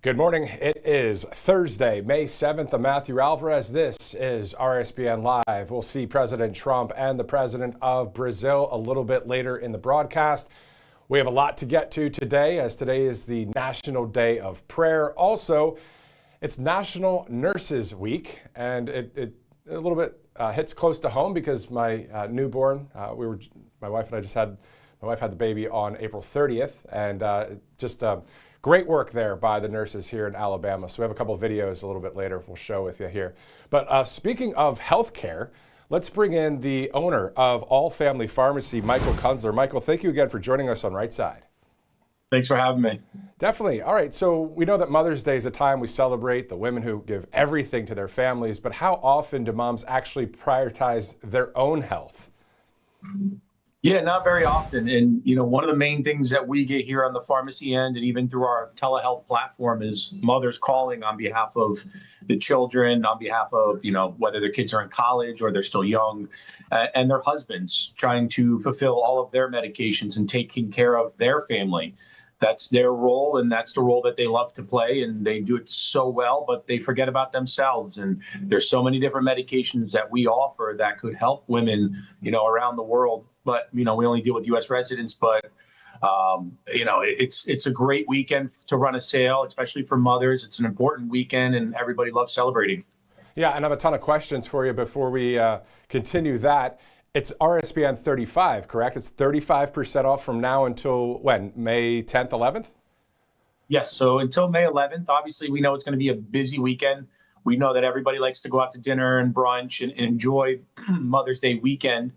Good morning. It is Thursday, May 7th. I'm Matthew Alvarez. This is RSBN Live. We'll see President Trump and the President of Brazil a little bit later in the broadcast. We have a lot to get to today, as today is the National Day of Prayer. Also, it's National Nurses Week, and it a little bit hits close to home because my newborn, my wife had the baby on April 30th, and great work there by the nurses here in Alabama. So we have a couple of videos a little bit later we'll show with you here. But speaking of healthcare, let's bring in the owner of All Family Pharmacy, Michael Kunsler. Michael, thank you again for joining us on Right Side. Thanks for having me. Definitely. All right. So we know that Mother's Day is a time we celebrate the women who give everything to their families, but how often do moms actually prioritize their own health? Yeah, not very often. And, one of the main things that we get here on the pharmacy end and even through our telehealth platform is mothers calling on behalf of the children, on behalf of, whether their kids are in college or they're still young, and their husbands trying to fulfill all of their medications and taking care of their family. That's their role, and that's the role that they love to play, and they do it so well, but they forget about themselves. And there's so many different medications that we offer that could help women, around the world. But, we only deal with U.S. residents, but, it's a great weekend to run a sale, especially for mothers. It's an important weekend, and everybody loves celebrating. Yeah, and I have a ton of questions for you before we continue that. It's RSBN 35, correct? It's 35% off from now until when? May 10th, 11th? Yes, so until May 11th. Obviously, we know it's going to be a busy weekend. We know that everybody likes to go out to dinner and brunch and enjoy Mother's Day weekend,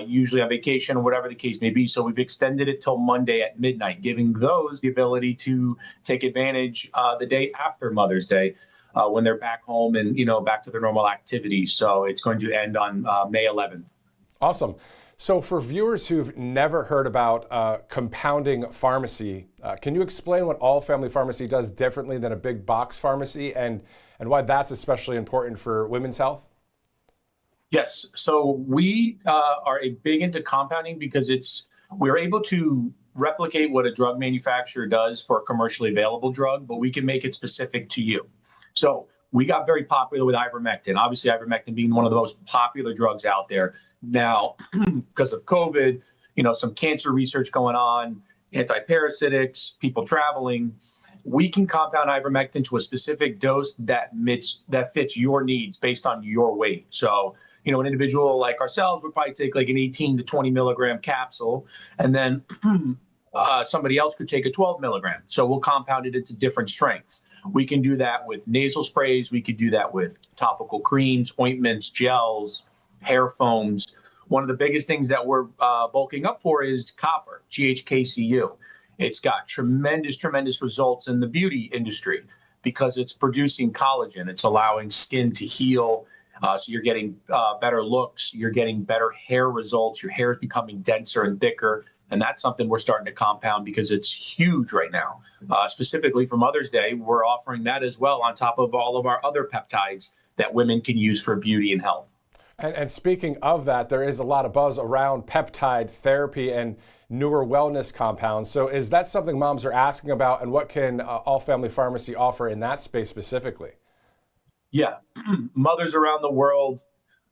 usually on vacation or whatever the case may be. So we've extended it till Monday at midnight, giving those the ability to take advantage the day after Mother's Day when they're back home and, back to their normal activities. So it's going to end on May 11th. Awesome. So for viewers who've never heard about compounding pharmacy, can you explain what All Family Pharmacy does differently than a big box pharmacy and why that's especially important for women's health? Yes. So we are big into compounding because we're able to replicate what a drug manufacturer does for a commercially available drug, but we can make it specific to you. So we got very popular with ivermectin, obviously ivermectin being one of the most popular drugs out there. Now, because of COVID, some cancer research going on, antiparasitics, people traveling, we can compound ivermectin to a specific dose that fits your needs based on your weight. So, an individual like ourselves would probably take like an 18 to 20 milligram capsule, and then somebody else could take a 12 milligram. So we'll compound it into different strengths. We can do that with nasal sprays. We could do that with topical creams, ointments, gels, hair foams. One of the biggest things that we're bulking up for is copper, GHKCU. It's got tremendous, tremendous results in the beauty industry because it's producing collagen. It's allowing skin to heal. So you're getting better looks. You're getting better hair results. Your hair is becoming denser and thicker. And that's something we're starting to compound because it's huge right now. Specifically for Mother's Day, we're offering that as well on top of all of our other peptides that women can use for beauty and health. And speaking of that, there is a lot of buzz around peptide therapy and newer wellness compounds. So is that something moms are asking about, and what can All Family Pharmacy offer in that space specifically? Yeah, mothers around the world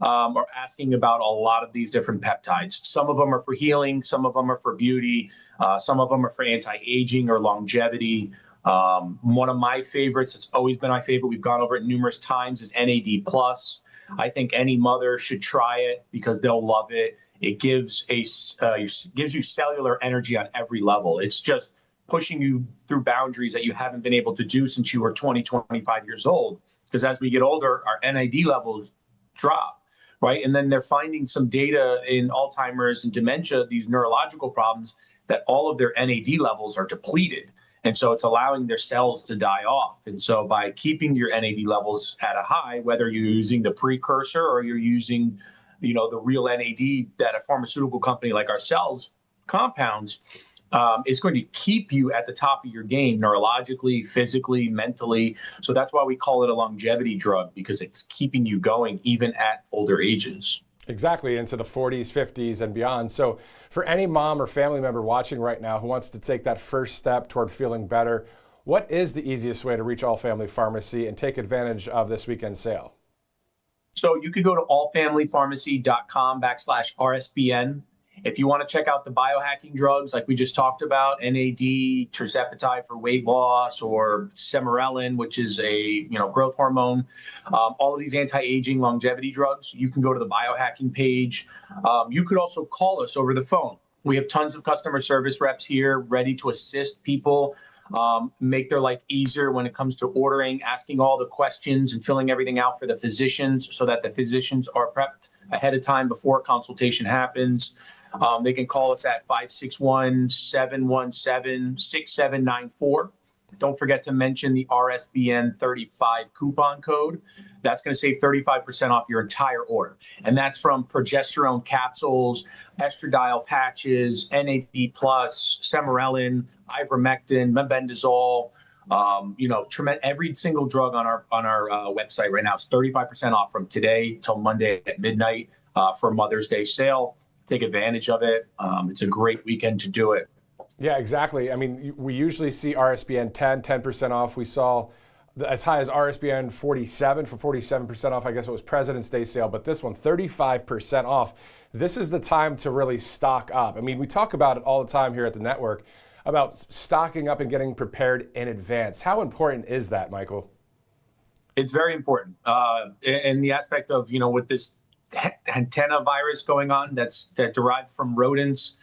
are asking about a lot of these different peptides. Some of them are for healing, some of them are for beauty, some of them are for anti-aging or longevity. One of my favorites, it's always been my favorite, we've gone over it numerous times, is NAD+. I think any mother should try it because they'll love it. It gives you cellular energy on every level. It's just pushing you through boundaries that you haven't been able to do since you were 20, 25 years old. Because as we get older, our NAD levels drop, right? And then they're finding some data in Alzheimer's and dementia, these neurological problems, that all of their NAD levels are depleted. And so it's allowing their cells to die off. And so by keeping your NAD levels at a high, whether you're using the precursor or you're using, the real NAD that a pharmaceutical company like ourselves compounds, it's going to keep you at the top of your game neurologically, physically, mentally. So that's why we call it a longevity drug, because it's keeping you going even at older ages. Exactly, into the 40s, 50s, and beyond. So for any mom or family member watching right now who wants to take that first step toward feeling better, What is the easiest way to reach All Family Pharmacy and take advantage of this weekend sale? So you could go to allfamilypharmacy.com/RSBN. If you want to check out the biohacking drugs like we just talked about, NAD, tirzepatide for weight loss, or Semirelin, which is a growth hormone, all of these anti-aging longevity drugs, you can go to the biohacking page. You could also call us over the phone. We have tons of customer service reps here ready to assist people, make their life easier when it comes to ordering, asking all the questions and filling everything out for the physicians so that the physicians are prepped ahead of time before consultation happens. They can call us at 561-717-6794. Don't forget to mention the RSBN 35 coupon code. That's going to save 35% off your entire order. And that's from progesterone capsules, estradiol patches, NAD+, Semirelin, ivermectin, mebendazole. Every single drug on our website right now is 35% off from today till Monday at midnight for Mother's Day sale. Take advantage of it. It's a great weekend to do it. Yeah, exactly. I mean, we usually see RSBN 10% off. We saw as high as RSBN 47 for 47% off. I guess it was President's Day sale, but this one, 35% off. This is the time to really stock up. I mean, we talk about it all the time here at the network about stocking up and getting prepared in advance. How important is that, Michael? It's very important. In the aspect of, with this antenna virus going on that derived from rodents,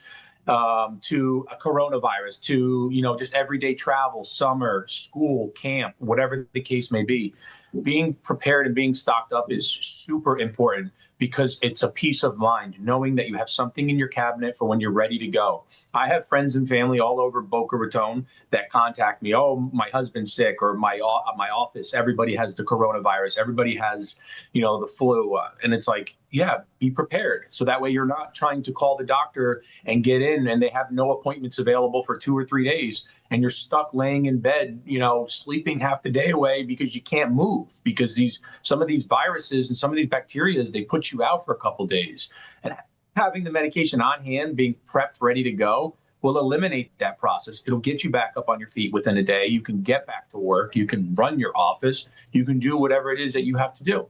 to a coronavirus, to, just everyday travel, summer, school, camp, whatever the case may be. Being prepared and being stocked up is super important because it's a peace of mind, knowing that you have something in your cabinet for when you're ready to go. I have friends and family all over Boca Raton that contact me. Oh, my husband's sick, or my office, everybody has the coronavirus. Everybody has, the flu. And it's like, yeah, be prepared. So that way you're not trying to call the doctor and get in and they have no appointments available for 2 or 3 days. And you're stuck laying in bed, sleeping half the day away because you can't move, because some of these viruses and some of these bacteria, they put you out for a couple of days. And having the medication on hand, being prepped, ready to go, will eliminate that process. It'll get you back up on your feet within a day. You can get back to work. You can run your office. You can do whatever it is that you have to do.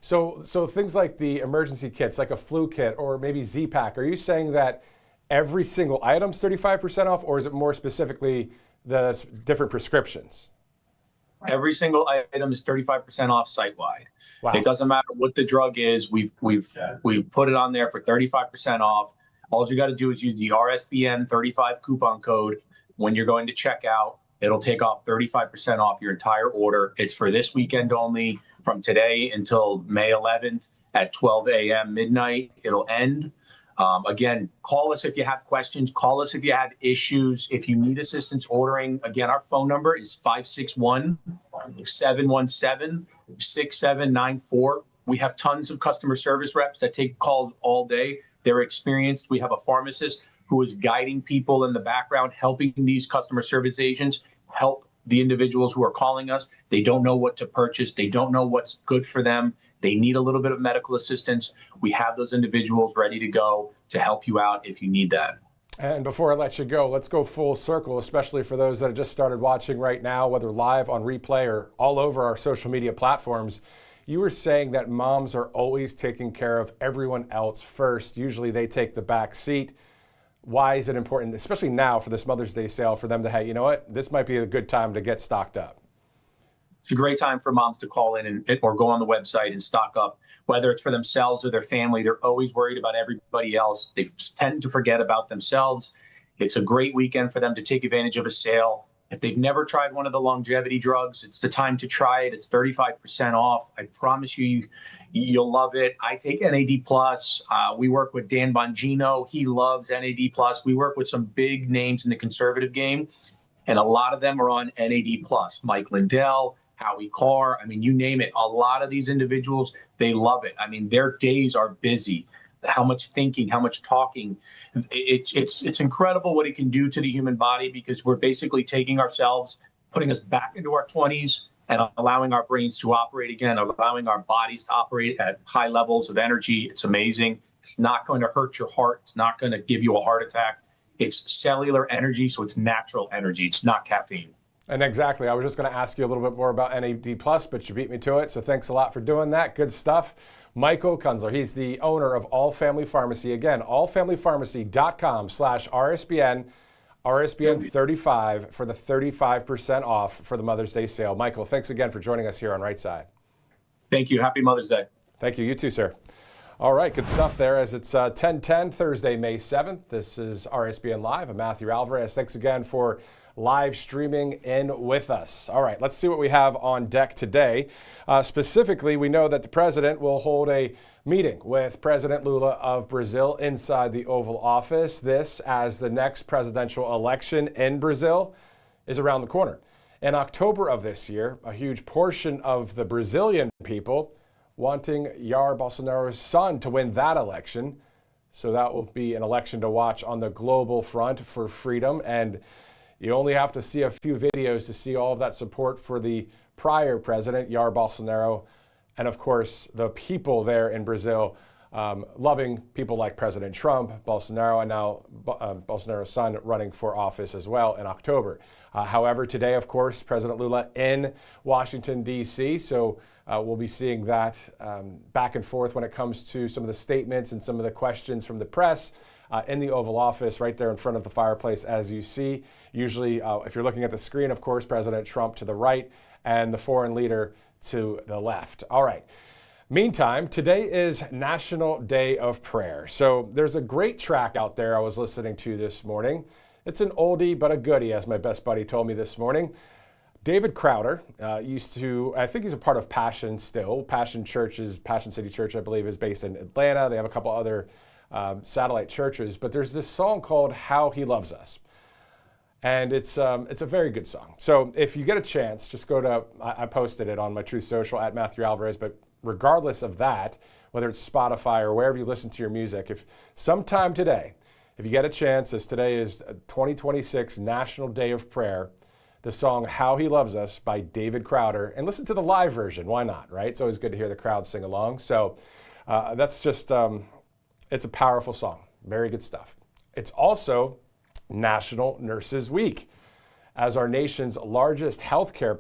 So things like the emergency kits, like a flu kit or maybe Z-Pack, are you saying that every single item's 35% off, or is it more specifically the different prescriptions? Every single item is 35% off site-wide. Wow. It doesn't matter what the drug is. We've put it on there for 35% off. All you got to do is use the RSBN 35 coupon code when you're going to check out. It'll take off 35% off your entire order. It's for this weekend only, from today until May 11th at 12 a.m. midnight. It'll end. Again, call us if you have questions. Call us if you have issues. If you need assistance ordering, again, our phone number is 561-717-6794. We have tons of customer service reps that take calls all day. They're experienced. We have a pharmacist who is guiding people in the background, helping these customer service agents help the individuals who are calling us. They don't know what to purchase. They don't know what's good for them. They need a little bit of medical assistance. We have those individuals ready to go to help you out if you need that. And before I let you go, let's go full circle, especially for those that have just started watching right now, whether live, on replay, or all over our social media platforms. You were saying that moms are always taking care of everyone else first. Usually they take the back seat. Why is it important, especially now for this Mother's Day sale, for them to, hey, you know what, this might be a good time to get stocked up? It's a great time for moms to call in or go on the website and stock up, whether it's for themselves or their family. They're always worried about everybody else. They tend to forget about themselves. It's a great weekend for them to take advantage of a sale. If they've never tried one of the longevity drugs, it's the time to try it. It's 35% off. I promise you'll love it. I take NAD+. We work with Dan Bongino. He loves NAD+. We work with some big names in the conservative game, and a lot of them are on NAD+. Mike Lindell, Howie Carr, you name it. A lot of these individuals, they love it. Their days are busy. How much thinking, how much talking. It's incredible what it can do to the human body, because we're basically taking ourselves, putting us back into our 20s and allowing our brains to operate again, allowing our bodies to operate at high levels of energy. It's amazing. It's not going to hurt your heart. It's not going to give you a heart attack. It's cellular energy, so it's natural energy. It's not caffeine. And exactly, I was just going to ask you a little bit more about NAD+, but you beat me to it, so thanks a lot for doing that. Good stuff. Michael Kunsler, he's the owner of All Family Pharmacy. Again, allfamilypharmacy.com/RSBN, RSBN 35 for the 35% off for the Mother's Day sale. Michael, thanks again for joining us here on Right Side. Thank you. Happy Mother's Day. Thank you. You too, sir. All right, good stuff there as it's 10:10, Thursday, May 7th. This is RSBN Live. I'm Matthew Alvarez. Thanks again for live streaming in with us. All right, let's see what we have on deck today. Specifically, we know that the president will hold a meeting with President Lula of Brazil inside the Oval Office. This as the next presidential election in Brazil is around the corner. In October of this year, a huge portion of the Brazilian people wanting Jair Bolsonaro's son to win that election. So that will be an election to watch on the global front for freedom. And you only have to see a few videos to see all of that support for the prior president, Jair Bolsonaro, and of course, the people there in Brazil loving people like President Trump, Bolsonaro, and now Bolsonaro's son running for office as well in October. However, today, of course, President Lula in Washington, D.C., so we'll be seeing that back and forth when it comes to some of the statements and some of the questions from the press in the Oval Office right there in front of the fireplace, as you see. Usually, if you're looking at the screen, of course, President Trump to the right and the foreign leader to the left. All right. Meantime, today is National Day of Prayer. So there's a great track out there I was listening to this morning. It's an oldie but a goodie, as my best buddy told me this morning. David Crowder used to, I think he's a part of Passion still. Passion City Church, I believe, is based in Atlanta. They have a couple other satellite churches, but there's this song called How He Loves Us. And it's a very good song. So if you get a chance, just go to, I posted it on my Truth Social at Matthew Alvarez, but regardless of that, whether it's Spotify or wherever you listen to your music, if sometime today, if you get a chance, as today is 2026 National Day of Prayer, the song How He Loves Us by David Crowder, and listen to the live version. Why not, right? It's always good to hear the crowd sing along. So that's just, it's a powerful song. Very good stuff. It's also National Nurses Week. As our nation's largest healthcare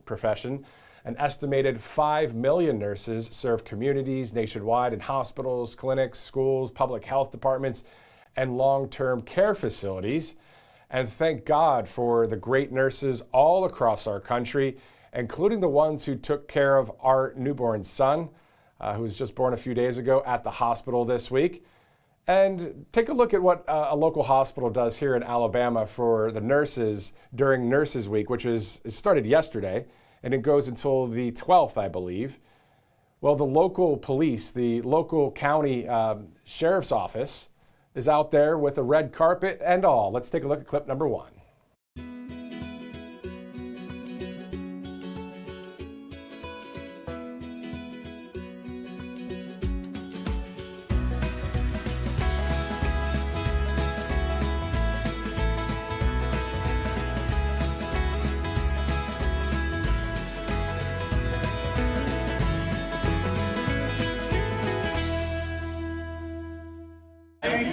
profession, an estimated 5 million nurses serve communities nationwide in hospitals, clinics, schools, public health departments, and long-term care facilities. And thank God for the great nurses all across our country, including the ones who took care of our newborn son, who was just born a few days ago at the hospital this week. And take a look at what a local hospital does here in Alabama for the nurses during Nurses Week, which it started yesterday, and it goes until the 12th, I believe. Well, the local police, the local county sheriff's office, is out there with a red carpet and all. Let's take a look at clip number 1.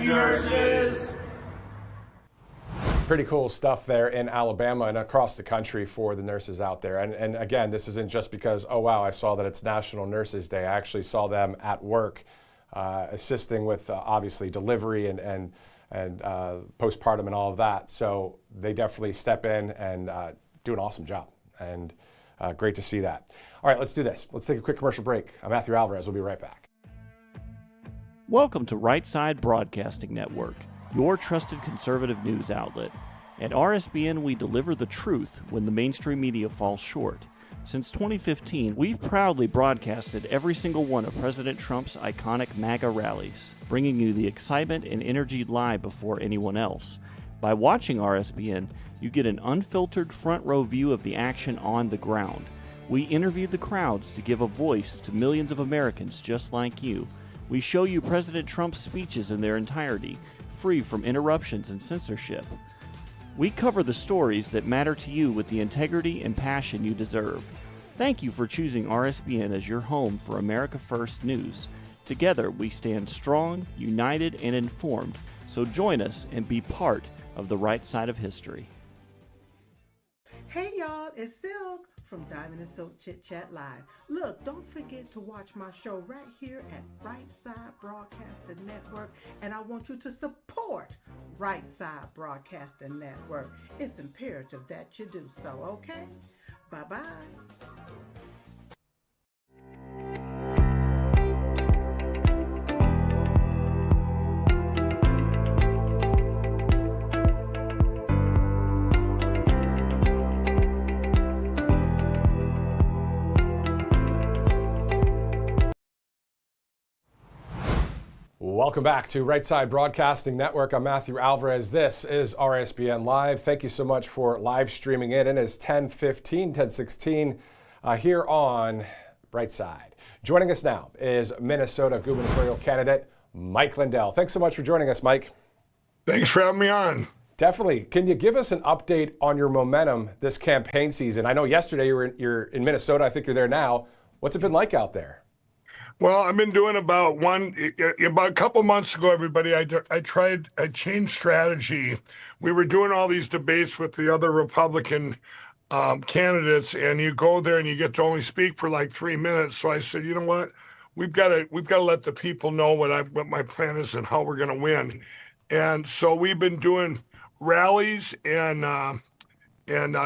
Nurses. Pretty cool stuff there in Alabama and across the country for the nurses out there. And again, this isn't just because, oh, wow, I saw that it's National Nurses Day. I actually saw them at work assisting with, obviously, delivery and postpartum and all of that. So they definitely step in and do an awesome job. And great to see that. All right, let's do this. Let's take a quick commercial break. I'm Matthew Alvarez. We'll be right back. Welcome to Right Side Broadcasting Network, your trusted conservative news outlet. At RSBN, we deliver the truth when the mainstream media falls short. Since 2015, we've proudly broadcasted every single one of President Trump's iconic MAGA rallies, bringing you the excitement and energy live before anyone else. By watching RSBN, you get an unfiltered front row view of the action on the ground. We interview the crowds to give a voice to millions of Americans just like you. We show you President Trump's speeches in their entirety, free from interruptions and censorship. We cover the stories that matter to you with the integrity and passion you deserve. Thank you for choosing RSBN as your home for America First News. Together, we stand strong, united, and informed, so join us and be part of the right side of history. Hey y'all, it's Silk from Diamond and Silk Chit Chat Live. Look, don't forget to watch my show right here at Right Side Broadcasting Network, and I want you to support Right Side Broadcasting Network. It's imperative that you do so, okay? Bye-bye. Welcome back to Right Side Broadcasting Network. I'm Matthew Alvarez. This is RSBN Live. Thank you so much for live streaming in. It is 10:16 here on Right Side. Joining us now is Minnesota gubernatorial candidate Mike Lindell. Thanks so much for joining us, Mike. Thanks for having me on. Definitely. Can you give us an update on your momentum this campaign season? I know yesterday you're in Minnesota. I think you're there now. What's it been like out there? Well, I've been doing about a couple months ago, everybody, I changed strategy. We were doing all these debates with the other Republican candidates, and you go there and you get to only speak for like 3 minutes. So I said, you know what? We've got to let the people know what my plan is and how we're going to win. And so we've been doing rallies and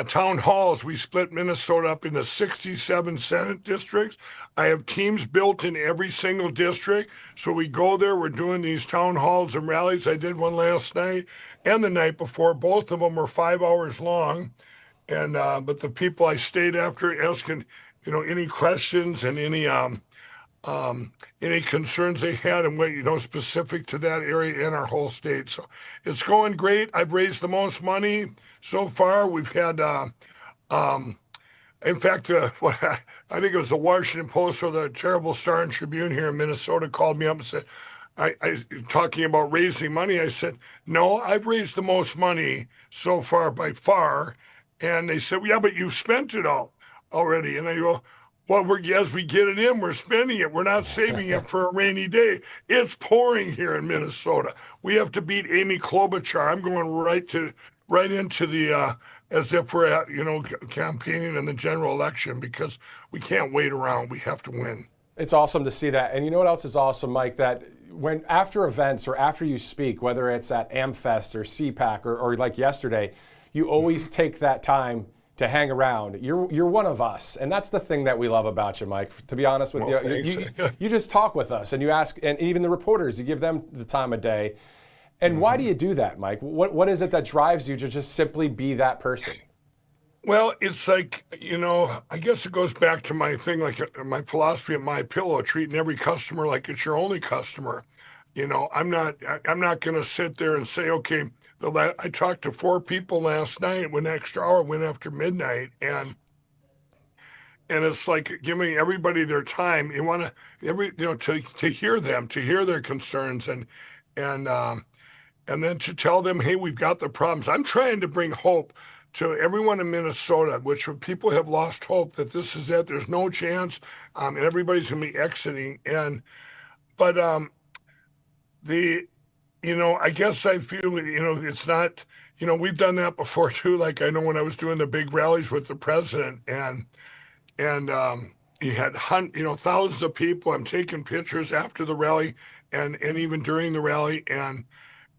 town halls. We split Minnesota up into 67 Senate districts. I have teams built in every single district. So we go there, we're doing these town halls and rallies. I did one last night and the night before. Both of them were 5 hours long. And but the people I stayed after asking, any questions and any concerns they had and what, specific to that area in our whole state. So it's going great. I've raised the most money so far. We've had, in fact, I think it was the Washington Post or the Terrible Star and Tribune here in Minnesota called me up and said, I talking about raising money. I said, no, I've raised the most money so far by far. And they said, well, yeah, but you've spent it all already. And I go, well, as we get it in, we're spending it. We're not saving it for a rainy day. It's pouring here in Minnesota. We have to beat Amy Klobuchar. I'm going right into the as if we're at, campaigning in the general election because we can't wait around. We have to win. It's awesome to see that. And you know what else is awesome, Mike? That when after events or after you speak, whether it's at AmFest or CPAC or like yesterday, you always take that time to hang around. You're one of us, and that's the thing that we love about you, Mike. To be honest with you just talk with us, and you ask, and even the reporters, you give them the time of day. And why do you do that, Mike? What is it that drives you to just simply be that person? Well, it's like, I guess it goes back to my thing, like my philosophy of My Pillow, treating every customer like it's your only customer. I'm not going to sit there and say, okay, I talked to 4 people last night, one extra hour, went after midnight, and it's like giving everybody their time. You want to hear them, to hear their concerns, and then to tell them, hey, we've got the problems. I'm trying to bring hope to everyone in Minnesota, which people have lost hope that this is it. There's no chance, and everybody's going to be exiting. But I guess I feel, it's not, we've done that before too. Like I know when I was doing the big rallies with the president and you had thousands of people. I'm taking pictures after the rally and even during the rally.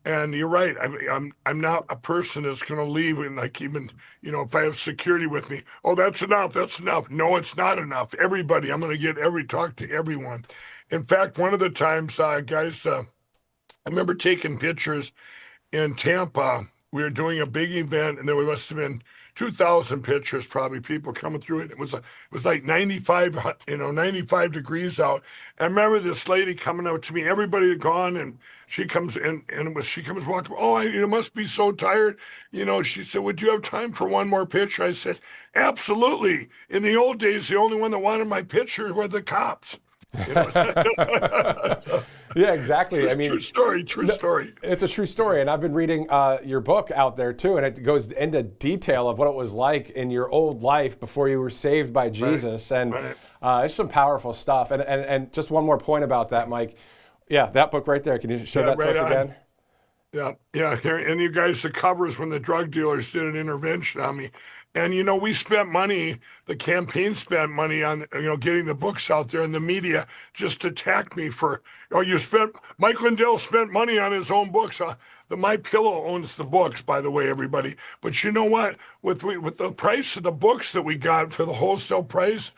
And you're right. I'm not a person that's going to leave and like even, if I have security with me, oh, that's enough. No, it's not enough. Everybody, I'm going to talk to everyone. In fact, one of the times, guys, I remember taking pictures in Tampa. We were doing a big event, and there must have been 2,000 pictures, probably people coming through it. It was like 95 degrees out. I remember this lady coming up to me. Everybody had gone, and she comes in, and she comes walking. Oh, you must be so tired. She said, "Would you have time for one more picture?" I said, "Absolutely." In the old days, the only one that wanted my picture were the cops. Yeah, exactly. True story. It's a true story, and I've been reading your book out there too, and it goes into detail of what it was like in your old life before you were saved by Jesus, right. It's some powerful stuff. And just one more point about that, Mike. Yeah, that book right there. Can you show that to us again? Yeah. Here, and you guys, the covers when the drug dealers did an intervention on me, And, we spent money, the campaign spent money on, getting the books out there, and the media just attacked me for, Mike Lindell spent money on his own books. The My Pillow owns the books, by the way, everybody. But you know what? With the price of the books that we got for the wholesale price,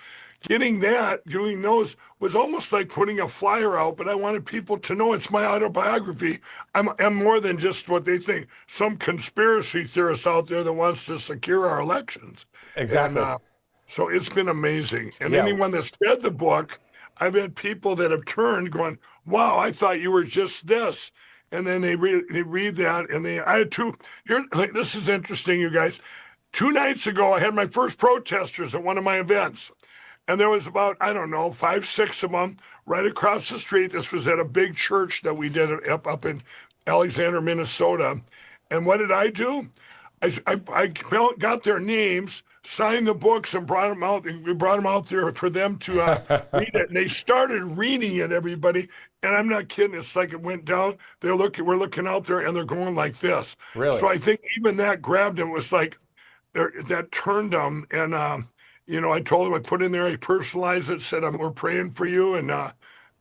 doing those was almost like putting a flyer out, but I wanted people to know it's my autobiography. I'm more than just what they think, some conspiracy theorist out there that wants to secure our elections. Exactly. And so it's been amazing. And Yeah. anyone that's read the book, I've had people that have turned going, wow, I thought you were just this. And then they read that, and I had two. This is interesting, you guys. 2 nights ago, I had my first protesters at one of my events. And there was about, 5, 6 of them right across the street. This was at a big church that we did up in Alexander, Minnesota. And what did I do? I got their names, signed the books, and brought them out. And we brought them out there for them to read it. And they started reading it, everybody. And I'm not kidding. It's like it went down. We're looking out there, and they're going like this. Really? So I think even that grabbed them. It was like that turned them. And I told him, I put in there, I personalized it, said, we're praying for you. And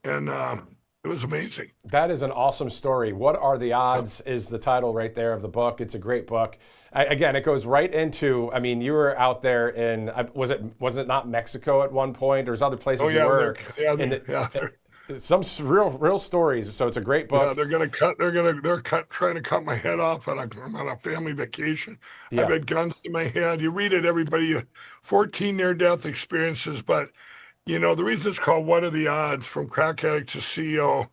it was amazing. That is an awesome story. What Are the Odds is the title right there of the book. It's a great book. Again, it goes right into, you were out there in, was it not Mexico at one point? There's other places you were. Some real stories. So it's a great book. Yeah, they're trying to cut my head off. I'm on a family vacation. Yeah. I've had guns to my head. You read it, everybody, 14 near-death experiences. But, the reason it's called What Are the Odds, from crack addict to CEO,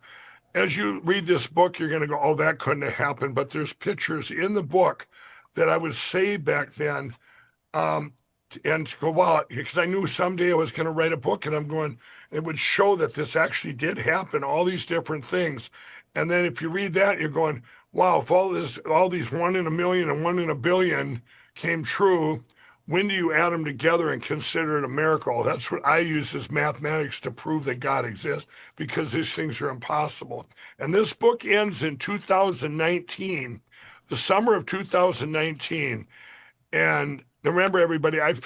as you read this book, you're going to go, oh, that couldn't have happened. But there's pictures in the book that I would say back then, and to go, wow, because I knew someday I was going to write a book, and I'm going, it would show that this actually did happen, all these different things. And then if you read that, you're going, wow, if all these 1 in a million and 1 in a billion came true, when do you add them together and consider it a miracle? That's what I use as mathematics to prove that God exists, because these things are impossible. And this book ends in 2019, the summer of 2019. And remember, everybody, I gave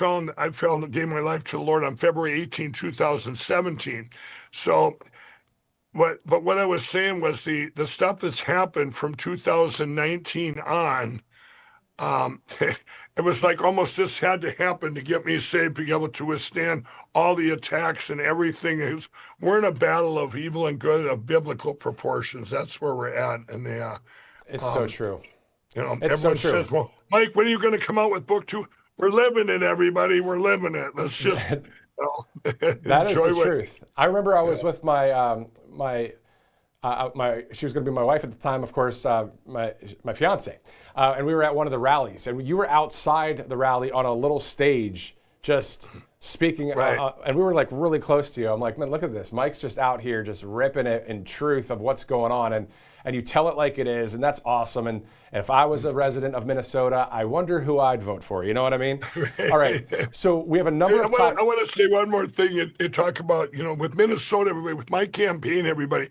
my life to the Lord on February 18, 2017. So what I was saying was the stuff that's happened from 2019 on, it was like almost this had to happen to get me saved, to be able to withstand all the attacks and everything. We're in a battle of evil and good of biblical proportions. That's where we're at. And it's so true. It's everyone so true. says, well, Mike, when are you going to come out with book 2? We're living it, everybody. We're living it. Let's just that is the truth. I remember I was with my she was going to be my wife at the time, of course, my fiance, and we were at one of the rallies, and you were outside the rally on a little stage, just speaking, Right. And we were like really close to you. I'm like, man, look at this. Mike's just out here, just ripping it in truth of what's going on, and you tell it like it is, and that's awesome. And if I was a resident of Minnesota, I wonder who I'd vote for. You know what I mean? Right. All right. So we have a number of I want to say one more thing. You talk about, with Minnesota, everybody, with my campaign, everybody,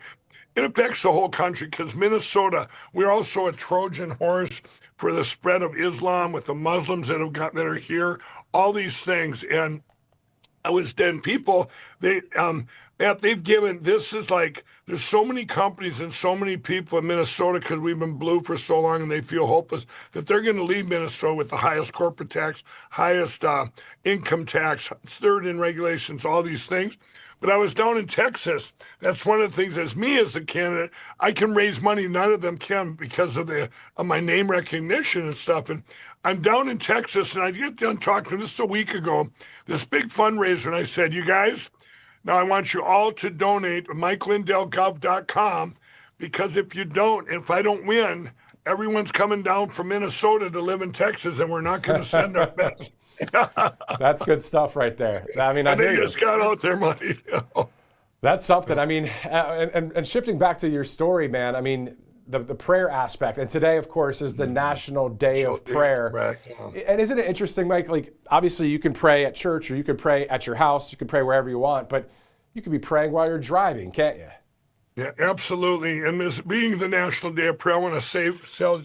it affects the whole country, because Minnesota, we're also a Trojan horse for the spread of Islam with the Muslims that are here, all these things. And people, they've given, this is like, there's so many companies and so many people in Minnesota, because we've been blue for so long and they feel hopeless, that they're going to leave Minnesota with the highest corporate tax, highest income tax, third in regulations, all these things. But I was down in Texas. That's one of the things, as the candidate, I can raise money. None of them can, because of my name recognition and stuff. And I'm down in Texas, and I get done talking, this a week ago, this big fundraiser, and I said, you guys, now I want you all to donate MikeLindellGov.com, because if I don't win, everyone's coming down from Minnesota to live in Texas, and we're not going to send our best. That's good stuff right there. I mean, I they just got out their money. That's something. I mean, and shifting back to your story, man, I mean, the prayer aspect. And today, of course, is the National Day of Prayer. Right. And isn't it interesting, Mike? Like, obviously, you can pray at church, or you can pray at your house, you can pray wherever you want, but you can be praying while you're driving, can't you? Yeah, absolutely. And this being the National Day of Prayer, I want to tell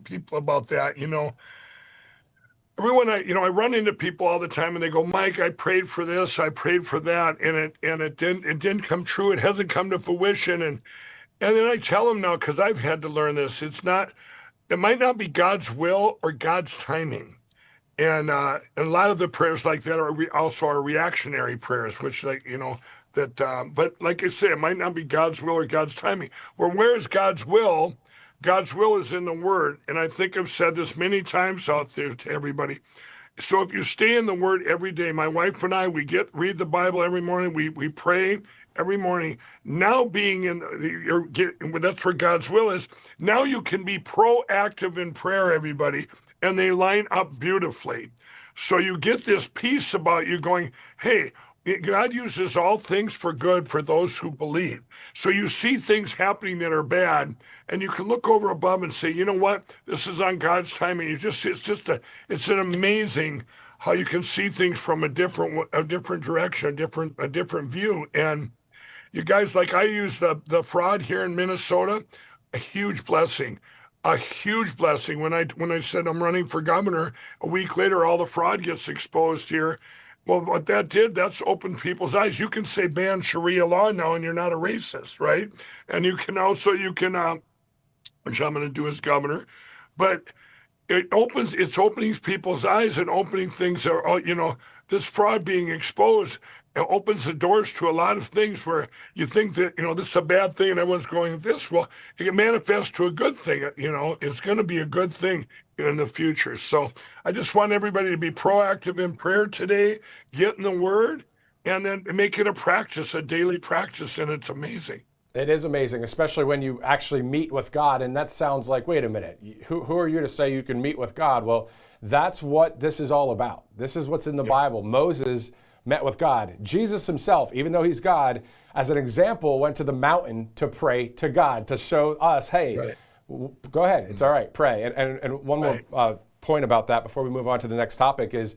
people about that. everyone I run into people all the time and they go, Mike, I prayed for this, I prayed for that, and it didn't come true. It hasn't come to fruition. And then I tell them now, because I've had to learn this, it might not be God's will or God's timing. And a lot of the prayers like that also are reactionary prayers, which but like I say, it might not be God's will or God's timing. Where is God's will? God's will is in the Word. And I think I've said this many times out there to everybody. So if you stay in the Word every day, my wife and I, read the Bible every morning. We pray every morning. Now being that's where God's will is. Now you can be proactive in prayer, everybody, and they line up beautifully. So you get this peace about you going, hey, God uses all things for good for those who believe. So you see things happening that are bad, and you can look over above and say, you know what? This is on God's timing. It's an amazing how you can see things from a different direction, a different view. And you guys, like I use the fraud here in Minnesota, a huge blessing. A huge blessing. When I said I'm running for governor, a week later, all the fraud gets exposed here. Well, what that did, that's opened people's eyes. You can say ban Sharia law now and you're not a racist, right? And you can, which I'm going to do as governor, but it's opening people's eyes and opening things that are, this fraud being exposed. It opens the doors to a lot of things where you think that, this is a bad thing and everyone's going this. Well, it can manifest to a good thing. It's going to be a good thing in the future. So I just want everybody to be proactive in prayer today, get in the Word, and then make it a practice, a daily practice. And it's amazing. It is amazing, especially when you actually meet with God. And that sounds like, wait a minute, who are you to say you can meet with God? Well, that's what this is all about. This is what's in the Bible. Moses met with God. Jesus himself, even though he's God, as an example, went to the mountain to pray to God, to show us, hey, go ahead, it's all right, pray. And one more point about that before we move on to the next topic is,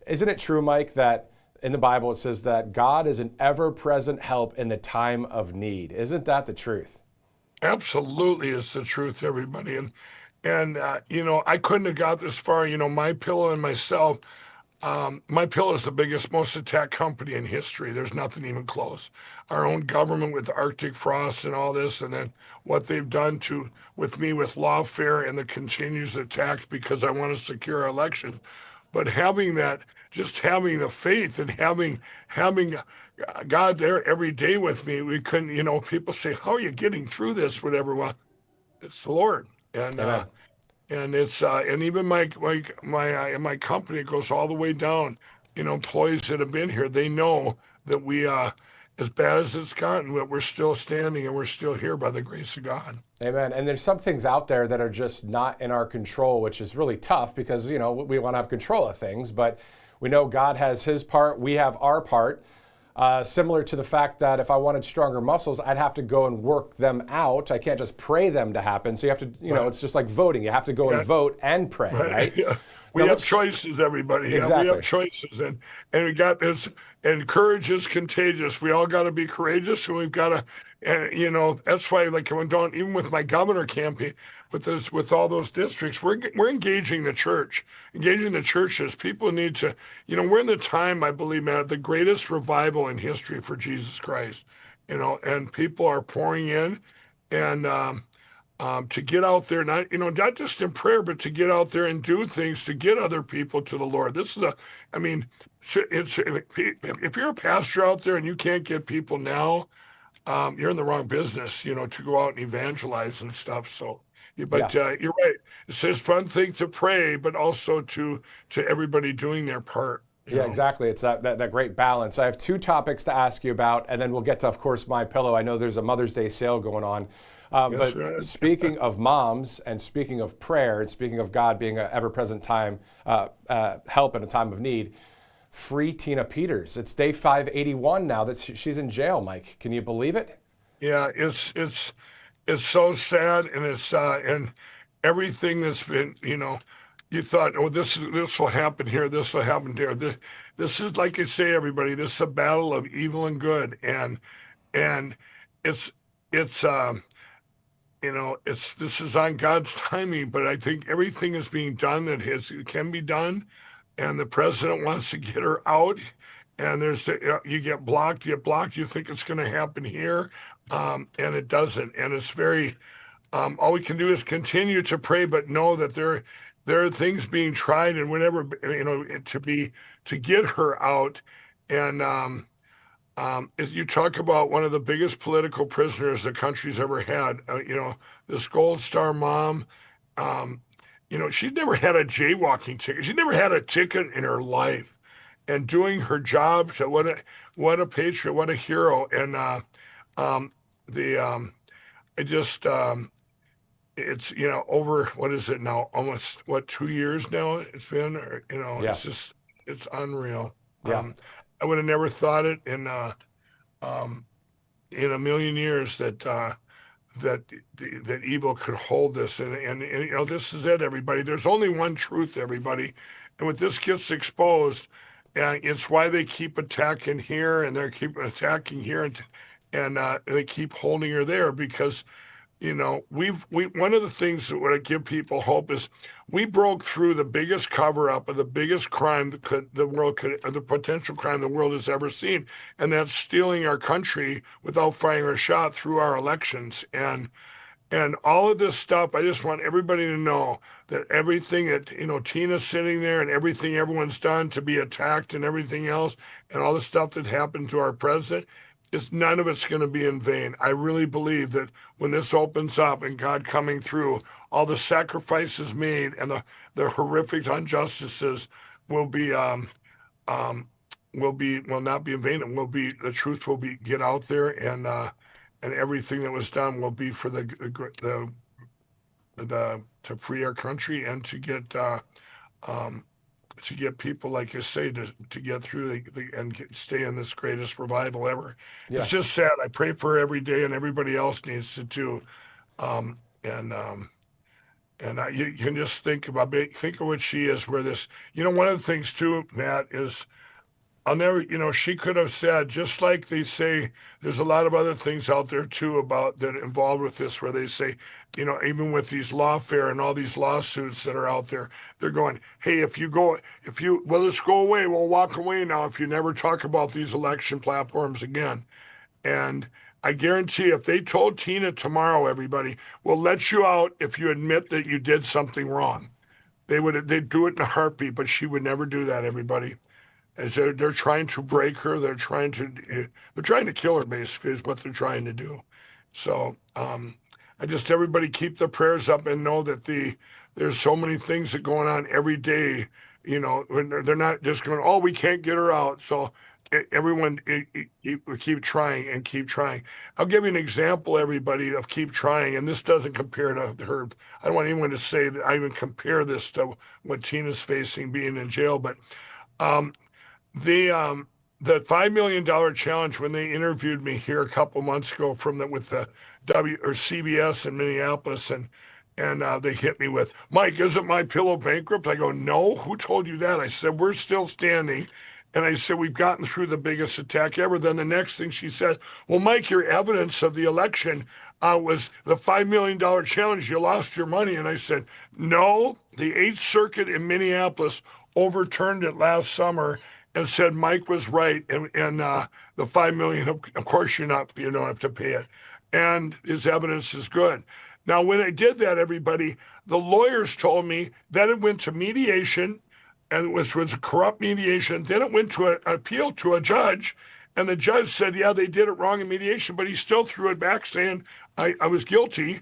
isn't it true, Mike, that in the Bible it says that God is an ever-present help in the time of need? Isn't that the truth? Absolutely, it's the truth, everybody. And I couldn't have got this far. My pillow and myself, My Pillow is the biggest, most attacked company in history. There's nothing even close. Our own government with the Arctic frost and all this, and then what they've done with me with lawfare and the continuous attacks because I want to secure our elections. But having just having the faith and having God there every day with me, we couldn't. People say, "How are you getting through this?" Whatever. Well, it's the Lord, and it's and even my company, it goes all the way down. Employees that have been here, they know that we, as bad as it's gotten, that we're still standing and we're still here by the grace of God. Amen. And there's some things out there that are just not in our control, which is really tough because, we want to have control of things, but we know God has his part, we have our part. Similar to the fact that if I wanted stronger muscles, I'd have to go and work them out. I can't just pray them to happen. So you have to, it's just like voting. You have to go and vote and pray, right? Yeah. We have choices, everybody. Exactly. We have choices. And we got this, and courage is contagious. We all got to be courageous, and we've got to, that's why, even with my governor campaign, with all those districts, we're engaging the church, engaging the churches. People need to, we're in the time, I believe, man, the greatest revival in history for Jesus Christ, and people are pouring in, and to get out there, not just in prayer, but to get out there and do things to get other people to the Lord. This is if you're a pastor out there and you can't get people now, you're in the wrong business, to go out and evangelize and stuff. So, you're right. It's a fun thing to pray, but also to everybody doing their part. Yeah, exactly. It's that great balance. I have two topics to ask you about, and then we'll get to, of course, My Pillow. I know there's a Mother's Day sale going on. But right. Speaking of moms and speaking of prayer and speaking of God being an ever-present time help in a time of need, free Tina Peters. It's day 581 now that she's in jail, Mike. Can you believe it? Yeah, it's so sad, and it's and everything that's been, you thought, oh, this will happen here, this will happen there. This is, like I say, everybody, this is a battle of evil and good, and it's this is on God's timing, but I think everything is being done that can be done, and the president wants to get her out. And you get blocked, you think it's going to happen here, and it doesn't. And it's very, all we can do is continue to pray, but know that there are things being tried and whatever, to get her out. And if you talk about one of the biggest political prisoners the country's ever had, this Gold Star mom, she'd never had a jaywalking ticket. She never had a ticket in her life, and doing her job. So what a patriot, what a hero. And it's over, what is it now? Almost 2 years now it's been, or, Yeah. it's unreal. Yeah. I would have never thought it in a million years that evil could hold this. And this is it, everybody. There's only one truth, everybody. And when this gets exposed, it's why they keep attacking here, and they keep attacking here, and they keep holding her there, because one of the things that would give people hope is we broke through the biggest cover up of the biggest crime the world could, or the potential crime the world has ever seen, and that's stealing our country without firing a shot through our elections. And all of this stuff, I just want everybody to know that everything that, Tina's sitting there, and everything everyone's done to be attacked and everything else, and all the stuff that happened to our president, none of it's going to be in vain. I really believe that when this opens up and God coming through, all the sacrifices made and the horrific injustices will not be in vain. The truth will get out there, and everything that was done will be for to free our country, and to get people, like you say, to get through and stay in this greatest revival ever. Yeah. It's just sad. I pray for her every day, and everybody else needs to too. You can just think of what she is. Where this, one of the things too, Matt, is I'll never, she could have said, just like they say, there's a lot of other things out there too about that involved with this, where they say, even with these lawfare and all these lawsuits that are out there, they're going, hey, well, let's go away. We'll walk away now if you never talk about these election platforms again. And I guarantee if they told Tina tomorrow, everybody, we'll let you out if you admit that you did something wrong, they'd do it in a heartbeat, but she would never do that, everybody. As they're trying to break her, they're trying to kill her, basically, is what they're trying to do. So everybody keep the prayers up, and know that there's so many things that going on every day. They're not just going, oh, we can't get her out. So everyone keep trying and keep trying. I'll give you an example, everybody, of keep trying, and this doesn't compare to her. I don't want anyone to say that I even compare this to what Tina's facing being in jail, but the $5 million challenge, when they interviewed me here a couple months ago with the CBS in Minneapolis, and they hit me with, Mike, isn't my pillow bankrupt? I go, no, who told you that? I said, we're still standing. And I said, we've gotten through the biggest attack ever. Then the next thing she said, well, Mike, your evidence of the election was the $5 million challenge. You lost your money. And I said, no, the 8th Circuit in Minneapolis overturned it last summer and said Mike was right, and the $5 million, of course you don't have to pay it, and his evidence is good. Now, when I did that, everybody, the lawyers told me that it went to mediation, and it was a corrupt mediation. Then it went to an appeal to a judge, and the judge said, yeah, they did it wrong in mediation, but he still threw it back, saying I was guilty,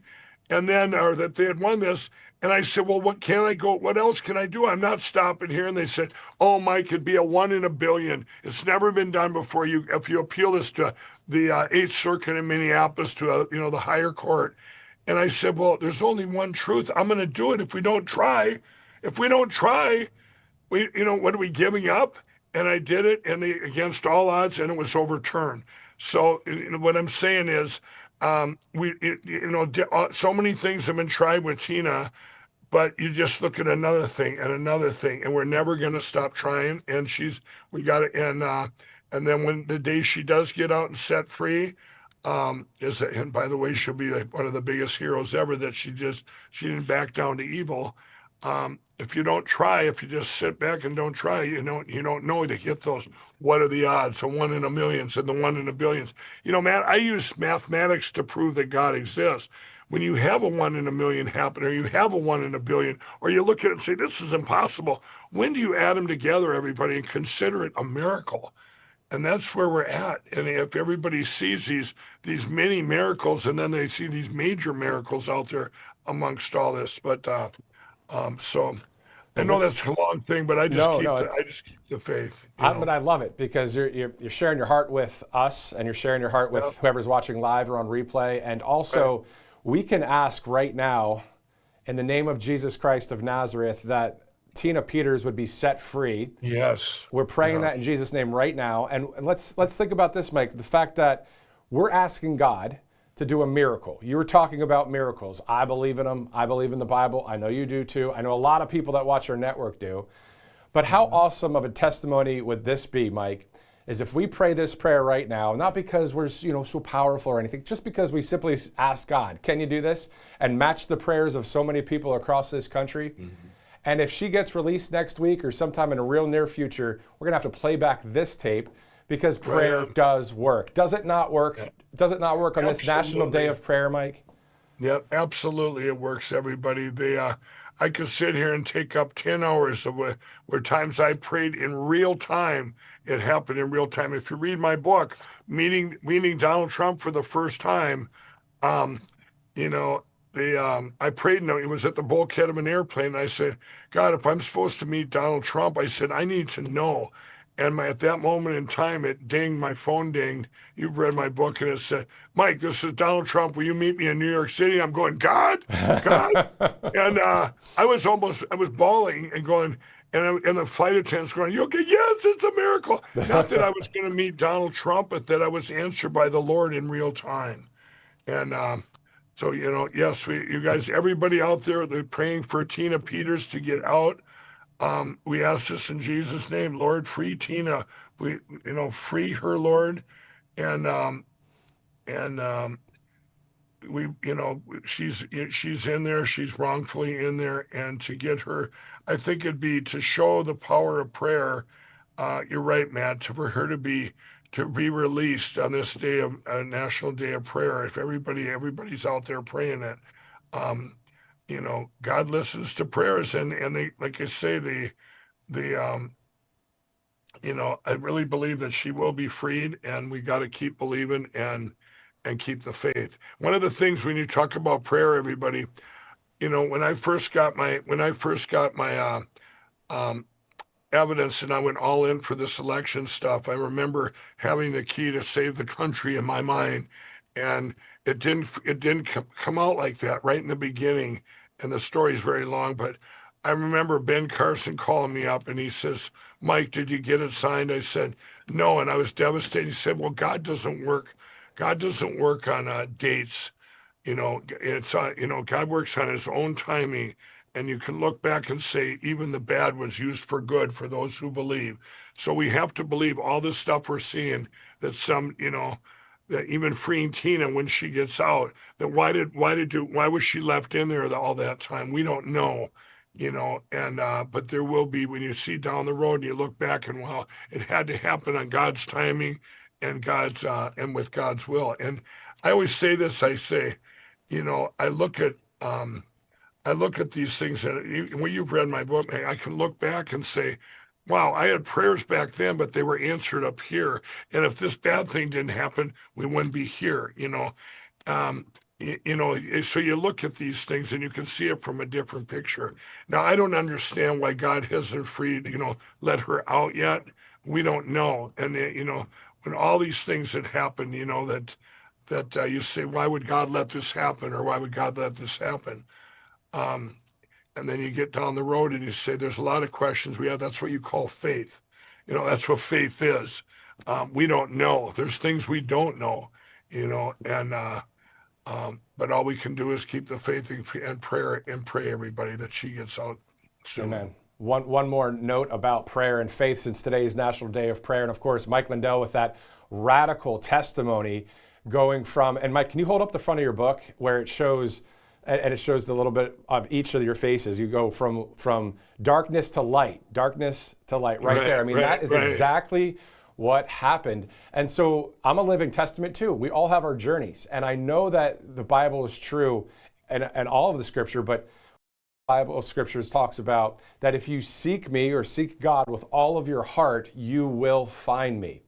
or that they had won this. And I said, well, what else can I do? I'm not stopping here. And they said, oh, Mike, it'd be a 1 in a billion. It's never been done before. If you appeal this to the 8th Circuit in Minneapolis, to the higher court. And I said, well, there's only one truth. I'm going to do it if we don't try. If we don't try, what are we giving up? And I did it, and against all odds, and it was overturned. So what I'm saying is, so many things have been tried with Tina, but you just look at another thing, and we're never going to stop trying. And and then when the day she does get out and set free, And by the way, she'll be like one of the biggest heroes ever, that she didn't back down to evil. If you don't try, if you just sit back and don't try, you don't know to hit those. What are the odds? The 1 in a million and the 1 in a billion. Matt, I use mathematics to prove that God exists. When you have a 1 in a million happen, or you have a 1 in a billion, or you look at it and say, this is impossible, when do you add them together, everybody, and consider it a miracle? And that's where we're at. And if everybody sees these mini miracles, and then they see these major miracles out there amongst all this. But so I know that's a long thing, but I just keep the faith. But I love it, because you're sharing your heart with us, and you're sharing your heart with whoever's watching live or on replay. And also, we can ask right now, in the name of Jesus Christ of Nazareth, that Tina Peters would be set free. Yes. We're praying that in Jesus' name right now. And let's think about this, Mike, the fact that we're asking God to do a miracle. You were talking about miracles. I believe in them. I believe in the Bible. I know you do too. I know a lot of people that watch our network do. But how awesome of a testimony would this be, Mike, is if we pray this prayer right now, not because we're so powerful or anything, just because we simply ask God, can you do this? And match the prayers of so many people across this country. Mm-hmm. And if she gets released next week or sometime in a real near future, we're going to have to play back this tape, because prayer does work. Does it not work? Yeah. Does it not work on this National Day of Prayer, Mike? Yep, absolutely it works, everybody. I could sit here and take up 10 hours of where times I prayed in real time. It happened in real time. If you read my book, meeting Donald Trump for the first time, I prayed, and it was at the bulkhead of an airplane. And I said, God, if I'm supposed to meet Donald Trump, I said, I need to know. And at that moment in time, it dinged, my phone dinged. You've read my book, and it said, Mike, this is Donald Trump. Will you meet me in New York City? I'm going, God. And I was bawling and going, and the flight attendant's going, you okay? Yes, it's a miracle. Not that I was going to meet Donald Trump, but that I was answered by the Lord in real time. And so, yes, you guys, everybody out there, they're praying for Tina Peters to get out. We ask this in Jesus' name, Lord, free Tina. Free her, Lord. And she's in there, she's wrongfully in there, and to get her, I think it'd be to show the power of prayer. You're right, Matt, for her to be released on this day of National Day of Prayer. If everybody's out there praying it, God listens to prayers, and they, like I say, I really believe that she will be freed, and we got to keep believing and keep the faith. One of the things when you talk about prayer, everybody, when I first got my evidence and I went all in for this election stuff, I remember having the key to save the country in my mind, and it didn't come out like that right in the beginning, and the story's very long, but I remember Ben Carson calling me up, and he says, Mike, did you get it signed? I said, no, and I was devastated. He said, well, God doesn't work on dates. God works on his own timing, and you can look back and say, even the bad was used for good for those who believe. So we have to believe all this stuff we're seeing, that that even freeing Tina when she gets out, that why was she left in there all that time? We don't know, but there will be, when you see down the road and you look back and, well, it had to happen on God's timing and and with God's will. And I always say this, I say, I look at these things, and when you've read my book, I can look back and say, wow, I had prayers back then, but they were answered up here. And if this bad thing didn't happen, we wouldn't be here, so you look at these things and you can see it from a different picture. Now, I don't understand why God hasn't freed, let her out yet. We don't know. And, when all these things that happen, that you say, why would God let this happen? Or why would God let this happen? And then you get down the road and you say, there's a lot of questions we have. That's what you call faith. That's what faith is. We don't know. There's things we don't know, but all we can do is keep the faith and pray, everybody, that she gets out soon. Amen. One more note about prayer and faith, since today is National Day of Prayer. And of course, Mike Lindell with that radical testimony. going from, and Mike, can you hold up the front of your book where it shows, and it shows the little bit of each of your faces. You go from darkness to light right there. I mean, that is exactly what happened. And so I'm a living testament too. We all have our journeys. And I know that the Bible is true and all of the scripture, but Bible scriptures talks about that if you seek me or seek God with all of your heart, you will find me.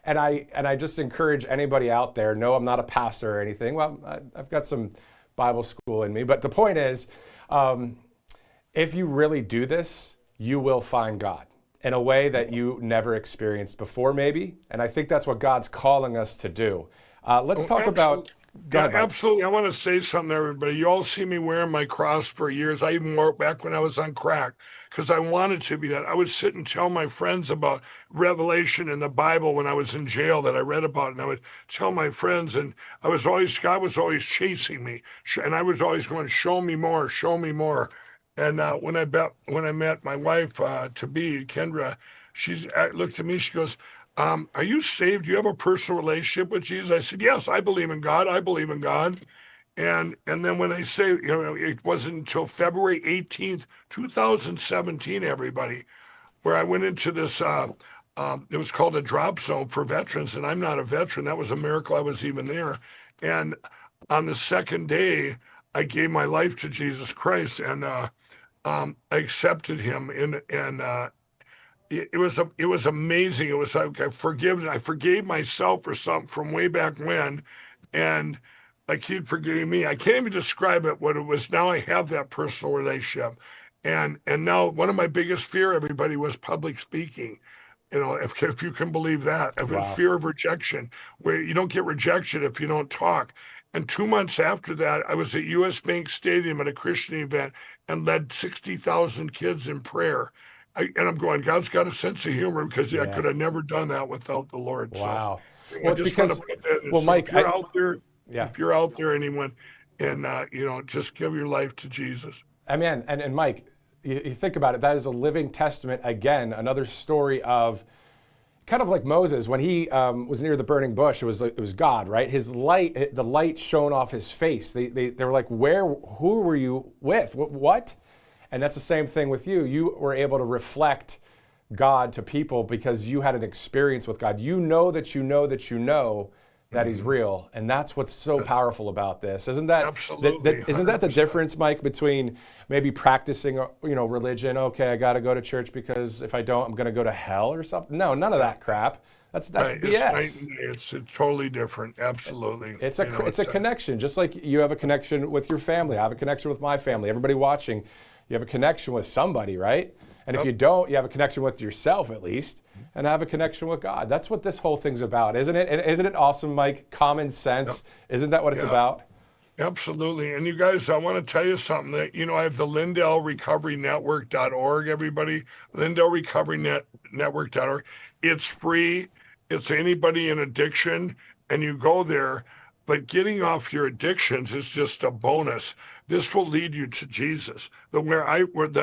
And I just encourage anybody out there, no, I'm not a pastor or anything. Well, I've got some Bible school in me. But the point is, if you really do this, you will find God in a way that you never experienced before, maybe. And I think that's what God's calling us to do. Let's talk about... Yeah, absolutely. I want to say something to everybody. You all see me wearing my cross for years. I even wore it back when I was on crack because I wanted to be that. I would sit and tell my friends about Revelation in the Bible when I was in jail that I read about, and I would tell my friends, and God was always chasing me, and I was always going, show me more, show me more. And when I met my wife to be, Kendra, she looked at me, she goes, are you saved? Do you have a personal relationship with Jesus? I said, yes, I believe in God. I believe in God. And then when I say, it wasn't until February 18th, 2017, everybody, where I went into this, it was called a drop zone for veterans. And I'm not a veteran. That was a miracle I was even there. And on the second day, I gave my life to Jesus Christ and I accepted him it was amazing. It was like I forgave myself for something from way back when, and like he'd forgive me. I can't even describe it what it was. Now I have that personal relationship, and now one of my biggest fear, everybody, was public speaking. If you can believe that, Wow. Fear of rejection, where you don't get rejection if you don't talk. And 2 months after that, I was at U.S. Bank Stadium at a Christian event and led 60,000 kids in prayer. And I'm going, God's got a sense of humor because I could have never done that without the Lord. Wow. So Well, I just because, want to put that in. well, So Mike, if you're out there, anyone, and just give your life to Jesus. I mean, and Mike, you think about it, that is a living testament. Again, another story of kind of like Moses when he was near the burning bush. It was God, right? His light, the light shone off his face. They were like, who were you with? What? And that's the same thing with you. You were able to reflect God to people because you had an experience with God. You know that he's real. And that's what's so powerful about this. Isn't that absolutely? Isn't that the difference, Mike, between maybe practicing, religion? Okay, I got to go to church because if I don't, I'm going to go to hell or something. No, none of that crap. That's right. BS. It's totally different. Absolutely. It's a connection. Just like you have a connection with your family. I have a connection with my family. Everybody watching, you have a connection with somebody, right? And if you don't, you have a connection with yourself at least, and have a connection with God. That's what this whole thing's about, isn't it? And isn't it awesome, Mike? Common sense. Isn't that what it's about? Absolutely. And you guys, I want to tell you something that, I have the Lindell Recovery Network.org, everybody. Lindell Recovery Network.org. It's free. It's anybody in addiction, and you go there. But getting off your addictions is just a bonus. This will lead you to Jesus. When I went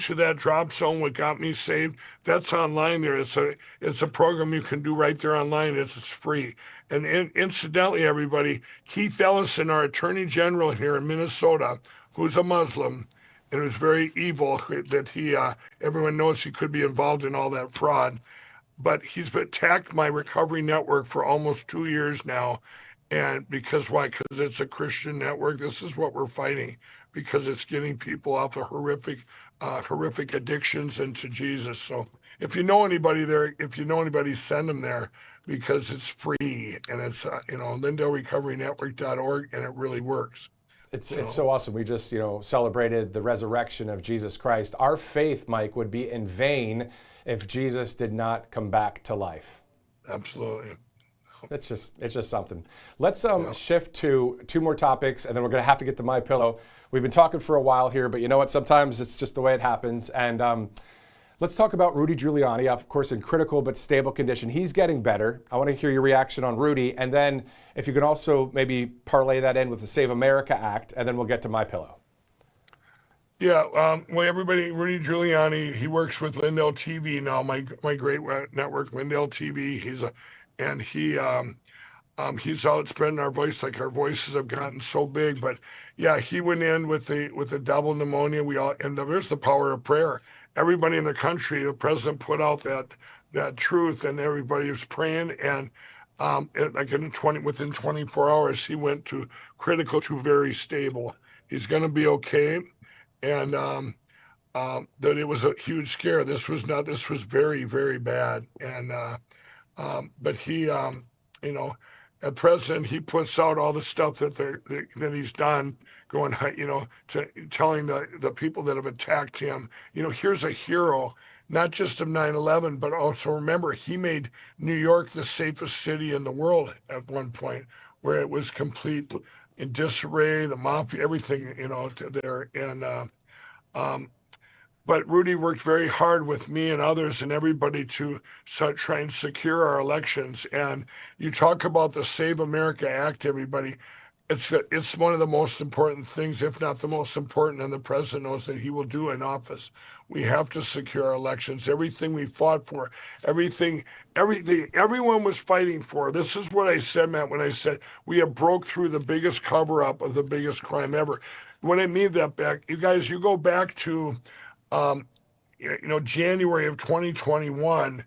to that drop zone, what got me saved, that's online there. It's a program you can do right there online. It's free. And incidentally, everybody, Keith Ellison, our Attorney General here in Minnesota, who's a Muslim and who's very evil, that everyone knows he could be involved in all that fraud. But he's attacked my recovery network for almost 2 years now. And why? Because it's a Christian network. This is what we're fighting, because it's getting people off of horrific addictions into Jesus. So if you know anybody there, send them there, because it's free, and it's LindellRecoveryNetwork.org, and it really works. It's so awesome. We just celebrated the resurrection of Jesus Christ. Our faith, Mike, would be in vain if Jesus did not come back to life. Absolutely. It's just something. Let's shift to two more topics, and then we're going to have to get to My Pillow. We've been talking for a while here, but you know what? Sometimes it's just the way it happens. And let's talk about Rudy Giuliani, of course, in critical but stable condition. He's getting better. I want to hear your reaction on Rudy, and then if you can also maybe parlay that in with the Save America Act, and then we'll get to My Pillow. Yeah, well, everybody, Rudy Giuliani, he works with Lindell TV now, my great network, Lindell TV. he's out spreading our voice, like our voices have gotten so big. But yeah, he went in with the double pneumonia. And there's the power of prayer. Everybody in the country, the president put out that truth, and everybody was praying. And within 24 hours, he went to critical to very stable. He's going to be okay. And that it was a huge scare. This was very, very bad. And but he, the president, he puts out all the stuff that he's done, going, to telling the people that have attacked him, here's a hero, not just of 9/11, but also remember, he made New York the safest city in the world at one point, where it was complete in disarray, the mafia, everything, there. And but Rudy worked very hard with me and others and everybody to try and secure our elections. And you talk about the Save America Act, everybody. It's one of the most important things, if not the most important, and the president knows that he will do in office. We have to secure our elections. Everything we fought for, everything everyone was fighting for. This is what I said, Matt, when I said we have broke through the biggest cover-up of the biggest crime ever. When I mean that back, you guys, you go back to January of 2021,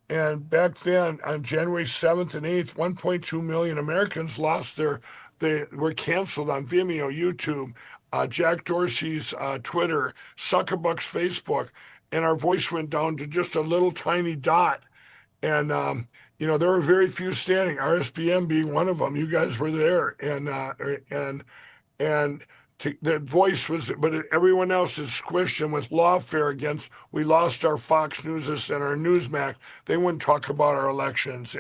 and back then on January 7th and 8th, 1.2 million Americans they were canceled on Vimeo, YouTube, Jack Dorsey's Twitter, Zuckerbuck's Facebook, and our voice went down to just a little tiny dot. And there were very few standing, RSBN being one of them. You guys were there, and the voice was, but everyone else is squished, and with lawfare against, we lost our Fox News and our Newsmax. They wouldn't talk about our elections,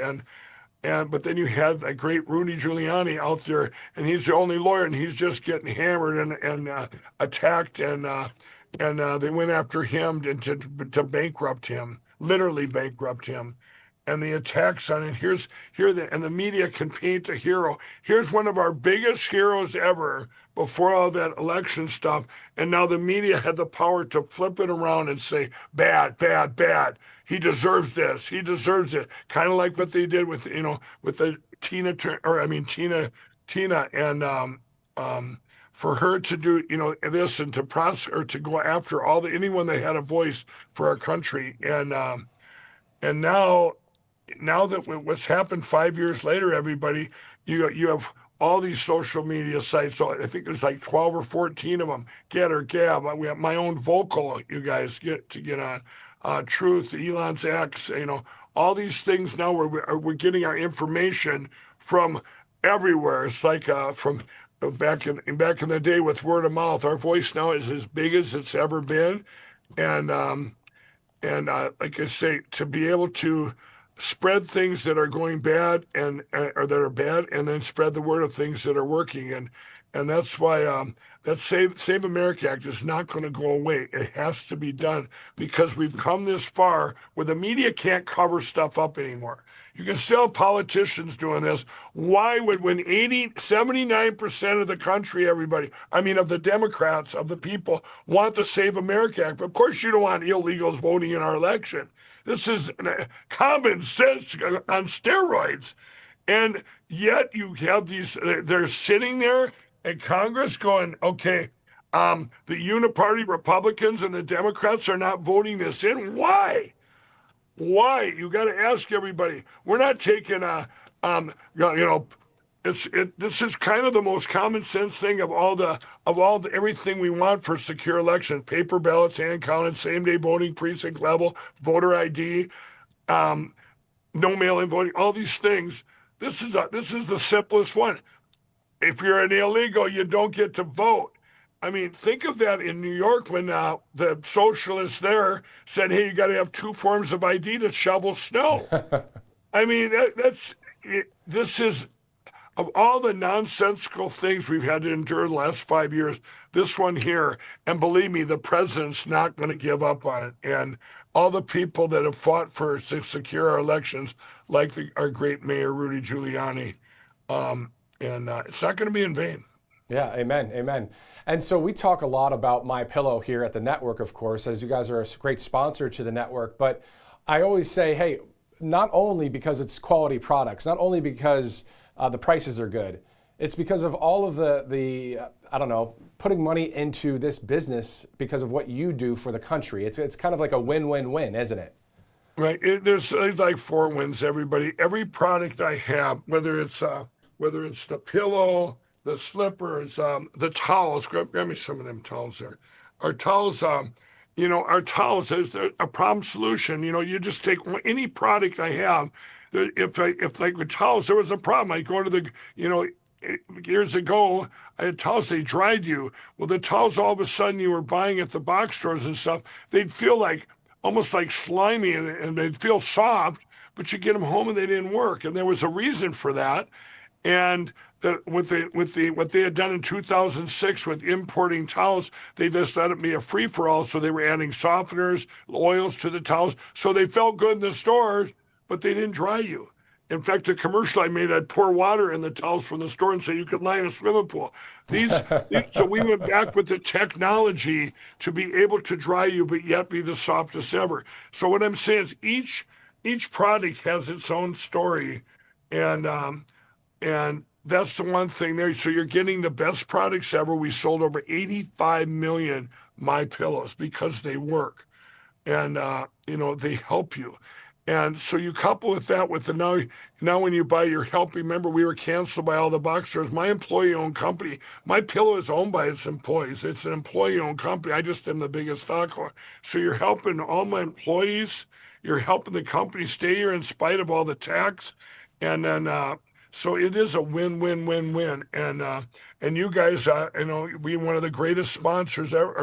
but then you had a great Rudy Giuliani out there, and he's the only lawyer, and he's just getting hammered and attacked, and they went after him to bankrupt him, literally bankrupt him. And the attacks on it, and the media can paint a hero. Here's one of our biggest heroes ever before all that election stuff. And now the media had the power to flip it around and say, bad, bad, bad. He deserves this. He deserves it. Kind of like what they did with the Tina, and for her to do, this and to prosecute or to go after anyone that had a voice for our country. And now that what's happened 5 years later, everybody, you have all these social media sites. So I think there's like 12 or 14 of them. Getter, Gab. We have my own Vocal. You guys get on. Truth, Elon's X. All these things now. We're getting our information from everywhere. It's like from back in the day with word of mouth. Our voice now is as big as it's ever been, and like I say, to be able to spread things that are going bad or that are bad, and then spread the word of things that are working. And that's why that Save America Act is not going to go away. It has to be done because we've come this far where the media can't cover stuff up anymore. You can still have politicians doing this. Why would, when 79% of the country, of the Democrats, of the people, want the Save America Act? But of course you don't want illegals voting in our election. This is common sense on steroids. And yet you have they're sitting there in Congress going, okay, the uniparty Republicans and the Democrats are not voting this in. Why? Why? You got to ask everybody. We're not taking this is kind of the most common sense thing of everything we want for secure election: paper ballots, hand counted, same day voting, precinct level, voter ID, no mail-in voting, all these things. This is the simplest one. If you're an illegal, you don't get to vote. I mean, think of that in New York when the socialists there said, hey, you got to have 2 forms of ID to shovel snow. I mean, this is, of all the nonsensical things we've had to endure the last 5 years, this one here, and believe me, the president's not going to give up on it. And all the people that have fought to secure our elections, like our great mayor, Rudy Giuliani, it's not going to be in vain. Yeah, amen, amen. And so we talk a lot about MyPillow here at the network, of course, as you guys are a great sponsor to the network. But I always say, hey, not only because it's quality products, not only because the prices are good. It's because of all of the I don't know, putting money into this business because of what you do for the country. It's kind of like a win-win-win, isn't it? Right. There's like four wins, everybody. Every product I have, whether it's the pillow, the slippers, the towels, grab me some of them towels there. Our towels, our towels, there's a problem solution. You just take any product I have. If like with towels, there was a problem. I go to years ago, I had towels, they dried you. Well, the towels all of a sudden you were buying at the box stores and stuff, they'd feel like almost like slimy and they'd feel soft, but you get them home and they didn't work. And there was a reason for that. And what they had done in 2006 with importing towels, they just let it be a free for all. So they were adding softeners, oils to the towels. So they felt good in the stores, but they didn't dry you. In fact, the commercial I made, I'd pour water in the towels from the store and say you could lie in a swimming pool. So we went back with the technology to be able to dry you, but yet be the softest ever. So what I'm saying is each product has its own story, and that's the one thing there. So you're getting the best products ever. We sold over 85 million My Pillows because they work, and they help you. And so you couple with that with now when you buy your help, remember we were canceled by all the box stores. My employee-owned company, My Pillow is owned by its employees. It's an employee-owned company. I just am the biggest stockholder. So you're helping all my employees. You're helping the company stay here in spite of all the tax. And then so it is a win-win-win-win. And you guys, be one of the greatest sponsors ever,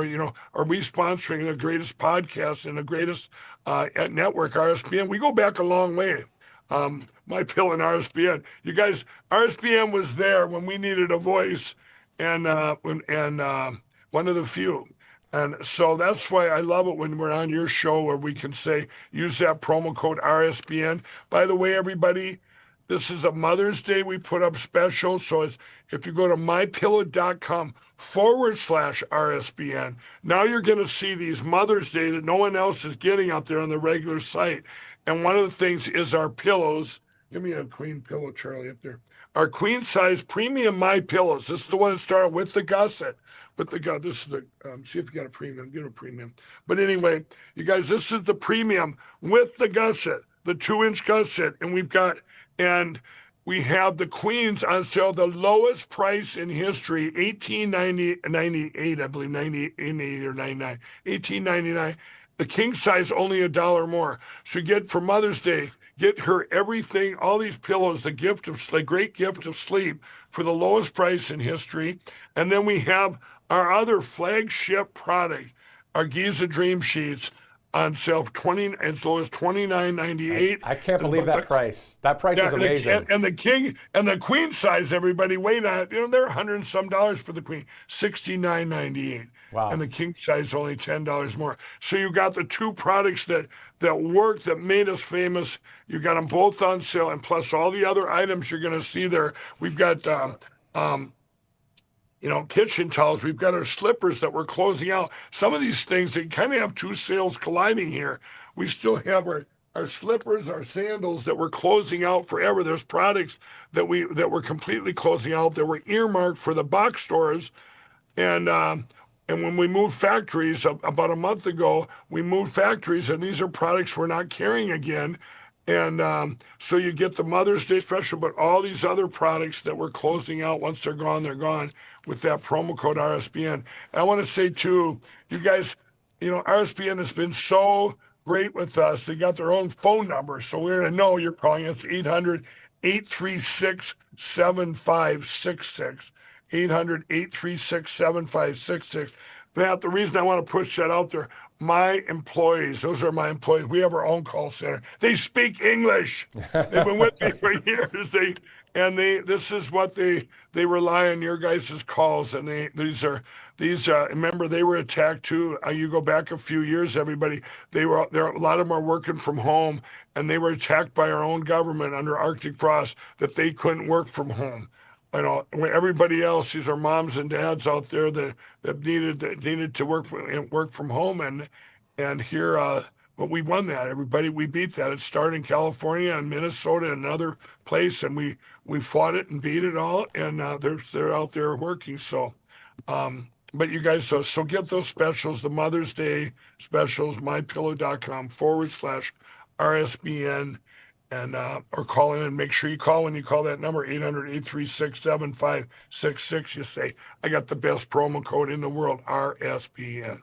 are we sponsoring the greatest podcast and the greatest at network, RSBN. We go back a long way. My Pill and RSBN. You guys, RSBN was there when we needed a voice, and one of the few. And so that's why I love it when we're on your show where we can say, use that promo code RSBN. By the way, everybody, this is a Mother's Day. We put up special. So if you go to mypillow.com/RSBN, now you're going to see these Mother's Day that no one else is getting out there on the regular site. And one of the things is our pillows. Give me a queen pillow, Charlie, up there. Our queen size premium My Pillows. This is the one that started with the gusset. This is the, see if you got a premium, get a premium. But anyway, you guys, this is the premium with the gusset, the 2-inch gusset. And we have the queens on sale, the lowest price in history, $18.98, I believe, $98 or $99, $18.99. The king size only $1 more. So you get for Mother's Day, get her everything, all these pillows, the great gift of sleep for the lowest price in history. And then we have our other flagship product, our Giza Dream Sheets, on sale as low as $29.98. I can't believe that price. That price is amazing. And the king and the queen size, everybody, wait on it. They're $100 and some for the queen, $69.98. Wow. And the king size only $10 more. So you got the two products that worked, that made us famous. You got them both on sale, and plus all the other items you're going to see there. We've got kitchen towels. We've got our slippers that we're closing out. Some of these things, they kind of have two sales colliding here. We still have our slippers, our sandals that we're closing out forever. There's products that we're completely closing out that were earmarked for the box stores. And when we moved factories about a month ago, we moved factories, and these are products we're not carrying again. And so you get the Mother's Day special, but all these other products that we're closing out, once they're gone with that promo code RSBN. And I want to say, too, you guys, RSBN has been so great with us. They got their own phone number, so we're going to know you're calling us 800-836-7566. 800-836-7566. The reason I want to push that out there, my employees, those are my employees. We have our own call center. They speak English. They've been with me for years. This is what they rely on your guys' calls. And remember, they were attacked too. You go back a few years, everybody, a lot of them are working from home, and they were attacked by our own government under Arctic frost that they couldn't work from home. Everybody else, these are moms and dads out there that needed to work from home, and here but we won that. Everybody, we beat that. It started in California and Minnesota and another place, and we fought it and beat it all. And they're out there working. So, but you guys, so get those specials, the Mother's Day specials, mypillow.com/RSBN. And or call in and make sure you call when you call that number 800-836-7566. You say, I got the best promo code in the world, RSBN.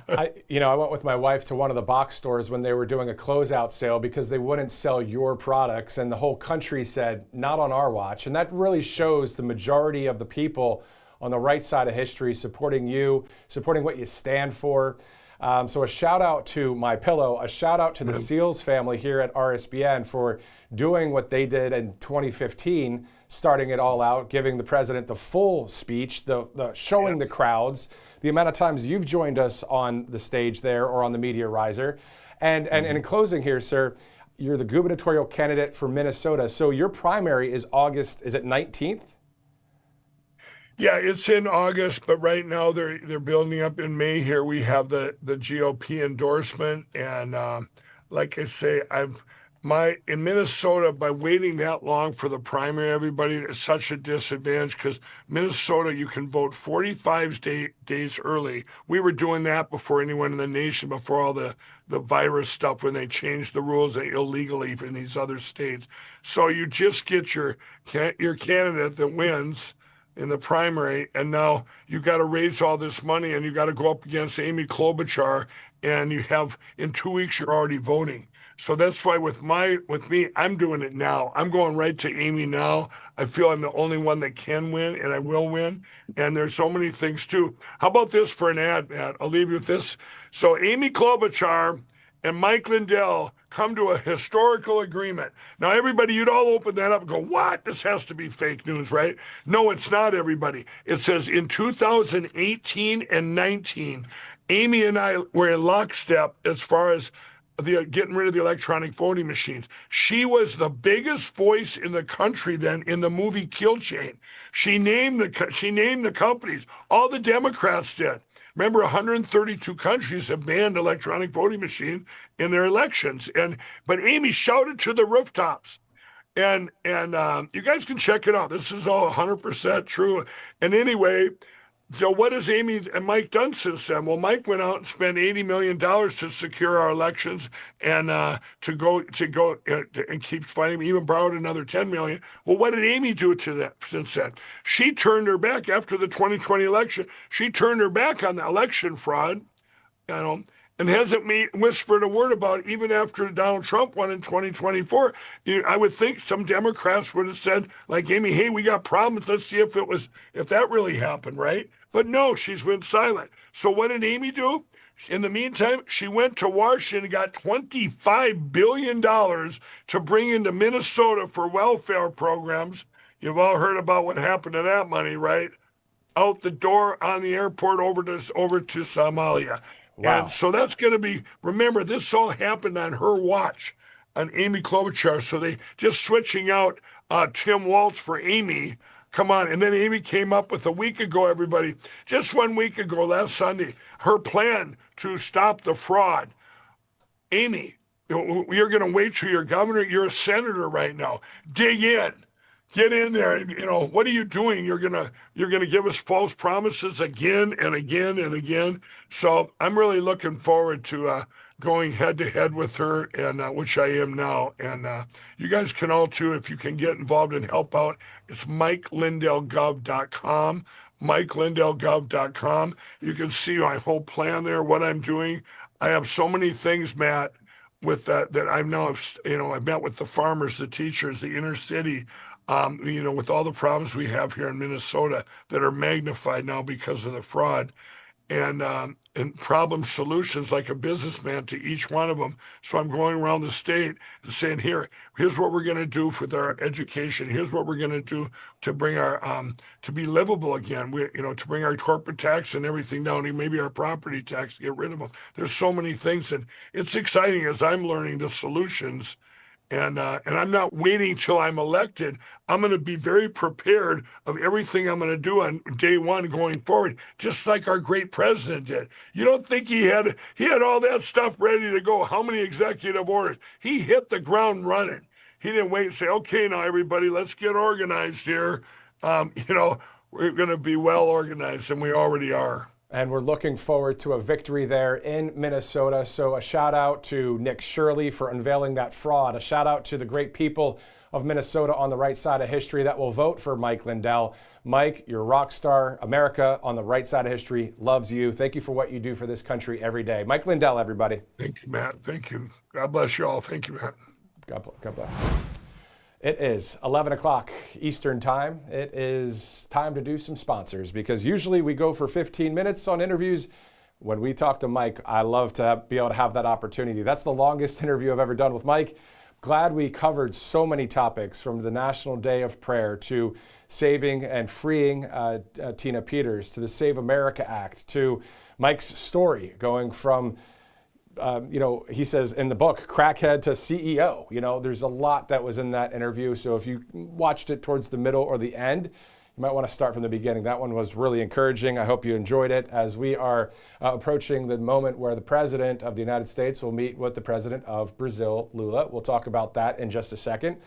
I went with my wife to one of the box stores when they were doing a closeout sale because they wouldn't sell your products, and the whole country said, not on our watch. And that really shows the majority of the people on the right side of history supporting you, supporting what you stand for. So a shout out to My Pillow, a shout out to the Seals family here at RSBN for doing what they did in 2015, starting it all out, giving the president the full speech, the showing the crowds, the amount of times you've joined us on the stage there or on the Media Riser. And in closing here, sir, you're the gubernatorial candidate for Minnesota. So your primary is August, is it 19th? Yeah, it's in August, but right now they're building up in May. Here we have the GOP endorsement, and like I say, in Minnesota, by waiting that long for the primary, everybody, it's such a disadvantage because Minnesota, you can vote 45 days early. We were doing that before anyone in the nation, before all the virus stuff, when they changed the rules illegally in these other states. So you just get your candidate that wins in the primary, and now you got to raise all this money, and you got to go up against Amy Klobuchar, and you have, in 2 weeks, you're already voting. So that's why with me, I'm doing it now. I'm going right to Amy now. I feel I'm the only one that can win, and I will win. And there's so many things too. How about this for an ad, Matt? I'll leave you with this. So Amy Klobuchar and Mike Lindell come to a historical agreement. Now, everybody, you'd all open that up and go, what? This has to be fake news, right? No, it's not, everybody. It says in 2018 and 19, Amy and I were in lockstep as far as getting rid of the electronic voting machines. She was the biggest voice in the country then in the movie Kill Chain. She named the companies. All the Democrats did. Remember, 132 countries have banned electronic voting machines in their elections, but Amy shouted to the rooftops. And you guys can check it out. This is all 100% true. And anyway, so what has Amy and Mike done since then? Well, Mike went out and spent $80 million to secure our elections and to go and keep fighting. Even borrowed another $10 million. Well, what did Amy do to that since then? She turned her back after the 2020 election. She turned her back on the election fraud, and hasn't whispered a word about it even after Donald Trump won in 2024. I would think some Democrats would have said, like Amy, hey, we got problems. Let's see if that really happened, right? But no, she's went silent. So what did Amy do? In the meantime, she went to Washington and got $25 billion to bring into Minnesota for welfare programs. You've all heard about what happened to that money, right? Out the door on the airport over to Somalia. Wow. And so that's going to be, remember, this all happened on her watch, on Amy Klobuchar. So they just switching out Tim Walz for Amy. Come on. And then Amy came up with a week ago, everybody, just 1 week ago, last Sunday, her plan to stop the fraud. Amy, you're going to wait till you're governor. You're a senator right now. Dig in. Get in there. What are you doing? You're gonna give us false promises again and again and again. So I'm really looking forward to going head to head with her, and which I am now. And you guys can all too, if you can get involved and help out. It's MikeLindellGov.com. MikeLindellGov.com. You can see my whole plan there, what I'm doing. I have so many things, Matt, with that I've now, I've met with the farmers, the teachers, the inner city. With all the problems we have here in Minnesota that are magnified now because of the fraud, and problem solutions like a businessman to each one of them. So I'm going around the state and saying, here's what we're going to do with our education. Here's what we're going to do to bring our to be livable again. To bring our corporate tax and everything down, and maybe our property tax, get rid of them. There's so many things, and it's exciting as I'm learning the solutions. And I'm not waiting till I'm elected. I'm going to be very prepared of everything I'm going to do on day one going forward, just like our great president did. You don't think he had all that stuff ready to go? How many executive orders? He hit the ground running. He didn't wait and say, okay, now everybody, let's get organized here. We're going to be well organized, and we already are. And we're looking forward to a victory there in Minnesota. So a shout out to Nick Shirley for unveiling that fraud. A shout out to the great people of Minnesota on the right side of history that will vote for Mike Lindell. Mike, you're a rock star. America on the right side of history loves you. Thank you for what you do for this country every day. Mike Lindell, everybody. Thank you, Matt. Thank you. God bless you all. Thank you, Matt. God bless. It is 11 o'clock Eastern time. It is time to do some sponsors because usually we go for 15 minutes on interviews. When we talk to Mike, I love to be able to have that opportunity. That's the longest interview I've ever done with Mike. Glad we covered so many topics, from the National Day of Prayer to saving and freeing Tina Peters, to the Save America Act, to Mike's story going from he says in the book, crackhead to CEO. There's a lot that was in that interview. So if you watched it towards the middle or the end, you might want to start from the beginning. That one was really encouraging. I hope you enjoyed it, as we are approaching the moment where the President of the United States will meet with the President of Brazil, Lula. We'll talk about that in just a second.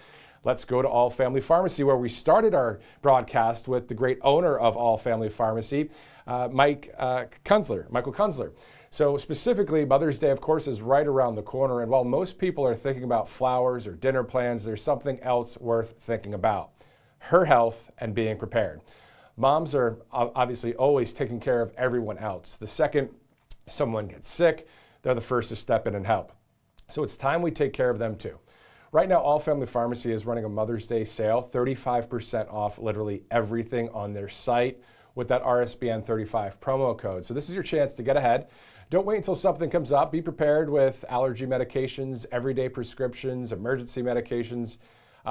Let's go to All Family Pharmacy, where we started our broadcast with the great owner of All Family Pharmacy, Michael Kunsler. So specifically, Mother's Day, of course, is right around the corner. And while most people are thinking about flowers or dinner plans, there's something else worth thinking about: her health and being prepared. Moms are obviously always taking care of everyone else. The second someone gets sick, they're the first to step in and help. So it's time we take care of them too. Right now, All Family Pharmacy is running a Mother's Day sale, 35% off literally everything on their site with that RSBN 35 promo code. So this is your chance to get ahead. Don't wait until something comes up. Be prepared with allergy medications, everyday prescriptions, emergency medications,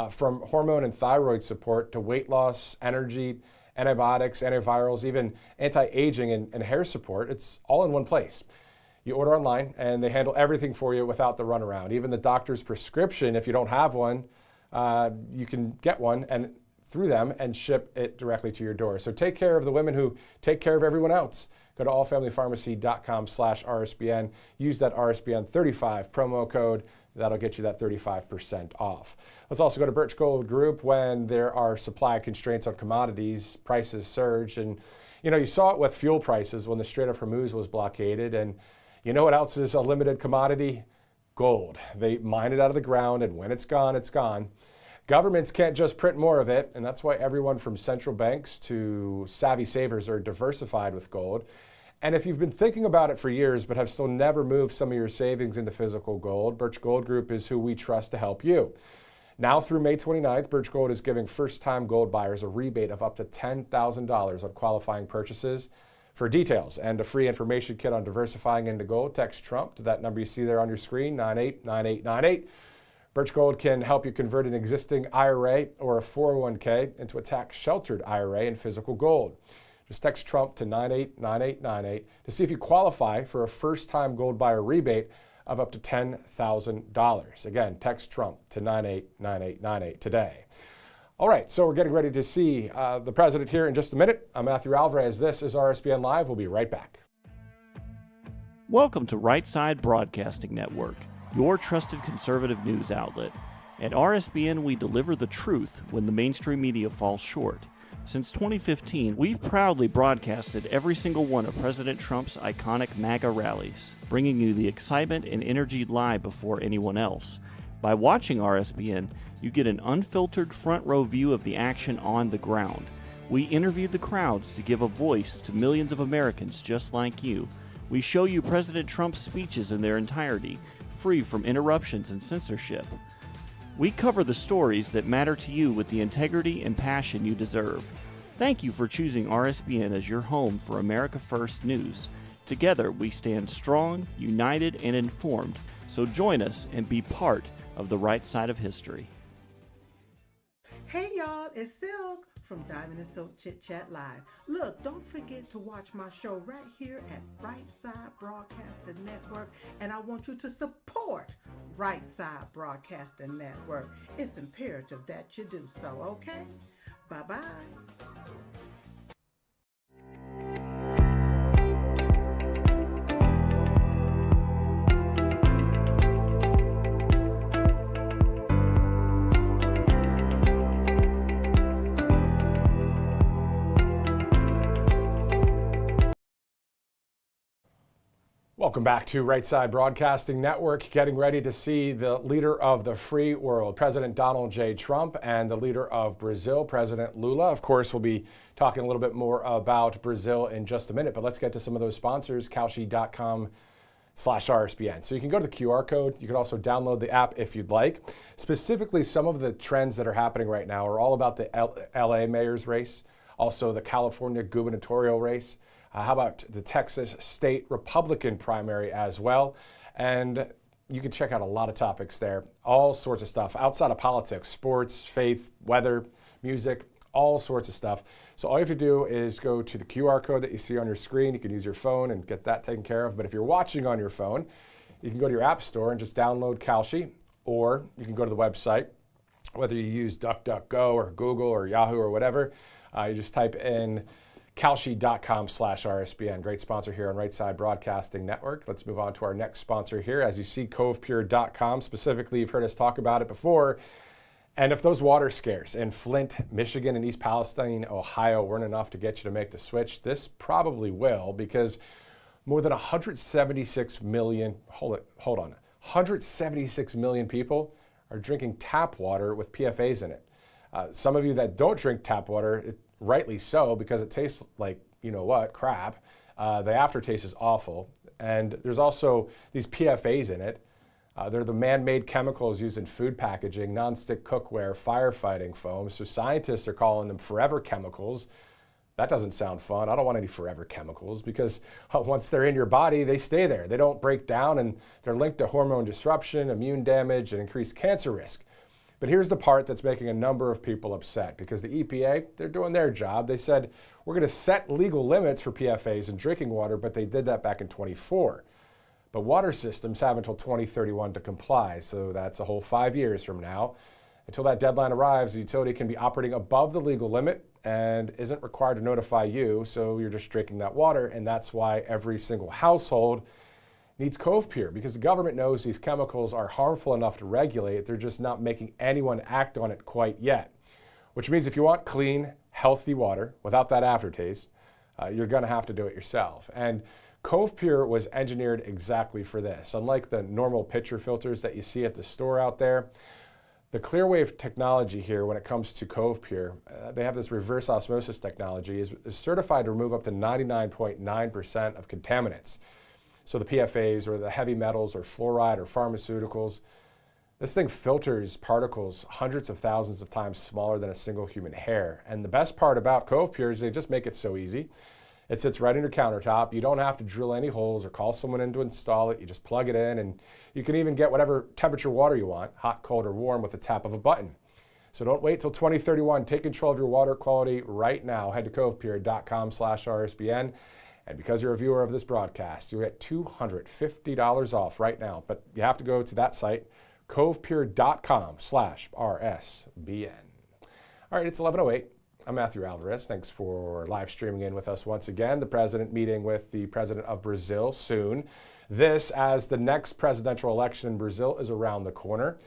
from hormone and thyroid support to weight loss, energy, antibiotics, antivirals, even anti-aging and hair support. It's all in one place. You order online and they handle everything for you without the runaround. Even the doctor's prescription, if you don't have one, you can get one and through them and ship it directly to your door. So take care of the women who take care of everyone else. Go to allfamilypharmacy.com/RSBN. Use that RSBN 35 promo code. That'll get you that 35% off. Let's also go to Birch Gold Group. When there are supply constraints on commodities, prices surge. And you saw it with fuel prices when the Strait of Hormuz was blockaded. And you know what else is a limited commodity? Gold. They mine it out of the ground, and when it's gone, it's gone. Governments can't just print more of it, and that's why everyone from central banks to savvy savers are diversified with gold. And if you've been thinking about it for years but have still never moved some of your savings into physical gold, Birch Gold Group is who we trust to help you. Now through May 29th, Birch Gold is giving first-time gold buyers a rebate of up to $10,000 on qualifying purchases. For details and a free information kit on diversifying into gold, text Trump to that number you see there on your screen, 989898. Birch Gold can help you convert an existing IRA or a 401k into a tax-sheltered IRA in physical gold. Just text Trump to 989898 to see if you qualify for a first-time gold buyer rebate of up to $10,000. Again, text Trump to 989898 today. All right, so we're getting ready to see the president here in just a minute. I'm Matthew Alvarez. This is RSBN Live. We'll be right back. Welcome to Right Side Broadcasting Network, your trusted conservative news outlet. At RSBN, we deliver the truth when the mainstream media falls short. Since 2015, we've proudly broadcasted every single one of President Trump's iconic MAGA rallies, bringing you the excitement and energy live before anyone else. By watching RSBN, you get an unfiltered front row view of the action on the ground. We interview the crowds to give a voice to millions of Americans just like you. We show you President Trump's speeches in their entirety, free from interruptions and censorship. We cover the stories that matter to you with the integrity and passion you deserve. Thank you for choosing RSBN as your home for America First News. Together, we stand strong, united, and informed. So join us and be part of the right side of history. Hey y'all, it's Silk from Diamond and Silk Chit Chat Live. Look, don't forget to watch my show right here at Right Side Broadcasting Network, and I want you to support Right Side Broadcasting Network. It's imperative that you do so, okay? Bye-bye. Welcome back to Right Side Broadcasting Network. Getting ready to see the leader of the free world, President Donald J. Trump, and the leader of Brazil, President Lula. Of course, we'll be talking a little bit more about Brazil in just a minute, but let's get to some of those sponsors, Kalshi.com/RSBN. So you can go to the QR code. You can also download the app if you'd like. Specifically, some of the trends that are happening right now are all about the LA mayor's race, also the California gubernatorial race. How about the Texas state Republican primary as well? And you can check out a lot of topics there, all sorts of stuff outside of politics, sports, faith, weather, music, all sorts of stuff. So all you have to do is go to the QR code that you see on your screen. You can use your phone and get that taken care of. But if you're watching on your phone, you can go to your app store and just download Kalshi, or you can go to the website, whether you use DuckDuckGo or Google or Yahoo or whatever. You just type in Kalshi.com/RSBN. Great sponsor here on Right Side Broadcasting Network. Let's move on to our next sponsor here. As you see, CovePure.com. Specifically, you've heard us talk about it before. And if those water scares in Flint, Michigan, and East Palestine, Ohio weren't enough to get you to make the switch, this probably will, because more than 176 million, hold on, 176 million people are drinking tap water with PFAs in it. Some of you that don't drink tap water, rightly so, because it tastes like, you know what, crap. The aftertaste is awful. And there's also these PFAs in it. They're the man-made chemicals used in food packaging, nonstick cookware, firefighting foam. So scientists are calling them forever chemicals. That doesn't sound fun. I don't want any forever chemicals, because once they're in your body, they stay there. They don't break down, and they're linked to hormone disruption, immune damage, and increased cancer risk. But here's the part that's making a number of people upset, because the EPA, they're doing their job. They said, we're going to set legal limits for PFAS in drinking water, but they did that back in 24. But water systems have until 2031 to comply, so that's a whole 5 years from now. Until that deadline arrives, the utility can be operating above the legal limit and isn't required to notify you, so you're just drinking that water, and that's why every single household needs Cove Pure, because the government knows these chemicals are harmful enough to regulate. They're just not making anyone act on it quite yet. Which means if you want clean, healthy water without that aftertaste, you're going to have to do it yourself. And Cove Pure was engineered exactly for this. Unlike the normal pitcher filters that you see at the store out there, the Clearwave technology here, when it comes to Cove Pure, they have this reverse osmosis technology, is certified to remove up to 99.9% of contaminants. So the PFAs or the heavy metals or fluoride or pharmaceuticals, this thing filters particles hundreds of thousands of times smaller than a single human hair. And the best part about Cove Pure is they just make it so easy. It sits right on your countertop. You don't have to drill any holes or call someone in to install it. You just plug it in, and you can even get whatever temperature water you want, hot, cold, or warm, with the tap of a button. So don't wait till 2031. Take control of your water quality right now. Head to covepure.com/RSBN. And because you're a viewer of this broadcast, you'll get $250 off right now. But you have to go to that site, covepure.com/RSBN. All right, it's 11:08. I'm Matthew Alvarez. Thanks for live streaming in with us once again. The president meeting with the president of Brazil soon. This, as the next presidential election in Brazil is around the corner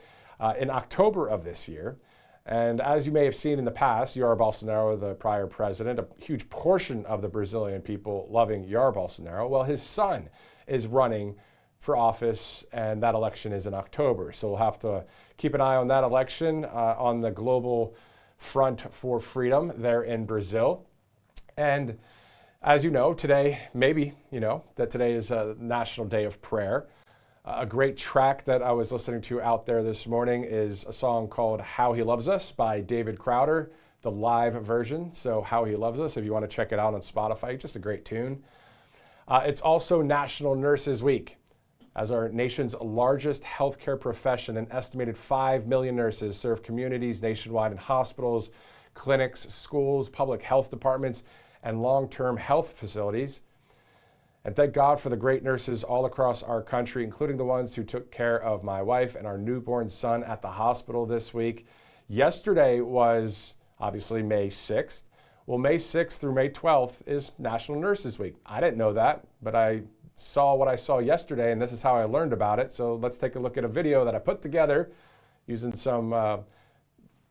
in October of this year. And as you may have seen in the past, Jair Bolsonaro, the prior president, a huge portion of the Brazilian people loving Jair Bolsonaro, well, his son is running for office, and that election is in October. So we'll have to keep an eye on that election on the global front for freedom there in Brazil. And as you know, today, maybe you know that today is a National Day of Prayer. A great track that I was listening to out there this morning is a song called How He Loves Us by David Crowder, the live version. So How He Loves Us, if you want to check it out on Spotify, just a great tune. It's also National Nurses Week. As our nation's largest healthcare profession, an estimated 5 million nurses serve communities nationwide in hospitals, clinics, schools, public health departments, and long-term health facilities. And thank God for the great nurses all across our country, including the ones who took care of my wife and our newborn son at the hospital this week. Yesterday was obviously May 6th. Well, May 6th through May 12th is National Nurses Week. I didn't know that, but I saw what I saw yesterday, and this is how I learned about it. So let's take a look at a video that I put together using some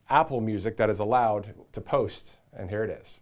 Apple Music that is allowed to post, and here it is.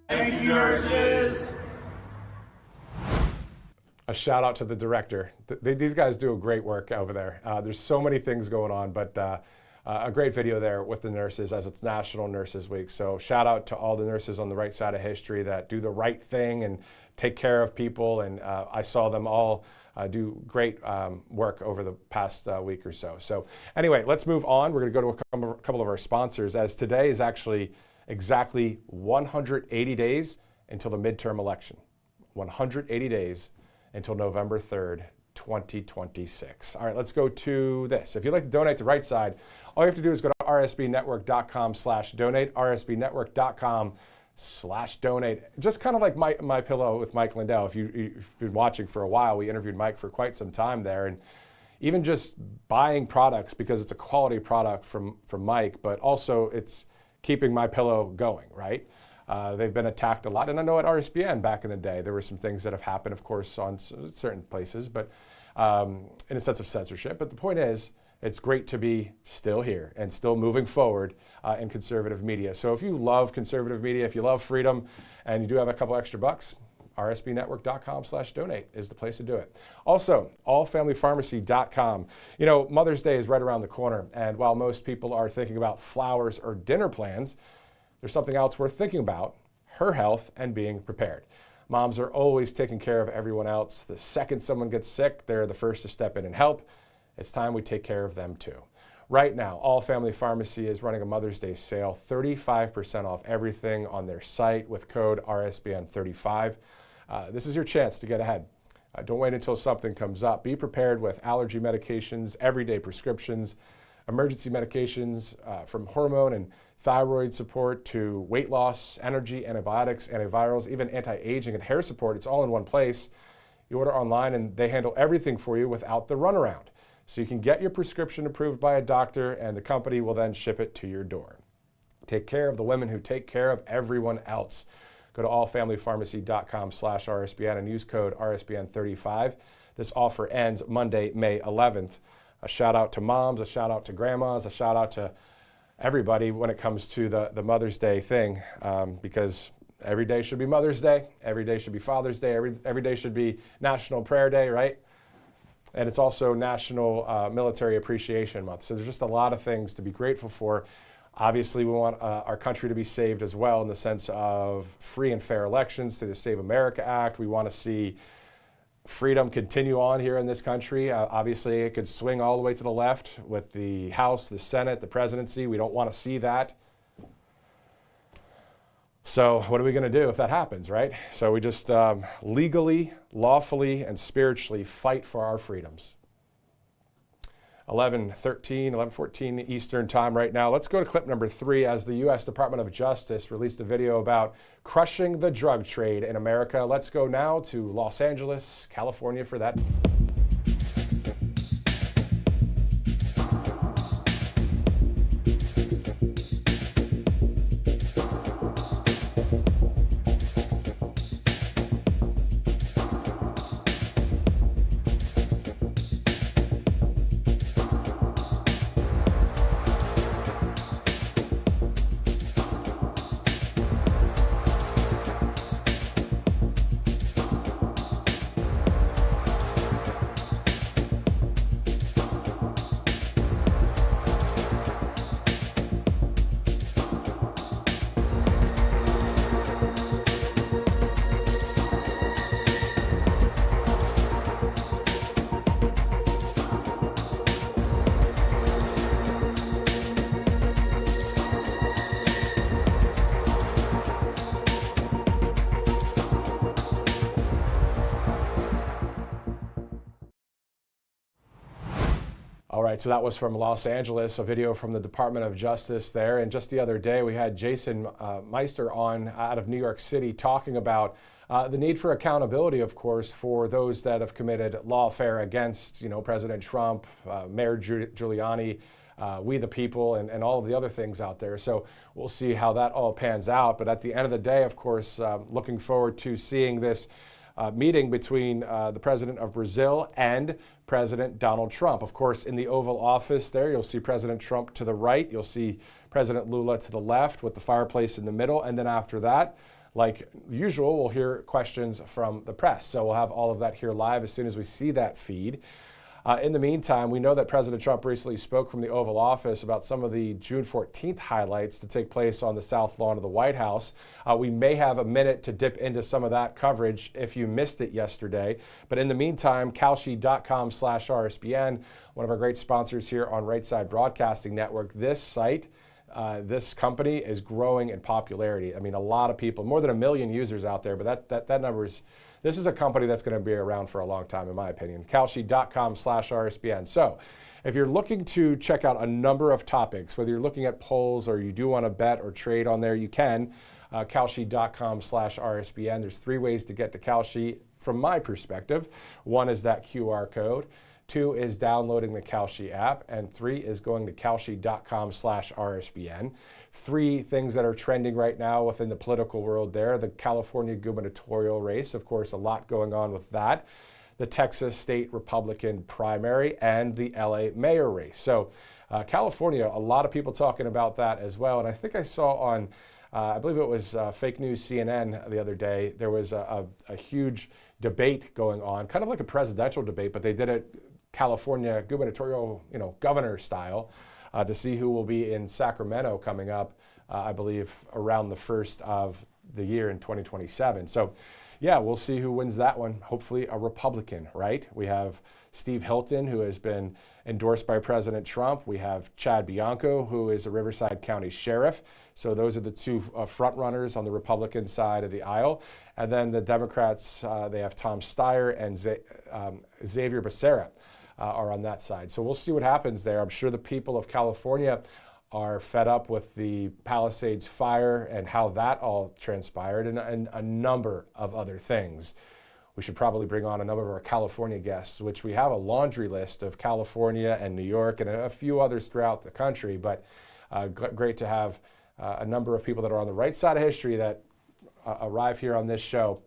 Thank you, nurses. A shout out to the director. These guys do a great work over there. There's so many things going on, but a great video there with the nurses as it's National Nurses Week. So shout out to all the nurses on the right side of history that do the right thing and take care of people. And I saw them all do great work over the past week or so. So anyway, let's move on. We're going to go to a couple of our sponsors, as today is actually exactly 180 days until the midterm election. 180 days until November 3rd, 2026. All right, let's go to this. If you'd like to donate to Right Side, all you have to do is go to rsbnetwork.com/donate, rsbnetwork.com/donate. Just kind of like my Pillow with Mike Lindell. If you've been watching for a while, we interviewed Mike for quite some time there, and even just buying products because it's a quality product from Mike, but also it's keeping my pillow going, right? They've been attacked a lot. And I know at RSBN back in the day, there were some things that have happened, of course, on certain places, but in a sense of censorship. But the point is, it's great to be still here and still moving forward in conservative media. So if you love conservative media, if you love freedom, and you do have a couple extra bucks, rsbnetwork.com/donate is the place to do it. Also, allfamilypharmacy.com. You know, Mother's Day is right around the corner, and while most people are thinking about flowers or dinner plans, there's something else worth thinking about: her health and being prepared. Moms are always taking care of everyone else. The second someone gets sick, they're the first to step in and help. It's time we take care of them too. Right now, All Family Pharmacy is running a Mother's Day sale, 35% off everything on their site with code RSBN35. This is your chance to get ahead. Don't wait until something comes up. Be prepared with allergy medications, everyday prescriptions, emergency medications, from hormone and thyroid support to weight loss, energy, antibiotics, antivirals, even anti-aging and hair support. It's all in one place. You order online and they handle everything for you without the runaround. So you can get your prescription approved by a doctor and the company will then ship it to your door. Take care of the women who take care of everyone else. Go to allfamilypharmacy.com/RSBN and use code RSBN35. This offer ends Monday, May 11th. A shout out to moms, a shout out to grandmas, a shout out to everybody when it comes to the Mother's Day thing, because every day should be Mother's Day, every day should be Father's Day, every day should be National Prayer Day, right? And it's also National Military Appreciation Month. So there's just a lot of things to be grateful for. Obviously, we want our country to be saved as well in the sense of free and fair elections through the Save America Act. We want to see freedom continue on here in this country. Obviously, it could swing all the way to the left with the House, the Senate, the presidency. We don't want to see that. So what are we going to do if that happens, right? So we just legally, lawfully, and spiritually fight for our freedoms. 11:14 Eastern time right now. Let's go to clip number 3 as the U.S. Department of Justice released a video about crushing the drug trade in America. Let's go now to Los Angeles, California for that. All right, so that was from Los Angeles, a video from the Department of Justice there. And just the other day, we had Jason Meister on out of New York City talking about the need for accountability, of course, for those that have committed lawfare against, President Trump, Mayor Giuliani, we the people, and all of the other things out there. So we'll see how that all pans out. But at the end of the day, of course, looking forward to seeing this meeting between the president of Brazil and President Donald Trump. Of course, in the Oval Office there, you'll see President Trump to the right. You'll see President Lula to the left with the fireplace in the middle. And then after that, like usual, we'll hear questions from the press. So we'll have all of that here live as soon as we see that feed. In the meantime, we know that President Trump recently spoke from the Oval Office about some of the June 14th highlights to take place on the South Lawn of the White House. We may have a minute to dip into some of that coverage if you missed it yesterday. But in the meantime, Kalshi.com/RSBN, one of our great sponsors here on Right Side Broadcasting Network. This site, this company is growing in popularity. I mean, a lot of people, more than 1 million users out there, but that number is... This is a company that's going to be around for a long time, in my opinion. Kalshi.com/RSBN. So if you're looking to check out a number of topics, whether you're looking at polls or you do want to bet or trade on there, you can. Kalshi.com/RSBN. There's 3 ways to get to Kalshi from my perspective. 1 is that QR code. 2 is downloading the Kalshi app. And 3 is going to Kalshi.com/RSBN. 3 things that are trending right now within the political world there. The California gubernatorial race, of course, a lot going on with that. The Texas state Republican primary and the LA mayor race. So California, a lot of people talking about that as well. And I think I saw on, I believe it was Fake News CNN the other day, there was a huge debate going on, kind of like a presidential debate, but they did it California gubernatorial, governor style. To see who will be in Sacramento coming up, I believe, around the first of the year in 2027. So, yeah, we'll see who wins that one. Hopefully a Republican, right? We have Steve Hilton, who has been endorsed by President Trump. We have Chad Bianco, who is a Riverside County sheriff. So those are the 2 front runners on the Republican side of the aisle. And then the Democrats, they have Tom Steyer and Xavier Becerra. Are on that side. So we'll see what happens there. I'm sure the people of California are fed up with the Palisades fire and how that all transpired and a number of other things. We should probably bring on a number of our California guests, which we have a laundry list of California and New York and a few others throughout the country. But great to have a number of people that are on the right side of history that arrive here on this show.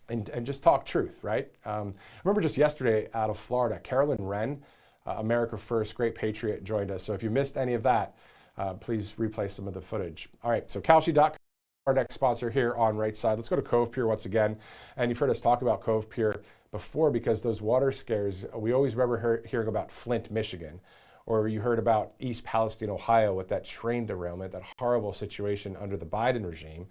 And just talk truth, right? I remember just yesterday out of Florida, Carolyn Wren, America First, great patriot, joined us. So if you missed any of that, please replay some of the footage. All right, so Kalshi.com, our next sponsor here on Right Side. Let's go to Cove Pure once again. And you've heard us talk about Cove Pure before because those water scares, we always remember hearing about Flint, Michigan, or you heard about East Palestine, Ohio with that train derailment, that horrible situation under the Biden regime.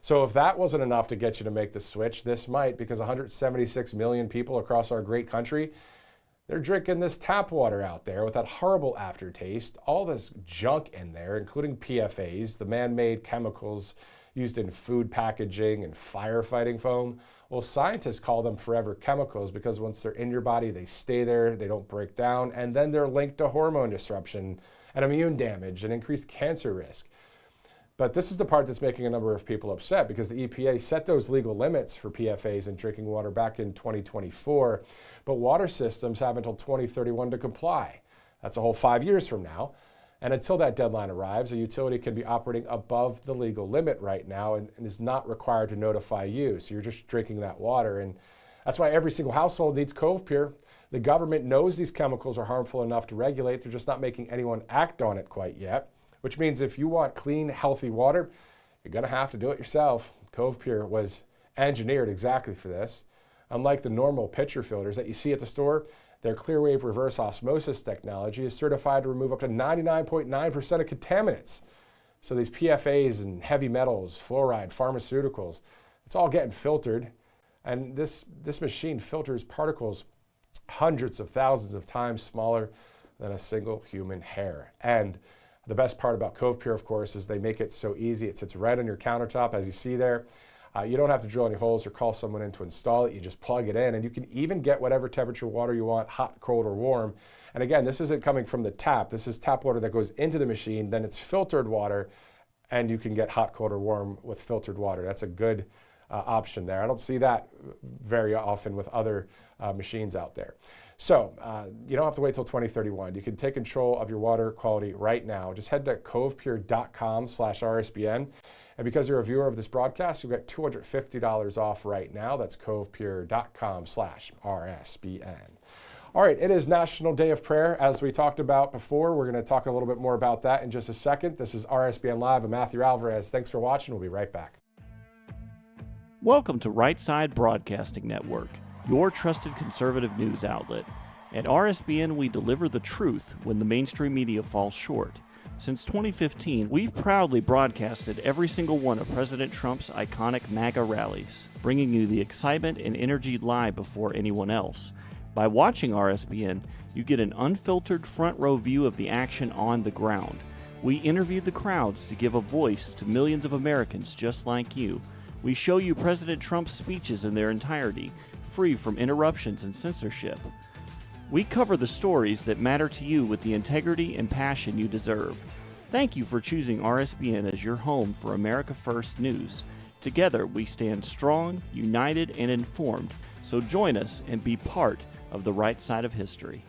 So if that wasn't enough to get you to make the switch, this might, because 176 million people across our great country, they're drinking this tap water out there with that horrible aftertaste, all this junk in there, including PFAs, the man-made chemicals used in food packaging and firefighting foam. Well, scientists call them forever chemicals because once they're in your body, they stay there, they don't break down, and then they're linked to hormone disruption and immune damage and increased cancer risk. But this is the part that's making a number of people upset because the EPA set those legal limits for PFAs in drinking water back in 2024, but water systems have until 2031 to comply. That's a whole 5 years from now. And until that deadline arrives, a utility can be operating above the legal limit right now and is not required to notify you. So you're just drinking that water. And that's why every single household needs Cove Pure. The government knows these chemicals are harmful enough to regulate. They're just not making anyone act on it quite yet. Which means if you want clean, healthy water, you're going to have to do it yourself. Cove Pure was engineered exactly for this. Unlike the normal pitcher filters that you see at the store, their Clearwave reverse osmosis technology is certified to remove up to 99.9% of contaminants. So these PFAs and heavy metals, fluoride, pharmaceuticals, it's all getting filtered. And this machine filters particles hundreds of thousands of times smaller than a single human hair. And the best part about Cove Pure, of course, is they make it so easy. It sits right on your countertop, as you see there. You don't have to drill any holes or call someone in to install it. You just plug it in, and you can even get whatever temperature water you want, hot, cold, or warm. And again, this isn't coming from the tap. This is tap water that goes into the machine. Then it's filtered water, and you can get hot, cold, or warm with filtered water. That's a good option there. I don't see that very often with other machines out there. So you don't have to wait till 2031. You can take control of your water quality right now. Just head to covepure.com/RSBN. And because you're a viewer of this broadcast, you'll get $250 off right now. That's covepure.com/RSBN. All right, it is National Day of Prayer, as we talked about before. We're going to talk a little bit more about that in just a second. This is RSBN Live. I'm Matthew Alvarez. Thanks for watching. We'll be right back. Welcome to Right Side Broadcasting Network, your trusted conservative news outlet. At RSBN, we deliver the truth when the mainstream media falls short. Since 2015, we've proudly broadcasted every single one of President Trump's iconic MAGA rallies, bringing you the excitement and energy live before anyone else. By watching RSBN, you get an unfiltered front row view of the action on the ground. We interview the crowds to give a voice to millions of Americans just like you. We show you President Trump's speeches in their entirety, free from interruptions and censorship. We cover the stories that matter to you with the integrity and passion you deserve. Thank you for choosing RSBN as your home for America First news. Together, we stand strong, united, and informed. So join us and be part of the right side of history.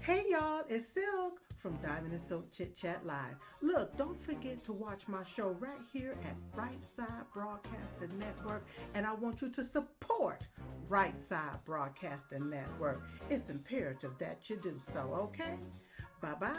Hey y'all, it's Silk from Diamond and Silk Chit Chat Live. Look, don't forget to watch my show right here at Right Side Broadcasting Network, and I want you to support Right Side Broadcasting Network. It's imperative that you do so, okay? Bye-bye.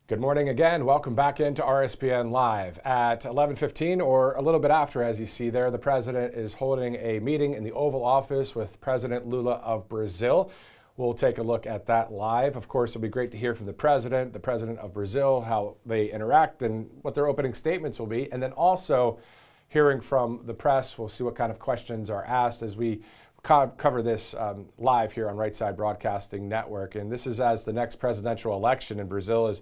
Good morning again. Welcome back into RSBN Live. At 11:15, or a little bit after, as you see there, the president is holding a meeting in the Oval Office with President Lula of Brazil. We'll take a look at that live. Of course, it'll be great to hear from the president of Brazil, how they interact and what their opening statements will be. And then also hearing from the press. We'll see what kind of questions are asked as we cover this live here on Right Side Broadcasting Network. And this is as the next presidential election in Brazil is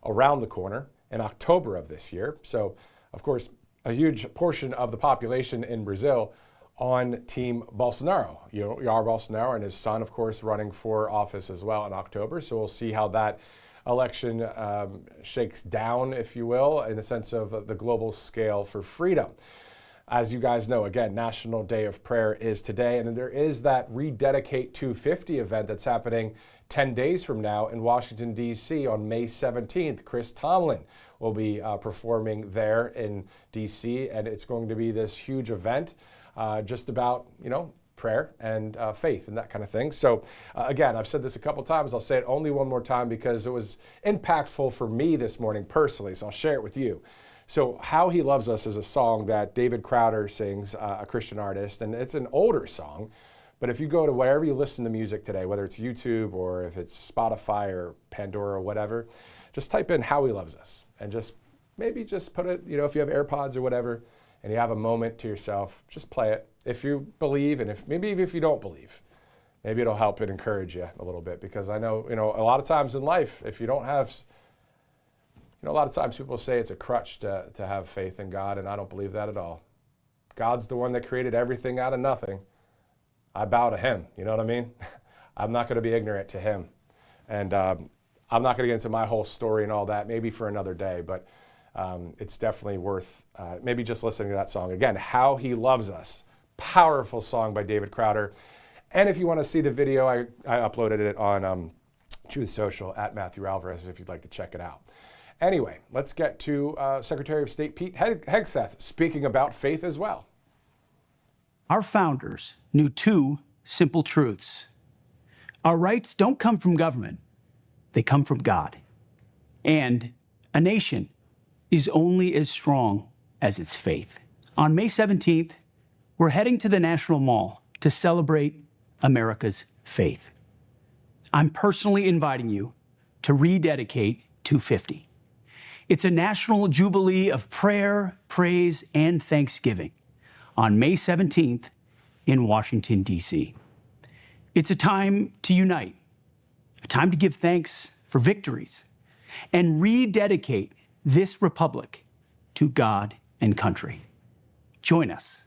around the corner in October of this year. So, of course, a huge portion of the population in Brazil on Team Bolsonaro. Jair Bolsonaro and his son, of course, running for office as well in October. So we'll see how that election shakes down, if you will, in the sense of the global scale for freedom. As you guys know, again, National Day of Prayer is today, and there is that Rededicate 250 event that's happening 10 days from now in Washington, D.C. on May 17th. Chris Tomlin will be performing there in D.C., and it's going to be this huge event just about, prayer and faith and that kind of thing. So again, I've said this a couple times. I'll say it only one more time because it was impactful for me this morning personally, so I'll share it with you. So How He Loves Us is a song that David Crowder sings, a Christian artist, and it's an older song. But if you go to wherever you listen to music today, whether it's YouTube or if it's Spotify or Pandora or whatever, just type in How He Loves Us and maybe put it, if you have AirPods or whatever, and you have a moment to yourself, just play it. If you believe, and maybe if you don't believe, maybe it'll help and encourage you a little bit, because I know, a lot of times in life, if you don't have, a lot of times people say it's a crutch to have faith in God, and I don't believe that at all. God's the one that created everything out of nothing. I bow to Him, you know what I mean? I'm not going to be ignorant to Him. And I'm not going to get into my whole story and all that, maybe for another day, but it's definitely worth maybe just listening to that song. Again, How He Loves Us. Powerful song by David Crowder. And if you want to see the video, I uploaded it on Truth Social at Matthew Alvarez if you'd like to check it out. Anyway, let's get to Secretary of State Pete Hegseth speaking about faith as well. Our founders knew two simple truths. Our rights don't come from government, they come from God. And a nation is only as strong as its faith. On May 17th, we're heading to the National Mall to celebrate America's faith. I'm personally inviting you to rededicate 250. It's a national jubilee of prayer, praise, and thanksgiving on May 17th in Washington, D.C. It's a time to unite, a time to give thanks for victories, and rededicate this republic to God and country. Join us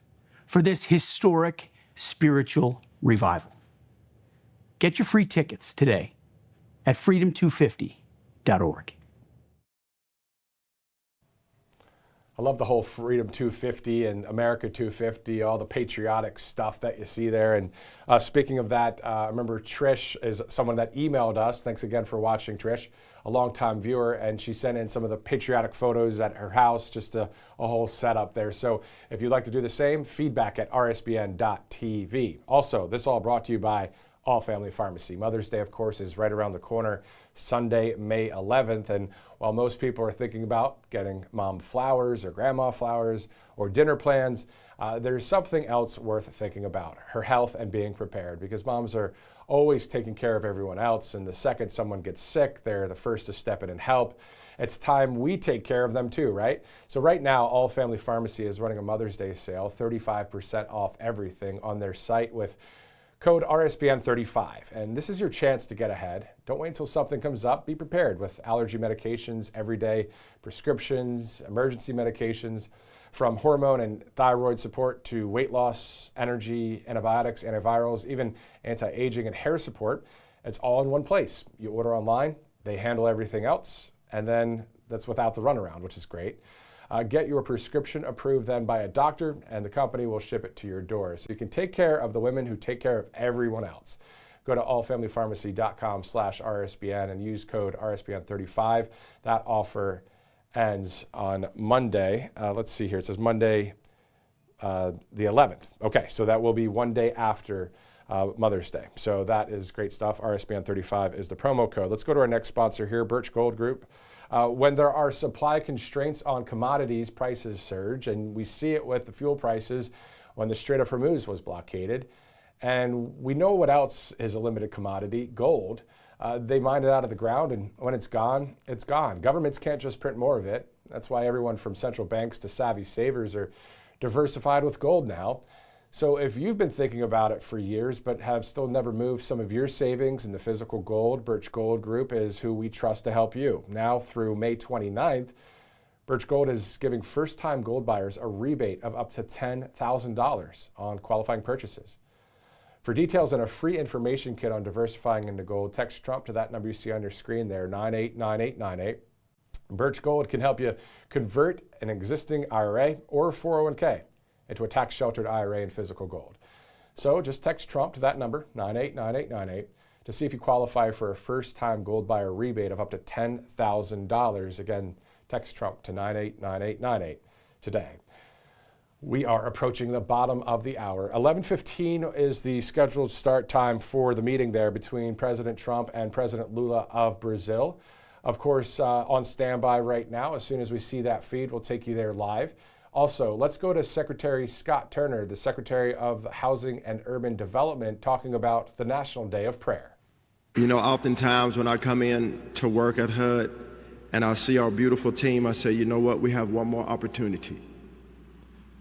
for this historic spiritual revival. Get your free tickets today at freedom250.org. I love the whole Freedom 250 and America 250, all the patriotic stuff that you see there. And speaking of that, I remember Trish is someone that emailed us. Thanks again for watching, Trish, a longtime viewer. And she sent in some of the patriotic photos at her house, just a whole setup there. So if you'd like to do the same, feedback at rsbn.tv. Also, this all brought to you by All Family Pharmacy. Mother's Day, of course, is right around the corner, Sunday, May 11th. And while most people are thinking about getting mom flowers or grandma flowers or dinner plans, there's something else worth thinking about: her health and being prepared, because moms are always taking care of everyone else. And the second someone gets sick, they're the first to step in and help. It's time we take care of them too, right? So right now, All Family Pharmacy is running a Mother's Day sale, 35% off everything on their site with code RSBN35. And this is your chance to get ahead. Don't wait until something comes up. Be prepared with allergy medications, everyday prescriptions, emergency medications, from hormone and thyroid support to weight loss, energy, antibiotics, antivirals, even anti-aging and hair support. It's all in one place. You order online, they handle everything else, and then that's without the runaround, which is great. Get your prescription approved then by a doctor, and the company will ship it to your door. So you can take care of the women who take care of everyone else. Go to allfamilypharmacy.com/RSBN and use code RSBN35. That offer ends on Monday. Let's see here. It says Monday the 11th. Okay, so that will be one day after Mother's Day. So that is great stuff. RSBN35 is the promo code. Let's go to our next sponsor here, Birch Gold Group. When there are supply constraints on commodities, prices surge, and we see it with the fuel prices when the Strait of Hormuz was blockaded. And we know what else is a limited commodity: gold. They mine it out of the ground, and when it's gone, it's gone. Governments can't just print more of it. That's why everyone from central banks to savvy savers are diversified with gold now. So if you've been thinking about it for years but have still never moved some of your savings into physical gold, Birch Gold Group is who we trust to help you. Now through May 29th, Birch Gold is giving first-time gold buyers a rebate of up to $10,000 on qualifying purchases. For details and a free information kit on diversifying into gold, text Trump to that number you see on your screen there, 989898. Birch Gold can help you convert an existing IRA or 401k into a tax-sheltered IRA in physical gold. So just text Trump to that number, 989898, to see if you qualify for a first-time gold buyer rebate of up to $10,000. Again, text Trump to 989898 today. We are approaching the bottom of the hour. 11:15 is the scheduled start time for the meeting there between President Trump and President Lula of Brazil. Of course, on standby right now. As soon as we see that feed, we'll take you there live. Also, let's go to Secretary Scott Turner, the Secretary of Housing and Urban Development, talking about the National Day of Prayer. You know, oftentimes when I come in to work at HUD and I see our beautiful team, I say, you know what, we have one more opportunity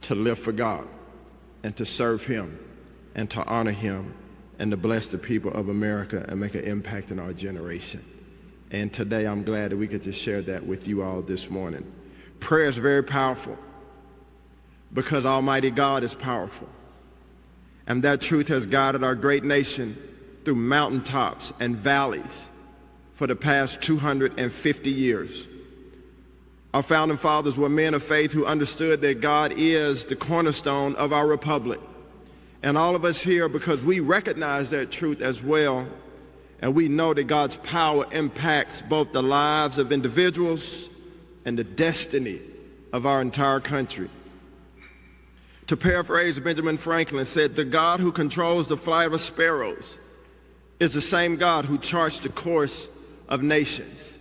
to live for God and to serve Him and to honor Him and to bless the people of America and make an impact in our generation. And today I'm glad that we could just share that with you all this morning. Prayer is very powerful, because Almighty God is powerful. And that truth has guided our great nation through mountaintops and valleys for the past 250 years. Our founding fathers were men of faith who understood that God is the cornerstone of our republic. And all of us here, because we recognize that truth as well, and we know that God's power impacts both the lives of individuals and the destiny of our entire country. To paraphrase Benjamin Franklin, said, "The God who controls the flight of sparrows is the same God who charts the course of nations."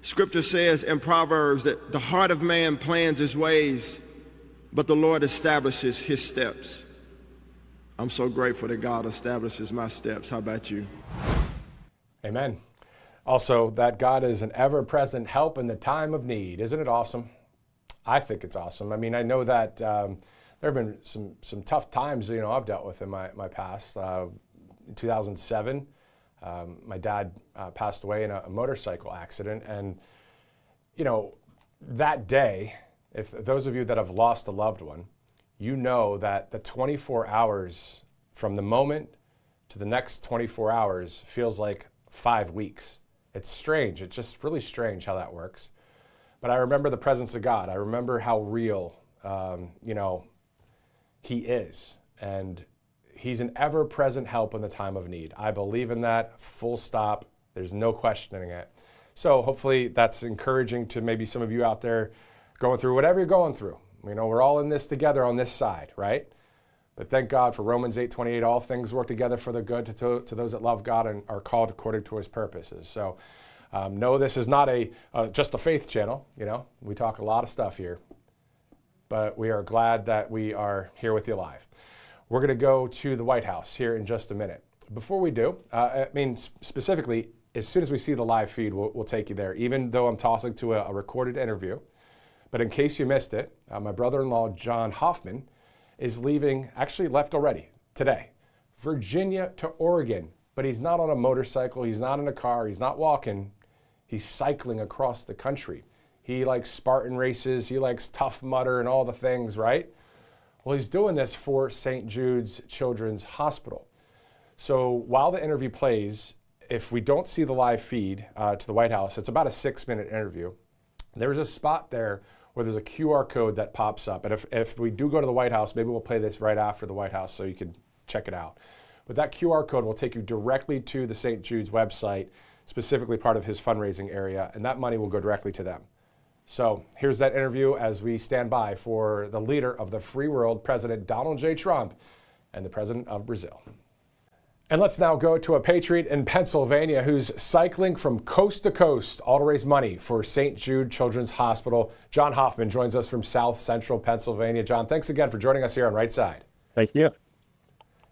Scripture says in Proverbs that the heart of man plans his ways, but the Lord establishes his steps. I'm so grateful that God establishes my steps. How about you? Amen. Also, that God is an ever-present help in the time of need. Isn't it awesome? I think it's awesome. I mean, I know that there have been some tough times, I've dealt with in my past. In 2007, my dad passed away in a motorcycle accident. And, that day, if those of you that have lost a loved one, you know that the 24 hours from the moment to the next 24 hours feels like 5 weeks. It's strange. It's just really strange how that works. But I remember the presence of God. I remember how real, he is. And he's an ever-present help in the time of need. I believe in that, full stop. There's no questioning it. So hopefully that's encouraging to maybe some of you out there going through whatever you're going through. We're all in this together on this side, right? But thank God for Romans 8:28, all things work together for the good to those that love God and are called according to his purposes. So no, this is not just a faith channel. We talk a lot of stuff here, but we are glad that we are here with you live. We're going to go to the White House here in just a minute. Before we do, specifically, as soon as we see the live feed, we'll take you there, even though I'm tossing to a recorded interview. But in case you missed it, my brother-in-law, John Hoffman, is left already today, Virginia to Oregon. But he's not on a motorcycle, he's not in a car, he's not walking, he's cycling across the country. He likes Spartan races, he likes Tough Mudder and all the things, right? Well, he's doing this for St. Jude's Children's Hospital. So while the interview plays, if we don't see the live feed to the White House, it's about a 6-minute interview. There's a spot there where there's a QR code that pops up. And if we do go to the White House, maybe we'll play this right after the White House so you can check it out. But that QR code will take you directly to the St. Jude's website, specifically part of his fundraising area, and that money will go directly to them. So here's that interview as we stand by for the leader of the free world, President Donald J. Trump, and the President of Brazil. And let's now go to a patriot in Pennsylvania who's cycling from coast to coast, all to raise money for St. Jude Children's Hospital. John Hoffman joins us from South Central Pennsylvania. John, thanks again for joining us here on Right Side. Thank you.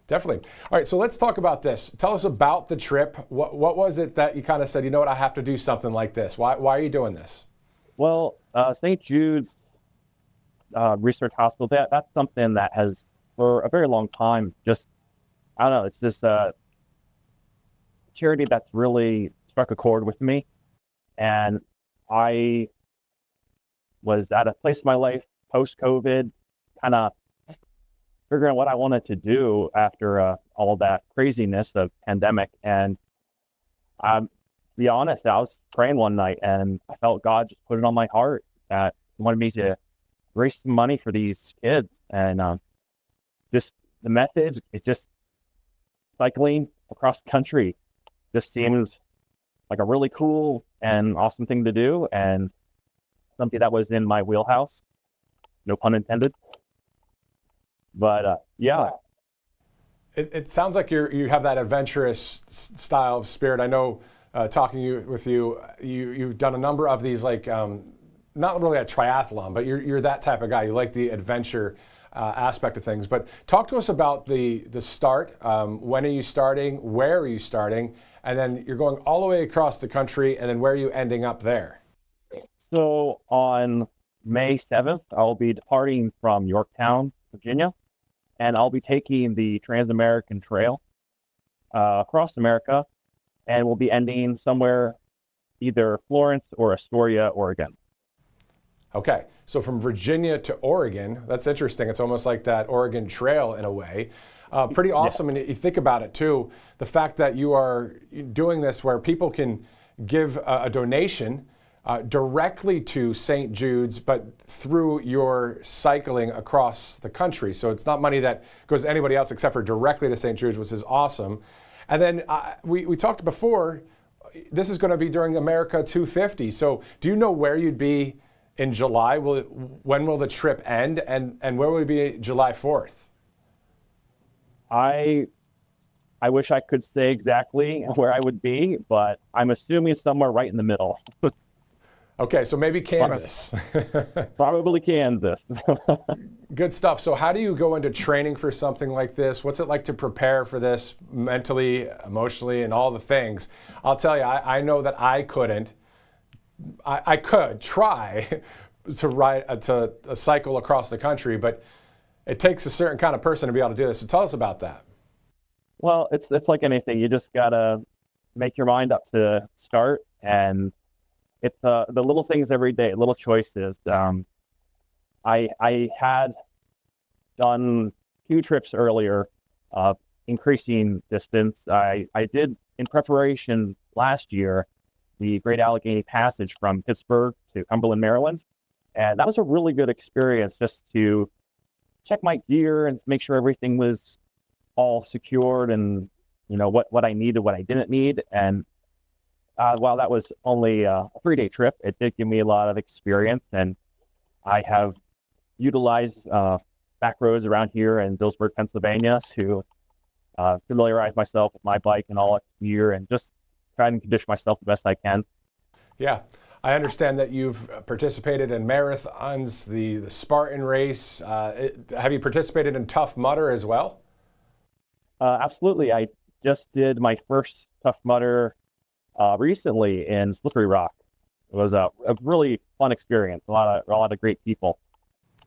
Definitely. All right, so let's talk about this. Tell us about the trip. What was it that you kind of said, I have to do something like this? Why are you doing this? Well, St. Jude's Research Hospital, that's something that has, for a very long time, it's just a charity that's really struck a chord with me. And I was at a place in my life post-COVID, kind of figuring out what I wanted to do after all that craziness of pandemic. And to be honest, I was praying one night and I felt God just put it on my heart that He wanted me to raise some money for these kids. And the method, it's just cycling across the country just seems like a really cool and awesome thing to do, and something that was in my wheelhouse, no pun intended. But yeah. It sounds like you have that adventurous style of spirit. I know talking with you've done a number of these, like not really a triathlon, but you're that type of guy. You like the adventure aspect of things. But talk to us about the start. When are you starting? Where are you starting? And then you're going all the way across the country, and then where are you ending up there? So on May 7th, I'll be departing from Yorktown, Virginia, and I'll be taking the Trans-American Trail across America, and we'll be ending somewhere either Florence or Astoria, Oregon. Okay, so from Virginia to Oregon, that's interesting. It's almost like that Oregon Trail in a way. Pretty awesome. Yeah. And you think about it too, the fact that you are doing this where people can give a donation directly to St. Jude's, but through your cycling across the country. So it's not money that goes to anybody else except for directly to St. Jude's, which is awesome. And then we talked before, this is going to be during America 250. So do you know where you'd be in July? When will the trip end? And where will we be July 4th? I wish I could say exactly where I would be, but I'm assuming somewhere right in the middle. Okay, so maybe Kansas. Probably Kansas. Good stuff. So how do you go into training for something like this? What's it like to prepare for this mentally, emotionally, and all the things? I'll tell you, I know that I couldn't. I could try to ride to cycle across the country, but it takes a certain kind of person to be able to do this. So tell us about that. Well, it's like anything. You just gotta make your mind up to start, and it's the little things every day, little choices. I had done 2 trips earlier, increasing distance. I did in preparation last year the Great Allegheny Passage from Pittsburgh to Cumberland, Maryland, and that was a really good experience just to check my gear and make sure everything was all secured and what I needed, what I didn't need. And while that was only a 3-day trip, it did give me a lot of experience, and I have utilized back roads around here in Dillsburg, Pennsylvania to familiarize myself with my bike and all its gear and just try and condition myself the best I can. Yeah. I understand that you've participated in marathons, the Spartan race. Have you participated in Tough Mudder as well? Absolutely. I just did my first Tough Mudder recently in Slippery Rock. It was a really fun experience. A lot of great people.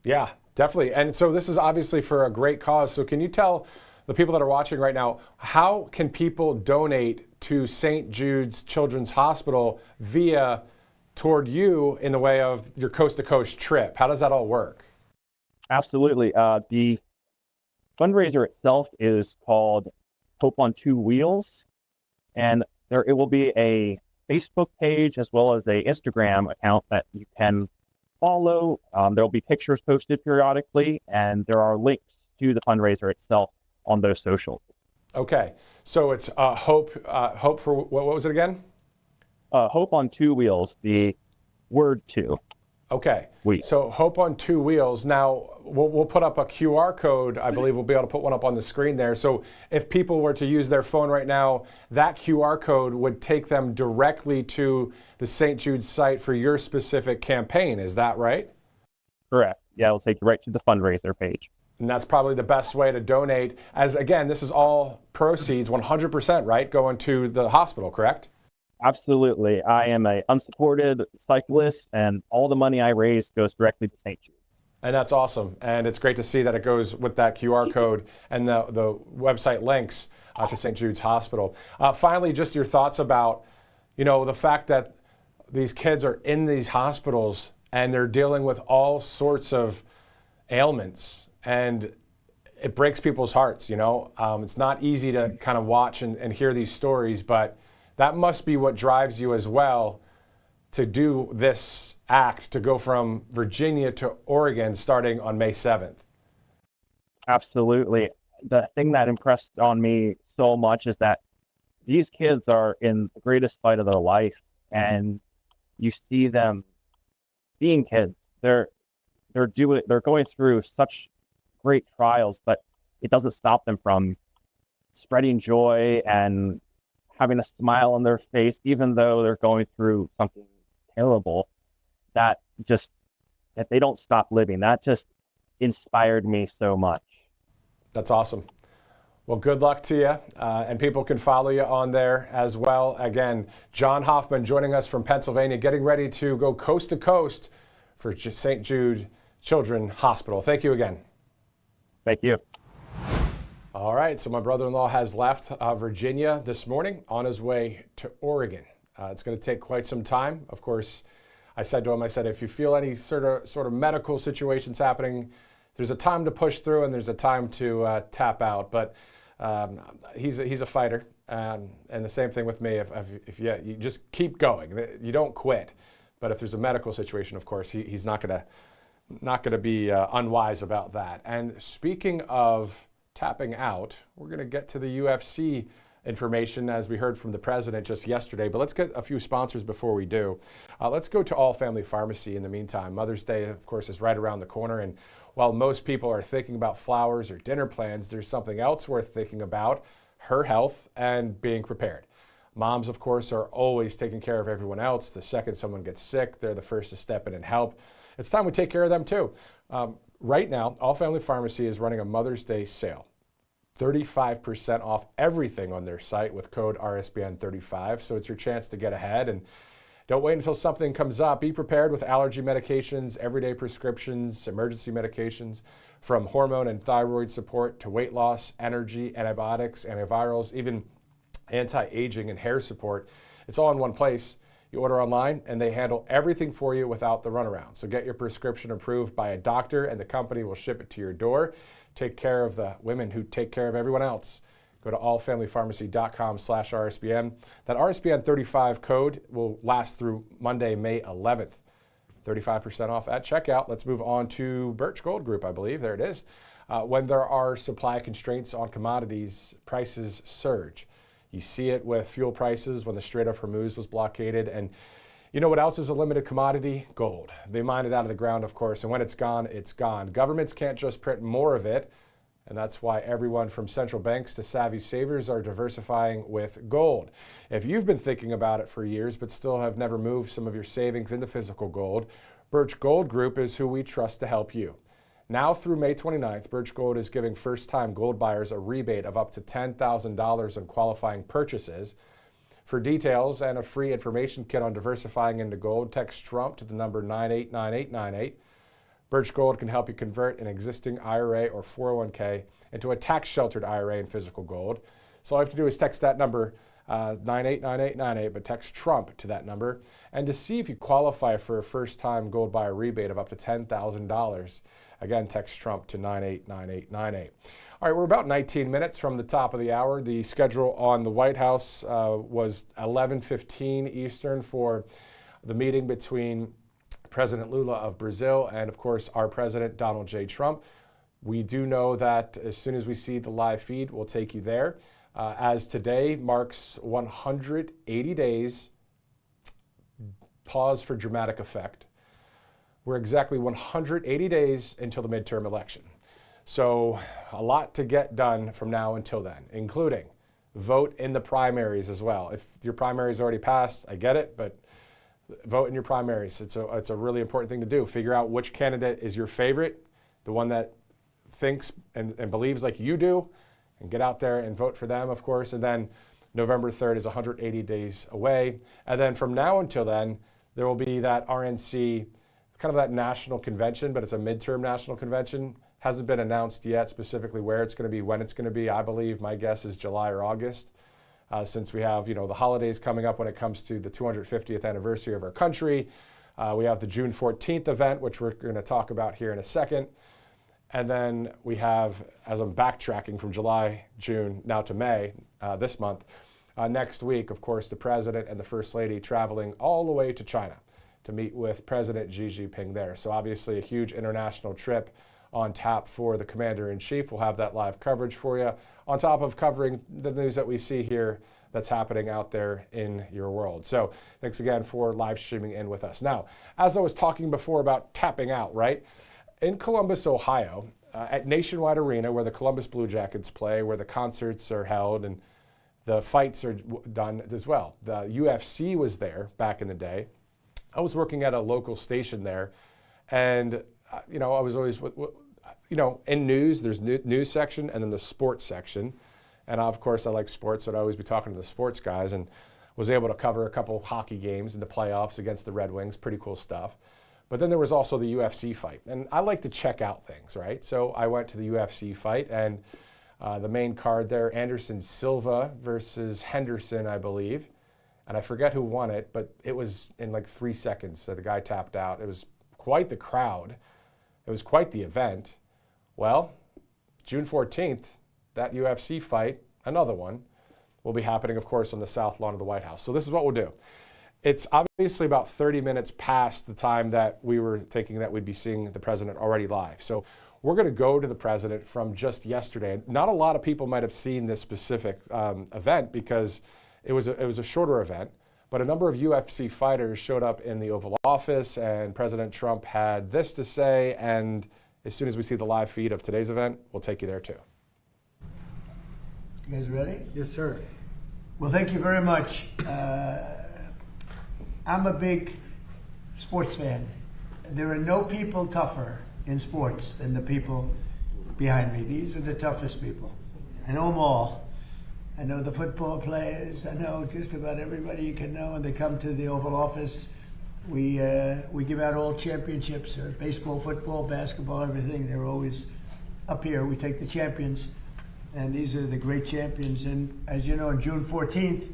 Yeah, definitely. And so this is obviously for a great cause. So can you tell the people that are watching right now, how can people donate to St. Jude's Children's Hospital toward you in the way of your coast-to-coast trip? How does that all work? Absolutely. The fundraiser itself is called Hope on 2 Wheels, and it will be a Facebook page as well as a Instagram account that you can follow. There will be pictures posted periodically, and there are links to the fundraiser itself on those socials. Okay, so it's Hope for what was it again? Hope on 2 Wheels, the word 2. Okay, so Hope on 2 Wheels. Now, we'll put up a QR code. I believe we'll be able to put one up on the screen there. So if people were to use their phone right now, that QR code would take them directly to the St. Jude's site for your specific campaign. Is that right? Correct. Yeah, it'll take you right to the fundraiser page. And that's probably the best way to donate. As again, this is all proceeds, 100%, right, going to the hospital, correct? Absolutely. I am an unsupported cyclist, and all the money I raise goes directly to St. Jude's. And that's awesome. And it's great to see that it goes with that QR code and the website links to St. Jude's Hospital. Finally, just your thoughts about, the fact that these kids are in these hospitals and they're dealing with all sorts of ailments. And it breaks people's hearts, It's not easy to kind of watch and hear these stories, but that must be what drives you as well to do this act, to go from Virginia to Oregon starting on May 7th. Absolutely. The thing that impressed on me so much is that these kids are in the greatest fight of their life, and you see them being kids. They're going through such great trials, but it doesn't stop them from spreading joy and having a smile on their face, even though they're going through something terrible. That they don't stop living. That just inspired me so much. That's awesome. Well, good luck to you, and people can follow you on there as well. Again, John Hoffman joining us from Pennsylvania, getting ready to go coast to coast for St. Jude Children's Hospital. Thank you again. Thank you. All right, so my brother-in-law has left Virginia this morning on his way to Oregon. It's going to take quite some time. Of course, I said to him, if you feel any sort of medical situations happening, there's a time to push through and there's a time to tap out. But he's a fighter, and the same thing with me. If you just keep going, you don't quit. But if there's a medical situation, of course, he's not going to be unwise about that. And speaking of tapping out, we're going to get to the UFC information as we heard from the president just yesterday. But let's get a few sponsors before we do. Let's go to All Family Pharmacy in the meantime. Mother's Day, of course, is right around the corner. And while most people are thinking about flowers or dinner plans, there's something else worth thinking about: her health and being prepared. Moms, of course, are always taking care of everyone else. The second someone gets sick, they're the first to step in and help. It's time we take care of them too. Right now, All Family Pharmacy is running a Mother's Day sale. 35% off everything on their site with code RSBN35. So it's your chance to get ahead, and don't wait until something comes up. Be prepared with allergy medications, everyday prescriptions, emergency medications, from hormone and thyroid support to weight loss, energy, antibiotics, antivirals, even anti-aging and hair support. It's all in one place. You order online and they handle everything for you without the runaround. So get your prescription approved by a doctor and the company will ship it to your door. Take care of the women who take care of everyone else. Go to allfamilypharmacy.com/RSBN. That RSBN 35 code will last through Monday, May 11th. 35% off at checkout. Let's move on to Birch Gold Group, I believe. There it is. When there are supply constraints on commodities, prices surge. You see it with fuel prices when the Strait of Hormuz was blockaded. And you know what else is a limited commodity? Gold. They mine it out of the ground, of course, and when it's gone, it's gone. Governments can't just print more of it, and that's why everyone from central banks to savvy savers are diversifying with gold. If you've been thinking about it for years but still have never moved some of your savings into physical gold, Birch Gold Group is who we trust to help you. Now through May 29th, Birch Gold is giving first-time gold buyers a rebate of up to $10,000 on qualifying purchases. For details and a free information kit on diversifying into gold, text Trump to the number 989898. Birch Gold can help you convert an existing IRA or 401k into a tax-sheltered IRA in physical gold. So all you have to do is text that number, 989898, but text Trump to that number. And to see if you qualify for a first-time gold buyer rebate of up to $10,000, again, text Trump to 989898. All right, we're about 19 minutes from the top of the hour. The schedule on the White House was 11:15 Eastern for the meeting between President Lula of Brazil and, of course, our President Donald J. Trump. We do know that as soon as we see the live feed, we'll take you there. As today marks 180 days, pause for dramatic effect. We're exactly 180 days until the midterm election. So a lot to get done from now until then, including vote in the primaries as well. If your primaries already passed, I get it, but vote in your primaries. It's a really important thing to do. Figure out which candidate is your favorite, the one that thinks and believes like you do, and get out there and vote for them, of course. And then November 3rd is 180 days away. And then from now until then, there will be that RNC, kind of that national convention, but it's a midterm national convention. Hasn't been announced yet specifically where it's going to be, when it's going to be. I believe my guess is July or August, since we have the holidays coming up when it comes to the 250th anniversary of our country. We have the June 14th event, which we're going to talk about here in a second. And then we have, as I'm backtracking from July, June, now to May, this month, next week, of course, the President and the First Lady traveling all the way to China to meet with President Xi Jinping there. So obviously a huge international trip on tap for the Commander-in-Chief. We'll have that live coverage for you, on top of covering the news that we see here that's happening out there in your world. So thanks again for live streaming in with us. Now, as I was talking before about tapping out, right? In Columbus, Ohio, at Nationwide Arena, where the Columbus Blue Jackets play, where the concerts are held and the fights are done as well. The UFC was there back in the day. I was working at a local station there, and I was always, in news, there's news section and then the sports section. And of course, I like sports, so I'd always be talking to the sports guys, and was able to cover a couple hockey games in the playoffs against the Red Wings. Pretty cool stuff. But then there was also the UFC fight. And I like to check out things, right? So I went to the UFC fight, and the main card there, Anderson Silva versus Henderson, I believe. And I forget who won it, but it was in like 3 seconds that the guy tapped out. It was quite the crowd. It was quite the event. Well, June 14th, that UFC fight, another one, will be happening, of course, on the south lawn of the White House. So this is what we'll do. It's obviously about 30 minutes past the time that we were thinking that we'd be seeing the president already live. So we're going to go to the president from just yesterday. Not a lot of people might have seen this specific event because it was a shorter event. But a number of UFC fighters showed up in the Oval Office, and President Trump had this to say. And as soon as we see the live feed of today's event, we'll take you there too. You guys ready? Yes, sir. Well, thank you very much. I'm a big sports fan. There are no people tougher in sports than the people behind me. These are the toughest people. I know them all. I know the football players. I know just about everybody you can know. And they come to the Oval Office. We give out all championships, baseball, football, basketball, everything. They're always up here. We take the champions. And these are the great champions. And as you know, on June 14th,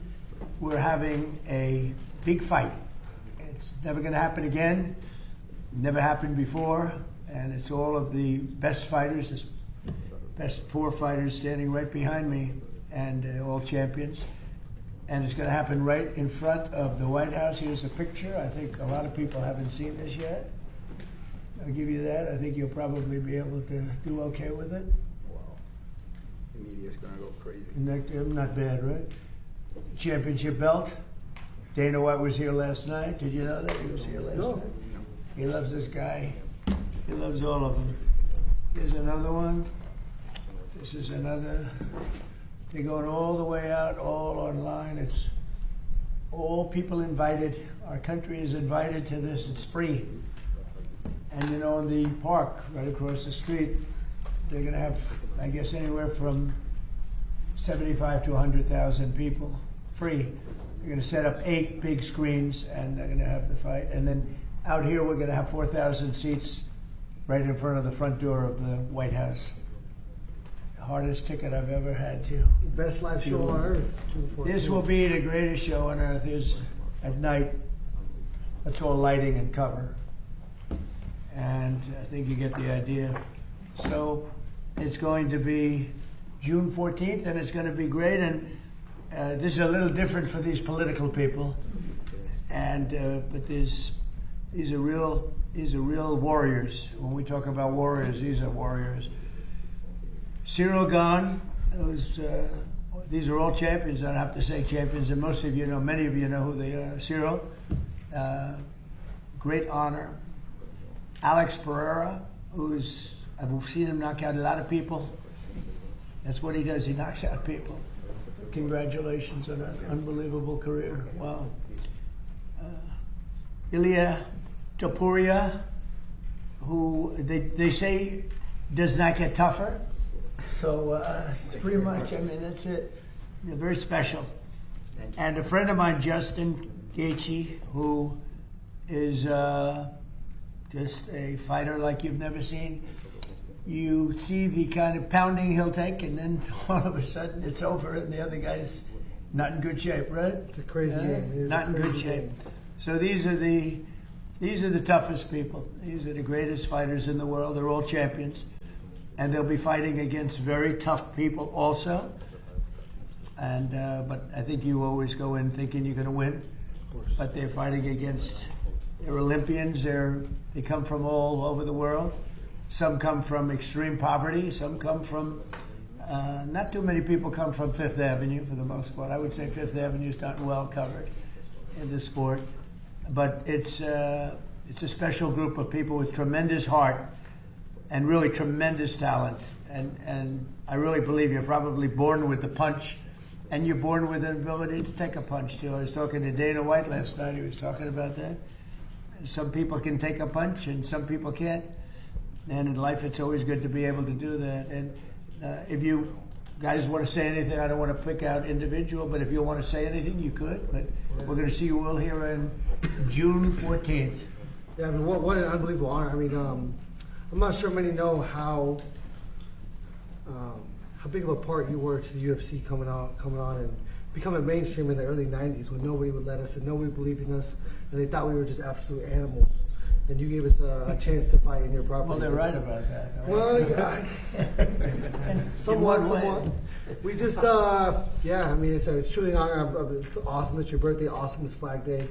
we're having a big fight. It's never going to happen again. Never happened before. And it's all of the best fighters, the best 4 fighters standing right behind me, and all champions. And it's going to happen right in front of the White House. Here's a picture. I think a lot of people haven't seen this yet. I'll give you that. I think you'll probably be able to do okay with it. The media's gonna go crazy. Not bad, right? Championship belt. Dana White was here last night. Did you know that? He was here last night. He loves this guy. He loves all of them. Here's another one. This is another. They're going all the way out, all online. It's all people invited. Our country is invited to this. It's free. And you know, in the park right across the street, they're going to have, I guess, anywhere from 75 to 100,000 people, free. They're going to set up 8 big screens, and they're going to have the fight. And then out here, we're going to have 4,000 seats right in front of the front door of the White House. The hardest ticket I've ever had, too. Best live show on earth. This will be the greatest show on earth. Is at night. That's all lighting and cover. And I think you get the idea. So it's going to be June 14th, and it's going to be great. And this is a little different for these political people. And but these are real warriors. When we talk about warriors, these are warriors. Cyril Gahn, these are all champions. I don't have to say champions, and most of you know, many of you know who they are. Cyril, great honor. Alex Pereira, I've seen him knock out a lot of people. That's what he does. He knocks out people. Congratulations on an unbelievable career. Wow. Ilya Topuria, who they say does not get tougher. So it's pretty much, I mean, that's it. They're very special. And a friend of mine, Justin Gaethje, who is just a fighter like you've never seen. You see the kind of pounding he'll take, and then all of a sudden it's over, and the other guy's not in good shape, right? It's a crazy game. Not in good shape. So these are the toughest people. These are the greatest fighters in the world. They're all champions, and they'll be fighting against very tough people also. And but I think you always go in thinking you're going to win, but they're fighting against. They're Olympians. They come from all over the world. Some come from extreme poverty. Some come from, not too many people come from Fifth Avenue for the most part. I would say Fifth Avenue is not well covered in this sport. But it's a special group of people with tremendous heart and really tremendous talent. And I really believe you're probably born with the punch, and you're born with an ability to take a punch too. I was talking to Dana White last night. He was talking about that. Some people can take a punch and some people can't. And in life, it's always good to be able to do that. And if you guys want to say anything, I don't want to pick out individual, but if you want to say anything, you could. But we're going to see you all here on June 14th. Yeah, I mean, what an unbelievable honor. I mean, I'm not sure many know how big of a part you were to the UFC coming on and becoming mainstream in the early 90s when nobody would let us and nobody believed in us and they thought we were just absolute animals. And you gave us a chance to fight in your property. Well, they're right about that. Right? Well, yeah. somewhat. We just, yeah, I mean, it's truly an honor. It's awesome. It's your birthday. Awesome. It's Flag Day.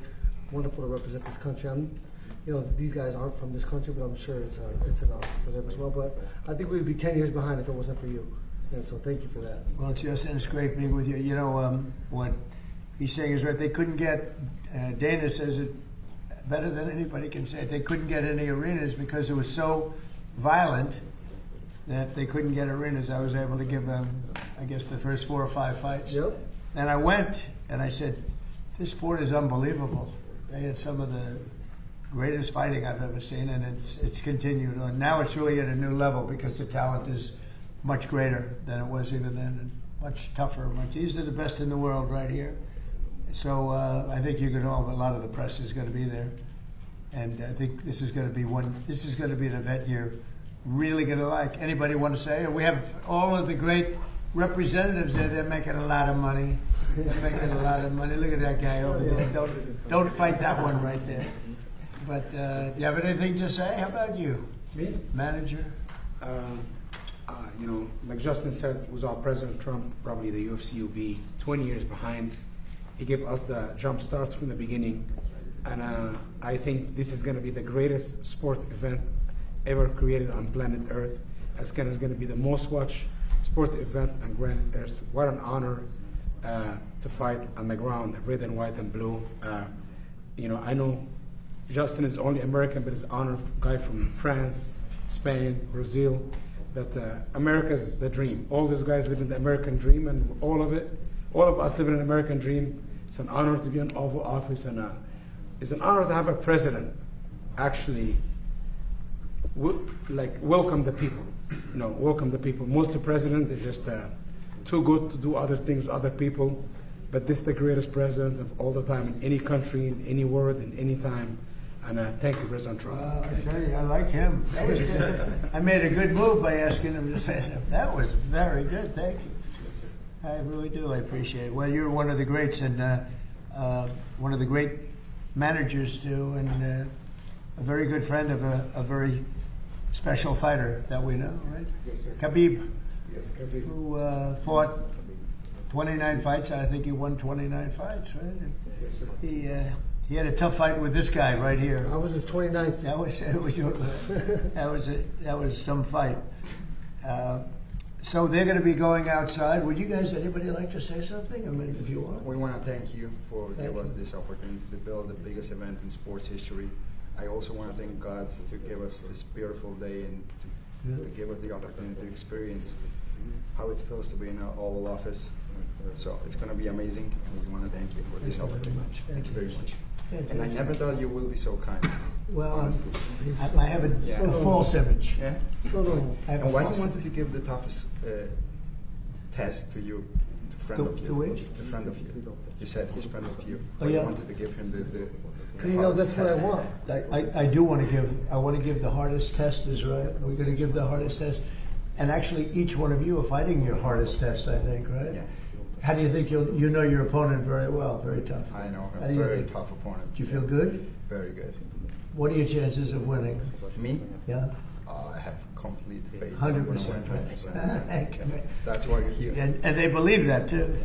Wonderful to represent this country. You know, these guys aren't from this country, but I'm sure it's an honor for them as well. But I think we'd be 10 years behind if it wasn't for you. And so thank you for that. Well, Justin, it's great being with you. You know, what he's saying is right. They couldn't get, Dana says it better than anybody can say it. They couldn't get any arenas because it was so violent that they couldn't get arenas. I was able to give them, I guess, the first 4 or 5 fights. Yep. And I went and I said, this sport is unbelievable. They had some of the greatest fighting I've ever seen, and it's continued on. Now it's really at a new level because the talent is much greater than it was even then, and much tougher. These are the best in the world right here. So I think you can know a lot of the press is going to be there, and I think this is going to be an event you're really going to like. Anybody want to say? We have all of the great representatives there. They're making a lot of money. They're making a lot of money. Look at that guy over there. Don't fight that one right there. But do you have anything to say? How about you? Me? Manager? You know, like Justin said, without President Trump, probably the UFC will be 20 years behind. He gave us the jump start from the beginning. And I think this is going to be the greatest sport event ever created on planet Earth. It's going to be the most watched sport event on planet Earth. What an honor to fight on the ground, red and white and blue. You know, I know Justin is only American, but it's an honor guy from France, Spain, Brazil. That America is the dream. All these guys live in the American dream, and all of us live in an American dream. It's an honor to be in Oval Office, and it's an honor to have a president actually welcome the people. You know, welcome the people. Most of the presidents are just too good to do other things with other people, but this is the greatest president of all the time in any country, in any world, in any time. And thank you, President Trump. I tell you, I like him. That was good. I made a good move by asking him to say that. That was very good. Thank you. I really do. I appreciate it. Well, you're one of the greats and one of the great managers too, and a very good friend of a very special fighter that we know, right? Yes, sir. Khabib. Yes, Khabib. Who fought 29 fights. I think he won 29 fights, right? Yes, sir. He had a tough fight with this guy right here. I was his 29th. That was some fight. So they're going to be going outside. Would you guys, anybody like to say something? I mean, if you want. We want to thank you for giving us this opportunity to build the biggest event in sports history. I also want to thank God to give us this beautiful day and to give us the opportunity to experience how it feels to be in our Oval Office. So it's going to be amazing, and we want to thank you for this opportunity. Thank you very much. And I never thought you would be so kind. Well, honestly. I have a false image. Yeah. And why you wanted to give the toughest test to you, to friend of you? To which? The friend of you. You said he's friend of you. Oh, yeah. You wanted to give him the He knows that's what I want. I do want to give. I want to give the hardest test. Is right. We're going to give the hardest test, and actually, each one of you are fighting your hardest test. I think, right? Yeah. How do you think you know your opponent very well? Very tough. I know him. A very tough opponent. Do you feel good? Very good. What are your chances of winning? Me? Yeah. I have complete faith. 100%. Right. That's why you're here. And they believe that too.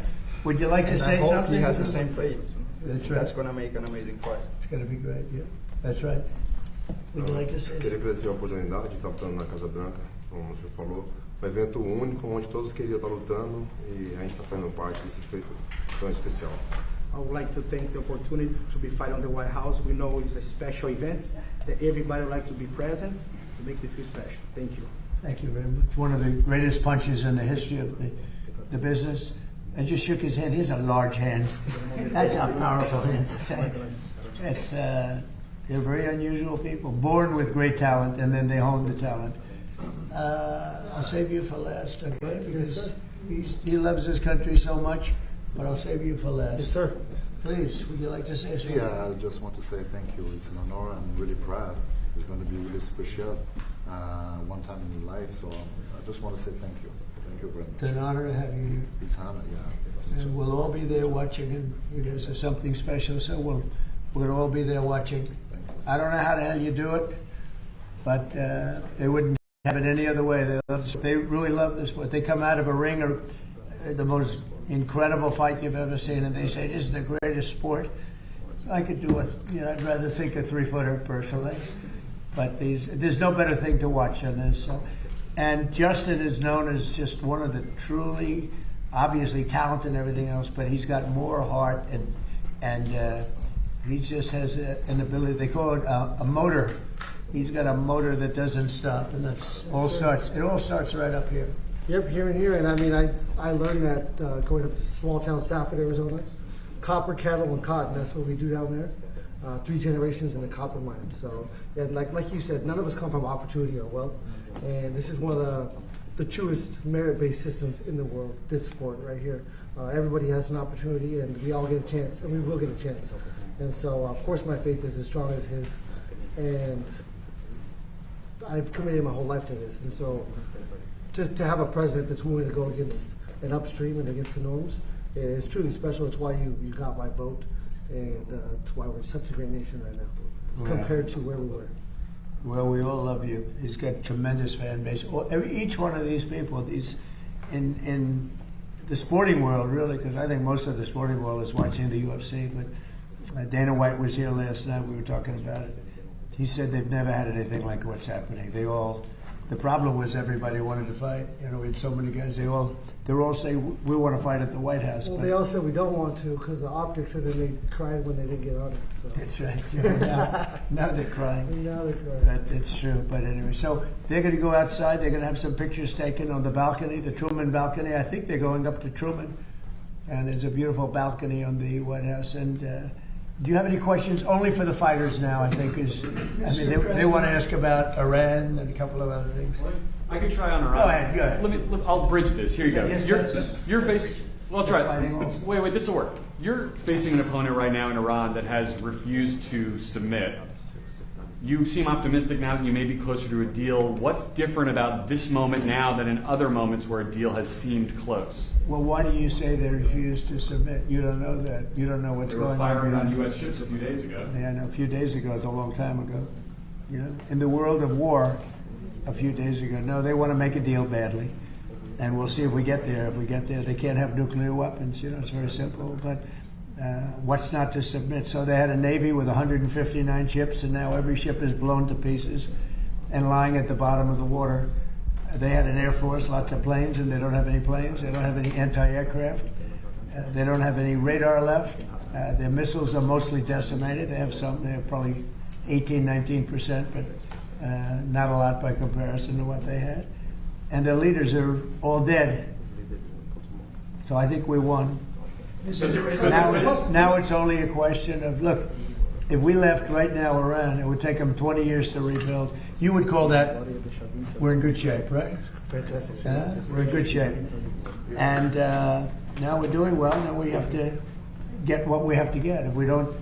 Would you like to say something? He has the same faith. That's right. That's going to make an amazing fight. It's going to be great. Yeah. That's right. Would you like to say something? Queria agradecer a oportunidade de estar lutando na Casa Branca, como o senhor falou. Um evento único onde todos queriam estar lutando e a gente está fazendo parte desse feito tão especial. I would like to thank the opportunity to be fighting on the White House. We know it's a special event that everybody would like to be present to make it feel special. Thank you. Thank you very much. One of the greatest punches in the history of the business. I just shook his hand. He's a large hand. That's a powerful hand. It's they're very unusual people, born with great talent, and then they hone the talent. I'll save you for last, okay? Because he loves his country so much, but I'll save you for last. Yes, sir. Please, would you like to say something? Yeah, I just want to say thank you. It's an honor. I'm really proud. It's going to be really special, one time in your life. So I just want to say thank you. Thank you very much. It's an honor to have you here. It's an honor, yeah. And we'll all be there watching, and you guys are something special, so we'll all be there watching. I don't know how the hell you do it, but they wouldn't have it any other way. They really love this sport. They come out of a ring or the most incredible fight you've ever seen, and they say, this is the greatest sport. I could do I'd rather think a 3-footer personally, but there's no better thing to watch than this. And Justin is known as just one of the truly, obviously talented and everything else, but he's got more heart and he just has an ability. They call it a motor. He's got a motor that doesn't stop, and it all starts right up here. Yep, here and here. And I mean, I learned that going up to small town Safford, Arizona, copper, cattle, and cotton. That's what we do down there. 3 generations in the copper mine. So, yeah, like you said, none of us come from opportunity or wealth. And this is one of the truest merit-based systems in the world, this sport right here. Everybody has an opportunity, and we all get a chance, and we will get a chance. And so, of course, my faith is as strong as his. And I've committed my whole life to this. And so to have a president that's willing to go against an upstream and against the norms is truly special. It's why you got my vote. And it's why we're such a great nation right now, compared to where we were. Well, we all love you. He's got a tremendous fan base. Each one of these people, in the sporting world, really, because I think most of the sporting world is watching the UFC. But Dana White was here last night. We were talking about it. He said they've never had anything like what's happening. The problem was everybody wanted to fight. You know, we had so many guys. They're all saying we want to fight at the White House. Well, they all said we don't want to because the optics, and then they cried when they didn't get on it. So. That's right. Yeah, now they're crying. Now they're crying. That's true. But anyway, so they're going to go outside. They're going to have some pictures taken on the balcony, the Truman balcony. I think they're going up to Truman, and there's a beautiful balcony on the White House. And do you have any questions? Only for the fighters now, I think. They want to ask about Iran and a couple of other things. I can try on Iran. Go ahead. I'll bridge this. Here you go. Yes, you're facing. Well, I'll try it. Wait. This will work. You're facing an opponent right now in Iran that has refused to submit. You seem optimistic now that you may be closer to a deal. What's different about this moment now than in other moments where a deal has seemed close? Well, why do you say they refused to submit? You don't know that. You don't know what's going on. They were firing on U.S. ships a few days ago. Yeah, I know. A few days ago is a long time ago. You know, in the world of war, a few days ago. No, they want to make a deal badly, and we'll see if we get there. If we get there, they can't have nuclear weapons. You know, it's very simple. But what's not to submit? So they had a Navy with 159 ships, and now every ship is blown to pieces and lying at the bottom of the water. They had an Air Force, lots of planes, and they don't have any planes. They don't have any anti-aircraft. They don't have any radar left. Their missiles are mostly decimated. They have some. They have probably 18-19%, but not a lot by comparison to what they had. And their leaders are all dead. So I think we won. Now it's only a question of, look, if we left right now Iran, it would take them 20 years to rebuild. You would call that, we're in good shape, right? Fantastic. We're in good shape. And now we're doing well. Now we have to get what we have to get. If we don't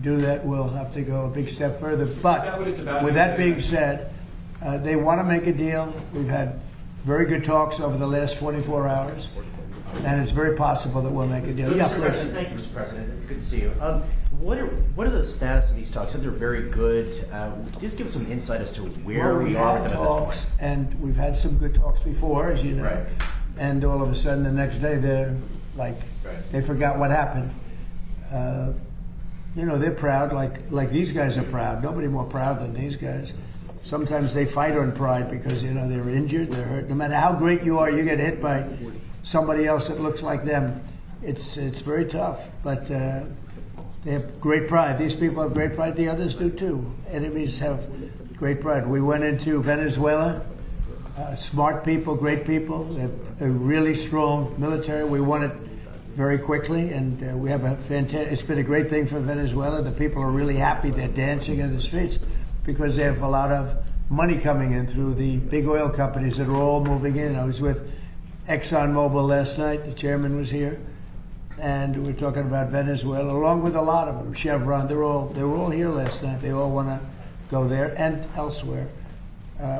do that, we'll have to go a big step further. But with that being said, they want to make a deal. We've had very good talks over the last 24 hours. And it's very possible that we'll make a deal. So, Yeah, Mr. please. President, thank you, Mr. President. Good to see you. What are the status of these talks? Said they're very good. Just give some insight as to where we are with them at this point. And we've had some good talks before, as you know. Right. And all of a sudden, the next day, they're like, they forgot what happened. You know, they're proud, like these guys are proud. Nobody more proud than these guys. Sometimes they fight on pride because, you know, they're injured, they're hurt. No matter how great you are, you get hit by somebody else that looks like them. It's very tough, but they have great pride. These people have great pride. The others do too. Enemies have great pride. We went into Venezuela. Smart people, great people. They have a really strong military. We won it very quickly, and we have a fantastic. It's been a great thing for Venezuela. The people are really happy. They're dancing in the streets because they have a lot of money coming in through the big oil companies that are all moving in. I was with ExxonMobil last night. The chairman was here, and we were talking about Venezuela, along with a lot of them. Chevron, they were all here last night. They all want to go there and elsewhere.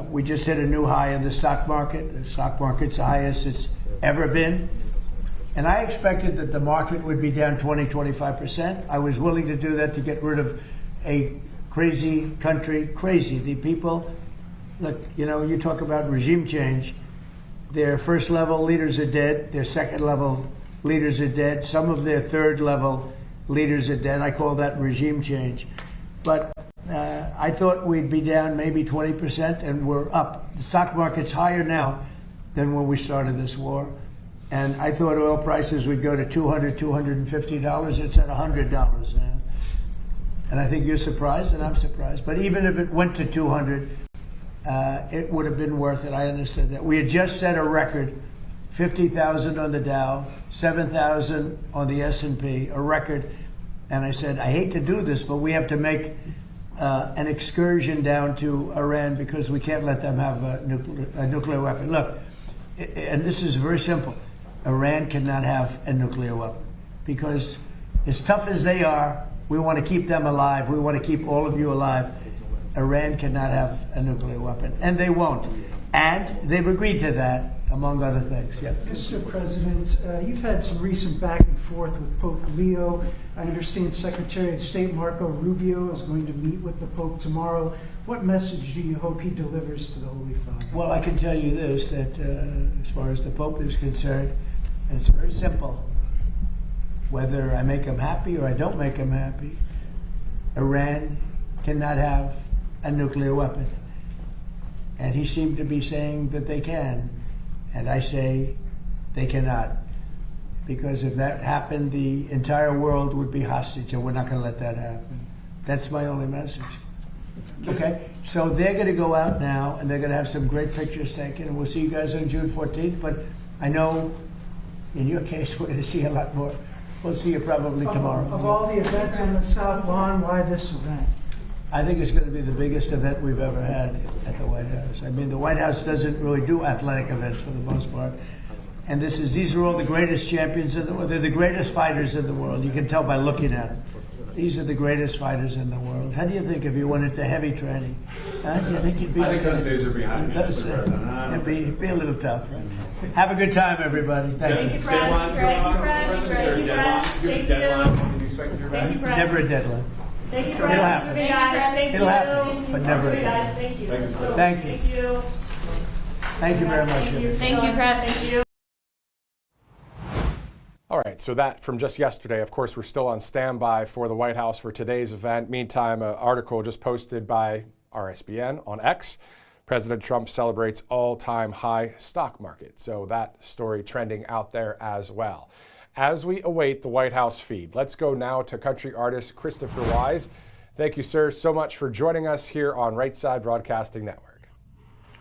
We just hit a new high in the stock market. The stock market's the highest it's ever been. And I expected that the market would be down 20-25%. I was willing to do that to get rid of a crazy country. Crazy. The people, look, you know, you talk about regime change. Their first level leaders are dead. Their second level leaders are dead. Some of their third level leaders are dead. I call that regime change. But I thought we'd be down maybe 20%, and we're up. The stock market's higher now than when we started this war. And I thought oil prices would go to $200, $250. It's at $100 now. And I think you're surprised, and I'm surprised. But even if it went to 200, it would have been worth it. I understood that. We had just set a record 50,000 on the Dow, 7,000 on the S&P, a record. And I said, I hate to do this, but we have to make an excursion down to Iran because we can't let them have a nuclear weapon. Look, and this is very simple. Iran cannot have a nuclear weapon because as tough as they are, we want to keep them alive. We want to keep all of you alive. Iran cannot have a nuclear weapon, and they won't. And they've agreed to that, among other things. Yeah. Mr. President, you've had some recent back and forth with Pope Leo. I understand Secretary of State Marco Rubio is going to meet with the Pope tomorrow. What message do you hope he delivers to the Holy Father? Well, I can tell you this, that as far as the Pope is concerned, it's very simple. Whether I make him happy or I don't make him happy, Iran cannot have a nuclear weapon. And he seemed to be saying that they can. And I say they cannot. Because if that happened, the entire world would be hostage, and we're not going to let that happen. That's my only message. Okay? So they're going to go out now, and they're going to have some great pictures taken, and we'll see you guys on June 14th. But I know in your case, we're going to see a lot more. We'll see you probably tomorrow. Of all the events on the South Lawn, why this event? I think it's going to be the biggest event we've ever had at the White House. I mean, the White House doesn't really do athletic events for the most part. And these are all the greatest champions in the world. They're the greatest fighters in the world. You can tell by looking at them. These are the greatest fighters in the world. How do you think if you went into heavy training? Do you think you'd be? I think those days are behind me. It'd be a little tough. Right? Have a good time, everybody. Thank you. Deadline. Never a deadline. Thank you, It'll happen. It'll happen, but never a deadline. Thank you. Thank you. Thank you very much. Thank you, Press. Thank you. All right, so that from just yesterday. Of course, we're still on standby for the White House for today's event. Meantime, an article just posted by RSBN on X. President Trump celebrates all-time high stock market. So that story trending out there as well. As we await the White House feed, let's go now to country artist Christopher Wise. Thank you, sir, so much for joining us here on Right Side Broadcasting Network.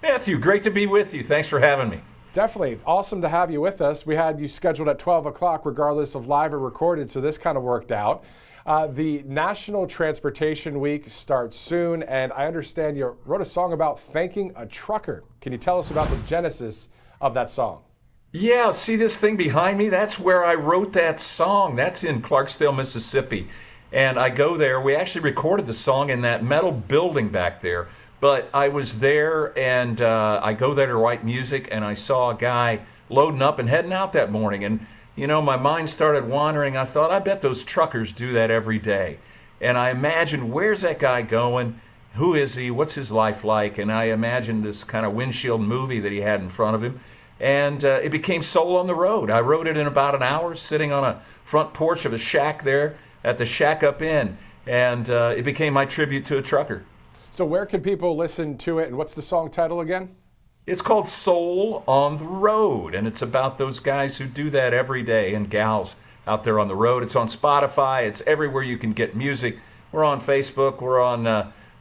Matthew, great to be with you. Thanks for having me. Definitely. Awesome to have you with us. We had you scheduled at 12 o'clock regardless of live or recorded, so this kind of worked out. The National Transportation Week starts soon, and I understand you wrote a song about thanking a trucker. Can you tell us about the genesis of that song? Yeah, see this thing behind me? That's where I wrote that song. That's in Clarksdale, Mississippi. And I go there. We actually recorded the song in that metal building back there. But I was there, and I go there to write music, and I saw a guy loading up and heading out that morning. And, you know, my mind started wandering. I thought, I bet those truckers do that every day. And I imagined, where's that guy going? Who is he? What's his life like? And I imagined this kind of windshield movie that he had in front of him. And it became Soul on the Road. I wrote it in about an hour, sitting on a front porch of a shack there at the Shack Up Inn. And it became my tribute to a trucker. So where can people listen to it, and what's the song title again? It's called Soul on the Road, and it's about those guys who do that every day and gals out there on the road. It's on Spotify. It's everywhere you can get music. We're on Facebook. We're on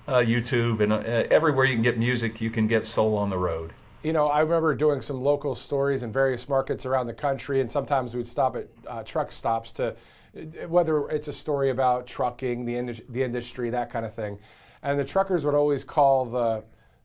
YouTube, and everywhere you can get music, you can get Soul on the Road. You know, I remember doing some local stories in various markets around the country, and sometimes we'd stop at truck stops to, whether it's a story about trucking, the industry, that kind of thing. And the truckers would always call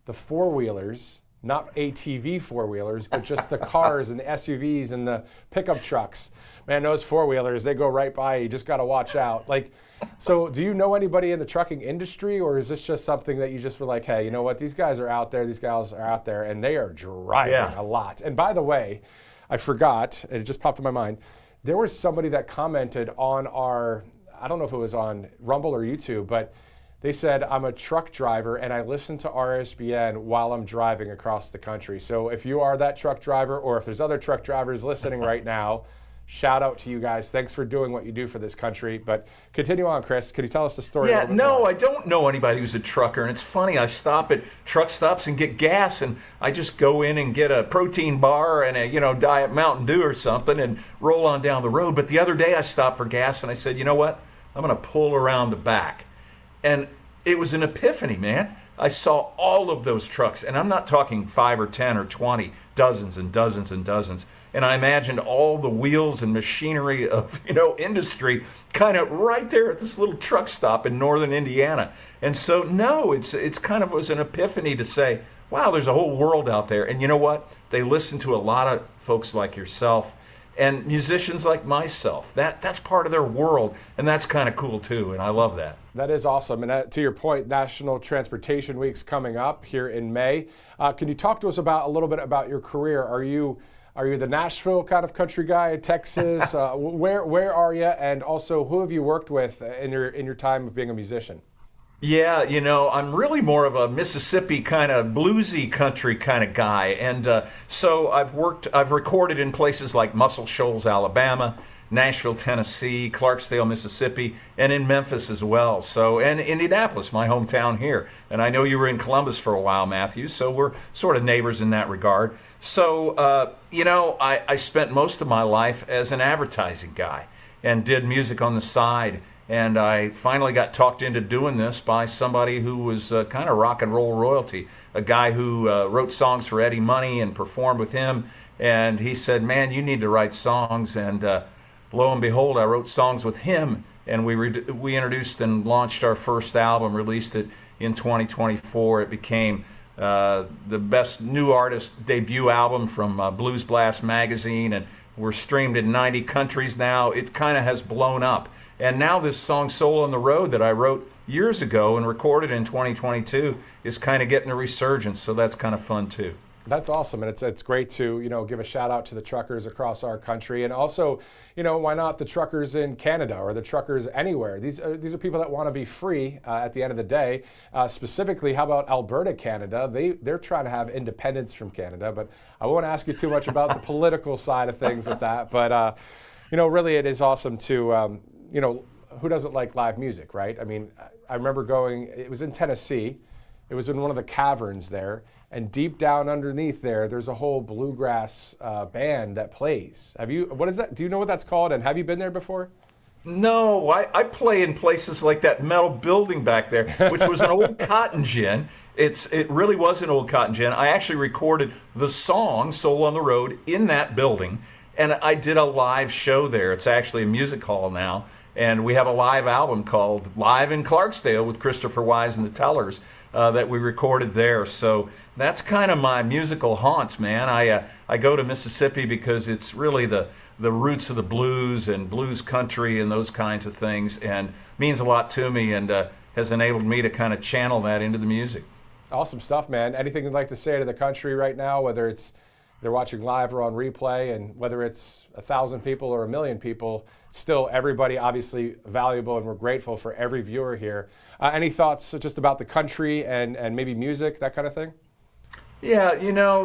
the four-wheelers, not ATV four-wheelers, but just the cars and the SUVs and the pickup trucks. Man, those four-wheelers, they go right by you. You just got to watch out. Like, so do you know anybody in the trucking industry, or is this just something that you just were like, hey, you know what, these guys are out there, these gals are out there, and they are driving a lot. And by the way, I forgot, and it just popped in my mind, there was somebody that commented on our, I don't know if it was on Rumble or YouTube, but they said, I'm a truck driver and I listen to RSBN while I'm driving across the country. So if you are that truck driver, or if there's other truck drivers listening right now, shout out to you guys. Thanks for doing what you do for this country. But continue on, Chris. Could you tell us the story? Yeah, no, I don't know anybody who's a trucker. And it's funny, I stop at truck stops and get gas, and I just go in and get a protein bar and a, Diet Mountain Dew or something and roll on down the road. But the other day I stopped for gas and I said, you know what? I'm going to pull around the back. And it was an epiphany, man. I saw all of those trucks, and I'm not talking 5 or 10 or 20, dozens and dozens and dozens. and I imagined all the wheels and machinery of, industry kind of right there at this little truck stop in northern Indiana. And so, no, it's kind of was an epiphany to say, wow, there's a whole world out there. And you know what? They listen to a lot of folks like yourself and musicians like myself. That's part of their world, and that's kind of cool too, and I love that. That is awesome. And to your point, National Transportation Week's coming up here in May. Can you talk to us a little bit about your career? Are you the Nashville kind of country guy, Texas? Where are you? And also, who have you worked with in your time of being a musician? Yeah, I'm really more of a Mississippi kind of bluesy country kind of guy. And so I've recorded in places like Muscle Shoals, Alabama, Nashville, Tennessee, Clarksdale, Mississippi, and in Memphis as well. So, and Indianapolis, my hometown here. And I know you were in Columbus for a while, Matthew, so we're sort of neighbors in that regard. So, I spent most of my life as an advertising guy and did music on the side. And I finally got talked into doing this by somebody who was kind of rock and roll royalty, a guy who wrote songs for Eddie Money and performed with him. And he said, man, you need to write songs. And lo and behold, I wrote songs with him. And we introduced and launched our first album, released it in 2024. It became the best new artist debut album from Blues Blast magazine. And we're streamed in 90 countries now. It kind of has blown up. And now this song, Soul on the Road, that I wrote years ago and recorded in 2022 is kind of getting a resurgence, so that's kind of fun too. That's awesome, and it's great to give a shout out to the truckers across our country, and also why not the truckers in Canada or the truckers anywhere? These are people that want to be free at the end of the day. Specifically, how about Alberta, Canada? They're trying to have independence from Canada, but I won't ask you too much about the political side of things with that. But really, it is awesome to. Who doesn't like live music, right? I mean, I remember it was in Tennessee. It was in one of the caverns there. And deep down underneath there's a whole bluegrass band that plays. What is that? Do you know what that's called? And have you been there before? No, I play in places like that metal building back there, which was an old cotton gin. It really was an old cotton gin. I actually recorded the song Soul on the Road in that building. And I did a live show there. It's actually a music hall now. And we have a live album called Live in Clarksdale with Christopher Wise and the Tellers that we recorded there. So that's kind of my musical haunts, man. I go to Mississippi because it's really the roots of the blues and blues country and those kinds of things, and means a lot to me and has enabled me to kind of channel that into the music. Awesome stuff, man. Anything you'd like to say to the country right now, whether it's they're watching live or on replay, and whether it's 1,000 people or 1 million people, still everybody obviously valuable, and we're grateful for every viewer here. Any thoughts just about the country and maybe music, that kind of thing? Yeah,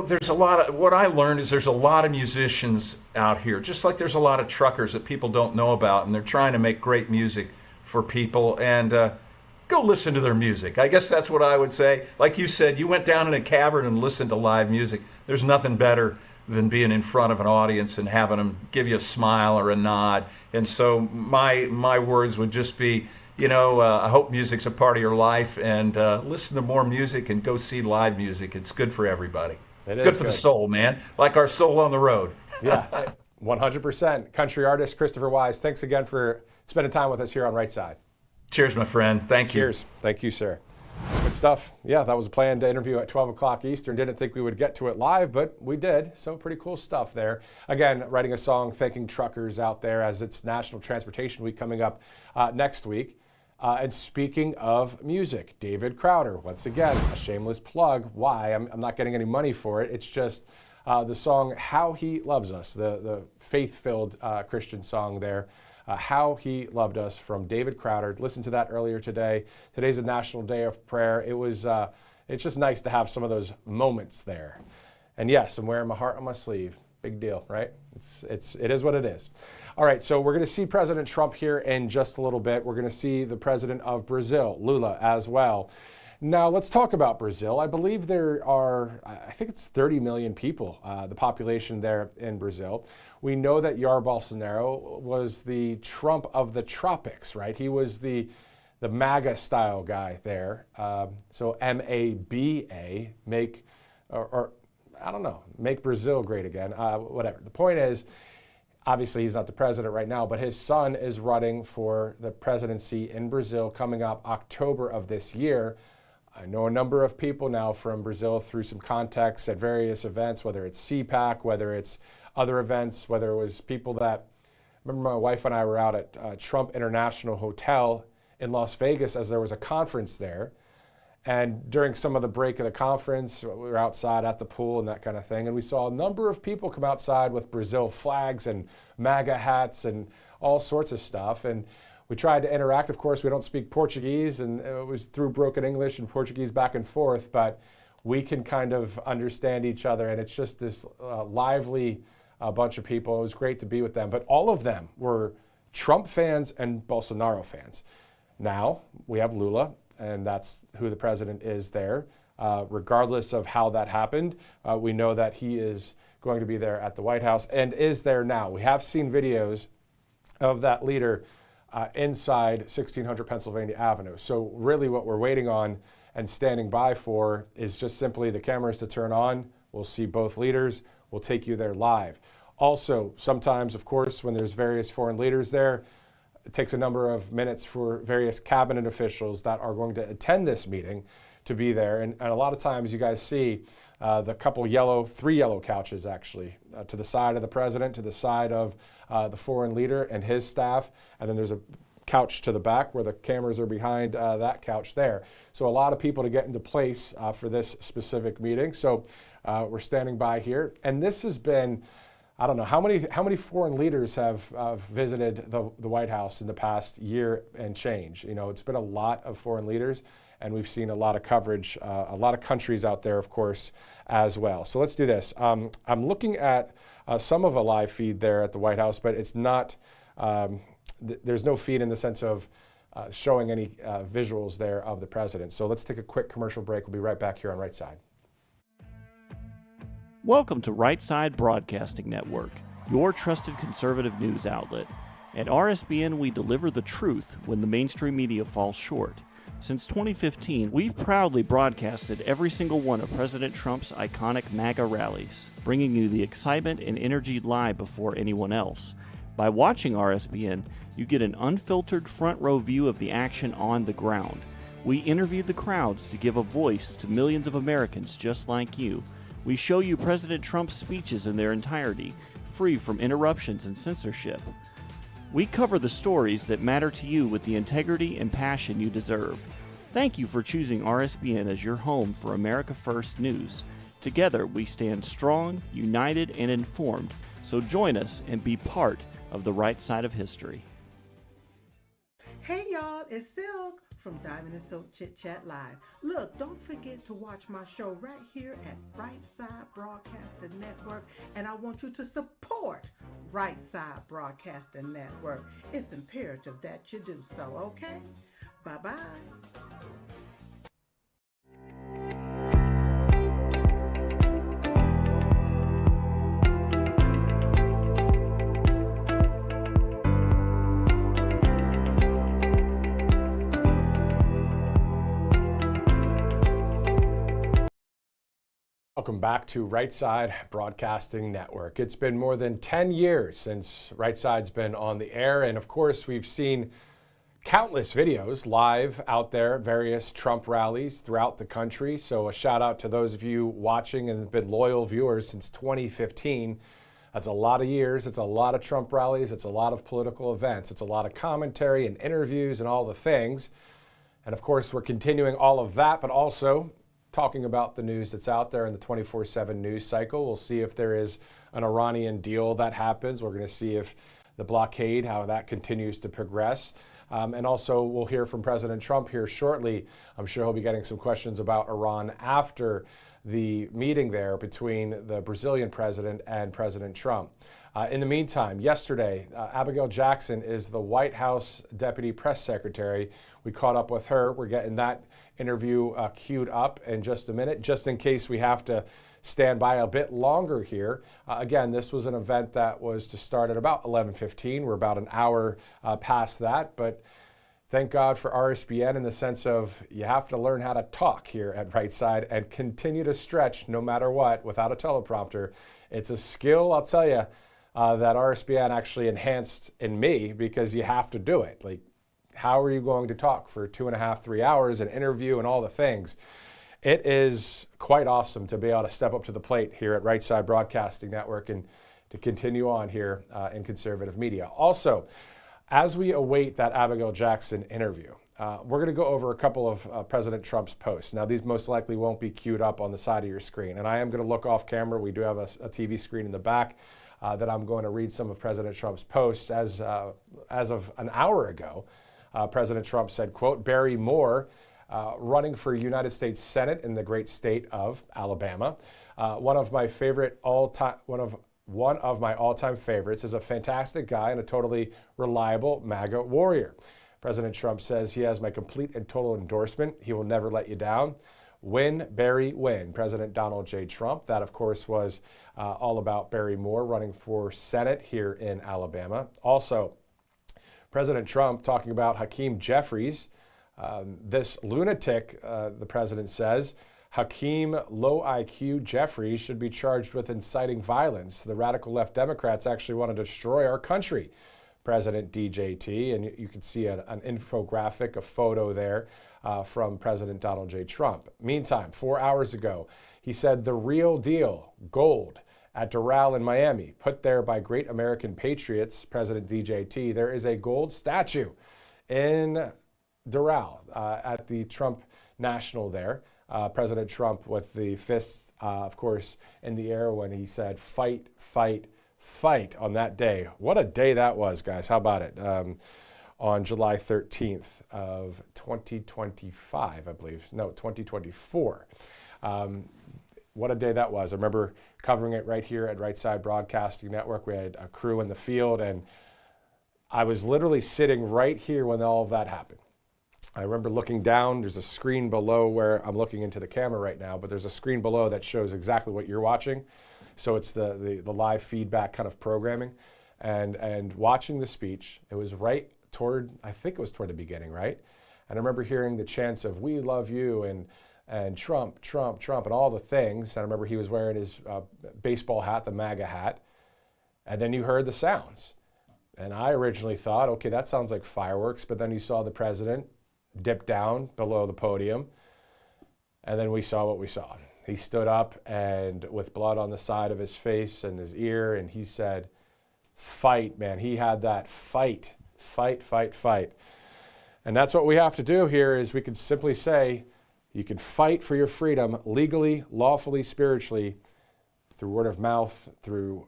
there's a lot of, what I learned is there's a lot of musicians out here, just like there's a lot of truckers that people don't know about, and they're trying to make great music for people, and go listen to their music. I guess that's what I would say. Like you said, you went down in a cavern and listened to live music. There's nothing better than being in front of an audience and having them give you a smile or a nod. And so my words would just be, I hope music's a part of your life, and listen to more music and go see live music. It's good for everybody. It is good for the soul, man. Like our soul on the road. Yeah, 100%. Country artist Christopher Wise, thanks again for spending time with us here on Right Side. Cheers, my friend. Thank you. Cheers. Thank you, sir. Good stuff. Yeah, that was a planned interview at 12 o'clock Eastern. Didn't think we would get to it live, but we did. So pretty cool stuff there. Again, writing a song thanking truckers out there as it's National Transportation Week coming up next week. And speaking of music, David Crowder, once again, a shameless plug. Why? I'm not getting any money for it. It's just the song How He Loves Us, the faith-filled Christian song there. How He Loved Us from David Crowder. Listened to that earlier today. Today's a National Day of Prayer. It's just nice to have some of those moments there. And yes, I'm wearing my heart on my sleeve. Big deal, right? It is what it is. All right, so we're going to see President Trump here in just a little bit. We're going to see the president of Brazil, Lula, as well. Now, let's talk about Brazil. I believe there are, I think it's 30 million people, the population there in Brazil. We know that Jair Bolsonaro was the Trump of the tropics, right? He was the MAGA style guy there. So M-A-B-A, I don't know, make Brazil great again, whatever. The point is, obviously he's not the president right now, but his son is running for the presidency in Brazil coming up October of this year. I know a number of people now from Brazil through some contacts at various events, whether it's CPAC, whether it's other events, whether it was people that, I remember my wife and I were out at Trump International Hotel in Las Vegas as there was a conference there. And during some of the break of the conference, we were outside at the pool and that kind of thing. And we saw a number of people come outside with Brazil flags and MAGA hats and all sorts of stuff. And we tried to interact. Of course, we don't speak Portuguese, and it was through broken English and Portuguese back and forth, but we can kind of understand each other. And it's just this lively bunch of people. It was great to be with them. But all of them were Trump fans and Bolsonaro fans. Now we have Lula, and that's who the president is there. Regardless of how that happened, we know that he is going to be there at the White House and is there now. We have seen videos of that leader inside 1600 Pennsylvania Avenue. So really what we're waiting on and standing by for is just simply the cameras to turn on. We'll see both leaders. We'll take you there live. Also, sometimes, of course, when there's various foreign leaders there, it takes a number of minutes for various cabinet officials that are going to attend this meeting to be there. And a lot of times you guys see the three yellow couches actually, to the side of the president, to the side of the foreign leader and his staff. And then there's a couch to the back where the cameras are behind that couch there. So a lot of people to get into place for this specific meeting. So we're standing by here. And this has been, I don't know, how many foreign leaders have visited the White House in the past year and change? You know, it's been a lot of foreign leaders, and we've seen a lot of coverage, a lot of countries out there, of course, as well. So let's do this. I'm looking at some of a live feed there at the White House, but it's not, there's no feed in the sense of showing any visuals there of the president. So let's take a quick commercial break. We'll be right back here on Right Side. Welcome to Right Side Broadcasting Network, your trusted conservative news outlet. At RSBN, we deliver the truth when the mainstream media falls short. Since 2015, we've proudly broadcasted every single one of President Trump's iconic MAGA rallies, bringing you the excitement and energy live before anyone else. By watching RSBN, you get an unfiltered front row view of the action on the ground. We interview the crowds to give a voice to millions of Americans just like you. We show you President Trump's speeches in their entirety, free from interruptions and censorship. We cover the stories that matter to you with the integrity and passion you deserve. Thank you for choosing RSBN as your home for America First news. Together, we stand strong, united, and informed. So join us and be part of the right side of history. Hey y'all, it's Silk from Diamond and Silk Chit Chat Live. Look, don't forget to watch my show right here at Right Side Broadcasting Network, and I want you to support Right Side Broadcasting Network. It's imperative that you do so, okay? Bye-bye. Welcome back to Right Side Broadcasting Network. It's been more than 10 years since Right Side's been on the air, and of course we've seen countless videos live out there, various Trump rallies throughout the country. So a shout out to those of you watching and have been loyal viewers since 2015. That's a lot of years. It's a lot of Trump rallies. It's a lot of political events. It's a lot of commentary and interviews and all the things. And of course, we're continuing all of that, but also talking about the news that's out there in the 24/7 news cycle. We'll see if there is an Iranian deal that happens. We're going to see if the blockade, how that continues to progress. And also we'll hear from President Trump here shortly. I'm sure he'll be getting some questions about Iran after the meeting there between the Brazilian president and President Trump. In the meantime, yesterday, Abigail Jackson is the White House Deputy Press Secretary. We caught up with her. We're getting that interview queued up in just a minute, just in case we have to stand by a bit longer here. Again, this was an event that was to start at about 11:15. We're about an hour past that, but Thank God for RSBN in the sense of you have to learn how to talk here at Right Side and continue to stretch no matter what without a teleprompter. It's a skill, I'll tell you, that RSBN actually enhanced in me because you have to do it. Like, how are you going to talk for 2.5, 3 hours, an interview and all the things? It is quite awesome to be able to step up to the plate here at Right Side Broadcasting Network and to continue on here in conservative media. Also, as we await that Abigail Jackson interview, we're going to go over a couple of President Trump's posts. Now, these most likely won't be queued up on the side of your screen, and I am going to look off camera. We do have a TV screen in the back that I'm going to read some of President Trump's posts. As of an hour ago, President Trump said, quote, Barry Moore, running for United States Senate in the great state of Alabama. One of my all-time favorites, is a fantastic guy and a totally reliable MAGA warrior. President Trump says he has my complete and total endorsement. He will never let you down. Win, Barry, win. President Donald J. Trump. That, of course, was all about Barry Moore running for Senate here in Alabama. Also, President Trump talking about Hakeem Jeffries. This lunatic, the president says, Hakeem low IQ Jeffries should be charged with inciting violence. The radical left Democrats actually want to destroy our country. President DJT, and you can see an infographic, a photo there from President Donald J. Trump. Meantime, 4 hours ago, he said the real deal, gold, at Doral in Miami, put there by great American patriots, President DJT. There is a gold statue in Doral at the Trump National there. President Trump with the fists, of course, in the air when he said, fight, fight, fight on that day. What a day that was, guys. How about it? On July 13th of 2025, I believe. No, 2024. What a day that was. I remember covering it right here at Right Side Broadcasting Network. We had a crew in the field, and I was literally sitting right here when all of that happened. I remember looking down. There's a screen below where I'm looking into the camera right now, but there's a screen below that shows exactly what you're watching. So it's the live feedback kind of programming. And watching the speech, it was right toward, I think it was toward the beginning, right? And I remember hearing the chants of "We love you" and Trump, Trump, Trump, and all the things. And I remember he was wearing his baseball hat, the MAGA hat. And then you heard the sounds. And I originally thought, okay, that sounds like fireworks. But then you saw the president dip down below the podium. And then we saw what we saw. He stood up and with blood on the side of his face and his ear, and he said, fight, man. He had that fight, fight, fight, fight. And that's what we have to do here is we can simply say, you can fight for your freedom legally, lawfully, spiritually, through word of mouth, through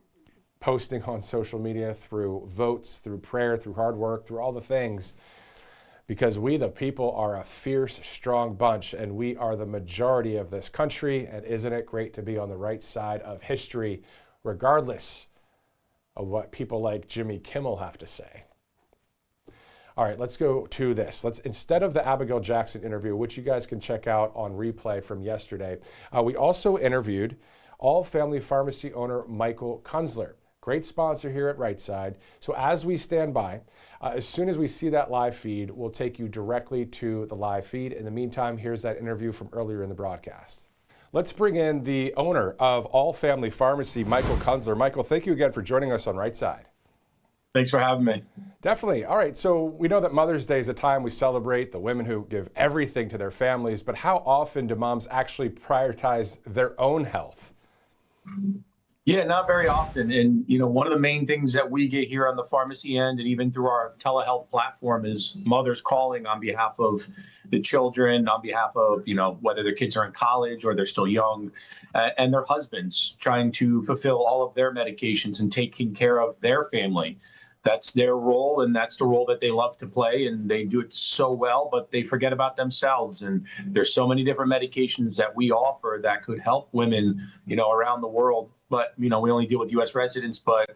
posting on social media, through votes, through prayer, through hard work, through all the things. Because we, the people, are a fierce, strong bunch, and we are the majority of this country. And isn't it great to be on the right side of history, regardless of what people like Jimmy Kimmel have to say? All right, let's go to this. Instead of the Abigail Jackson interview, which you guys can check out on replay from yesterday, we also interviewed All Family Pharmacy owner Michael Kunsler. Great sponsor here at Right Side. So as we stand by, as soon as we see that live feed, we'll take you directly to the live feed. In the meantime, here's that interview from earlier in the broadcast. Let's bring in the owner of All Family Pharmacy, Michael Kunsler. Michael, thank you again for joining us on Right Side. Thanks for having me. Definitely. All right, so we know that Mother's Day is a time we celebrate the women who give everything to their families, but how often do moms actually prioritize their own health? Yeah, not very often. And, one of the main things that we get here on the pharmacy end and even through our telehealth platform is mothers calling on behalf of the children, on behalf of, whether their kids are in college or they're still young, and their husbands trying to fulfill all of their medications and taking care of their family. That's their role, and that's the role that they love to play, and they do it so well, but they forget about themselves. And there's so many different medications that we offer that could help women, around the world. But, we only deal with U.S. residents, but,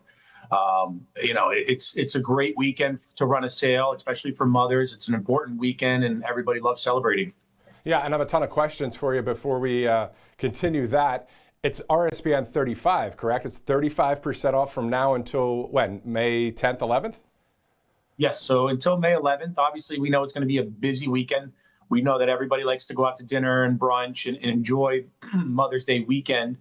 it's a great weekend to run a sale, especially for mothers. It's an important weekend, and everybody loves celebrating. Yeah, and I have a ton of questions for you before we continue that. It's RSBN 35, correct? It's 35% off from now until when? May 10th, 11th? Yes. So until May 11th, obviously, we know it's going to be a busy weekend. We know that everybody likes to go out to dinner and brunch and enjoy Mother's Day weekend,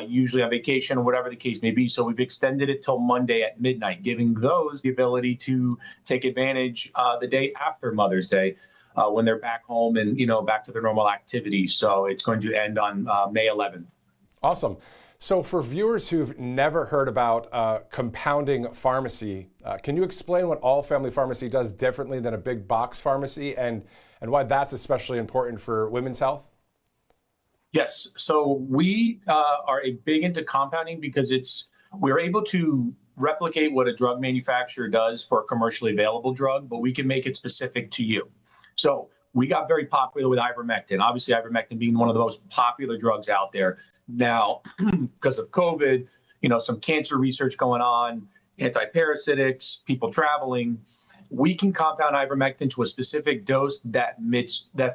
usually on vacation or whatever the case may be. So we've extended it till Monday at midnight, giving those the ability to take advantage the day after Mother's Day when they're back home and, back to their normal activities. So it's going to end on May 11th. Awesome. So for viewers who've never heard about compounding pharmacy, can you explain what All Family Pharmacy does differently than a big box pharmacy and why that's especially important for women's health? Yes. So we are big into compounding because we're able to replicate what a drug manufacturer does for a commercially available drug, but we can make it specific to you. So we got very popular with ivermectin, obviously ivermectin being one of the most popular drugs out there. Now, because of COVID, some cancer research going on, antiparasitics, people traveling, we can compound ivermectin to a specific dose that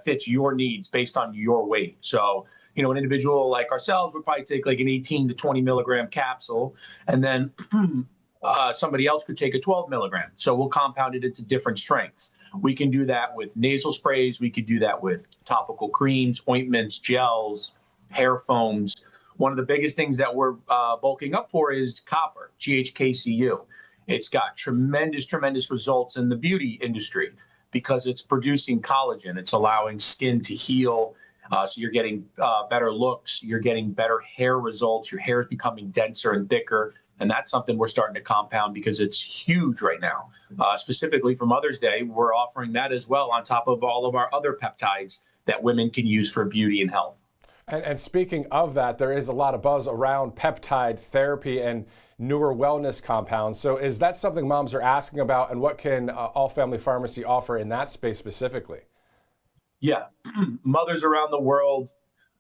fits your needs based on your weight. So, an individual like ourselves would probably take like an 18 to 20 milligram capsule, and then somebody else could take a 12 milligram. So we'll compound it into different strengths. We can do that with nasal sprays. We could do that with topical creams, ointments, gels, hair foams. One of the biggest things that we're bulking up for is copper, GHKCU. It's got tremendous results in the beauty industry because it's producing collagen. It's allowing skin to heal. So you're getting better looks. You're getting better hair results. Your hair is becoming denser and thicker. And that's something we're starting to compound because it's huge right now. Specifically for Mother's Day, we're offering that as well on top of all of our other peptides that women can use for beauty and health. And speaking of that, there is a lot of buzz around peptide therapy and newer wellness compounds. So is that something moms are asking about, and what can All Family Pharmacy offer in that space specifically? Yeah, mothers around the world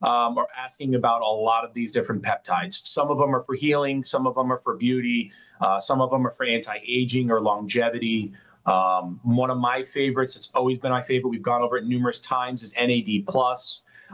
are asking about a lot of these different peptides. Some of them are for healing, some of them are for beauty, some of them are for anti-aging or longevity. One of my favorites, it's always been my favorite, we've gone over it numerous times, is NAD+.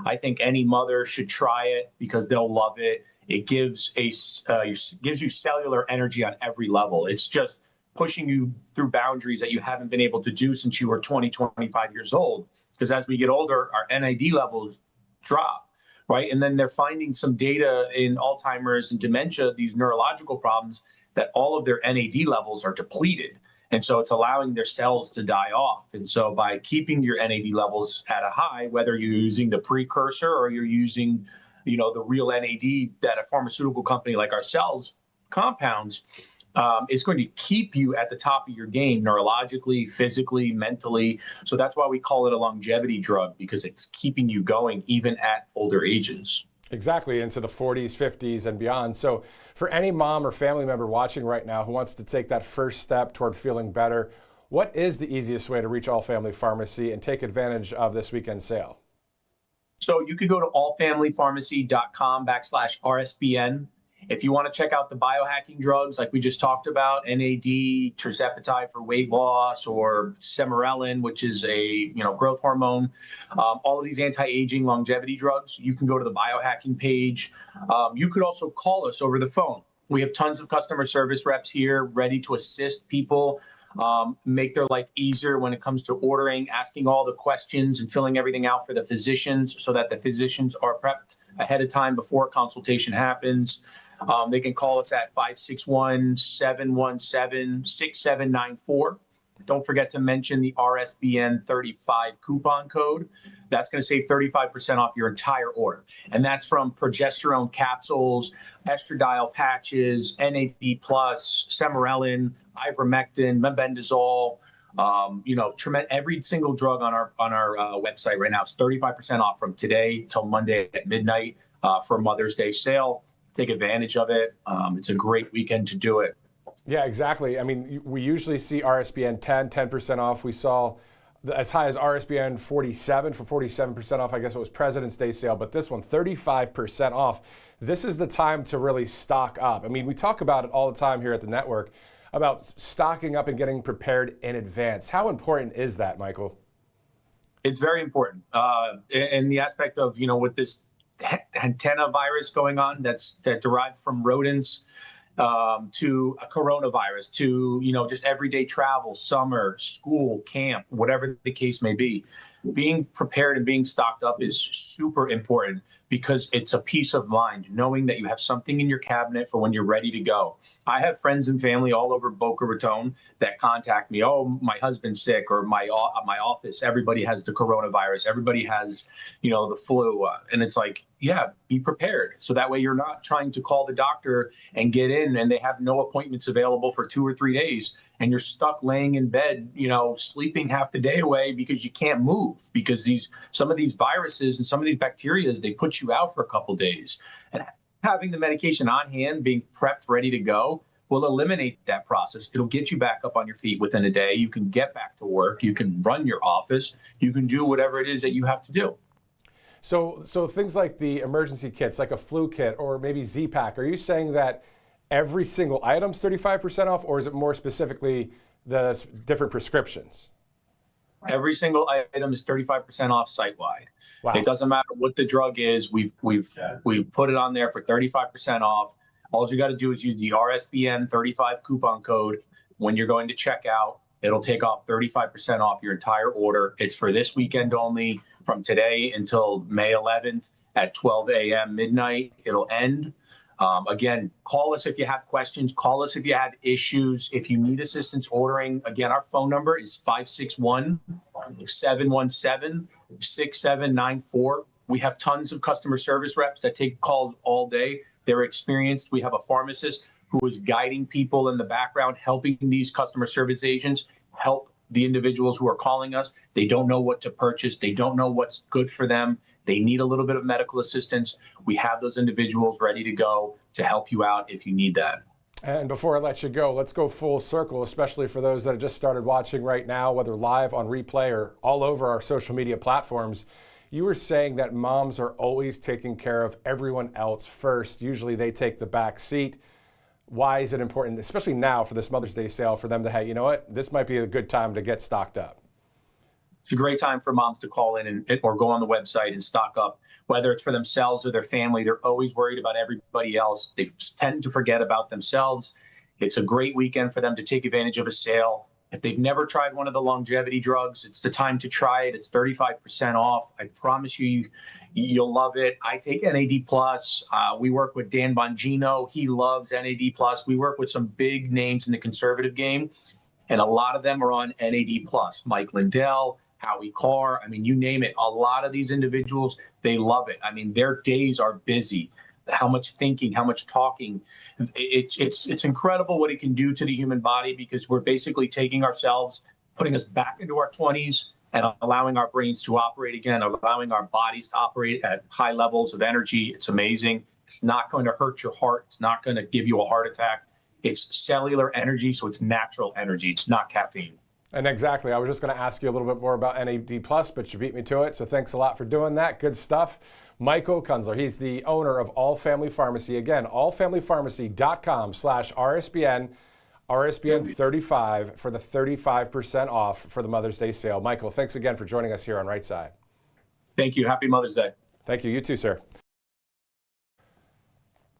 I think any mother should try it because they'll love it. It gives you cellular energy on every level. It's just pushing you through boundaries that you haven't been able to do since you were 20, 25 years old. Because as we get older, our NAD levels drop, right? And then they're finding some data in Alzheimer's and dementia, these neurological problems, that all of their NAD levels are depleted. And so it's allowing their cells to die off. And so by keeping your NAD levels at a high, whether you're using the precursor or you're using, the real NAD that a pharmaceutical company like ourselves compounds, is going to keep you at the top of your game neurologically, physically, mentally. So that's why we call it a longevity drug, because it's keeping you going even at older ages. Exactly, into the 40s, 50s, and beyond. So for any mom or family member watching right now who wants to take that first step toward feeling better, what is the easiest way to reach All Family Pharmacy and take advantage of this weekend sale? So you could go to allfamilypharmacy.com/RSBN. If you want to check out the biohacking drugs like we just talked about, NAD, tirzepatide for weight loss, or sermorelin, which is a growth hormone, all of these anti-aging longevity drugs, you can go to the biohacking page. You could also call us over the phone. We have tons of customer service reps here ready to assist people, make their life easier when it comes to ordering, asking all the questions and filling everything out for the physicians so that the physicians are prepped ahead of time before consultation happens. They can call us at 561-717-6794. Don't forget to mention the RSBN 35 coupon code. That's going to save 35% off your entire order. And that's from progesterone capsules, estradiol patches, NAD+, sermorelin, ivermectin, mebendazole. Every single drug on our website right now is 35% off from today till Monday at midnight for Mother's Day sale. Take advantage of it. It's a great weekend to do it. Yeah, exactly. I mean, we usually see RSBN 10% off. We saw as high as RSBN 47 for 47% off. I guess it was President's Day sale, but this one, 35% off. This is the time to really stock up. I mean, we talk about it all the time here at the network about stocking up and getting prepared in advance. How important is that, Michael? It's very important. In the aspect of, with this antenna virus going on that derived from rodents to a coronavirus, to, just everyday travel, summer, school, camp, whatever the case may be. Being prepared and being stocked up is super important because it's a peace of mind, knowing that you have something in your cabinet for when you're ready to go. I have friends and family all over Boca Raton that contact me. Oh, my husband's sick, or my office, everybody has the coronavirus. Everybody has, the flu. And it's like, yeah, be prepared. So that way you're not trying to call the doctor and get in and they have no appointments available for 2 or 3 days. And you're stuck laying in bed, sleeping half the day away because you can't move, because some of these viruses and some of these bacteria, they put you out for a couple days. And having the medication on hand, being prepped, ready to go, will eliminate that process. It'll get you back up on your feet within a day. You can get back to work. You can run your office. You can do whatever it is that you have to do. So things like the emergency kits, like a flu kit or maybe Z-Pack, are you saying that every single item's 35% off, or is it more specifically the different prescriptions? Every single item is 35% off site-wide. Wow. It doesn't matter what the drug is. We've put it on there for 35% off. All you got to do is use the RSBN 35 coupon code when you're going to check out. It'll take off 35% off your entire order. It's for this weekend only, from today until May 11th at 12 a.m. midnight. It'll end. Again, call us if you have questions. Call us if you have issues. If you need assistance ordering, again, our phone number is 561-717-6794. We have tons of customer service reps that take calls all day. They're experienced. We have a pharmacist who is guiding people in the background, helping these customer service agents help the individuals who are calling us. They don't know what to purchase. They don't know what's good for them. They need a little bit of medical assistance. We have those individuals ready to go to help you out if you need that. And before I let you go, let's go full circle, especially for those that have just started watching right now, whether live, on replay, or all over our social media platforms. You were saying that moms are always taking care of everyone else first. Usually they take the back seat. Why is it important, especially now for this Mother's Day sale, for them to, hey, you know what, this might be a good time to get stocked up? It's a great time for moms to call in or go on the website and stock up, whether it's for themselves or their family. They're always worried about everybody else. They tend to forget about themselves. It's a great weekend for them to take advantage of a sale. If they've never tried one of the longevity drugs, it's the time to try it. It's 35% off. I promise you, you'll love it. I take NAD+. We work with Dan Bongino. He loves NAD+. We work with some big names in the conservative game, and a lot of them are on NAD+. Mike Lindell, Howie Carr, you name it. A lot of these individuals, they love it. Their days are busy. How much thinking, how much talking. It's incredible what it can do to the human body, because we're basically taking ourselves, putting us back into our 20s and allowing our brains to operate again, allowing our bodies to operate at high levels of energy. It's amazing. It's not going to hurt your heart. It's not going to give you a heart attack. It's cellular energy, so it's natural energy. It's not caffeine. And exactly, I was just going to ask you a little bit more about NAD+, but you beat me to it, so thanks a lot for doing that. Good stuff. Michael Kunsler, he's the owner of All Family Pharmacy. Again, allfamilypharmacy.com/RSBN, RSBN 35 for the 35% off for the Mother's Day sale. Michael, thanks again for joining us here on Right Side. Thank you. Happy Mother's Day. Thank you. You too, sir.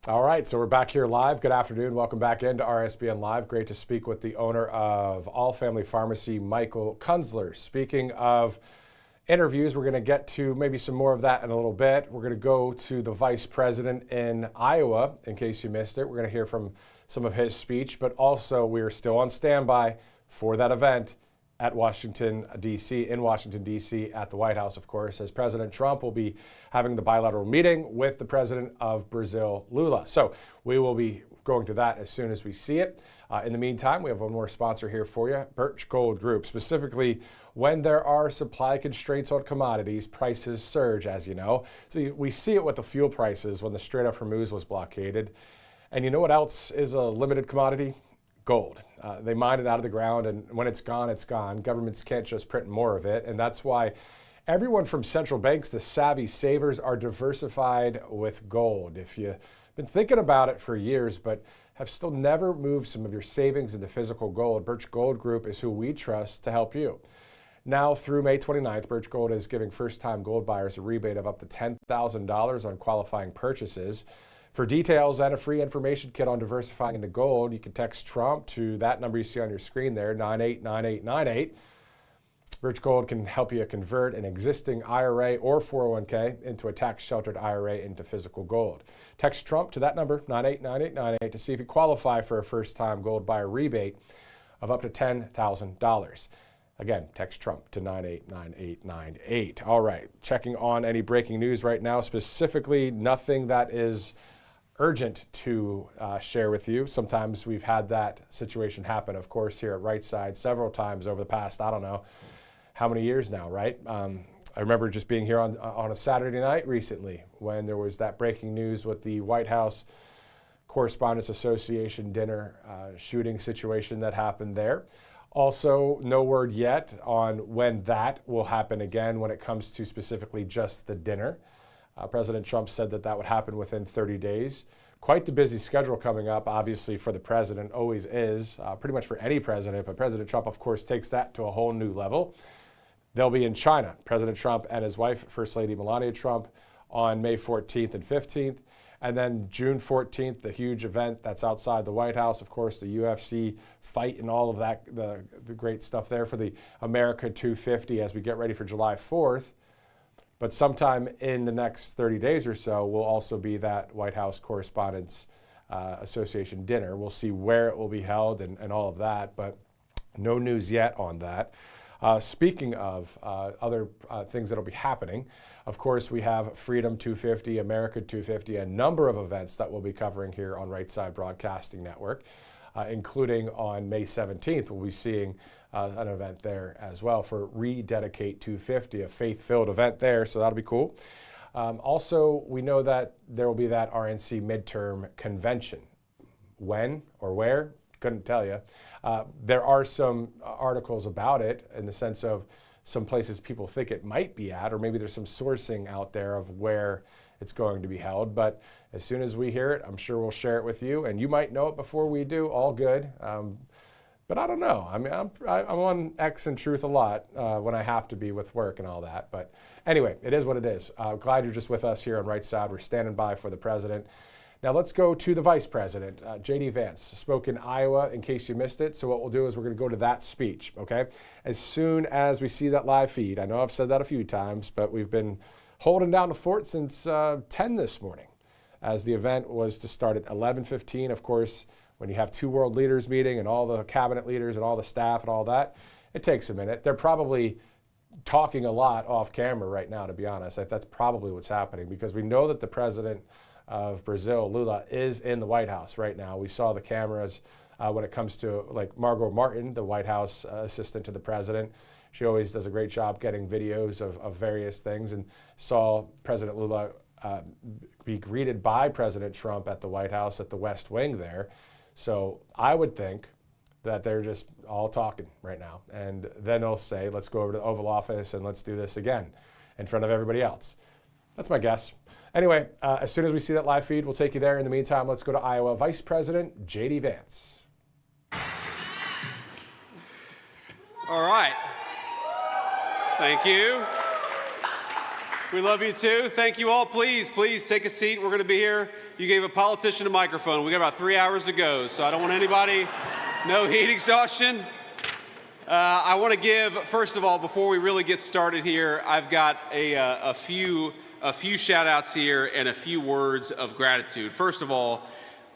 All right, so we're back here live. Good afternoon. Welcome back into RSBN Live. Great to speak with the owner of All Family Pharmacy, Michael Kunsler. Speaking of interviews, we're going to get to maybe some more of that in a little bit. We're going to go to the vice president in Iowa, in case you missed it. We're going to hear from some of his speech, but also we are still on standby for that event at Washington, D.C., in Washington, D.C., at the White House, of course, as President Trump will be having the bilateral meeting with the president of Brazil, Lula. So we will be going to that as soon as we see it. In the meantime, we have one more sponsor here for you, Birch Gold Group. Specifically, when there are supply constraints on commodities, prices surge, as you know. So we see it with the fuel prices when the Strait of Hormuz was blockaded. And you know what else is a limited commodity? Gold. They mine it out of the ground, and when it's gone, it's gone. Governments can't just print more of it, and that's why everyone from central banks to savvy savers are diversified with gold. If you've been thinking about it for years, but have still never moved some of your savings into physical gold, Birch Gold Group is who we trust to help you. Now through May 29th, Birch Gold is giving first-time gold buyers a rebate of up to $10,000 on qualifying purchases. For details and a free information kit on diversifying into gold, you can text Trump to that number you see on your screen there, 989898. Birch Gold can help you convert an existing IRA or 401k into a tax-sheltered IRA into physical gold. Text Trump to that number, 989898, to see if you qualify for a first-time gold buyer rebate of up to $10,000. Again, text Trump to 989898. All right, checking on any breaking news right now, specifically nothing that is urgent to share with you. Sometimes we've had that situation happen, of course, here at Right Side several times over the past, I don't know, how many years now, right? I remember just being here on a Saturday night recently when there was that breaking news with the White House Correspondents Association dinner shooting situation that happened there. Also, no word yet on when that will happen again when it comes to specifically just the dinner. President Trump said that that would happen within 30 days. Quite the busy schedule coming up, obviously, for the president, always is, pretty much for any president, but President Trump, of course, takes that to a whole new level. They'll be in China, President Trump and his wife, First Lady Melania Trump, on May 14th and 15th. And then June 14th, the huge event that's outside the White House, of course, the UFC fight and all of that, the great stuff there for the America 250 as we get ready for July 4th. But sometime in the next 30 days or so will also be that White House Correspondents Association dinner. We'll see where it will be held and all of that, but no news yet on that. Speaking of other things that will be happening, of course, we have Freedom 250, America 250, a number of events that we'll be covering here on Right Side Broadcasting Network, including on May 17th, we'll be seeing an event there as well for Rededicate 250, a faith-filled event there, so that'll be cool. Also, we know that there will be that RNC midterm convention. When or where? Couldn't tell you. There are some articles about it in the sense of some places people think it might be at, or maybe there's some sourcing out there of where it's going to be held. But as soon as we hear it, I'm sure we'll share it with you, and you might know it before we do. All good. But I don't know. I mean, I'm on X and Truth a lot when I have to be with work and all that. But anyway, it is what it is. Glad you're just with us here on Right Side. We're standing by for the president. Now let's go to the Vice President. J.D. Vance spoke in Iowa in case you missed it. So what we'll do is we're going to go to that speech, okay? As soon as we see that live feed. I know I've said that a few times, but we've been holding down the fort since 10 this morning as the event was to start at 11:15. Of course, when you have two world leaders meeting and all the cabinet leaders and all the staff and all that, it takes a minute. They're probably talking a lot off camera right now, to be honest. That's probably what's happening because we know that the president of Brazil, Lula, is in the White House right now. We saw the cameras when it comes to like Margot Martin, the White House assistant to the president. She always does a great job getting videos of various things, and saw President Lula be greeted by President Trump at the White House at the West Wing there. So I would think that they're just all talking right now. And then they'll say, let's go over to the Oval Office and let's do this again in front of everybody else. That's my guess. Anyway, as soon as we see that live feed, we'll take you there. In the meantime, let's go to Iowa. Vice President J.D. Vance. All right. Thank you. We love you too. Thank you all. Please take a seat. We're going to be here. You gave a politician a microphone. We got about 3 hours to go, so I don't want anybody, no heat exhaustion. I want to give, first of all, before we really get started here, I've got a few shout outs here and a few words of gratitude. First of all,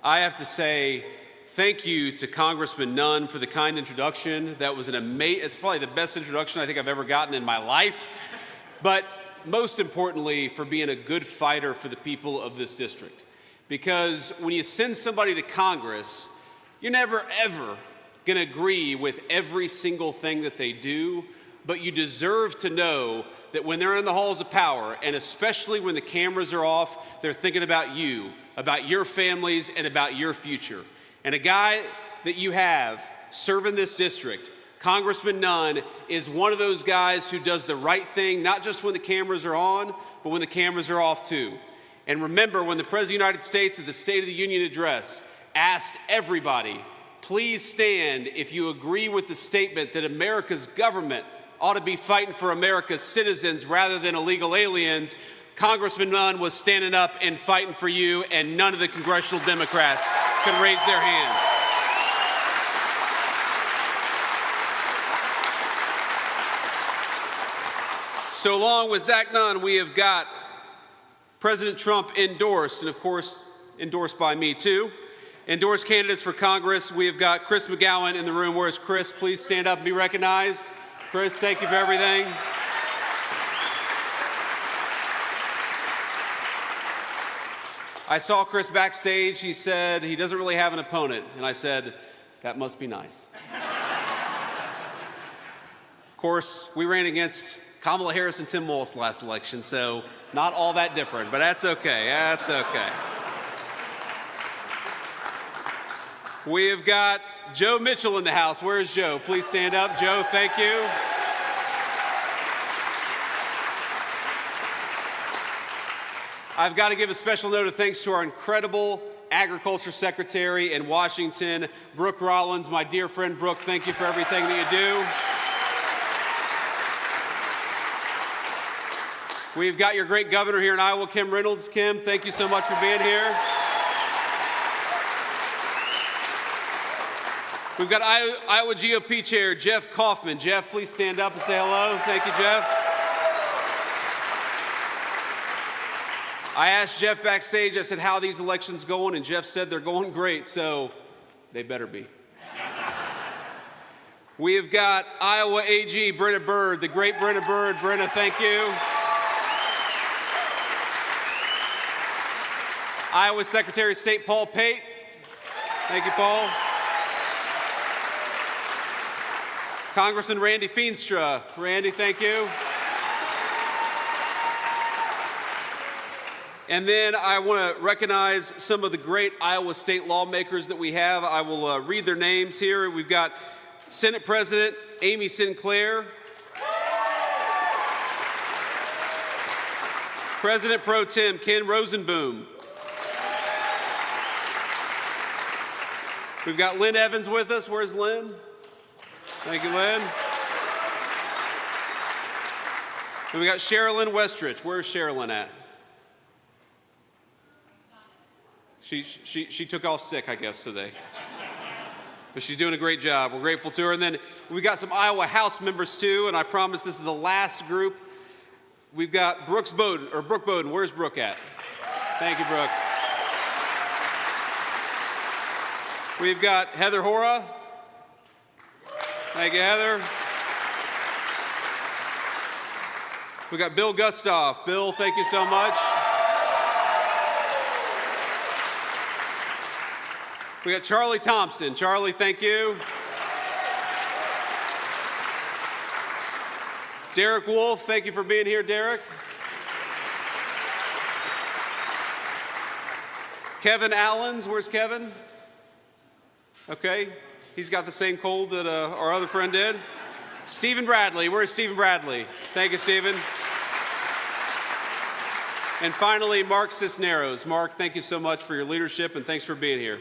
I have to say thank you to Congressman Nunn for the kind introduction. That was it's probably the best introduction I think I've ever gotten in my life. But most importantly, for being a good fighter for the people of this district. Because when you send somebody to Congress, you're never, ever going to agree with every single thing that they do, but you deserve to know that when they're in the halls of power, and especially when the cameras are off, they're thinking about you, about your families, and about your future. And a guy that you have serving this district, Congressman Nunn, is one of those guys who does the right thing, not just when the cameras are on, but when the cameras are off too. And remember, when the President of the United States at the State of the Union address asked everybody, please stand if you agree with the statement that America's government ought to be fighting for America's citizens rather than illegal aliens, Congressman Nunn was standing up and fighting for you, and none of the congressional Democrats could raise their hand. So along with Zach Nunn, we have got President Trump endorsed, and of course, endorsed by me too. Endorsed candidates for Congress, we have got Chris McGowan in the room. Where's Chris? Please stand up and be recognized. Chris, thank you for everything. I saw Chris backstage. He said he doesn't really have an opponent. And I said, that must be nice. Of course, we ran against Kamala Harris and Tim Walz last election, so not all that different, but that's okay. That's okay. We have got Joe Mitchell in the house. Where is Joe? Please stand up. Joe, thank you. I've got to give a special note of thanks to our incredible Agriculture Secretary in Washington, Brooke Rollins, my dear friend Brooke, thank you for everything that you do. We've got your great governor here in Iowa, Kim Reynolds. Kim, thank you so much for being here. We've got Iowa GOP Chair Jeff Hoffman. Jeff, please stand up and say hello. Thank you, Jeff. I asked Jeff backstage, I said, how are these elections going? And Jeff said they're going great, so they better be. We have got Iowa AG Brenna Bird, the great Brenna Bird. Brenna, thank you. Iowa Secretary of State Paul Pate. Thank you, Paul. Congressman Randy Feenstra. Randy, thank you. And then I want to recognize some of the great Iowa State lawmakers that we have. I will read their names here. We've got Senate President Amy Sinclair, President Pro Tem Ken Rosenboom. We've got Lynn Evans with us. Where's Lynn? Thank you, Lynn. And we got Sherilyn Westrich. Where's Sherilyn at? She took off sick, I guess, today. But she's doing a great job. We're grateful to her. And then we got some Iowa House members, too, and I promise this is the last group. We've got Brooke Bowden. Where's Brooke at? Thank you, Brooke. We've got Heather Hora. Thank you, Heather. We've got Bill Gustav. Bill, thank you so much. We got Charlie Thompson. Charlie, thank you. Derek Wolf, thank you for being here, Derek. Kevin Allens, where's Kevin? Okay, he's got the same cold that our other friend did. Stephen Bradley, where's Stephen Bradley? Thank you, Stephen. And finally, Mark Cisneros. Mark, thank you so much for your leadership and thanks for being here.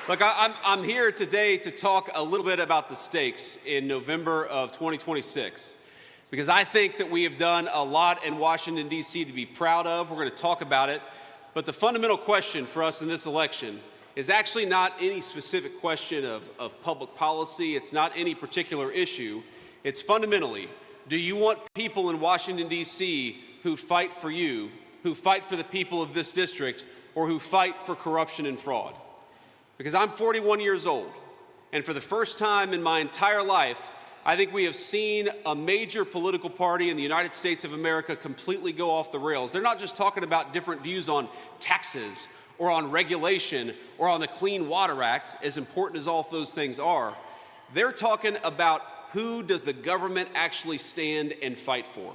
Look, I'm here today to talk a little bit about the stakes in November of 2026, because I think that we have done a lot in Washington, D.C. to be proud of. We're going to talk about it. But the fundamental question for us in this election is actually not any specific question of public policy. It's not any particular issue. It's fundamentally, do you want people in Washington, D.C. who fight for you, who fight for the people of this district, or who fight for corruption and fraud? Because I'm 41 years old, and for the first time in my entire life, I think we have seen a major political party in the United States of America completely go off the rails. They're not just talking about different views on taxes or on regulation or on the Clean Water Act, as important as all of those things are. They're talking about who does the government actually stand and fight for.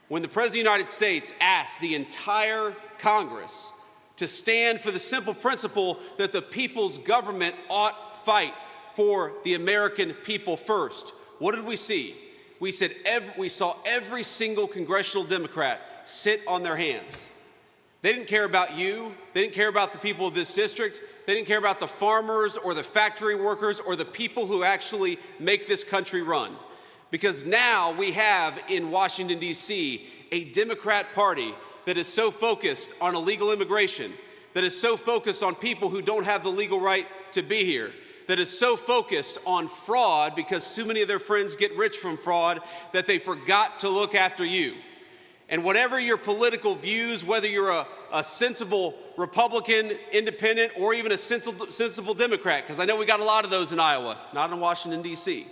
When the President of the United States asked the entire Congress to stand for the simple principle that the people's government ought fight for the American people first, what did we see? We saw every single congressional Democrat sit on their hands. They didn't care about you. They didn't care about the people of this district. They didn't care about the farmers or the factory workers or the people who actually make this country run. Because now we have in Washington, D.C., a Democrat Party that is so focused on illegal immigration, that is so focused on people who don't have the legal right to be here, that is so focused on fraud because so many of their friends get rich from fraud that they forgot to look after you. And whatever your political views, whether you're a sensible Republican, independent, or even a sensible Democrat, because I know we got a lot of those in Iowa, not in Washington, D.C.,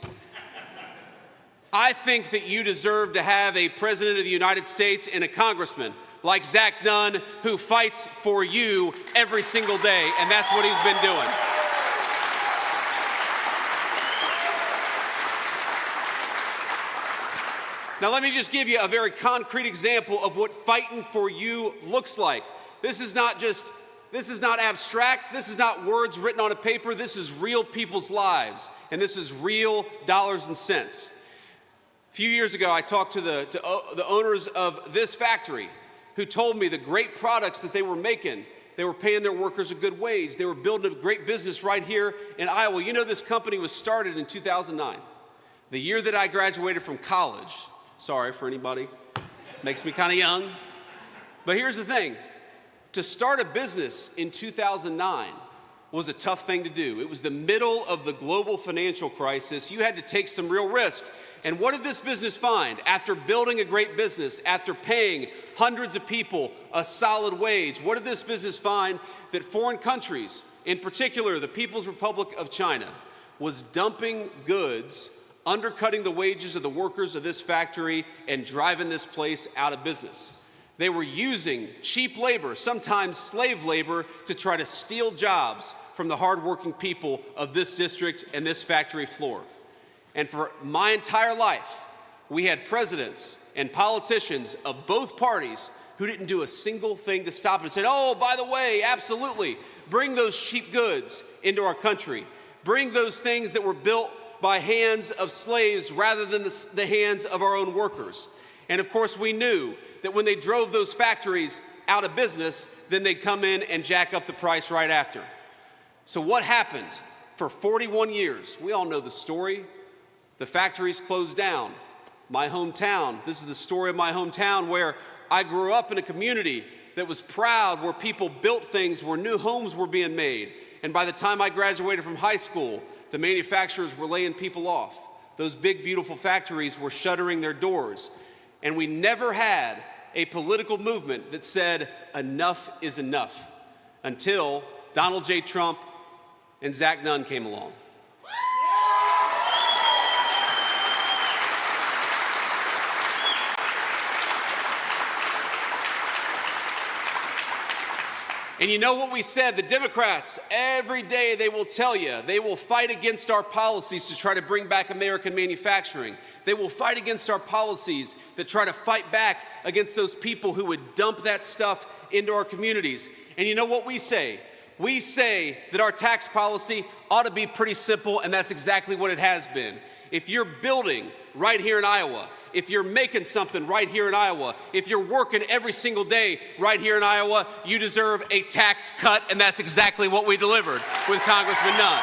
I think that you deserve to have a president of the United States and a congressman like Zach Nunn who fights for you every single day, and that's what he's been doing. Now, let me just give you a very concrete example of what fighting for you looks like. This is not abstract. This is not words written on a paper. This is real people's lives, and this is real dollars and cents. A few years ago, I talked to the owners of this factory who told me the great products that they were making. They were paying their workers a good wage. They were building a great business right here in Iowa. You know, this company was started in 2009, the year that I graduated from college. Sorry for anybody, makes me kind of young. But here's the thing, to start a business in 2009 was a tough thing to do. It was the middle of the global financial crisis. You had to take some real risk. And what did this business find? After building a great business, after paying hundreds of people a solid wage, what did this business find? That foreign countries, in particular the People's Republic of China, was dumping goods, undercutting the wages of the workers of this factory, and driving this place out of business. They were using cheap labor, sometimes slave labor, to try to steal jobs from the hardworking people of this district and this factory floor. And for my entire life, we had presidents and politicians of both parties who didn't do a single thing to stop it and said, oh, by the way, absolutely, bring those cheap goods into our country. Bring those things that were built by hands of slaves rather than the hands of our own workers. And of course, we knew that when they drove those factories out of business, then they'd come in and jack up the price right after. So what happened? For 41 years, we all know the story. The factories closed down. My hometown, this is the story of my hometown, where I grew up in a community that was proud, where people built things, where new homes were being made. And by the time I graduated from high school, the manufacturers were laying people off. Those big, beautiful factories were shuttering their doors. And we never had a political movement that said, enough is enough, until Donald J. Trump and Zach Nunn came along. And you know what we said? The Democrats, every day they will tell you, they will fight against our policies to try to bring back American manufacturing. They will fight against our policies that try to fight back against those people who would dump that stuff into our communities. And you know what we say? We say that our tax policy ought to be pretty simple, and that's exactly what it has been. If you're building right here in Iowa, if you're making something right here in Iowa, if you're working every single day right here in Iowa, you deserve a tax cut, and that's exactly what we delivered with Congressman Nunn.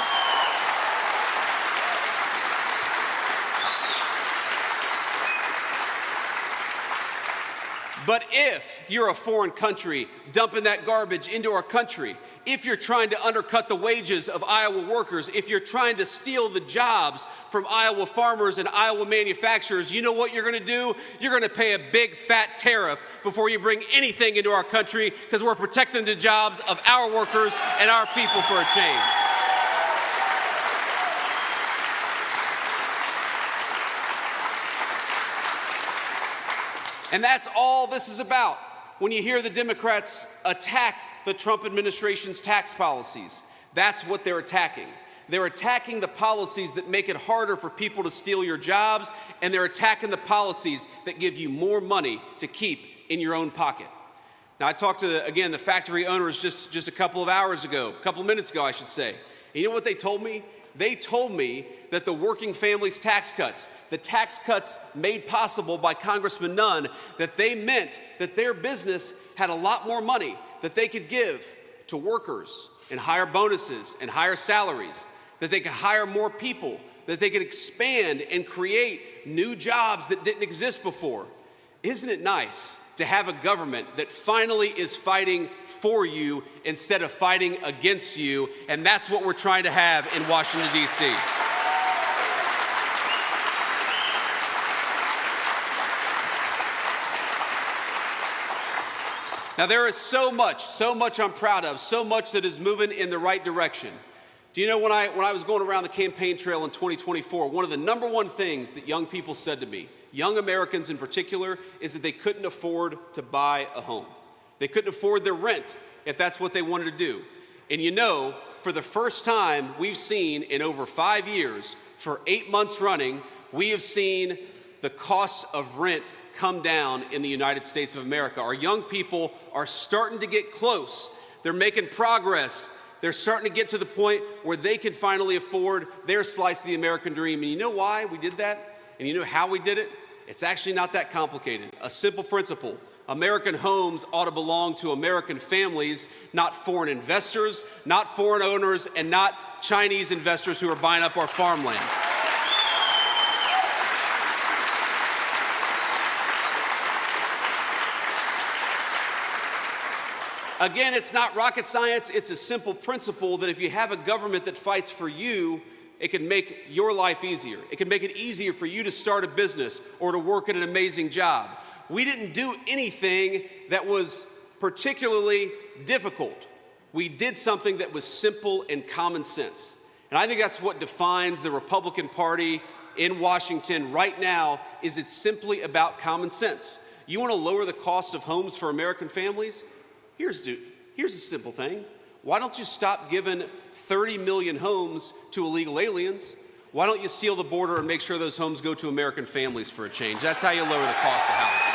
But if you're a foreign country dumping that garbage into our country, if you're trying to undercut the wages of Iowa workers, if you're trying to steal the jobs from Iowa farmers and Iowa manufacturers, you know what you're going to do? You're going to pay a big fat tariff before you bring anything into our country, because we're protecting the jobs of our workers and our people for a change. And that's all this is about. When you hear the Democrats attack the Trump administration's tax policies, that's what they're attacking. They're attacking the policies that make it harder for people to steal your jobs, and they're attacking the policies that give you more money to keep in your own pocket. Now, I talked to, the factory owners just a couple of minutes ago, I should say. And you know what they told me? They told me that the working families tax cuts, the tax cuts made possible by Congressman Nunn, that they meant that their business had a lot more money that they could give to workers and higher bonuses and higher salaries, that they could hire more people, that they could expand and create new jobs that didn't exist before. Isn't it nice to have a government that finally is fighting for you instead of fighting against you? And that's what we're trying to have in Washington, D.C. Now, there is so much I'm proud of, so much that is moving in the right direction. Do you know, when I was going around the campaign trail in 2024, one of the number one things that young people said to me, young Americans in particular, is that they couldn't afford to buy a home. They couldn't afford their rent if that's what they wanted to do. And you know, for the first time we've seen in over 5 years, for 8 months running, we have seen the costs of rent come down in the United States of America. Our young people are starting to get close. They're making progress. They're starting to get to the point where they can finally afford their slice of the American dream. And you know why we did that? And you know how we did it? It's actually not that complicated. A simple principle. American homes ought to belong to American families, not foreign investors, not foreign owners, and not Chinese investors who are buying up our farmland. Again, it's not rocket science. It's a simple principle that if you have a government that fights for you, it can make your life easier. It can make it easier for you to start a business or to work at an amazing job. We didn't do anything that was particularly difficult. We did something that was simple and common sense. And I think that's what defines the Republican Party in Washington right now, is it's simply about common sense. You want to lower the cost of homes for American families? Here's a simple thing. Why don't you stop giving 30 million homes to illegal aliens? Why don't you seal the border and make sure those homes go to American families for a change? That's how you lower the cost of housing.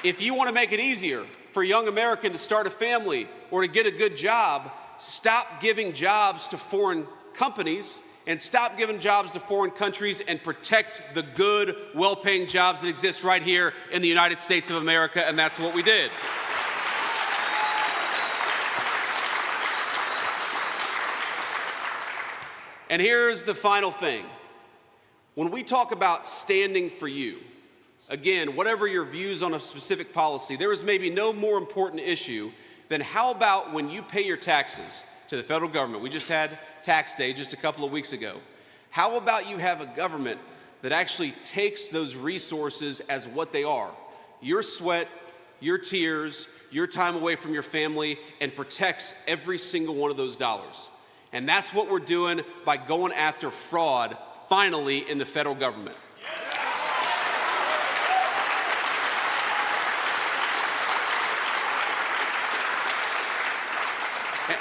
If you want to make it easier for a young American to start a family or to get a good job, stop giving jobs to foreign companies and stop giving jobs to foreign countries and protect the good, well-paying jobs that exist right here in the United States of America, and that's what we did. And here's the final thing. When we talk about standing for you, again, whatever your views on a specific policy, there is maybe no more important issue than how about when you pay your taxes to the federal government. We just had tax day just a couple of weeks ago. How about you have a government that actually takes those resources as what they are? Your sweat, your tears, your time away from your family, and protects every single one of those dollars. And that's what we're doing by going after fraud, finally, in the federal government.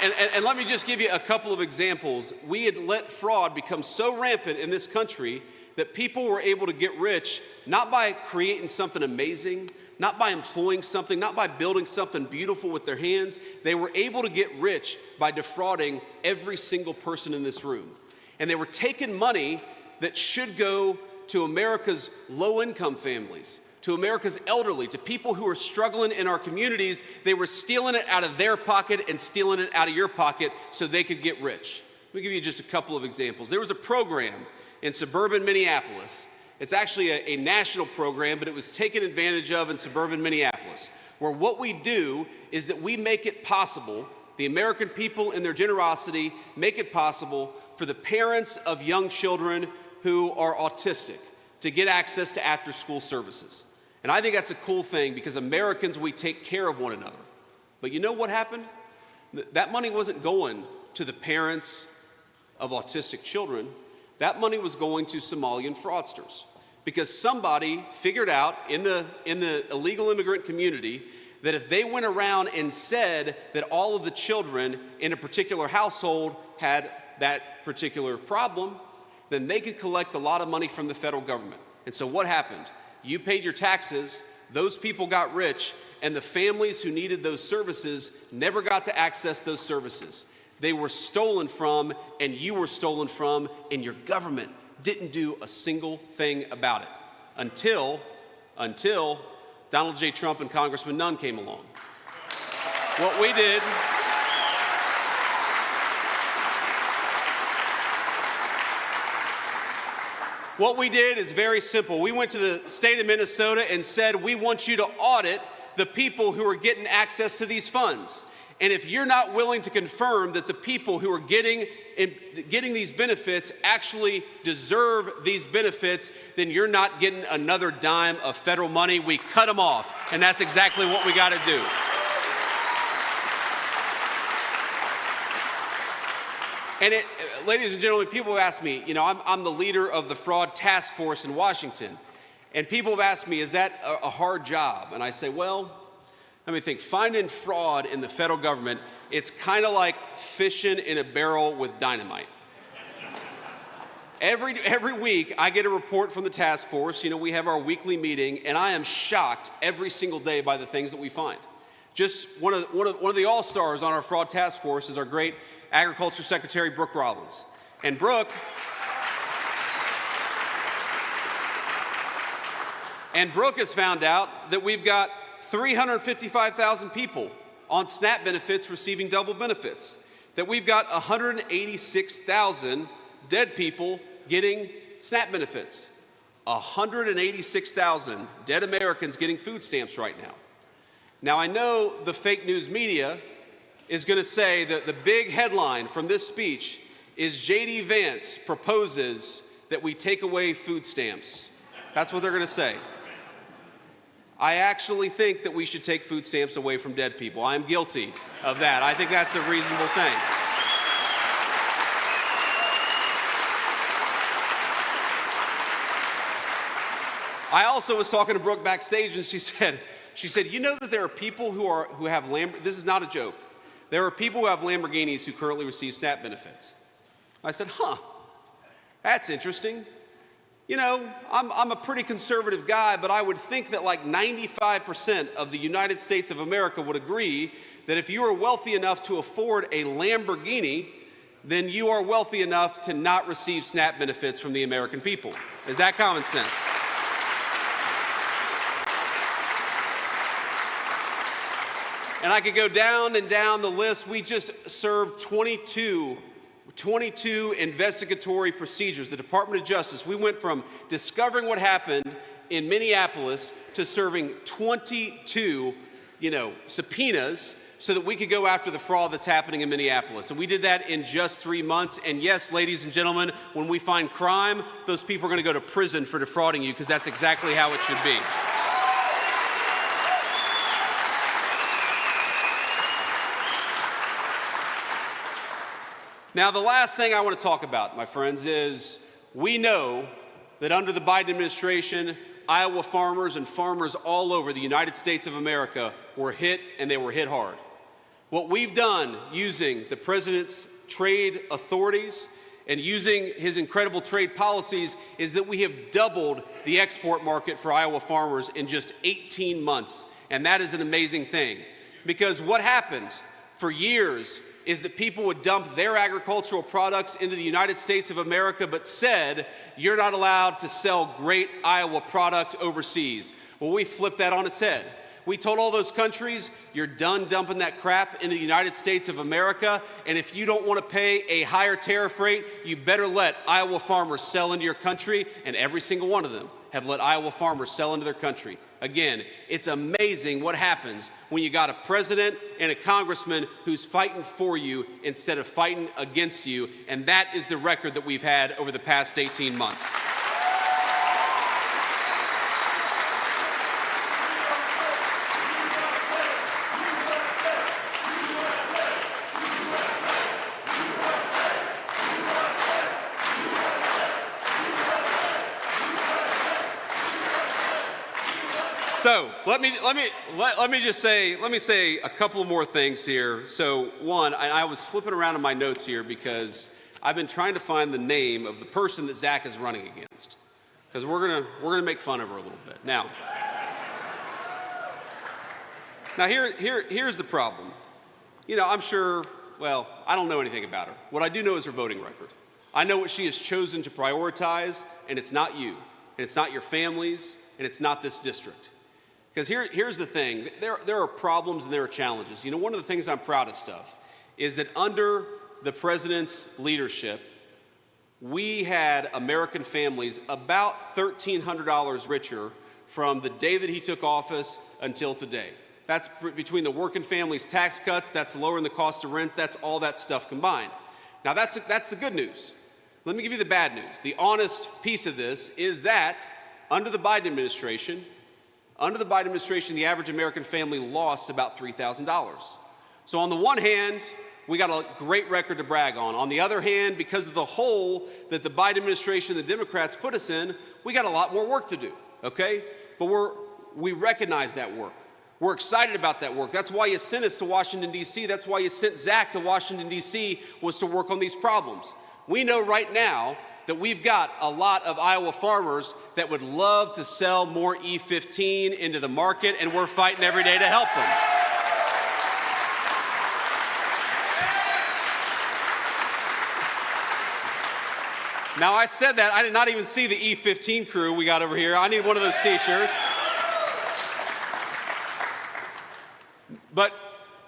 And let me just give you a couple of examples. We had let fraud become so rampant in this country that people were able to get rich not by creating something amazing, not by employing something, not by building something beautiful with their hands. They were able to get rich by defrauding every single person in this room. And they were taking money that should go to America's low-income families, to America's elderly, to people who are struggling in our communities. They were stealing it out of their pocket and stealing it out of your pocket so they could get rich. Let me give you just a couple of examples. There was a program in suburban Minneapolis. It's actually a national program, but it was taken advantage of in suburban Minneapolis, where what we do is that we make it possible, the American people in their generosity make it possible for the parents of young children who are autistic to get access to after-school services. And I think that's a cool thing, because Americans, we take care of one another. But you know what happened? That money wasn't going to the parents of autistic children. That money was going to Somalian fraudsters, because somebody figured out in the illegal immigrant community that if they went around and said that all of the children in a particular household had that particular problem, then they could collect a lot of money from the federal government. And so what happened? You paid your taxes, those people got rich, and the families who needed those services never got to access those services. They were stolen from, and you were stolen from, and your government didn't do a single thing about it until Donald J. Trump and Congressman Nunn came along. what we did. What we did is very simple. We went to the state of Minnesota and said, we want you to audit the people who are getting access to these funds. And if you're not willing to confirm that the people who are getting these benefits actually deserve these benefits, then you're not getting another dime of federal money. We cut them off, and that's exactly what we got to do. And ladies and gentlemen, people have asked me, I'm the leader of the fraud task force in Washington. And people have asked me, is that a hard job? And I say, well, let me think. Finding fraud in the federal government, it's kind of like fishing in a barrel with dynamite. Every week, I get a report from the task force. We have our weekly meeting, and I am shocked every single day by the things that we find. Just one of the all-stars on our fraud task force is our great Agriculture Secretary Brooke Rollins. And Brooke has found out that we've got 355,000 people on SNAP benefits receiving double benefits, that we've got 186,000 dead people getting SNAP benefits, 186,000 dead Americans getting food stamps right now. Now, I know the fake news media is going to say that the big headline from this speech is J.D. Vance proposes that we take away food stamps. That's what they're going to say. I actually think that we should take food stamps away from dead people. I'm guilty of that. I think that's a reasonable thing. I also was talking to Brooke backstage, and she said, you know that there are people who have this is not a joke. There are people who have Lamborghinis who currently receive SNAP benefits. I said, that's interesting. I'm a pretty conservative guy, but I would think that like 95% of the United States of America would agree that if you are wealthy enough to afford a Lamborghini, then you are wealthy enough to not receive SNAP benefits from the American people. Is that common sense? And I could go down and down the list. We just served 22 investigatory procedures. The Department of Justice, we went from discovering what happened in Minneapolis to serving 22, subpoenas so that we could go after the fraud that's happening in Minneapolis. And we did that in just 3 months. And yes, ladies and gentlemen, when we find crime, those people are going to go to prison for defrauding you, because that's exactly how it should be. Now, the last thing I want to talk about, my friends, is we know that under the Biden administration, Iowa farmers and farmers all over the United States of America were hit, and they were hit hard. What we've done using the president's trade authorities and using his incredible trade policies is that we have doubled the export market for Iowa farmers in just 18 months. And that is an amazing thing, because what happened for years is that people would dump their agricultural products into the United States of America, but said, you're not allowed to sell great Iowa product overseas. Well, we flipped that on its head. We told all those countries, you're done dumping that crap into the United States of America, and if you don't want to pay a higher tariff rate, you better let Iowa farmers sell into your country, and every single one of them have let Iowa farmers sell into their country. Again, it's amazing what happens when you got a president and a congressman who's fighting for you instead of fighting against you, and that is the record that we've had over the past 18 months. So let me say a couple more things here. So one, I was flipping around in my notes here because I've been trying to find the name of the person that Zach is running against, because we're gonna make fun of her a little bit. Now here's the problem. I'm sure. Well, I don't know anything about her. What I do know is her voting record. I know what she has chosen to prioritize, and it's not you, and it's not your families, and it's not this district. Because here's the thing. There are problems and there are challenges. You know, one of the things I'm proudest of is that under the president's leadership, we had American families about $1,300 richer from the day that he took office until today. That's between the working families' tax cuts, that's lowering the cost of rent, that's all that stuff combined. Now that's the good news. Let me give you the bad news. The honest piece of this is that under the Biden administration, the average American family lost about $3,000. So on the one hand, we got a great record to brag on. On the other hand, because of the hole that the Biden administration and the Democrats put us in, we got a lot more work to do, okay? But we recognize that work. We're excited about that work. That's why you sent us to Washington, D.C. That's why you sent Zach to Washington, D.C., was to work on these problems. We know right now that we've got a lot of Iowa farmers that would love to sell more E15 into the market, and we're fighting every day to help them. Now, I said that. I did not even see the E15 crew we got over here. I need one of those T-shirts. But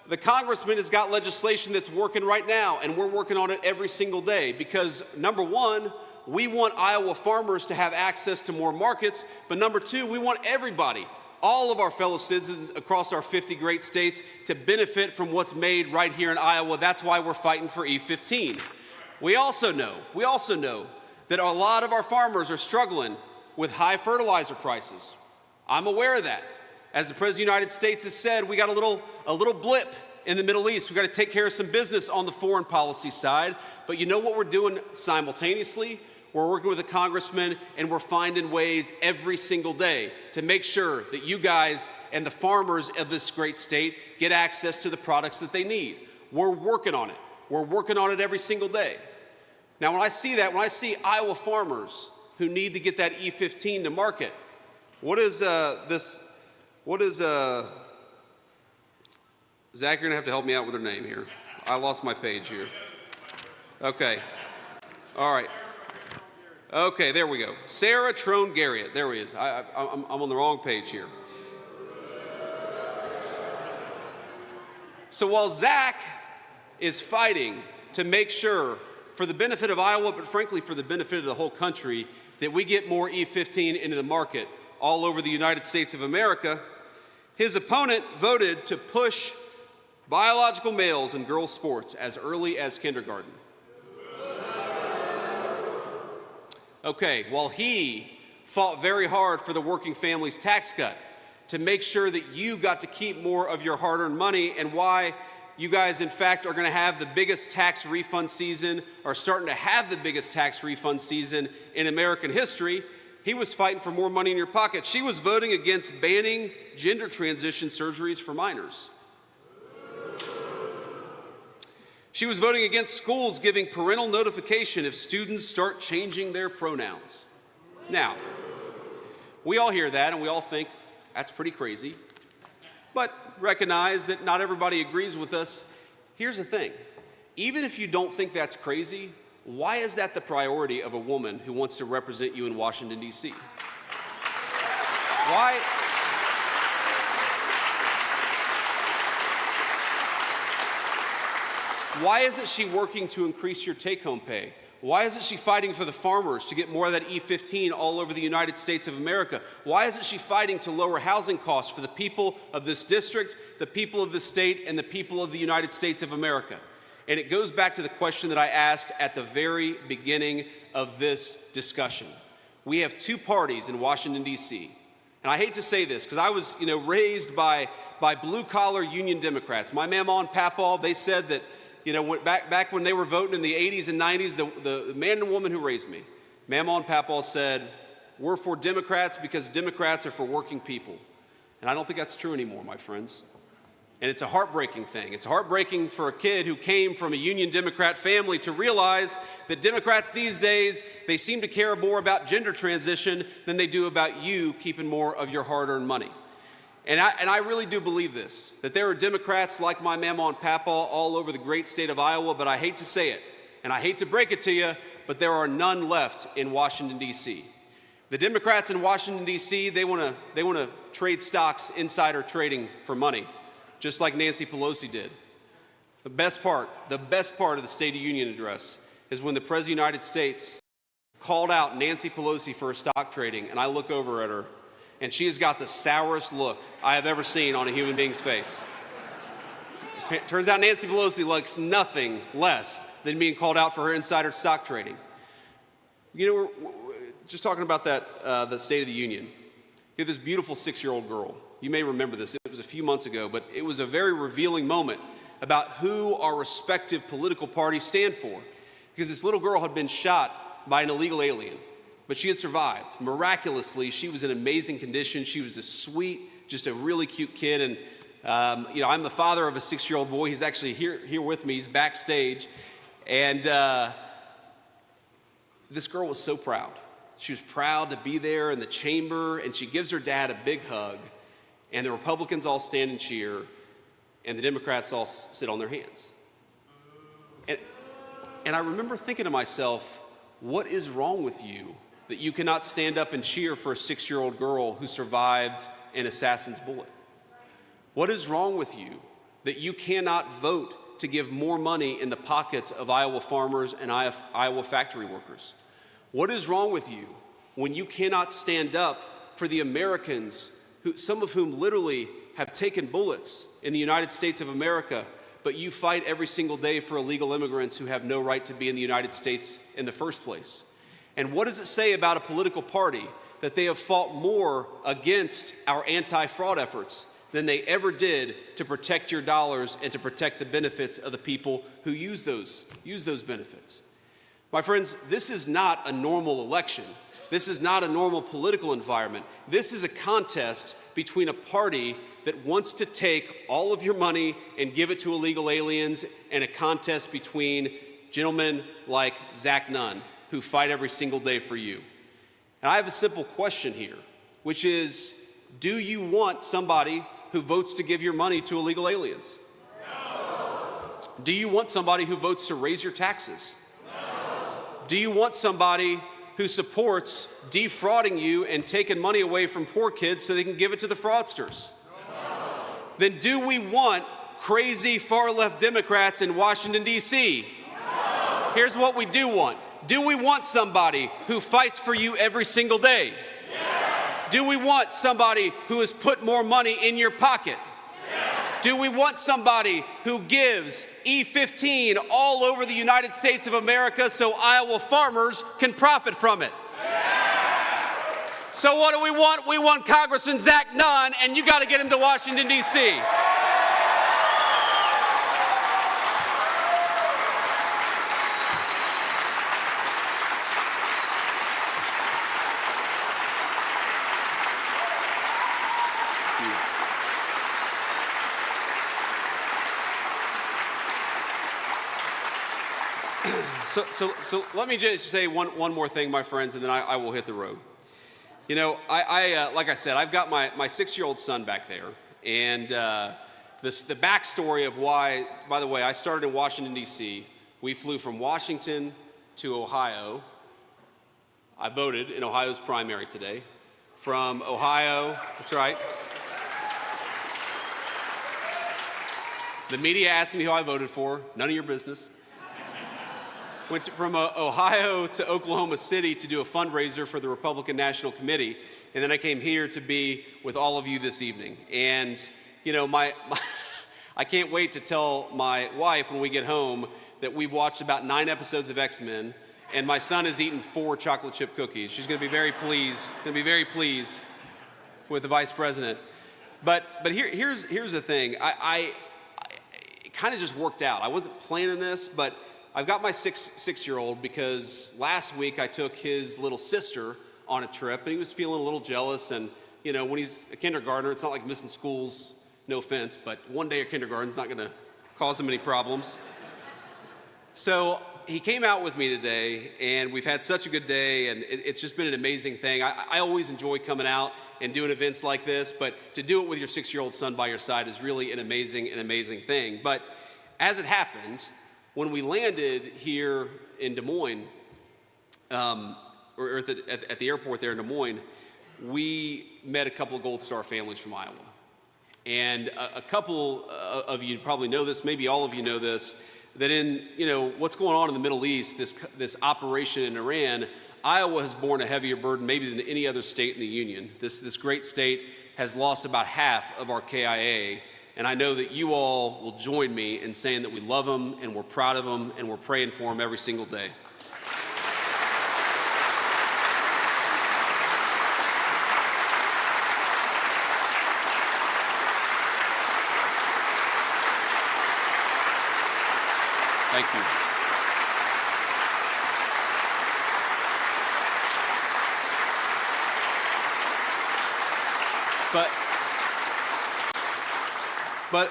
the congressman has got legislation that's working right now, and we're working on it every single day because, number one, we want Iowa farmers to have access to more markets, but number two, we want everybody, all of our fellow citizens across our 50 great states, to benefit from what's made right here in Iowa. That's why we're fighting for E15. We also know that a lot of our farmers are struggling with high fertilizer prices. I'm aware of that. As the President of the United States has said, we got a little blip in the Middle East. We've got to take care of some business on the foreign policy side. But you know what we're doing simultaneously? We're working with the congressman, and we're finding ways every single day to make sure that you guys and the farmers of this great state get access to the products that they need. We're working on it. We're working on it every single day. Now, when I see that, when I see Iowa farmers who need to get that E15 to market, what is Zach, you're gonna have to help me out with her name here. I lost my page here. Okay. All right. Okay, there we go. Sarah Trone Garriott. There he is. I'm on the wrong page here. So while Zach is fighting to make sure, for the benefit of Iowa, but frankly for the benefit of the whole country, that we get more E15 into the market all over the United States of America, his opponent voted to push biological males in girls' sports as early as kindergarten. Okay, while he fought very hard for the working family's tax cut to make sure that you got to keep more of your hard-earned money, and why you guys, in fact, are going to have the biggest tax refund season, or starting to have the biggest tax refund season in American history, he was fighting for more money in your pocket. She was voting against banning gender transition surgeries for minors. She was voting against schools giving parental notification if students start changing their pronouns. Now, we all hear that and we all think that's pretty crazy, but recognize that not everybody agrees with us. Here's the thing. Even if you don't think that's crazy, why is that the priority of a woman who wants to represent you in Washington, D.C.? Why isn't she working to increase your take-home pay? Why isn't she fighting for the farmers to get more of that E15 all over the United States of America? Why isn't she fighting to lower housing costs for the people of this district, the people of this state, and the people of the United States of America? And it goes back to the question that I asked at the very beginning of this discussion. We have two parties in Washington, D.C. And I hate to say this because I was, raised by blue-collar union Democrats. My mama and papa, they said that, back when they were voting in the 80s and 90s, the man and woman who raised me, Mama and Papa said, we're for Democrats because Democrats are for working people. And I don't think that's true anymore, my friends. And it's a heartbreaking thing. It's heartbreaking for a kid who came from a Union Democrat family to realize that Democrats these days, they seem to care more about gender transition than they do about you keeping more of your hard-earned money. And I really do believe this, that there are Democrats like my mama and papa all over the great state of Iowa, but I hate to say it, and I hate to break it to you, but there are none left in Washington, D.C. The Democrats in Washington, D.C., they want to trade stocks insider trading for money, just like Nancy Pelosi did. The best part of the State of the Union address is when the President of the United States called out Nancy Pelosi for her stock trading, and I look over at her, and she has got the sourest look I have ever seen on a human being's face. It turns out Nancy Pelosi likes nothing less than being called out for her insider stock trading. You know, we're just talking about that, the State of the Union. You have this beautiful 6-year-old girl. You may remember this. It was a few months ago, but it was a very revealing moment about who our respective political parties stand for. Because this little girl had been shot by an illegal alien, but she had survived. Miraculously, she was in amazing condition. She was a sweet, just a really cute kid. And you know, I'm the father of a 6-year-old boy. He's actually here with me. He's backstage. And this girl was so proud. She was proud to be there in the chamber, and she gives her dad a big hug. And the Republicans all stand and cheer, and the Democrats all sit on their hands. And I remember thinking to myself, what is wrong with you that you cannot stand up and cheer for a 6-year-old girl who survived an assassin's bullet? What is wrong with you that you cannot vote to give more money in the pockets of Iowa farmers and Iowa factory workers? What is wrong with you when you cannot stand up for the Americans, some of whom literally have taken bullets in the United States of America, but you fight every single day for illegal immigrants who have no right to be in the United States in the first place? And what does it say about a political party that they have fought more against our anti-fraud efforts than they ever did to protect your dollars and to protect the benefits of the people who use those benefits? My friends, this is not a normal election. This is not a normal political environment. This is a contest between a party that wants to take all of your money and give it to illegal aliens, and a contest between gentlemen like Zach Nunn, who fight every single day for you. And I have a simple question here, which is, do you want somebody who votes to give your money to illegal aliens? No. Do you want somebody who votes to raise your taxes? No. Do you want somebody who supports defrauding you and taking money away from poor kids so they can give it to the fraudsters? No. Then do we want crazy far-left Democrats in Washington, D.C.? No. Here's what we do want. Do we want somebody who fights for you every single day? Yes. Do we want somebody who has put more money in your pocket? Yes. Do we want somebody who gives E15 all over the United States of America so Iowa farmers can profit from it? Yes. So what do we want? We want Congressman Zach Nunn, and you got to get him to Washington, D.C. So let me just say one more thing, my friends, and then I will hit the road. You know, like I said, I've got my 6-year-old son back there, and the backstory of why, by the way, I started in Washington, D.C. We flew from Washington to Ohio. I voted in Ohio's primary today. From Ohio, that's right. The media asked me who I voted for. None of your business. Went from Ohio to Oklahoma City to do a fundraiser for the Republican National Committee, and then I came here to be with all of you this evening. And you know, I can't wait to tell my wife when we get home that we've watched about 9 episodes of X-Men, and my son has eaten 4 chocolate chip cookies. She's going to be very pleased. With the vice president. But here's the thing. It kind of just worked out. I wasn't planning this, but I've got my 6-year-old because last week I took his little sister on a trip, and he was feeling a little jealous. And you know, when he's a kindergartner, it's not like missing schools, no offense, but one day at kindergarten is not going to cause him any problems. So he came out with me today, and we've had such a good day, and it's just been an amazing thing. I always enjoy coming out and doing events like this, but to do it with your 6-year-old son by your side is really an amazing thing. But as it happened, when we landed here in Des Moines, or at the airport there in Des Moines, we met a couple of Gold Star families from Iowa. And a couple of you probably know this, maybe all of you know this, that in what's going on in the Middle East, this operation in Iran, Iowa has borne a heavier burden maybe than any other state in the union. This great state has lost about half of our KIA, and I know that you all will join me in saying that we love them and we're proud of them and we're praying for them every single day. Thank you.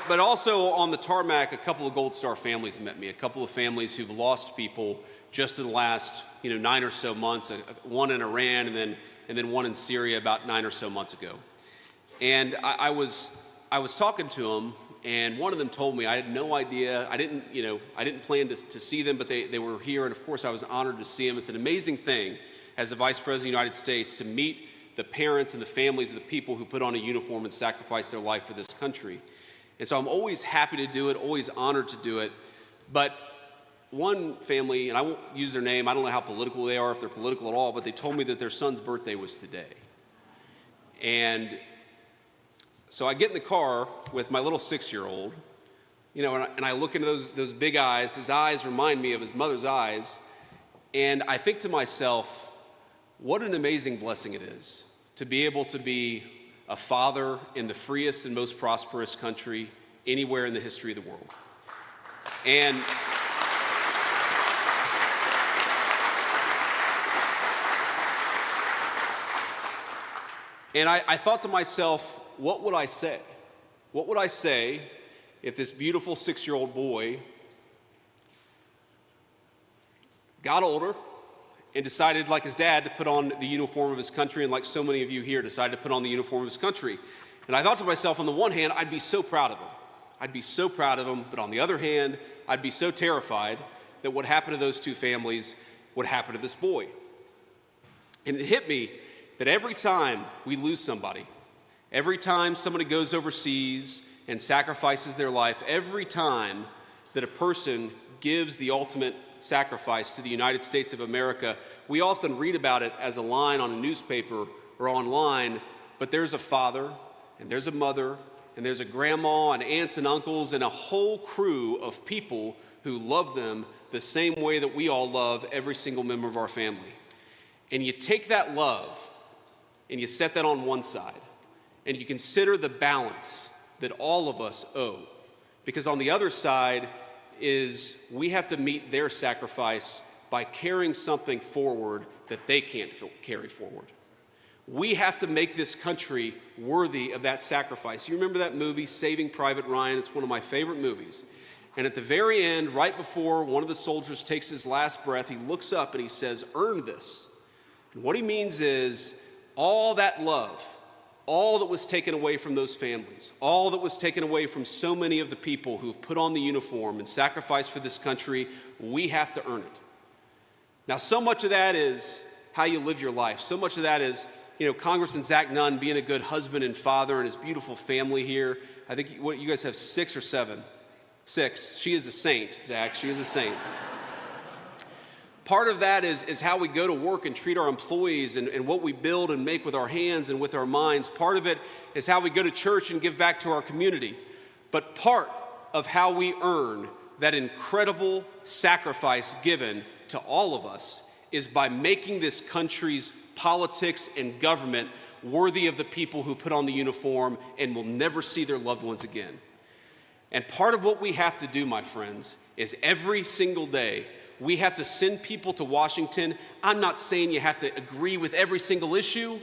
But also on the tarmac, a couple of Gold Star families met me, a couple of families who've lost people just in the last 9 or so months, one in Iran and then one in Syria about 9 or so months ago. And I was talking to them, and one of them told me, I had no idea, I didn't plan to see them, but they were here, and of course I was honored to see them. It's an amazing thing as the Vice President of the United States to meet the parents and the families of the people who put on a uniform and sacrifice their life for this country. And so I'm always happy to do it, always honored to do it. But one family, and I won't use their name, I don't know how political they are, if they're political at all, but they told me that their son's birthday was today. And so I get in the car with my little 6-year-old, and I look into those big eyes. His eyes remind me of his mother's eyes. And I think to myself, what an amazing blessing it is to be able to be a father in the freest and most prosperous country anywhere in the history of the world. And I thought to myself, what would I say? What would I say if this beautiful 6-year-old boy got older and decided, like his dad, to put on the uniform of his country, and like so many of you here, decided to put on the uniform of his country? And I thought to myself, on the one hand, I'd be so proud of him. I'd be so proud of him, but on the other hand, I'd be so terrified that what happened to those two families would happen to this boy. And it hit me that every time we lose somebody, every time somebody goes overseas and sacrifices their life, every time that a person gives the ultimate sacrifice to the United States of America, we often read about it as a line on a newspaper or online, but there's a father, and there's a mother, and there's a grandma and aunts and uncles and a whole crew of people who love them the same way that we all love every single member of our family. And you take that love and you set that on one side, and you consider the balance that all of us owe. Because on the other side is we have to meet their sacrifice by carrying something forward that they can't carry forward. We have to make this country worthy of that sacrifice. You remember that movie, Saving Private Ryan? It's one of my favorite movies. And at the very end, right before one of the soldiers takes his last breath, he looks up and he says, "Earn this." And what he means is all that love, all that was taken away from those families, all that was taken away from so many of the people who've put on the uniform and sacrificed for this country, we have to earn it. Now, so much of that is how you live your life. So much of that is, Congressman Zach Nunn being a good husband and father and his beautiful family here. I think you guys have 6 or 7? 6. She is a saint, Zach. She is a saint. Part of that is how we go to work and treat our employees and what we build and make with our hands and with our minds. Part of it is how we go to church and give back to our community. But part of how we earn that incredible sacrifice given to all of us is by making this country's politics and government worthy of the people who put on the uniform and will never see their loved ones again. And part of what we have to do, my friends, is every single day we have to send people to Washington. I'm not saying you have to agree with every single issue.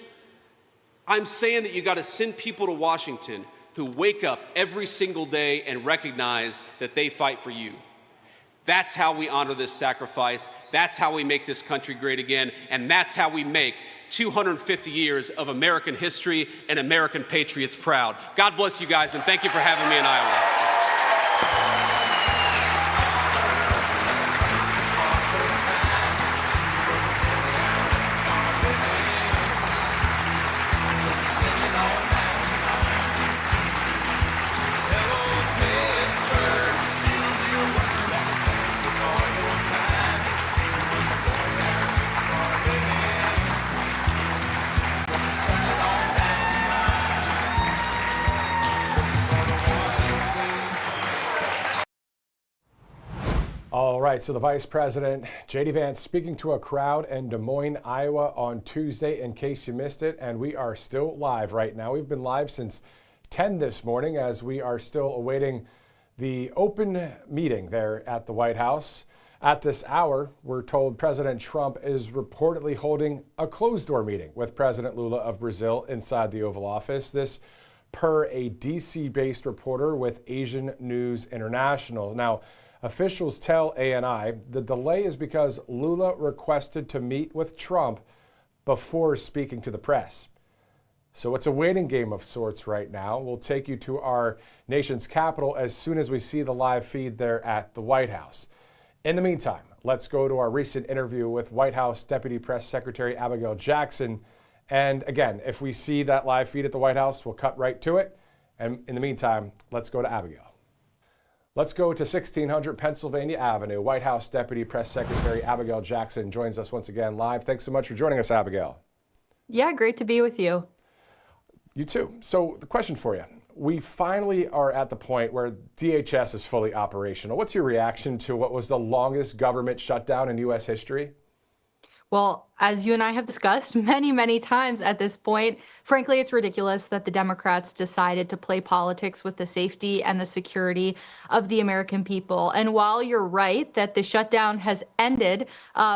I'm saying that you got to send people to Washington who wake up every single day and recognize that they fight for you. That's how we honor this sacrifice. That's how we make this country great again. And that's how we make 250 years of American history and American patriots proud. God bless you guys, and thank you for having me in Iowa. All right, so the Vice President, J.D. Vance, speaking to a crowd in Des Moines, Iowa on Tuesday, in case you missed it, and we are still live right now. We've been live since 10 this morning as we are still awaiting the open meeting there at the White House. At this hour, we're told President Trump is reportedly holding a closed-door meeting with President Lula of Brazil inside the Oval Office. This per a D.C.-based reporter with Asian News International. Now, officials tell ANI the delay is because Lula requested to meet with Trump before speaking to the press. So it's a waiting game of sorts right now. We'll take you to our nation's capital as soon as we see the live feed there at the White House. In the meantime, let's go to our recent interview with White House Deputy Press Secretary Abigail Jackson. And again, if we see that live feed at the White House, we'll cut right to it. And in the meantime, let's go to Abigail. Let's go to 1600 Pennsylvania Avenue. White House Deputy Press Secretary Abigail Jackson joins us once again live. Thanks so much for joining us, Abigail. Yeah, great to be with you. You too. So the question for you, we finally are at the point where DHS is fully operational. What's your reaction to what was the longest government shutdown in U.S. history? Well, as you and I have discussed many, many times at this point, frankly, it's ridiculous that the Democrats decided to play politics with the safety and the security of the American people. And while you're right that the shutdown has ended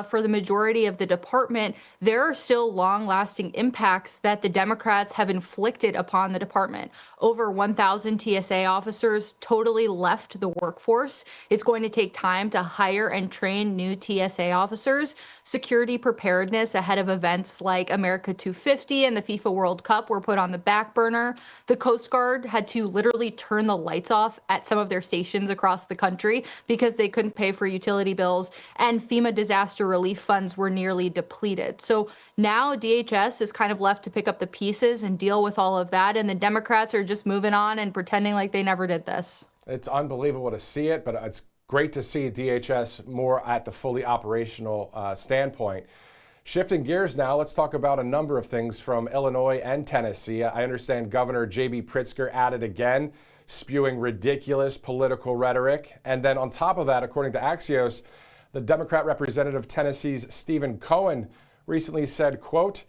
for the majority of the department, there are still long-lasting impacts that the Democrats have inflicted upon the department. Over 1,000 TSA officers totally left the workforce. It's going to take time to hire and train new TSA officers. Security preparedness ahead of events like America 250 and the FIFA World Cup were put on the back burner. The Coast Guard had to literally turn the lights off at some of their stations across the country because they couldn't pay for utility bills, and FEMA disaster relief funds were nearly depleted. So now DHS is kind of left to pick up the pieces and deal with all of that, and the Democrats are just moving on and pretending like they never did this. It's unbelievable to see it, but it's great to see DHS more at the fully operational standpoint. Shifting gears now, let's talk about a number of things from Illinois and Tennessee. I understand Governor J.B. Pritzker at it again, spewing ridiculous political rhetoric. And then on top of that, according to Axios, the Democrat representative of Tennessee's Stephen Cohen recently said, quote,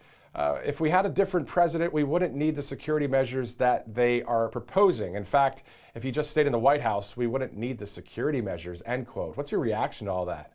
if we had a different president, we wouldn't need the security measures that they are proposing. In fact, if he just stayed in the White House, we wouldn't need the security measures, end quote. What's your reaction to all that?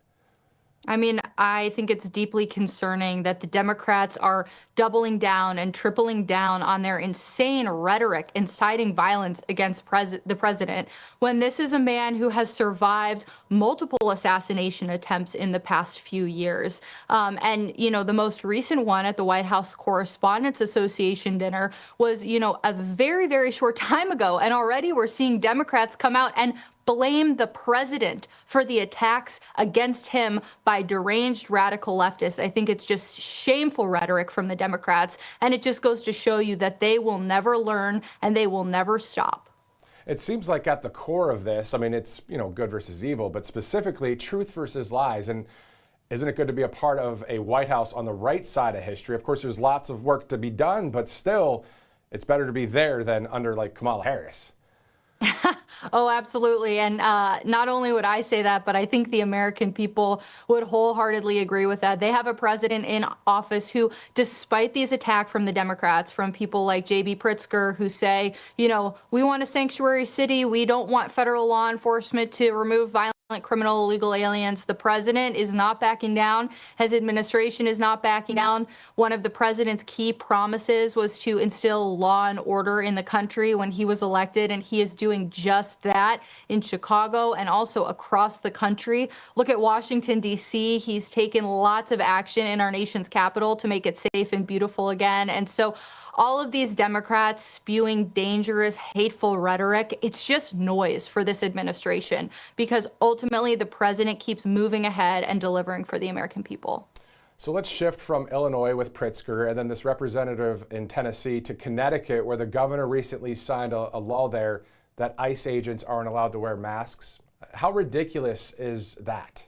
I mean, I think it's deeply concerning that the Democrats are doubling down and tripling down on their insane rhetoric, inciting violence against the president, when this is a man who has survived multiple assassination attempts in the past few years. And, you know, the most recent one at the White House Correspondents Association dinner was, you know, a very, very short time ago. And already we're seeing Democrats come out and blame the president for the attacks against him by deranged radical leftists. I think it's just shameful rhetoric from the Democrats, and it just goes to show you that they will never learn and they will never stop. It seems like at the core of this, I mean, it's, you know, good versus evil, but specifically truth versus lies. And isn't it good to be a part of a White House on the right side of history? Of course, there's lots of work to be done, but still, it's better to be there than under like Kamala Harris. Oh, absolutely. And not only would I say that, but I think the American people would wholeheartedly agree with that. They have a president in office who, despite these attacks from the Democrats, from people like J.B. Pritzker, who say, you know, we want a sanctuary city. We don't want federal law enforcement to remove violent criminal illegal aliens. The president is not backing down. His administration is not backing down. One of the president's key promises was to instill law and order in the country when he was elected, and he is doing just that in Chicago and also across the country. Look at Washington, D.C. He's taken lots of action in our nation's capital to make it safe and beautiful again. And so all of these Democrats spewing dangerous, hateful rhetoric, it's just noise for this administration, because ultimately the president keeps moving ahead and delivering for the American people. So let's shift from Illinois with Pritzker and then this representative in Tennessee to Connecticut, where the governor recently signed a law there that ICE agents aren't allowed to wear masks. How ridiculous is that?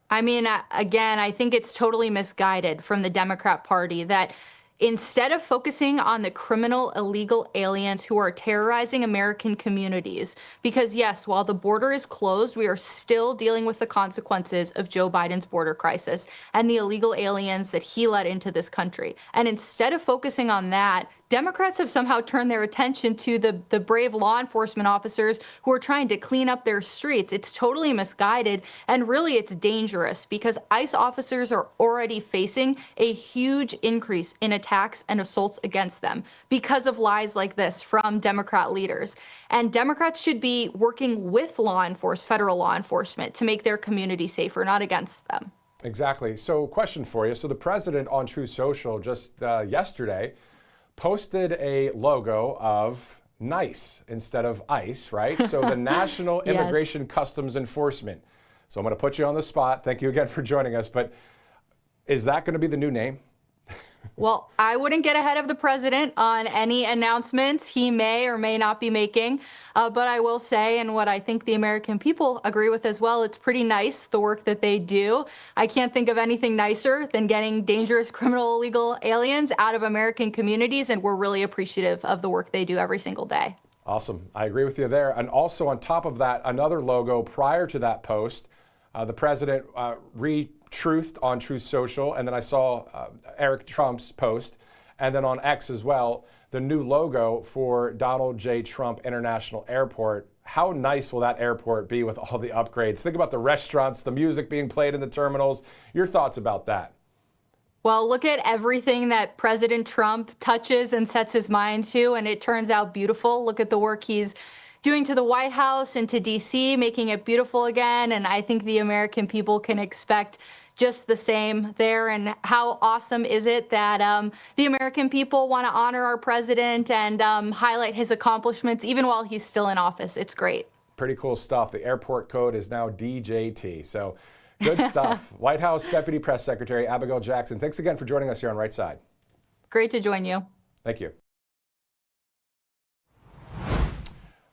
I mean, again, I think it's totally misguided from the Democrat Party that, instead of focusing on the criminal illegal aliens who are terrorizing American communities. Because yes, while the border is closed, we are still dealing with the consequences of Joe Biden's border crisis and the illegal aliens that he let into this country. And instead of focusing on that, Democrats have somehow turned their attention to the brave law enforcement officers who are trying to clean up their streets. It's totally misguided, and really it's dangerous because ICE officers are already facing a huge increase in attacks and assaults against them because of lies like this from Democrat leaders. And Democrats should be working with federal law enforcement to make their community safer, not against them. Exactly. So question for you. So the president on Truth Social just yesterday posted a logo of NICE instead of ICE, right? So the National Yes. Immigration Customs Enforcement. So I'm going to put you on the spot. Thank you again for joining us. But is that going to be the new name? Well, I wouldn't get ahead of the president on any announcements he may or may not be making. But I will say, and what I think the American people agree with as well, it's pretty nice, the work that they do. I can't think of anything nicer than getting dangerous criminal illegal aliens out of American communities. And we're really appreciative of the work they do every single day. Awesome. I agree with you there. And also on top of that, another logo prior to that post, the president re-truthed on Truth Social, and then I saw Eric Trump's post, and then on X as well, the new logo for Donald J. Trump International Airport. How nice will that airport be with all the upgrades? Think about the restaurants, the music being played in the terminals. Your thoughts about that? Well, look at everything that President Trump touches and sets his mind to, and it turns out beautiful. Look at the work he's doing to the White House and to D.C., making it beautiful again. And I think the American people can expect just the same there. And how awesome is it that the American people want to honor our president and highlight his accomplishments even while he's still in office? It's great. Pretty cool stuff. The airport code is now DJT. So good stuff. White House Deputy Press Secretary Abigail Jackson, thanks again for joining us here on Right Side. Great to join you. Thank you.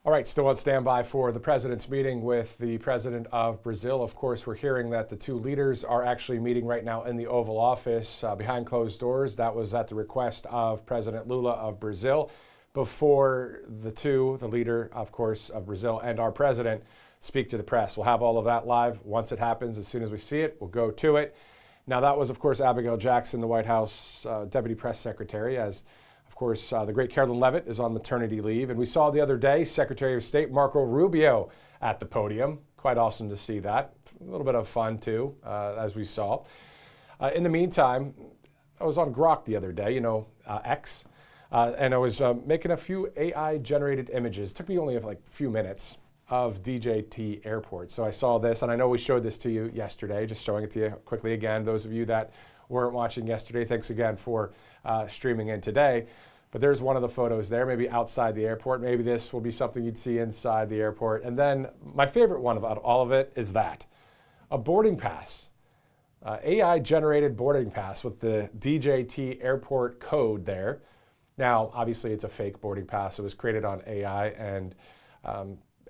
All right, still on standby for the president's meeting with the president of Brazil. Of course, we're hearing that the two leaders are actually meeting right now in the Oval Office behind closed doors. That was at the request of President Lula of Brazil before the leader, of course, of Brazil and our president speak to the press. We'll have all of that live once it happens. As soon as we see it, we'll go to it. Now, that was, of course, Abigail Jackson, the White House Deputy Press Secretary, as of course, the great Carolyn Leavitt is on maternity leave. And we saw the other day Secretary of State Marco Rubio at the podium. Quite awesome to see that. A little bit of fun, too, as we saw. In the meantime, I was on Grok the other day, X, and I was making a few AI-generated images. It took me only like a few minutes of DJT Airport. So I saw this, and I know we showed this to you yesterday, just showing it to you quickly again. Those of you that weren't watching yesterday, thanks again for streaming in today. But there's one of the photos there, maybe outside the airport. Maybe this will be something you'd see inside the airport. And then my favorite one about all of it is that, a boarding pass, AI-generated boarding pass with the DJT Airport code there. Now, obviously, it's a fake boarding pass. It was created on AI,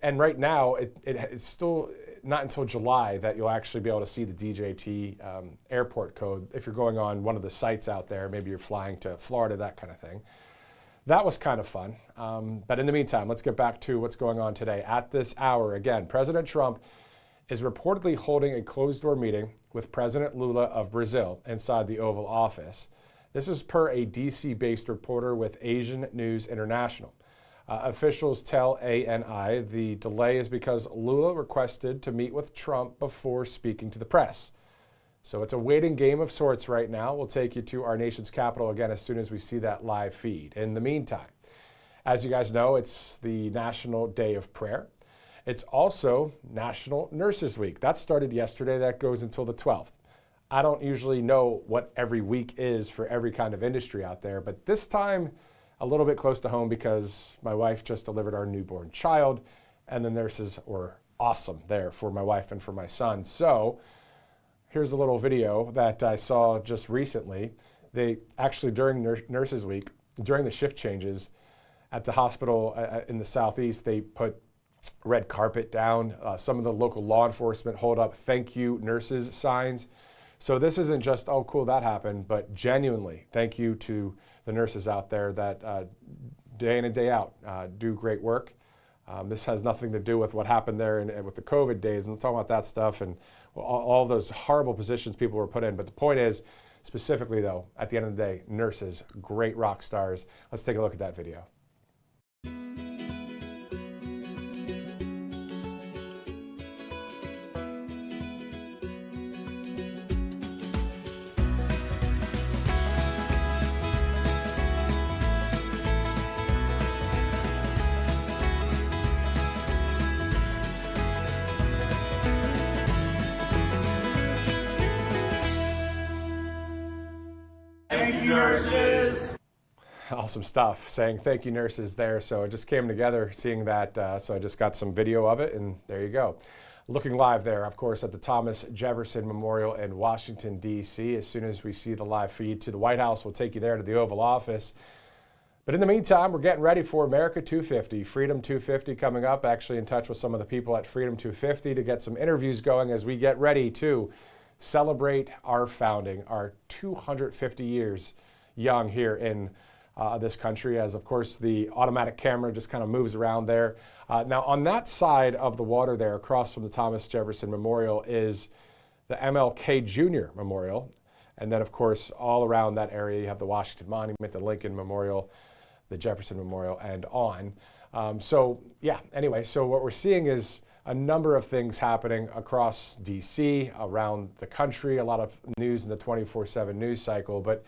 and right now, it's still not until July that you'll actually be able to see the DJT airport code if you're going on one of the sites out there. Maybe you're flying to Florida, that kind of thing. That was kind of fun. But in the meantime, let's get back to what's going on today. At this hour, again, President Trump is reportedly holding a closed-door meeting with President Lula of Brazil inside the Oval Office. This is per a D.C.-based reporter with Asian News International. Officials tell ANI the delay is because Lula requested to meet with Trump before speaking to the press. So it's a waiting game of sorts right now. We'll take you to our nation's capital again as soon as we see that live feed. In the meantime, as you guys know, it's the National Day of Prayer. It's also National Nurses Week. That started yesterday. That goes until the 12th. I don't usually know what every week is for every kind of industry out there, but this time a little bit close to home because my wife just delivered our newborn child, and the nurses were awesome there for my wife and for my son. So here's a little video that I saw just recently. They actually, during Nurses Week, during the shift changes at the hospital in the Southeast, they put red carpet down. Some of the local law enforcement hold up "Thank you, nurses" signs. So this isn't just, oh, cool, that happened, but genuinely, thank you to the nurses out there that day in and day out do great work. This has nothing to do with what happened there and with the COVID days. I'm talking about that stuff and all those horrible positions people were put in. But the point is, specifically though, at the end of the day, nurses, great rock stars. Let's take a look at that video. Thank you, nurses. Awesome stuff, saying thank you, nurses there. So it just came together seeing that. So I just got some video of it, and there you go. Looking live there, of course, at the Thomas Jefferson Memorial in Washington, D.C. As soon as we see the live feed to the White House, we'll take you there to the Oval Office. But in the meantime, we're getting ready for America 250, Freedom 250 coming up. Actually in touch with some of the people at Freedom 250 to get some interviews going as we get ready to celebrate our founding, our 250 years young here in this country, as of course the automatic camera just kind of moves around there. Now on that side of the water there, across from the Thomas Jefferson Memorial, is the MLK Jr. Memorial. And then of course all around that area you have the Washington Monument, the Lincoln Memorial, the Jefferson Memorial, and on. So yeah, anyway, so what we're seeing is a number of things happening across DC, around the country, a lot of news in the 24/7 news cycle. But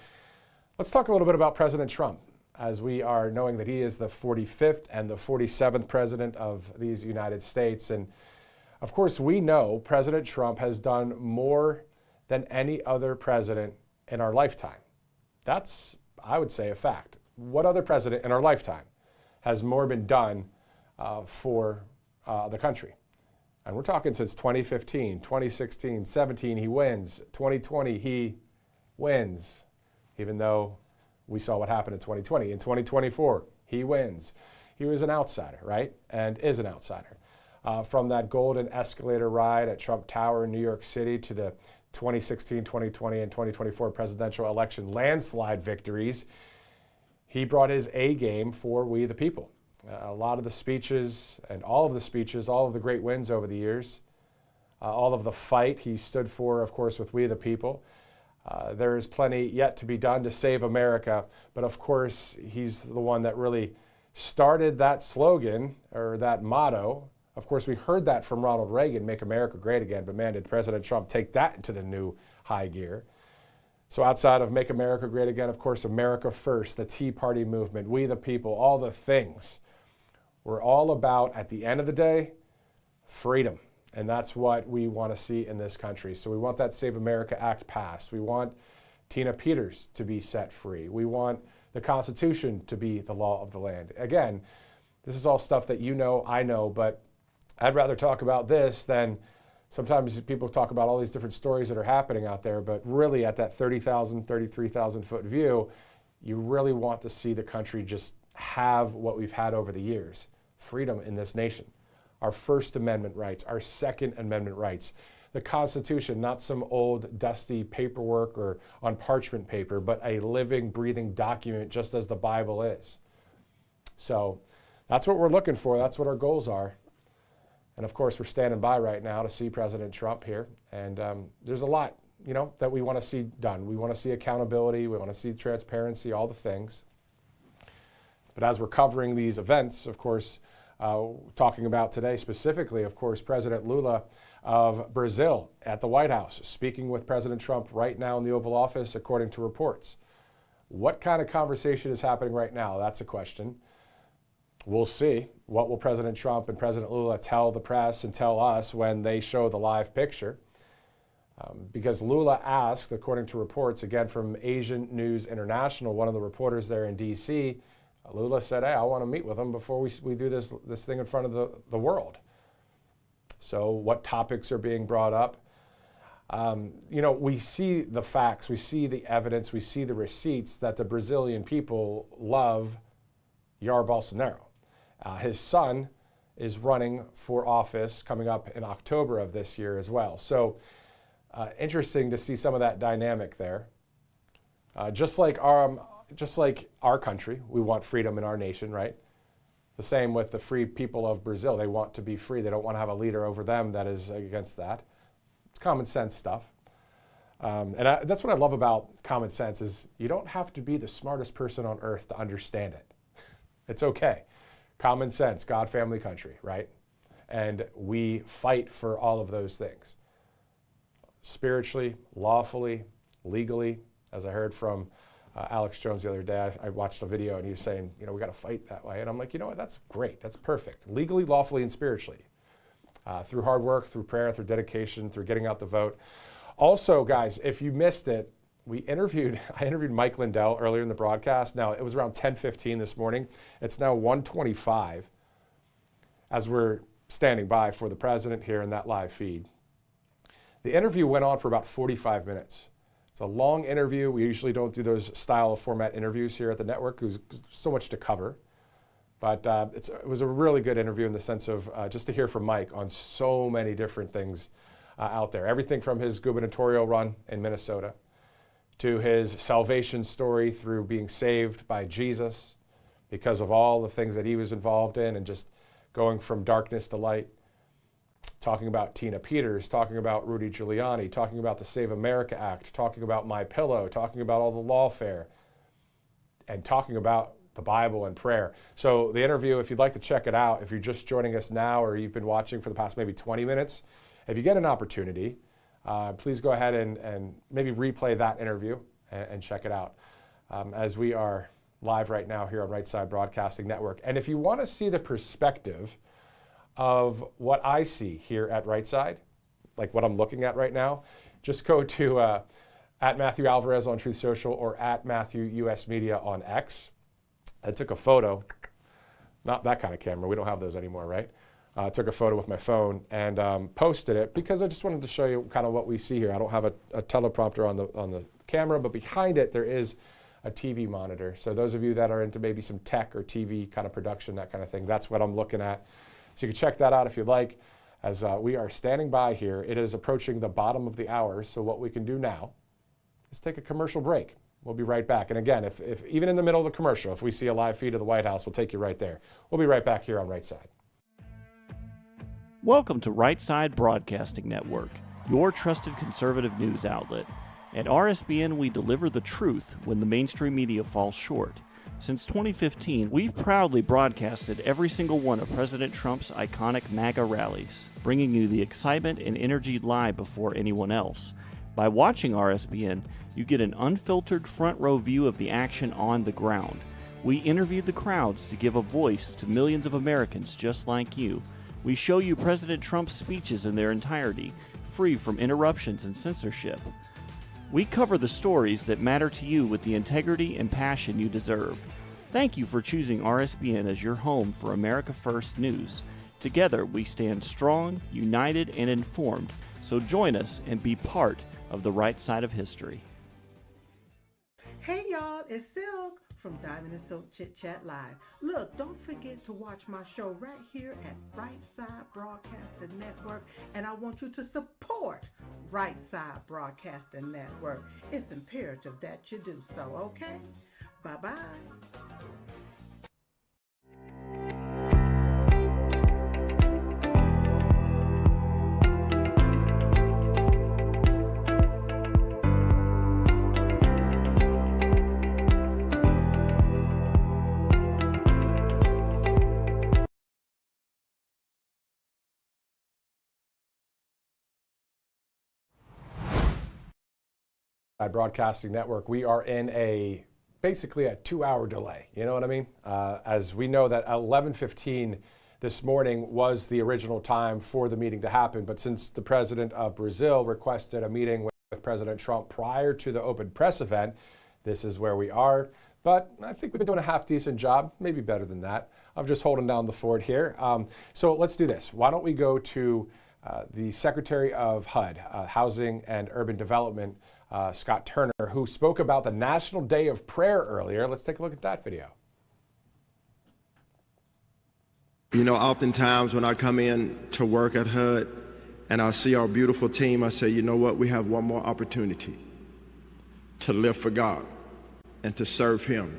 let's talk a little bit about President Trump, as we are knowing that he is the 45th and the 47th president of these United States. And of course, we know President Trump has done more than any other president in our lifetime. That's, I would say, a fact. What other president in our lifetime has more been done for the country? And we're talking since 2015, 2016, 17, he wins. 2020, he wins, even though we saw what happened in 2020. In 2024, he wins. He was an outsider, right? And is an outsider. From that golden escalator ride at Trump Tower in New York City to the 2016, 2020, and 2024 presidential election landslide victories, he brought his A game for we the people. A lot of the speeches and all of the speeches, all of the great wins over the years, all of the fight he stood for, of course, with we the people. There is plenty yet to be done to save America, but of course, he's the one that really started that slogan or that motto. Of course, we heard that from Ronald Reagan, make America great again, but man, did President Trump take that into the new high gear. So outside of make America great again, of course, America first, the Tea Party movement, we the people, all the things. We're all about, at the end of the day, freedom. And that's what we want to see in this country. So we want that Save America Act passed. We want Tina Peters to be set free. We want the Constitution to be the law of the land. Again, this is all stuff that you know, I know, but I'd rather talk about this than sometimes people talk about all these different stories that are happening out there, but really at that 30,000, 33,000 foot view, you really want to see the country just have what we've had over the years. Freedom in this nation, our First Amendment rights, our Second Amendment rights, the Constitution, not some old dusty paperwork or on parchment paper, but a living, breathing document just as the Bible is. So that's what we're looking for. That's what our goals are. And of course, we're standing by right now to see President Trump here. And there's a lot, that we want to see done. We want to see accountability. We want to see transparency, all the things. But as we're covering these events, of course, talking about today specifically, of course, President Lula of Brazil at the White House, speaking with President Trump right now in the Oval Office, according to reports. What kind of conversation is happening right now? That's a question. We'll see. What will President Trump and President Lula tell the press and tell us when they show the live picture? Because Lula asked, according to reports, again from Asian News International, one of the reporters there in D.C., Lula said, hey, I want to meet with him before we do this thing in front of the world. So what topics are being brought up? We see the facts, we see the evidence, we see the receipts that the Brazilian people love Jair Bolsonaro. His son is running for office coming up in October of this year as well. So interesting to see some of that dynamic there. Just like our country, we want freedom in our nation, right? The same with the free people of Brazil. They want to be free. They don't want to have a leader over them that is against that. It's common sense stuff. That's what I love about common sense is you don't have to be the smartest person on earth to understand it. It's okay. Common sense, God, family, country, right? And we fight for all of those things. Spiritually, lawfully, legally, as I heard from Alex Jones the other day. I watched a video and he was saying, you know, we got to fight that way. And I'm like, you know what, that's great. That's perfect. Legally, lawfully, and spiritually. Through hard work, through prayer, through dedication, through getting out the vote. Also, guys, if you missed it, I interviewed Mike Lindell earlier in the broadcast. Now, it was around 10:15 this morning. It's now 1:25 as we're standing by for the president here in that live feed. The interview went on for about 45 minutes. It's a long interview. We usually don't do those style of format interviews here at the network because there's so much to cover. But it was a really good interview in the sense of just to hear from Mike on so many different things out there. Everything from his gubernatorial run in Minnesota to his salvation story through being saved by Jesus because of all the things that he was involved in and just going from darkness to light. Talking about Tina Peters, talking about Rudy Giuliani, talking about the Save America Act, talking about MyPillow, talking about all the lawfare, and talking about the Bible and prayer. So the interview, if you'd like to check it out, if you're just joining us now or you've been watching for the past maybe 20 minutes, if you get an opportunity, please go ahead and maybe replay that interview and check it out as we are live right now here on Right Side Broadcasting Network. And if you want to see the perspective of what I see here at Right Side, like what I'm looking at right now, just go to at Matthew Alvarez on Truth Social or at Matthew US Media on X. I took a photo, not that kind of camera, we don't have those anymore, right? I took a photo with my phone and posted it because I just wanted to show you kind of what we see here. I don't have a teleprompter on the camera, but behind it there is a TV monitor. So those of you that are into maybe some tech or TV kind of production, that kind of thing, that's what I'm looking at. So you can check that out if you'd like. As we are standing by here, it is approaching the bottom of the hour. So what we can do now is take a commercial break. We'll be right back. And again, if even in the middle of the commercial, if we see a live feed of the White House, we'll take you right there. We'll be right back here on Right Side. Welcome to Right Side Broadcasting Network, your trusted conservative news outlet. At RSBN, we deliver the truth when the mainstream media falls short. Since 2015, we've proudly broadcasted every single one of President Trump's iconic MAGA rallies, bringing you the excitement and energy live before anyone else. By watching RSBN, you get an unfiltered front row view of the action on the ground. We interviewed the crowds to give a voice to millions of Americans just like you. We show you President Trump's speeches in their entirety, free from interruptions and censorship. We cover the stories that matter to you with the integrity and passion you deserve. Thank you for choosing RSBN as your home for America First News. Together, we stand strong, united, and informed. So join us and be part of the right side of history. Hey y'all, it's Silk from Diamond and Silk Chit Chat Live. Look, don't forget to watch my show right here at Right Side Broadcasting Network, and I want you to support Right Side Broadcasting Network. It's imperative that you do so, okay? Bye-bye. Broadcasting Network, we are in basically a 2-hour delay. You know what I mean? As we know that 11:15 this morning was the original time for the meeting to happen, but since the president of Brazil requested a meeting with President Trump prior to the open press event, this is where we are. But I think we've been doing a half-decent job, maybe better than that, of just holding down the fort here. So let's do this. Why don't we go to the Secretary of HUD, Housing and Urban Development, Scott Turner, who spoke about the National Day of Prayer earlier. Let's take a look at that video. You know, oftentimes when I come in to work at HUD and I see our beautiful team, I say, you know what? We have one more opportunity to live for God and to serve Him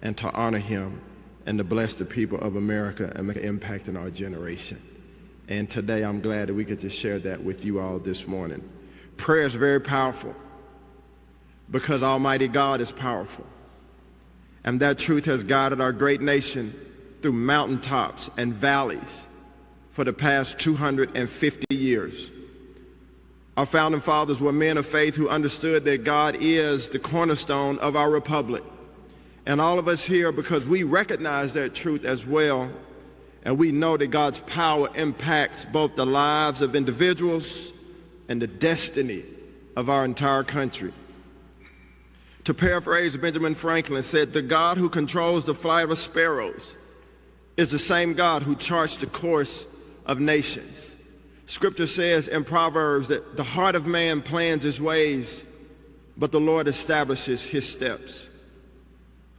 and to honor Him and to bless the people of America and make an impact in our generation. And today I'm glad that we get to share that with you all this morning. Prayer is very powerful because Almighty God is powerful. And that truth has guided our great nation through mountaintops and valleys for the past 250 years. Our founding fathers were men of faith who understood that God is the cornerstone of our republic. And all of us here, because we recognize that truth as well, and we know that God's power impacts both the lives of individuals and the destiny of our entire country. To paraphrase Benjamin Franklin said, the God who controls the flight of sparrows is the same God who charts the course of nations. Scripture says in Proverbs that the heart of man plans his ways, but the Lord establishes his steps.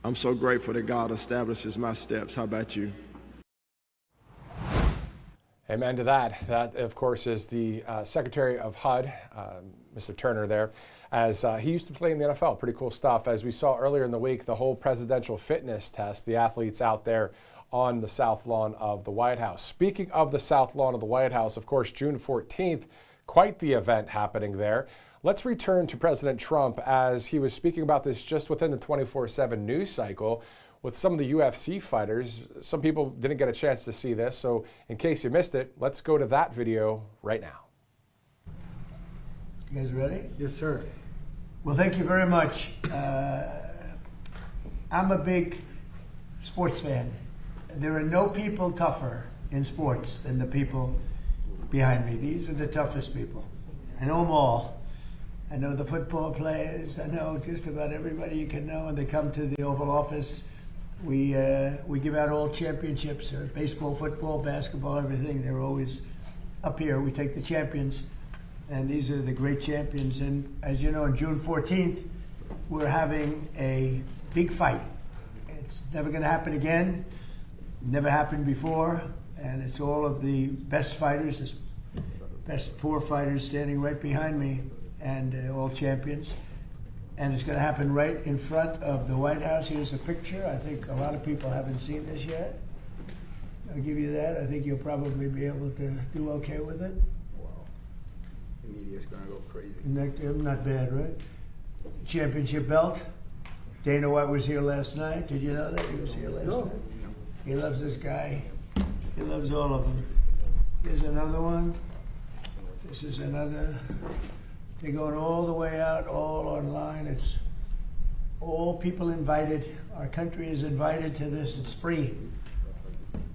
I'm so grateful that God establishes my steps. How about you? Amen to that. That, of course, is the Secretary of HUD, Mr. Turner there, as he used to play in the NFL. Pretty cool stuff. As we saw earlier in the week, the whole presidential fitness test, the athletes out there on the South Lawn of the White House. Speaking of the South Lawn of the White House, of course, June 14th, quite the event happening there. Let's return to President Trump as he was speaking about this just within the 24/7 news cycle with some of the UFC fighters. Some people didn't get a chance to see this, so in case you missed it, let's go to that video right now. You guys ready? Yes, sir. Well, thank you very much. I'm a big sports fan. There are no people tougher in sports than the people behind me. These are the toughest people. I know them all. I know the football players. I know just about everybody you can know, and they come to the Oval Office. We give out all championships, baseball, football, basketball, everything. They're always up here. We take the champions, and these are the great champions. And as you know, on June 14th, we're having a big fight. It's never going to happen again. Never happened before, and it's all of the best fighters, the best 4 fighters standing right behind me, and all champions. And it's going to happen right in front of the White House. Here's a picture. I think a lot of people haven't seen this yet. I'll give you that. I think you'll probably be able to do okay with it. Wow. The media's going to go crazy. Not bad, right? Championship belt. Dana White was here last night. Did you know that? He was here last night. He loves this guy. He loves all of them. Here's another one. This is another. They're going all the way out, all online. It's all people invited. Our country is invited to this. It's free.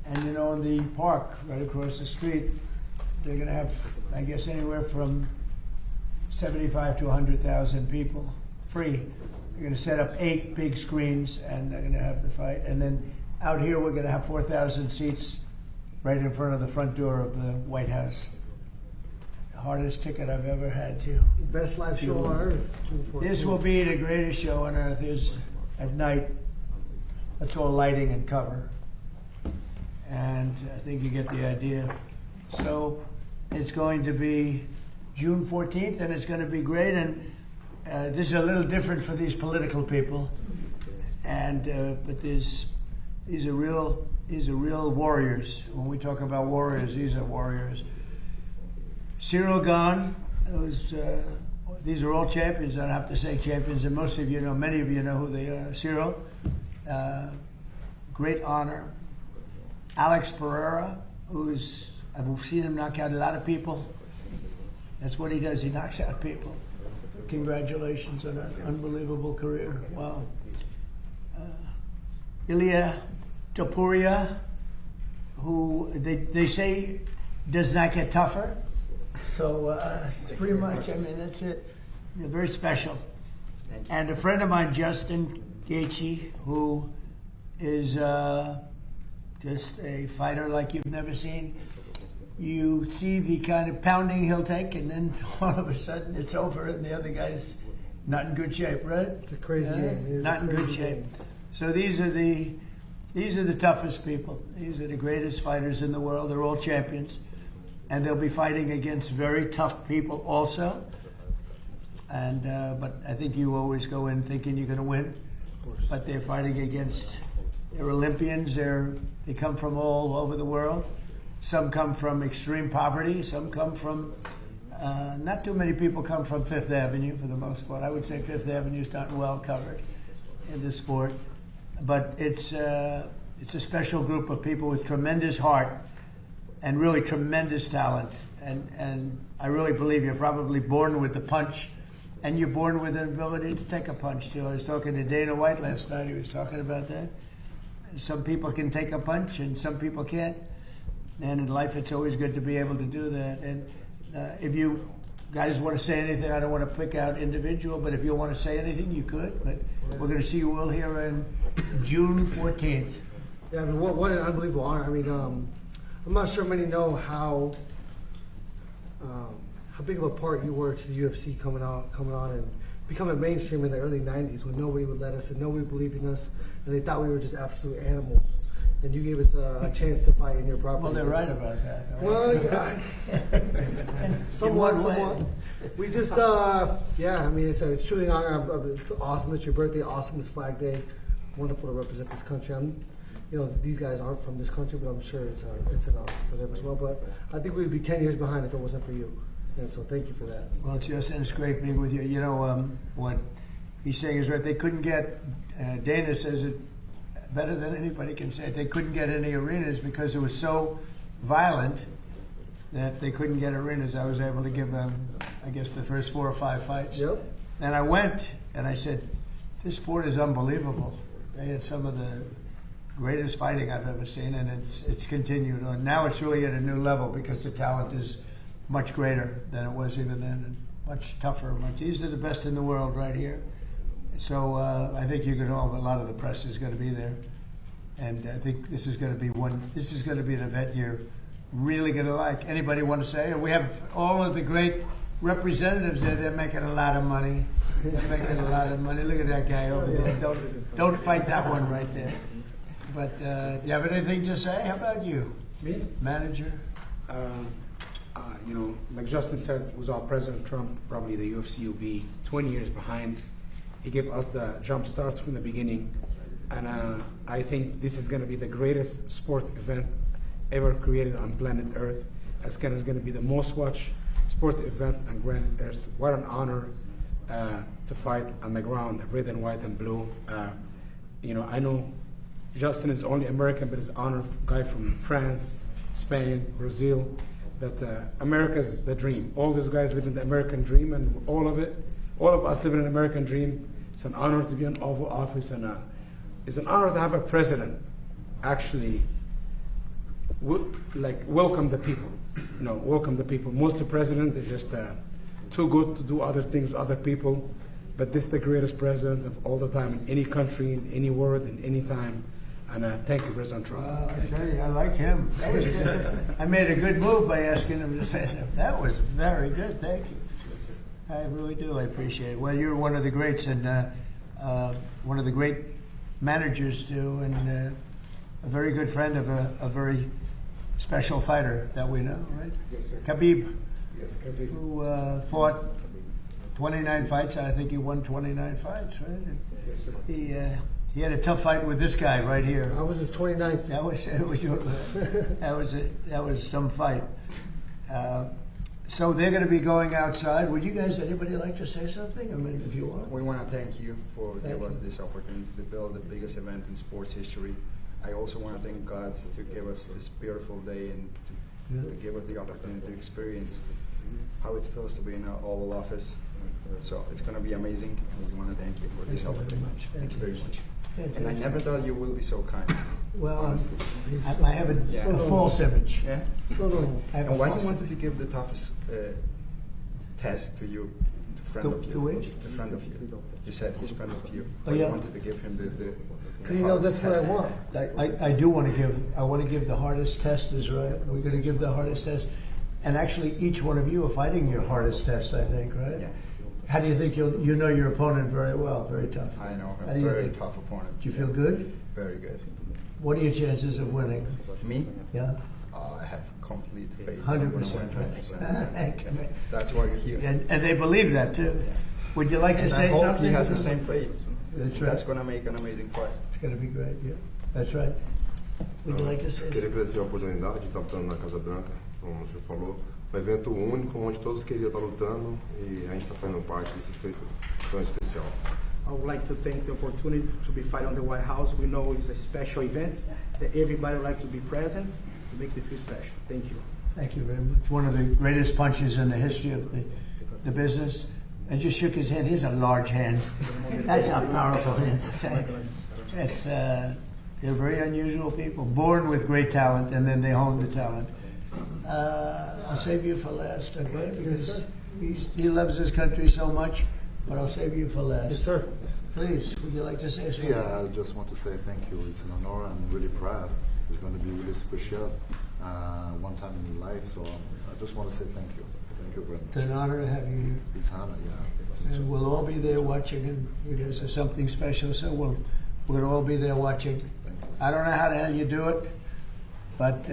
And you know, in the park right across the street, they're going to have, I guess, anywhere from 75 to 100,000 people. Free. They're going to set up 8 big screens, and they're going to have the fight. And then out here, we're going to have 4,000 seats right in front of the front door of the White House. Hardest ticket I've ever had to. Best live show on earth. This will be the greatest show on earth. Is at night. That's all lighting and cover. And I think you get the idea. So it's going to be June 14th, and it's going to be great. And this is a little different for these political people. And but these are real warriors. When we talk about warriors, these are warriors. Cyril Gahn, these are all champions. I don't have to say champions, and most of you know, many of you know who they are. Cyril, great honor. Alex Pereira, I've seen him knock out a lot of people. That's what he does, he knocks out people. Congratulations on an unbelievable career. Wow. Ilya Topuria, who they say does not get tougher. So it's pretty much, I mean, that's it. They're very special. And a friend of mine, Justin Gaethje, who is just a fighter like you've never seen. You see the kind of pounding he'll take, and then all of a sudden it's over, and the other guy's not in good shape, right? It's a crazy game. Not in good shape. So these are the toughest people. These are the greatest fighters in the world. They're all champions. and they'll be fighting against very tough people also. And but I think you always go in thinking you're going to win, but they're fighting against. They're Olympians. They come from all over the world. Some come from extreme poverty. Some come from. Not too many people come from Fifth Avenue for the most part. I would say Fifth Avenue is not well covered in this sport, but it's a special group of people with tremendous heart and really tremendous talent. And I really believe you're probably born with the punch, and you're born with an ability to take a punch too. I was talking to Dana White last night. He was talking about that. Some people can take a punch, and some people can't. And in life, it's always good to be able to do that. And if you guys want to say anything, I don't want to pick out individual, but if you want to say anything, you could. But we're going to see you all here on June 14th. Yeah, I mean, what an unbelievable honor. I mean, I'm not sure many know how big of a part you were to the UFC coming on and becoming mainstream in the early 90s when nobody would let us and nobody believed in us and they thought we were just absolute animals. And you gave us a chance to fight in your property. Well, they're right about that. Well, yeah. somewhat. We just, yeah, I mean, it's truly an honor. It's awesome. It's your birthday. Awesome. It's Flag Day. Wonderful to represent this country. You know, these guys aren't from this country, but I'm sure it's an honor for them as well. But I think we'd be 10 years behind if it wasn't for you. And so thank you for that. Well, Justin, it's great being with you. You know, what he's saying is right. They couldn't get, Dana says it better than anybody can say it. They couldn't get any arenas because it was so violent that they couldn't get arenas. I was able to give them, I guess, the first 4 or 5 fights. Yep. And I went and I said, this sport is unbelievable. They had some of the greatest fighting I've ever seen, and it's continued on. Now it's really at a new level because the talent is much greater than it was even then, and much tougher. These are the best in the world right here. So I think you can know a lot of the press is going to be there, and I think this is going to be an event you're really going to like. Anybody want to say? We have all of the great representatives there. They're making a lot of money. They're making a lot of money. Look at that guy over there. Don't fight that one right there. But do you have anything to say? How about you? Me? Manager? You know, like Justin said, without President Trump, probably the UFC will be 20 years behind. He gave us the jump start from the beginning. And I think this is going to be the greatest sport event ever created on planet Earth. It's going to be the most watched sport event on planet Earth. What an honor to fight on the ground, red and white and blue. You know, I know Justin is only American, but he's an honored guy from France, Spain, Brazil. That America is the dream. All those guys live in the American dream, and all of us live in an American dream. It's an honor to be in Oval Office, and it's an honor to have a president actually welcome the people. You know, welcome the people. Most of the president is just too good to do other things with other people, but this is the greatest president of all the time in any country, in any world, in any time. And thank you, President Trump. I tell you, I like him. That was good. I made a good move by asking him to say that. That was very good. Thank you. I really do. I appreciate it. Well, you're one of the greats and one of the great managers too, and a very good friend of a very special fighter that we know, right? Yes, sir. Khabib. Yes, Khabib. Who fought 29 fights. I think he won 29 fights, right? Yes, sir. He had a tough fight with this guy right here. I was his 29th. That was some fight. So they're going to be going outside. Would you guys, anybody like to say something? I mean, if you want. We want to thank you for giving us this opportunity to build the biggest event in sports history. I also want to thank God to give us this beautiful day and to give us the opportunity to experience how it feels to be in our Oval Office. So it's going to be amazing. We want to thank you for this opportunity. Thank you very much. And I never thought you would be so kind. Well, I have a false image. Yeah. And why you wanted to give the toughest test to you, to friend of you? To which? The friend of you. You said he's friend of you. Oh, yeah. You wanted to give him the He knows that's what I want. I do want to give. I want to give the hardest test. Is right. We're going to give the hardest test, and actually, each one of you are fighting your hardest test. I think, right? Yeah. How do you think you know your opponent very well? Very tough. I know him. Very tough opponent. Do you feel good? Very good. What are your chances of winning? Me? Yeah. I have complete faith. 100%. Right? That's why you're here. And they believe that too. Would you like to say I hope something? he has the same faith. That's right. That's going to make an amazing fight. It's going to be great. Yeah, that's right. Would you like to say Queria agradecer a oportunidade de estar lutando na Casa Branca, como o senhor falou. Um evento único, onde todos queriam estar lutando e a gente está fazendo parte desse feito tão especial. I would like to thank the opportunity to be fighting on the White House. We know it's a special event that everybody would like to be present to make the feel special. Thank you. Thank you very much. One of the greatest punches in the history of the business. I just shook his hand. He's a large hand. That's a powerful hand. It's they're very unusual people, born with great talent, and then they hone the talent. I'll save you for last, okay? Because he loves his country so much, but I'll save you for last. Yes, sir. Please, would you like to say something? Yeah, I just want to say thank you. It's an honor. I'm really proud. It's going to be really special, one time in your life. So I just want to say thank you. Thank you very much. It's an honor to have you here. It's an honor, yeah. And we'll all be there watching, and because there's something special, so we'll all be there watching. I don't know how the hell you do it, but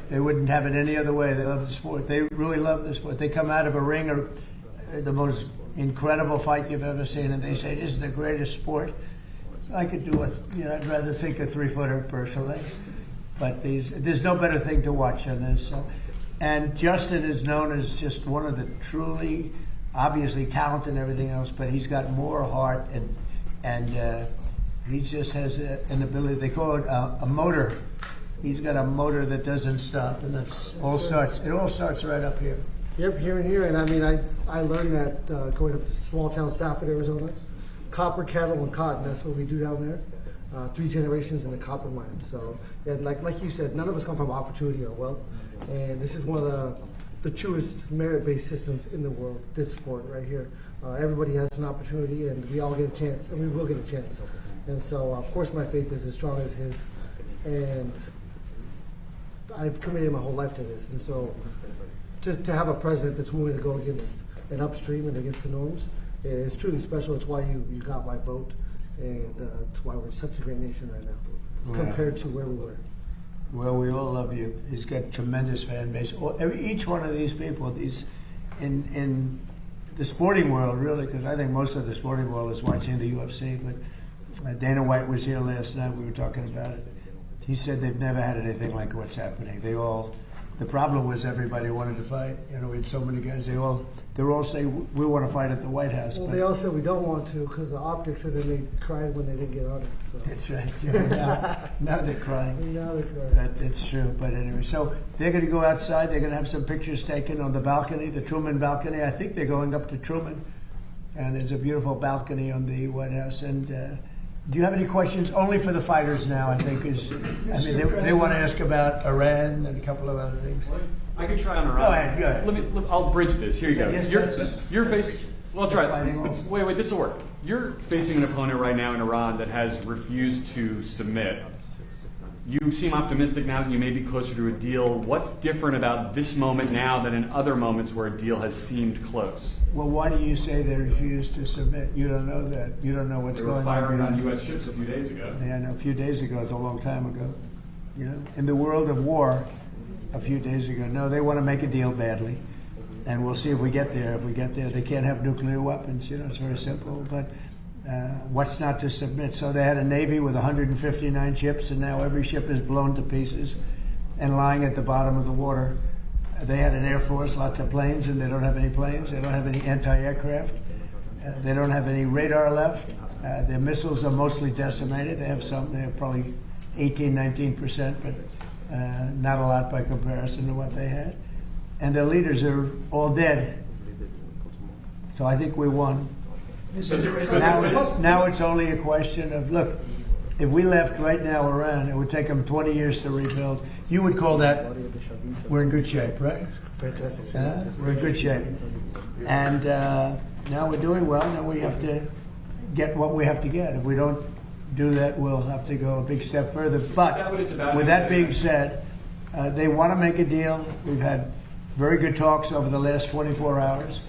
they wouldn't have it any other way. They love the sport. They really love the sport. They come out of a ring or the most incredible fight you've ever seen, and they say, this is the greatest sport. I could do it. I'd rather think a 3-footer personally, but there's no better thing to watch than this. And Justin is known as just one of the truly, obviously talented and everything else, but he's got more heart and he just has an ability. They call it a motor. He's got a motor that doesn't stop, and it all starts right up here. Yep, here and here. And I mean, I learned that going up to small town Stafford, Arizona, copper, cattle, and cotton. That's what we do down there. 3 generations in the copper mine. So, and like you said, none of us come from opportunity or wealth. And this is one of the truest merit-based systems in the world, this sport right here. Everybody has an opportunity, and we all get a chance, and we will get a chance. And so, of course, my faith is as strong as his. And I've committed my whole life to this. And so to have a president that's willing to go against an upstream and against the norms is truly special. It's why you got my vote. And it's why we're such a great nation right now compared to where we were. Well, we all love you. He's got a tremendous fan base. Each one of these people, in the sporting world, really, because I think most of the sporting world is watching the UFC, but Dana White was here last night. We were talking about it. He said they've never had anything like what's happening. The problem was everybody wanted to fight. We had so many guys. They all say we want to fight at the White House. Well, they all said we don't want to because the optics, and then they cried when they didn't get on it. So. That's right. Yeah, now they're crying. Now they're crying. That's true. But anyway, so they're going to go outside. They're going to have some pictures taken on the balcony, the Truman balcony. I think they're going up to Truman, and there's a beautiful balcony on the White House. And do you have any questions? Only for the fighters now, I think. They want to ask about Iran and a couple of other things. I can try on Iran. Go ahead. I'll bridge this. Here you go. Yes, you're facing. Well, try it. Wait. This will work. You're facing an opponent right now in Iran that has refused to submit. You seem optimistic now that you may be closer to a deal. What's different about this moment now than in other moments where a deal has seemed close? Well, why do you say they refused to submit? You don't know that. You don't know what's going on. They were firing on U.S. ships a few days ago. Yeah, no, a few days ago is a long time ago. In the world of war, a few days ago. No, they want to make a deal badly, and we'll see if we get there. If we get there, they can't have nuclear weapons. It's very simple. But what's not to submit? So they had a Navy with 159 ships, and now every ship is blown to pieces and lying at the bottom of the water. They had an Air Force, lots of planes, and they don't have any planes. They don't have any anti-aircraft. They don't have any radar left. Their missiles are mostly decimated. They have some. They have probably 18-19%, but not a lot by comparison to what they had. And their leaders are all dead. So I think we won. Now it's only a question of, look, if we left right now Iran, it would take them 20 years to rebuild. You would call that, we're in good shape, right? Fantastic. We're in good shape. And now we're doing well. Now we have to get what we have to get. If we don't do that, we'll have to go a big step further. But with that being said, they want to make a deal. We've had very good talks over the last 24 hours.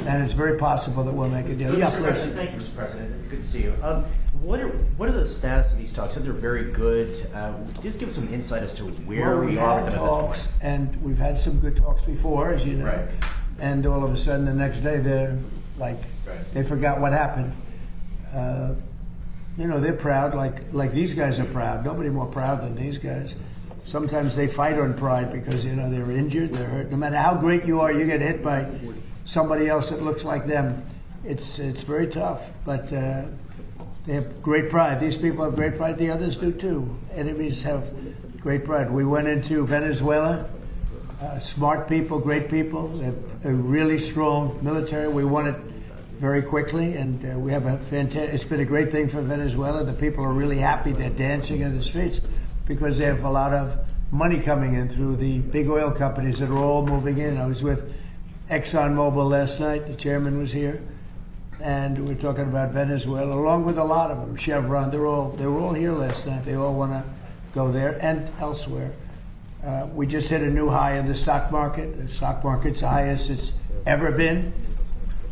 and it's very possible that we'll make a deal. So, Yeah, Mr. please. President, thank you, Mr. President. Good to see you. What are the status of these talks? You said they're very good. Just give some insight as to where we are with them at this point. And we've had some good talks before, as you know. Right. And all of a sudden, the next day, they're like, they forgot what happened. You know, they're proud, like these guys are proud. Nobody more proud than these guys. Sometimes they fight on pride because, you know, they're injured, they're hurt. No matter how great you are, you get hit by somebody else that looks like them. It's very tough, but they have great pride. These people have great pride. The others do too. Enemies have great pride. We went into Venezuela. Smart people, great people, a really strong military. We won it very quickly, and we have a fantastic. It's been a great thing for Venezuela. The people are really happy. They're dancing in the streets because they have a lot of money coming in through the big oil companies that are all moving in. I was with ExxonMobil last night. The chairman was here, and we were talking about Venezuela, along with a lot of them. Chevron, they were all here last night. They all want to go there and elsewhere. We just hit a new high in the stock market. The stock market's the highest it's ever been.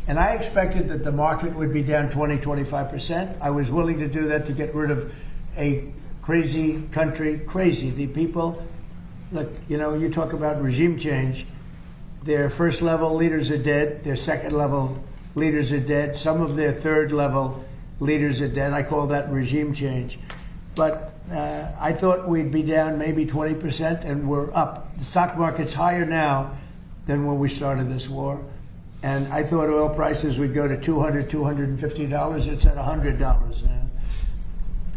And I expected that the market would be down 20-25%. I was willing to do that to get rid of a crazy country. Crazy. The people, look, you know, you talk about regime change. Their first level leaders are dead. Their second level leaders are dead. Some of their third level leaders are dead. I call that regime change. But I thought we'd be down maybe 20%, and we're up. The stock market's higher now than when we started this war. And I thought oil prices would go to $200, $250. It's at $100 now.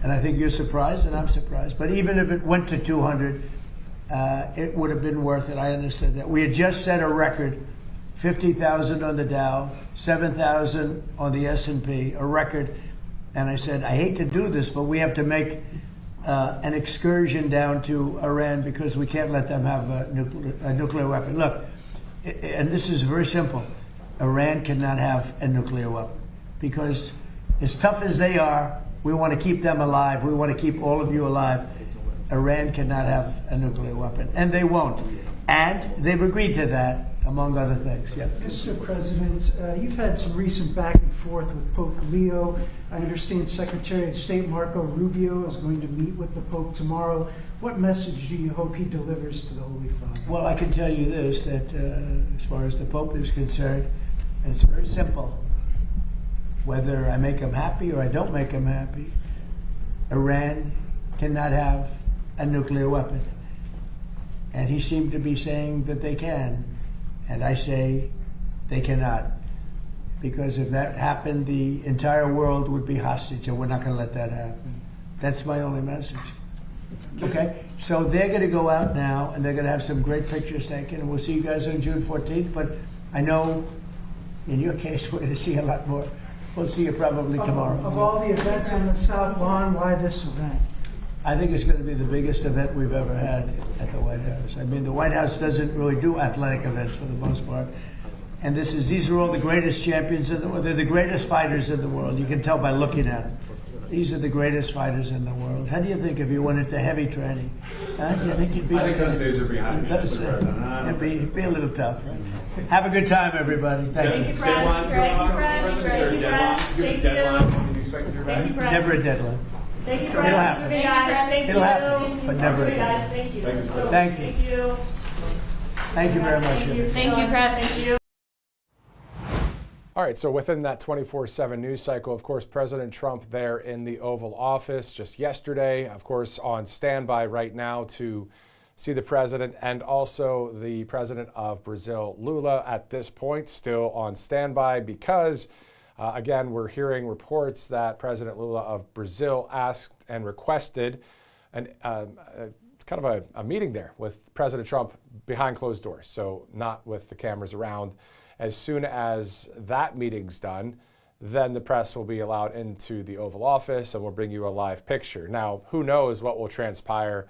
And I think you're surprised, and I'm surprised. But even if it went to 200, it would have been worth it. I understood that. We had just set a record, 50,000 on the Dow, 7,000 on the S&P, a record. And I said, I hate to do this, but we have to make an excursion down to Iran because we can't let them have a nuclear weapon. Look, and this is very simple. Iran cannot have a nuclear weapon because as tough as they are, we want to keep them alive. We want to keep all of you alive. Iran cannot have a nuclear weapon, and they won't. And they've agreed to that, among other things. Yeah. Mr. President, you've had some recent back and forth with Pope Leo. I understand Secretary of State Marco Rubio is going to meet with the Pope tomorrow. What message do you hope he delivers to the Holy Father? Well, I can tell you this, that as far as the Pope is concerned, and it's very simple. Whether I make him happy or I don't make him happy, Iran cannot have a nuclear weapon. And he seemed to be saying that they can. And I say they cannot. Because if that happened, the entire world would be hostage, and we're not going to let that happen. That's my only message. Okay? So they're going to go out now, and they're going to have some great pictures taken, and we'll see you guys on June 14th. But I know, in your case, we're going to see a lot more. We'll see you probably tomorrow. Of all the events on the South Lawn, why this event? I think it's going to be the biggest event we've ever had at the White House. I mean, the White House doesn't really do athletic events for the most part. And these are all the greatest champions in the world. They're the greatest fighters in the world. You can tell by looking at them. These are the greatest fighters in the world. How do you think if you went into heavy training? Do you think you'd be? I think those days are behind me. It'd be a little tough, right? Have a good time, everybody. Thank you. Deadline? When you expect your back? Never a deadline. Thanks for It'll happen. It'll happen, but never a deadline. Thank you. Thank you. Thank you very much. Thank you, Press. Thank you. All right, so within that 24/7 news cycle, of course, President Trump there in the Oval Office just yesterday, of course, on standby right now to see the president and also the president of Brazil, Lula, at this point, still on standby because, again, we're hearing reports that President Lula of Brazil asked and requested kind of a meeting there with President Trump behind closed doors, so not with the cameras around. As soon as that meeting's done, then the press will be allowed into the Oval Office and we'll bring you a live picture. Now, who knows what will transpire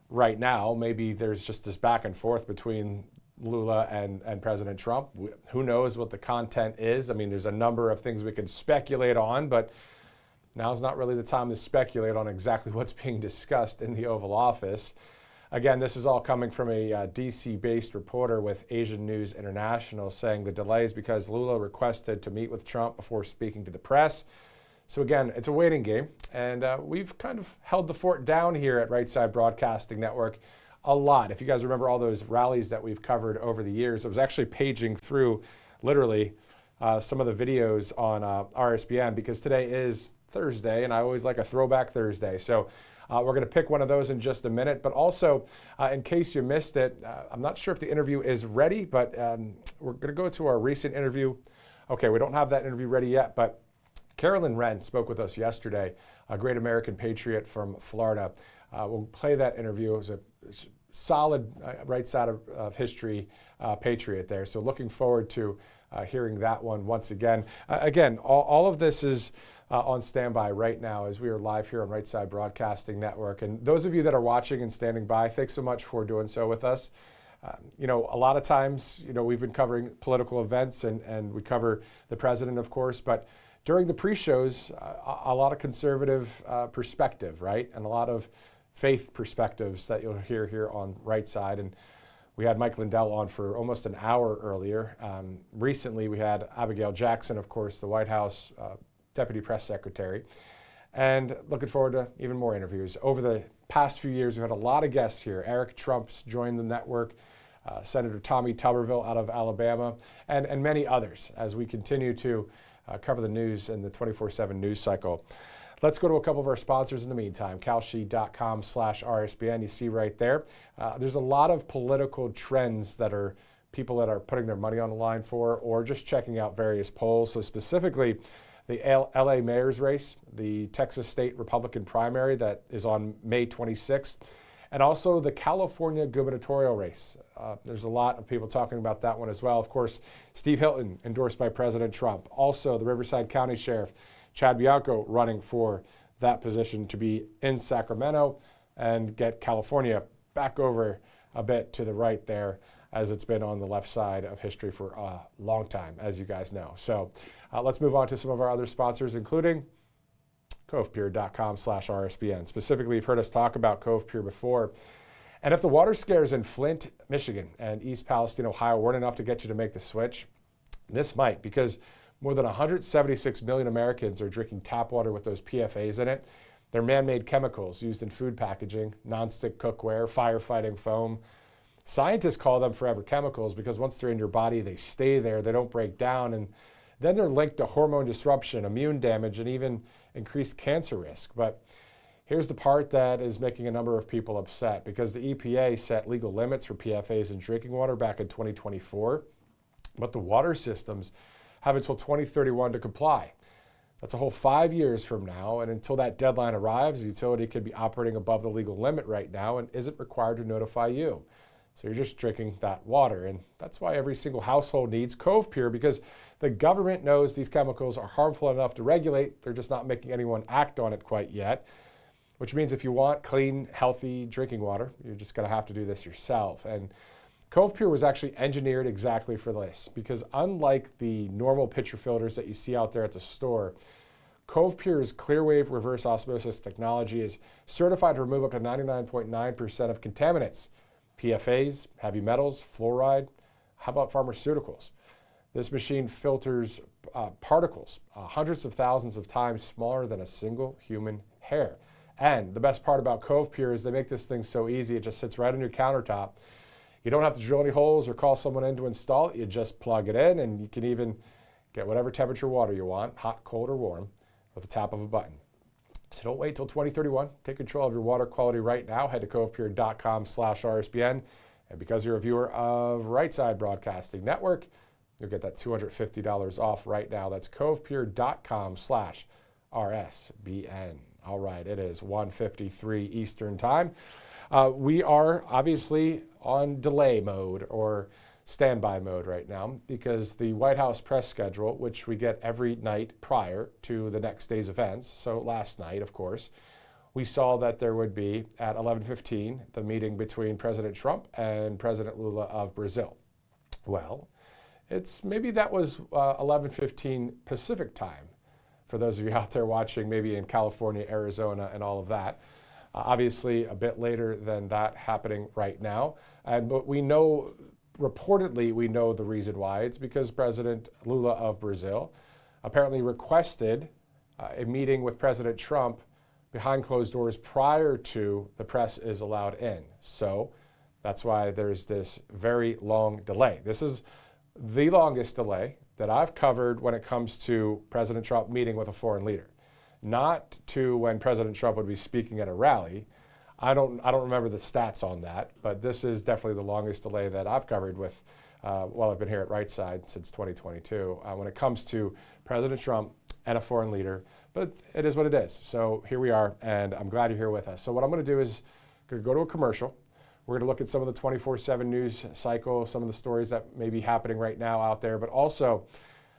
right now? Maybe there's just this back and forth between Lula and President Trump. Who knows what the content is? I mean, there's a number of things we can speculate on, but now's not really the time to speculate on exactly what's being discussed in the Oval Office. Again, this is all coming from a DC-based reporter with Asian News International saying the delays because Lula requested to meet with Trump before speaking to the press. So again, it's a waiting game, and we've kind of held the fort down here at Right Side Broadcasting Network a lot. If you guys remember all those rallies that we've covered over the years, I was actually paging through literally some of the videos on RSBN because today is Thursday, and I always like a throwback Thursday. So we're going to pick one of those in just a minute. But also, in case you missed it, I'm not sure if the interview is ready, but we're going to go to our recent interview. Okay, we don't have that interview ready yet, but Carolyn Wren spoke with us yesterday, a great American patriot from Florida. We'll play that interview. It was a solid right side of history patriot there. So looking forward to hearing that one once again. Again, all of this is on standby right now as we are live here on Right Side Broadcasting Network. And those of you that are watching and standing by, thanks so much for doing so with us. You know, a lot of times, you know, we've been covering political events and we cover the president, of course, but during the pre-shows, a lot of conservative perspective, right? And a lot of faith perspectives that you'll hear here on Right Side. And we had Mike Lindell on for almost an hour earlier. Recently, we had Abigail Jackson, of course, the White House Deputy Press Secretary. And looking forward to even more interviews. Over the past few years, we've had a lot of guests here. Eric Trump's joined the network, Senator Tommy Tuberville out of Alabama, and many others as we continue to cover the news in the 24/7 news cycle. Let's go to a couple of our sponsors in the meantime. Kalshi.com/RSBN, you see right there. There's a lot of political trends that are people that are putting their money on the line for or just checking out various polls. So specifically, the LA mayor's race, the Texas State Republican primary that is on May 26th, and also the California gubernatorial race. There's a lot of people talking about that one as well. Of course, Steve Hilton, endorsed by President Trump. Also, the Riverside County Sheriff, Chad Bianco, running for that position to be in Sacramento and get California back over a bit to the right there, as it's been on the left side of history for a long time, as you guys know. So let's move on to some of our other sponsors, including CovePure.com/RSBN. Specifically, you've heard us talk about Cove Pure before. And if the water scares in Flint, Michigan, and East Palestine, Ohio weren't enough to get you to make the switch, this might, because more than 176 million Americans are drinking tap water with those PFAs in it. They're man-made chemicals used in food packaging, nonstick cookware, firefighting foam. Scientists call them forever chemicals because once they're in your body, they stay there, they don't break down, and then they're linked to hormone disruption, immune damage, and even increased cancer risk. But here's the part that is making a number of people upset, because the EPA set legal limits for PFAs in drinking water back in 2024, but the water systems have until 2031 to comply. That's a whole 5 years from now, and until that deadline arrives, the utility could be operating above the legal limit right now and isn't required to notify you. So you're just drinking that water, and that's why every single household needs Cove Pure, because the government knows these chemicals are harmful enough to regulate. They're just not making anyone act on it quite yet, which means if you want clean, healthy drinking water, you're just going to have to do this yourself. And Cove Pure was actually engineered exactly for this, because unlike the normal pitcher filters that you see out there at the store, Cove Pure's Clearwave reverse osmosis technology is certified to remove up to 99.9% of contaminants, PFAs, heavy metals, fluoride. How about pharmaceuticals? This machine filters particles hundreds of thousands of times smaller than a single human hair. And the best part about Cove Pure is they make this thing so easy, it just sits right on your countertop. You don't have to drill any holes or call someone in to install it. You just plug it in, and you can even get whatever temperature water you want, hot, cold, or warm, with the tap of a button. So don't wait till 2031. Take control of your water quality right now. Head to covepure.com/RSBN. And because you're a viewer of Right Side Broadcasting Network, you'll get that $250 off right now. That's covepure.com/RSBN. All right, it is 1:53 Eastern Time. We are obviously on delay mode or standby mode right now, because the White House press schedule, which we get every night prior to the next day's events, so last night, of course, we saw that there would be at 11:15 the meeting between President Trump and President Lula of Brazil. Well, maybe that was 11:15 Pacific time for those of you out there watching, maybe in California, Arizona, and all of that. Obviously, a bit later than that happening right now. But we know, reportedly, we know the reason why. It's because President Lula of Brazil apparently requested a meeting with President Trump behind closed doors prior to the press is allowed in. So that's why there's this very long delay. This is the longest delay that I've covered when it comes to President Trump meeting with a foreign leader. Not to when President Trump would be speaking at a rally. I don't remember the stats on that, but this is definitely the longest delay that I've covered with while I've been here at Right Side since 2022 when it comes to President Trump and a foreign leader. But it is what it is. So here we are, and I'm glad you're here with us. So what I'm going to do is going to go to a commercial. We're going to look at some of the 24/7 news cycle, some of the stories that may be happening right now out there, but also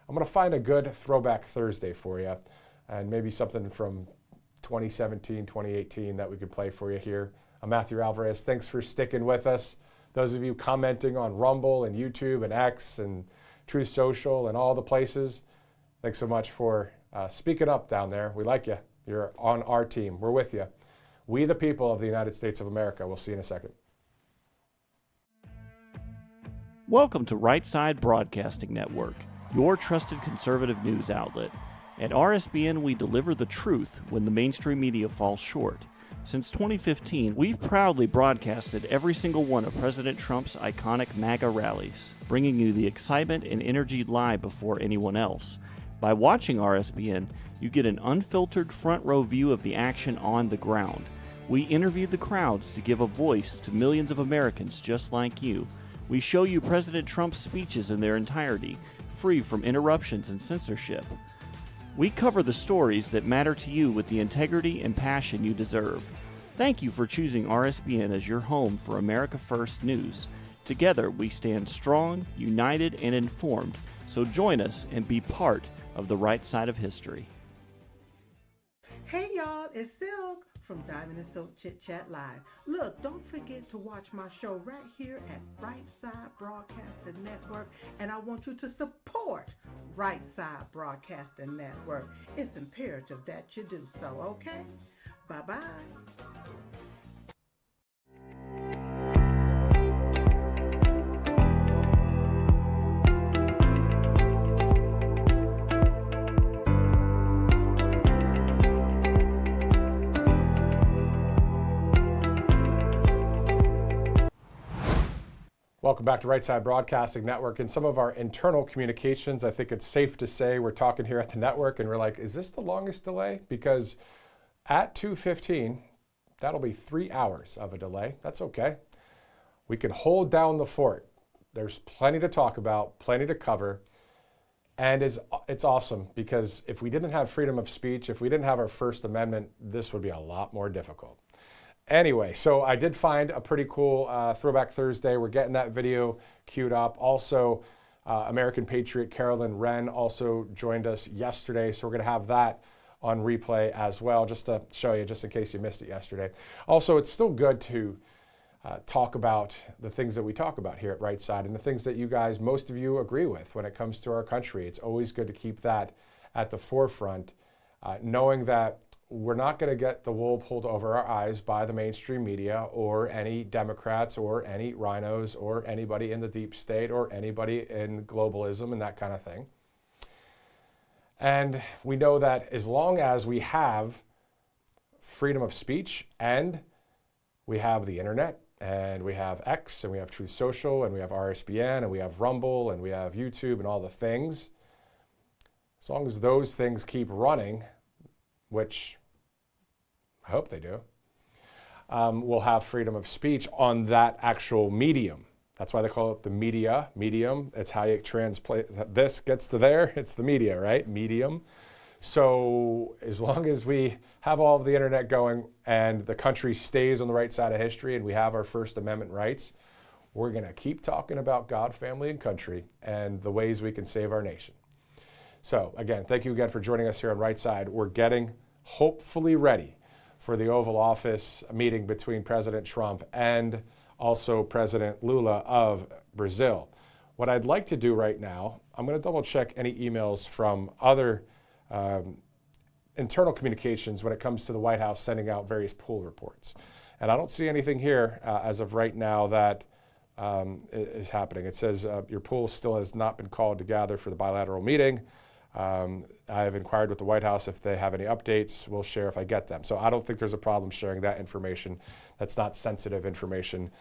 I'm going to find a good Throwback Thursday for you, and maybe something from 2017, 2018 that we could play for you here. I'm Matthew Alvarez. Thanks for sticking with us. Those of you commenting on Rumble and YouTube and X and Truth Social and all the places, thanks so much for speaking up down there. We like you. You're on our team. We're with you. We the people of the United States of America. We'll see you in a second. Welcome to Right Side Broadcasting Network, your trusted conservative news outlet. At RSBN, we deliver the truth when the mainstream media falls short. Since 2015, we've proudly broadcasted every single one of President Trump's iconic MAGA rallies, bringing you the excitement and energy live before anyone else. By watching RSBN, you get an unfiltered front row view of the action on the ground. We interview the crowds to give a voice to millions of Americans just like you. We show you President Trump's speeches in their entirety, free from interruptions and censorship. We cover the stories that matter to you with the integrity and passion you deserve. Thank you for choosing RSBN as your home for America First News. Together, we stand strong, united, and informed. So join us and be part of the right side of history. Hey y'all, it's Silk from Diamond and Silk Chit Chat Live. Look, don't forget to watch my show right here at Right Side Broadcasting Network, and I want you to support Right Side Broadcasting Network. It's imperative that you do so, okay? Bye-bye. Welcome back to Right Side Broadcasting Network. In some of our internal communications, I think it's safe to say we're talking here at the network and we're like, is this the longest delay? Because at 2:15, that'll be 3 hours of a delay. That's okay. We can hold down the fort. There's plenty to talk about, plenty to cover. And it's awesome because if we didn't have freedom of speech, if we didn't have our First Amendment, this would be a lot more difficult. Anyway, so I did find a pretty cool Throwback Thursday. We're getting that video queued up. Also, American Patriot Carolyn Wren also joined us yesterday, so we're going to have that on replay as well, just to show you, just in case you missed it yesterday. Also, it's still good to talk about the things that we talk about here at Right Side and the things that you guys, most of you, agree with when it comes to our country. It's always good to keep that at the forefront, knowing that we're not going to get the wool pulled over our eyes by the mainstream media or any Democrats or any rhinos or anybody in the deep state or anybody in globalism and that kind of thing. And we know that as long as we have freedom of speech and we have the internet and we have X and we have Truth Social and we have RSBN and we have Rumble and we have YouTube and all the things, as long as those things keep running, which I hope they do, we'll have freedom of speech on that actual medium. That's why they call it the medium. It's how you translate this gets to there. It's the media, right? Medium. So as long as we have all of the internet going and the country stays on the right side of history and we have our First Amendment rights, we're going to keep talking about God, family, and country and the ways we can save our nation. So again, thank you again for joining us here on Right Side. We're getting hopefully ready for the Oval Office meeting between President Trump and also President Lula of Brazil. What I'd like to do right now, I'm going to double check any emails from other internal communications when it comes to the White House sending out various pool reports. And I don't see anything here as of right now that is happening. It says your pool still has not been called to gather for the bilateral meeting. I have inquired with the White House if they have any updates. We'll share if I get them. So I don't think there's a problem sharing that information. That's not sensitive information.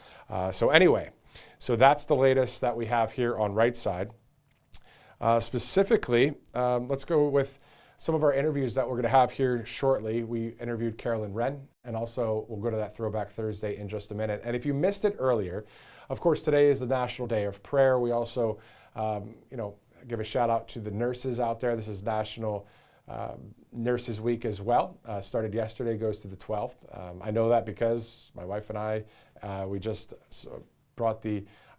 So anyway, so that's the latest that we have here on Right Side. Specifically, let's go with some of our interviews that we're going to have here shortly. We interviewed Carolyn Wren, and also we'll go to that Throwback Thursday in just a minute. And if you missed it earlier, of course, today is the National Day of Prayer. We also, give a shout out to the nurses out there. This is National Nurses Week as well. Started yesterday, goes to the 12th. I know that because my wife and I, we just brought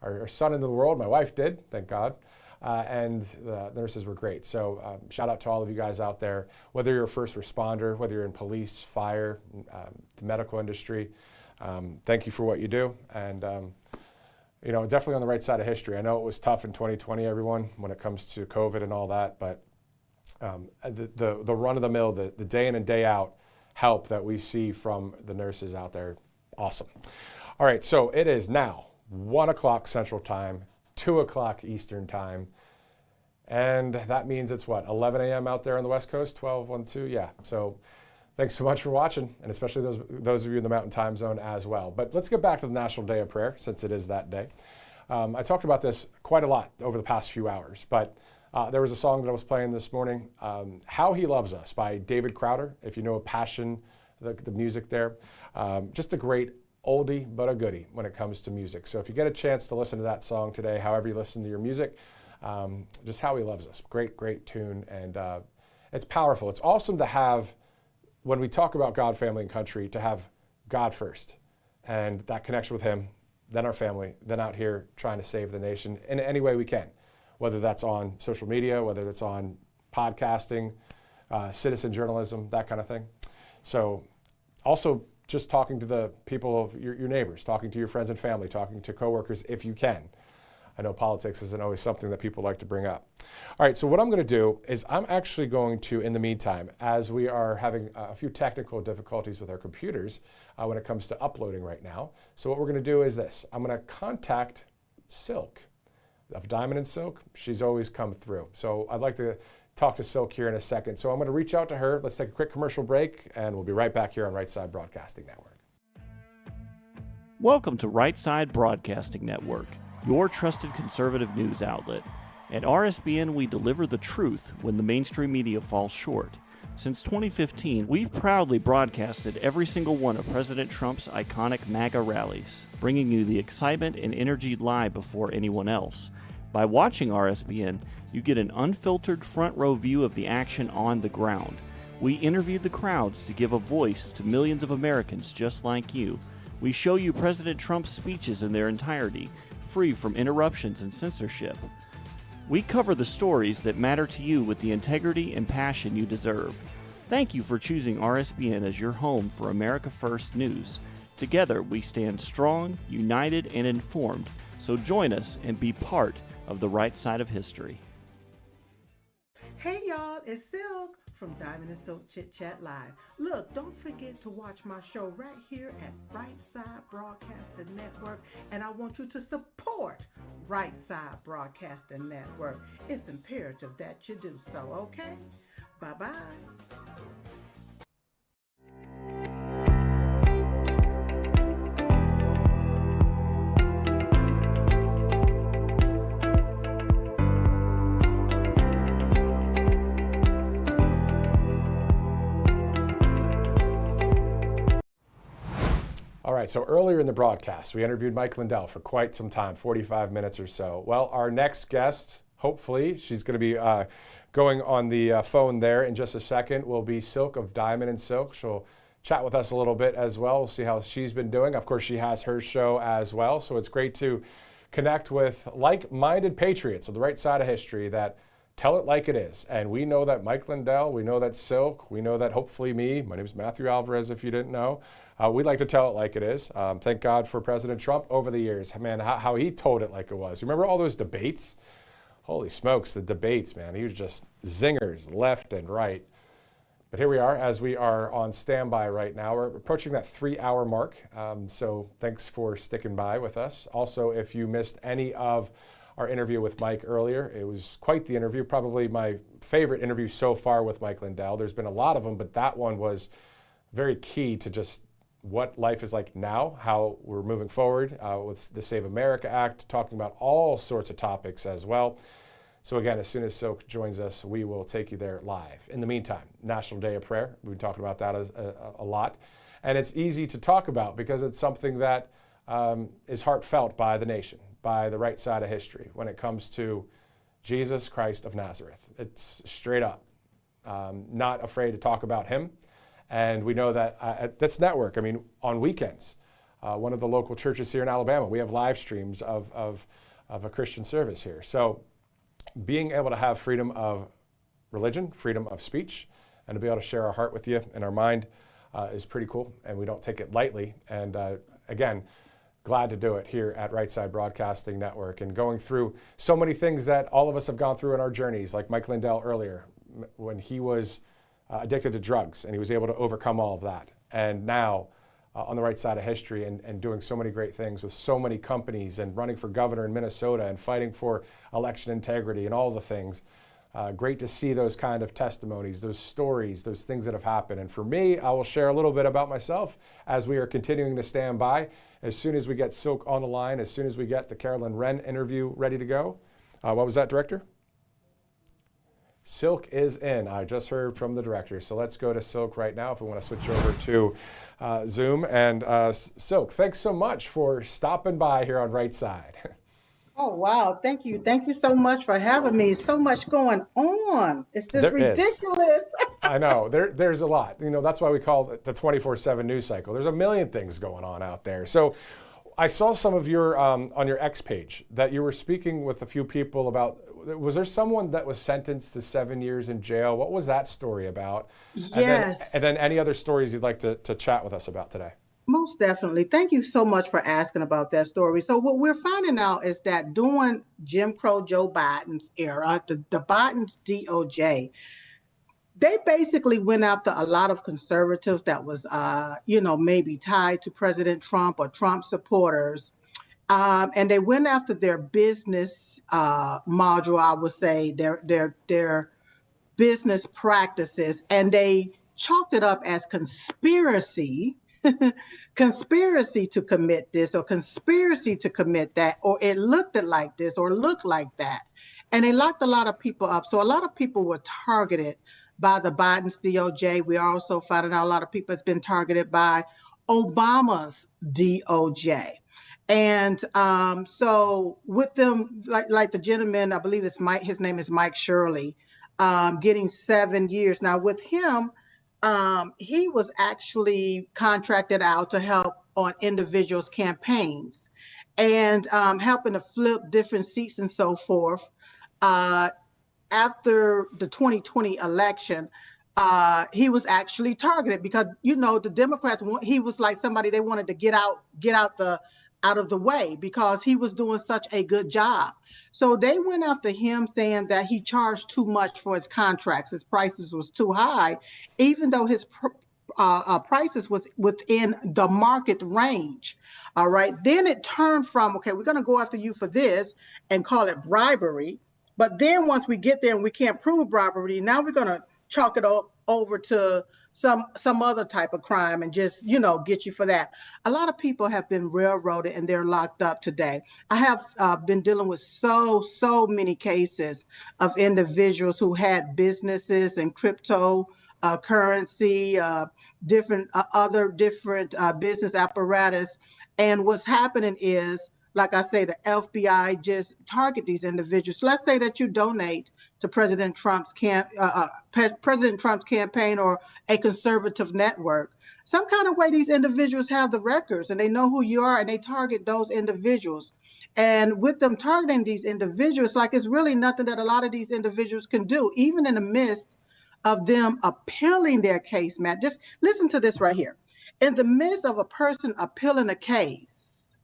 our son into the world. My wife did, thank God. And the nurses were great. So shout out to all of you guys out there, whether you're a first responder, whether you're in police, fire, the medical industry. Thank you for what you do. And definitely on the right side of history. I know it was tough in 2020, everyone, when it comes to COVID and all that, but the run-of-the-mill, the day in and day out help that we see from the nurses out there, awesome. All right, so it is now 1 o'clock Central Time, 2 o'clock Eastern Time, and that means it's what, 11 a.m. out there on the West Coast, 12/2, yeah. So thanks so much for watching, and especially those of you in the Mountain Time Zone as well. But let's get back to the National Day of Prayer, since it is that day. I talked about this quite a lot over the past few hours, but there was a song that I was playing this morning, How He Loves Us by David Crowder, if you know Passion, the music there. Just a great oldie but a goodie when it comes to music. So if you get a chance to listen to that song today, however you listen to your music, just How He Loves Us. Great, great tune, and it's powerful. It's awesome to have, when we talk about God, family, and country, to have God first and that connection with Him, then our family, then out here trying to save the nation in any way we can, whether that's on social media, whether that's on podcasting, citizen journalism, that kind of thing. So also just talking to the people of your neighbors, talking to your friends and family, talking to coworkers if you can. I know politics isn't always something that people like to bring up. All right, so what I'm going to do is I'm actually going to, in the meantime, as we are having a few technical difficulties with our computers when it comes to uploading right now. So what we're going to do is this. I'm going to contact Silk of Diamond and Silk. She's always come through. So I'd like to talk to Silk here in a second. So I'm going to reach out to her. Let's take a quick commercial break, and we'll be right back here on Right Side Broadcasting Network. Welcome to Right Side Broadcasting Network, your trusted conservative news outlet. At RSBN, we deliver the truth when the mainstream media falls short. Since 2015, we've proudly broadcasted every single one of President Trump's iconic MAGA rallies, bringing you the excitement and energy live before anyone else. By watching RSBN, you get an unfiltered front row view of the action on the ground. We interview the crowds to give a voice to millions of Americans just like you. We show you President Trump's speeches in their entirety, free from interruptions and censorship. We cover the stories that matter to you with the integrity and passion you deserve. Thank you for choosing RSBN as your home for America First News. Together, we stand strong, united, and informed. So join us and be part of the right side of history. Hey y'all, it's Silk from Diamond and Silk Chit Chat Live. Look, don't forget to watch my show right here at Right Side Broadcasting Network, and I want you to support Right Side Broadcasting Network. It's imperative that you do so, okay? Bye-bye. All right, so earlier in the broadcast, we interviewed Mike Lindell for quite some time, 45 minutes or so. Well, our next guest, hopefully, she's going to be going on the phone there in just a second, will be Silk of Diamond and Silk. She'll chat with us a little bit as well. We'll see how she's been doing. Of course, she has her show as well, so it's great to connect with like-minded patriots on the right side of history that tell it like it is. And we know that Mike Lindell, we know that Silk, we know that hopefully me, my name is Matthew Alvarez if you didn't know, we like to tell it like it is. Thank God for President Trump over the years. Man, how he told it like it was. You remember all those debates? Holy smokes, the debates, man. He was just zingers left and right. But here we are, as we are on standby right now. We're approaching that 3-hour mark, so thanks for sticking by with us. Also, if you missed any of our interview with Mike earlier, it was quite the interview, probably my favorite interview so far with Mike Lindell. There's been a lot of them, but that one was very key to just what life is like now, how we're moving forward with the Save America Act, talking about all sorts of topics as well. So again, as soon as Silk joins us, we will take you there live. In the meantime, National Day of Prayer. We've been talking about that a lot. And it's easy to talk about because it's something that is heartfelt by the nation, by the right side of history when it comes to Jesus Christ of Nazareth. It's straight up. Not afraid to talk about him. And we know that at this network, I mean, on weekends, one of the local churches here in Alabama, we have live streams of a Christian service here. So being able to have freedom of religion, freedom of speech, and to be able to share our heart with you and our mind is pretty cool, and we don't take it lightly. And again, glad to do it here at Right Side Broadcasting Network and going through so many things that all of us have gone through in our journeys, like Mike Lindell earlier, when he was addicted to drugs and he was able to overcome all of that. And now on the right side of history and doing so many great things with so many companies and running for governor in Minnesota and fighting for election integrity and all the things. Great to see those kind of testimonies, those stories, those things that have happened. And for me, I will share a little bit about myself as we are continuing to stand by. As soon as we get Silk on the line, as soon as we get the Carolyn Wren interview ready to go. What was that, Director? Silk is in. I just heard from the director. So let's go to Silk right now if we want to switch over to Zoom. And Silk, thanks so much for stopping by here on Right Side. Oh, wow. Thank you. Thank you so much for having me. So much going on. It's just ridiculous. I know. There's a lot. You know, that's why we call it the 24/7 news cycle. There's a million things going on out there. So I saw some of your, on your X page, that you were speaking with a few people about, was there someone that was sentenced to 7 years in jail? What was that story about? Yes. And then any other stories you'd like to chat with us about today? Most definitely. Thank you so much for asking about that story. So what we're finding out is that during Jim Crow Joe Biden's era, the Biden's DOJ, they basically went after a lot of conservatives that was, maybe tied to President Trump or Trump supporters. And they went after their business module, I would say, their business practices, and they chalked it up as conspiracy to commit this or conspiracy to commit that, or it looked like this or looked like that. And they locked a lot of people up. So a lot of people were targeted by the Biden's DOJ. We also finding out a lot of people has been targeted by Obama's DOJ. And so with them, like the gentleman, I believe it's Mike, his name is Mike Shirley, getting 7 years. Now with him, he was actually contracted out to help on individuals' campaigns and helping to flip different seats and so forth. After the 2020 election, he was actually targeted because, the Democrats, he was like somebody they wanted to get out of the way because he was doing such a good job. So they went after him saying that he charged too much for his contracts. His prices was too high, even though his prices was within the market range. All right. Then it turned from, okay, we're going to go after you for this and call it bribery. But then once we get there and we can't prove bribery, now we're going to chalk it over to some other type of crime and just, get you for that. A lot of people have been railroaded and they're locked up today. I have been dealing with so many cases of individuals who had businesses and crypto currency, different business apparatus. And what's happening is, like I say, the FBI just target these individuals. Let's say that you donate to President Trump's campaign or a conservative network. Some kind of way these individuals have the records and they know who you are and they target those individuals. And with them targeting these individuals, like it's really nothing that a lot of these individuals can do, even in the midst of them appealing their case, Matt. Just listen to this right here. In the midst of a person appealing a case,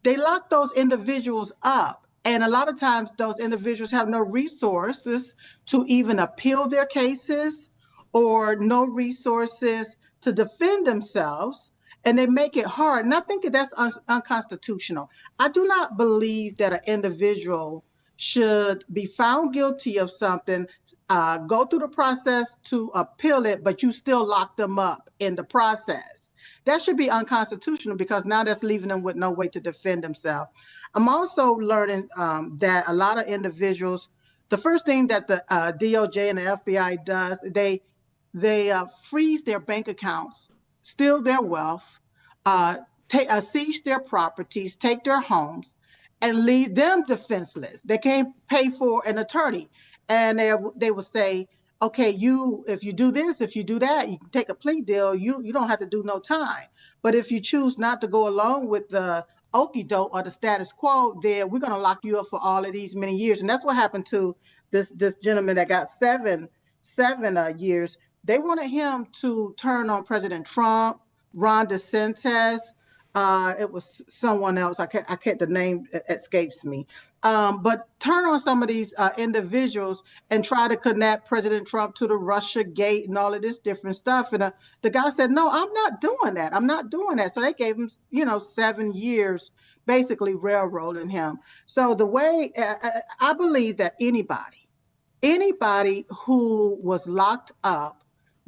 they lock those individuals up. And a lot of times those individuals have no resources to even appeal their cases or no resources to defend themselves, and they make it hard. And I think that's unconstitutional. I do not believe that an individual should be found guilty of something, go through the process to appeal it, but you still lock them up in the process. That should be unconstitutional, because now that's leaving them with no way to defend themselves. I'm also learning that a lot of individuals, the first thing that the DOJ and the FBI does, they freeze their bank accounts, steal their wealth, seize their properties, take their homes, and leave them defenseless. They can't pay for an attorney. And they will say, okay, if you do this, if you do that, you can take a plea deal, you don't have to do no time. But if you choose not to go along with the okie doke or the status quo, then we're going to lock you up for all of these many years. And that's what happened to this gentleman that got seven years. They wanted him to turn on President Trump, Ron DeSantis. It was someone else. I can't. The name escapes me. But turn on some of these individuals and try to connect President Trump to the Russia gate and all of this different stuff. And the guy said, "No, I'm not doing that. I'm not doing that." So they gave him, 7 years, basically railroading him. So the way I believe that anybody who was locked up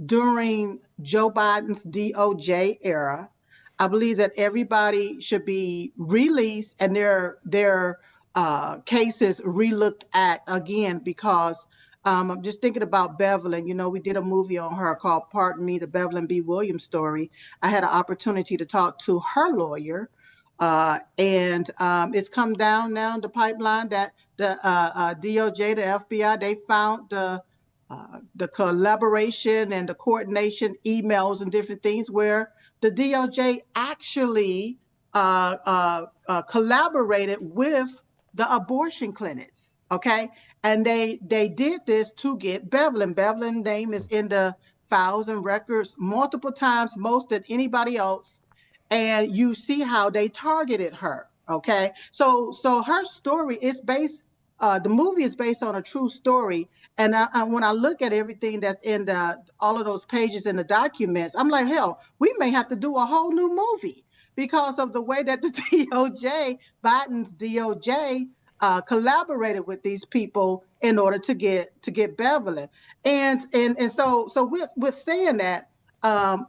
during Joe Biden's DOJ era, I believe that everybody should be released and their cases relooked at again, because I'm just thinking about Bevelyn. We did a movie on her called Pardon Me, the Bevelyn B. Williams story. I had an opportunity to talk to her lawyer, and it's come down now the pipeline that the DOJ, the FBI, they found the collaboration and the coordination emails and different things where the DOJ actually collaborated with the abortion clinics, okay? And they did this to get Bevelyn. Bevelyn's name is in the files and records multiple times, most than anybody else. And you see how they targeted her, okay? So her story is based, the movie is based on a true story. And when I look at everything that's in all of those pages in the documents, I'm like, hell, we may have to do a whole new movie because of the way that the DOJ, Biden's DOJ, collaborated with these people in order to get Bevelyn. And so with saying that,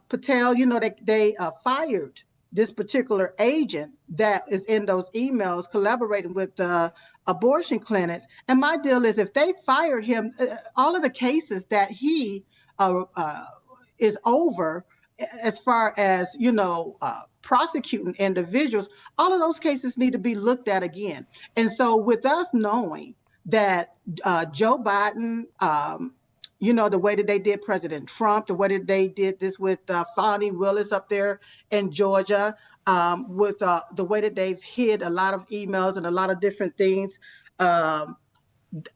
Patel, they fired this particular agent that is in those emails collaborating with the abortion clinics. And my deal is, if they fired him, all of the cases that he is over, as far as, prosecuting individuals, all of those cases need to be looked at again. And so with us knowing that Joe Biden, the way that they did President Trump, the way that they did this with Fonnie Willis up there in Georgia, with the way that they've hid a lot of emails and a lot of different things, all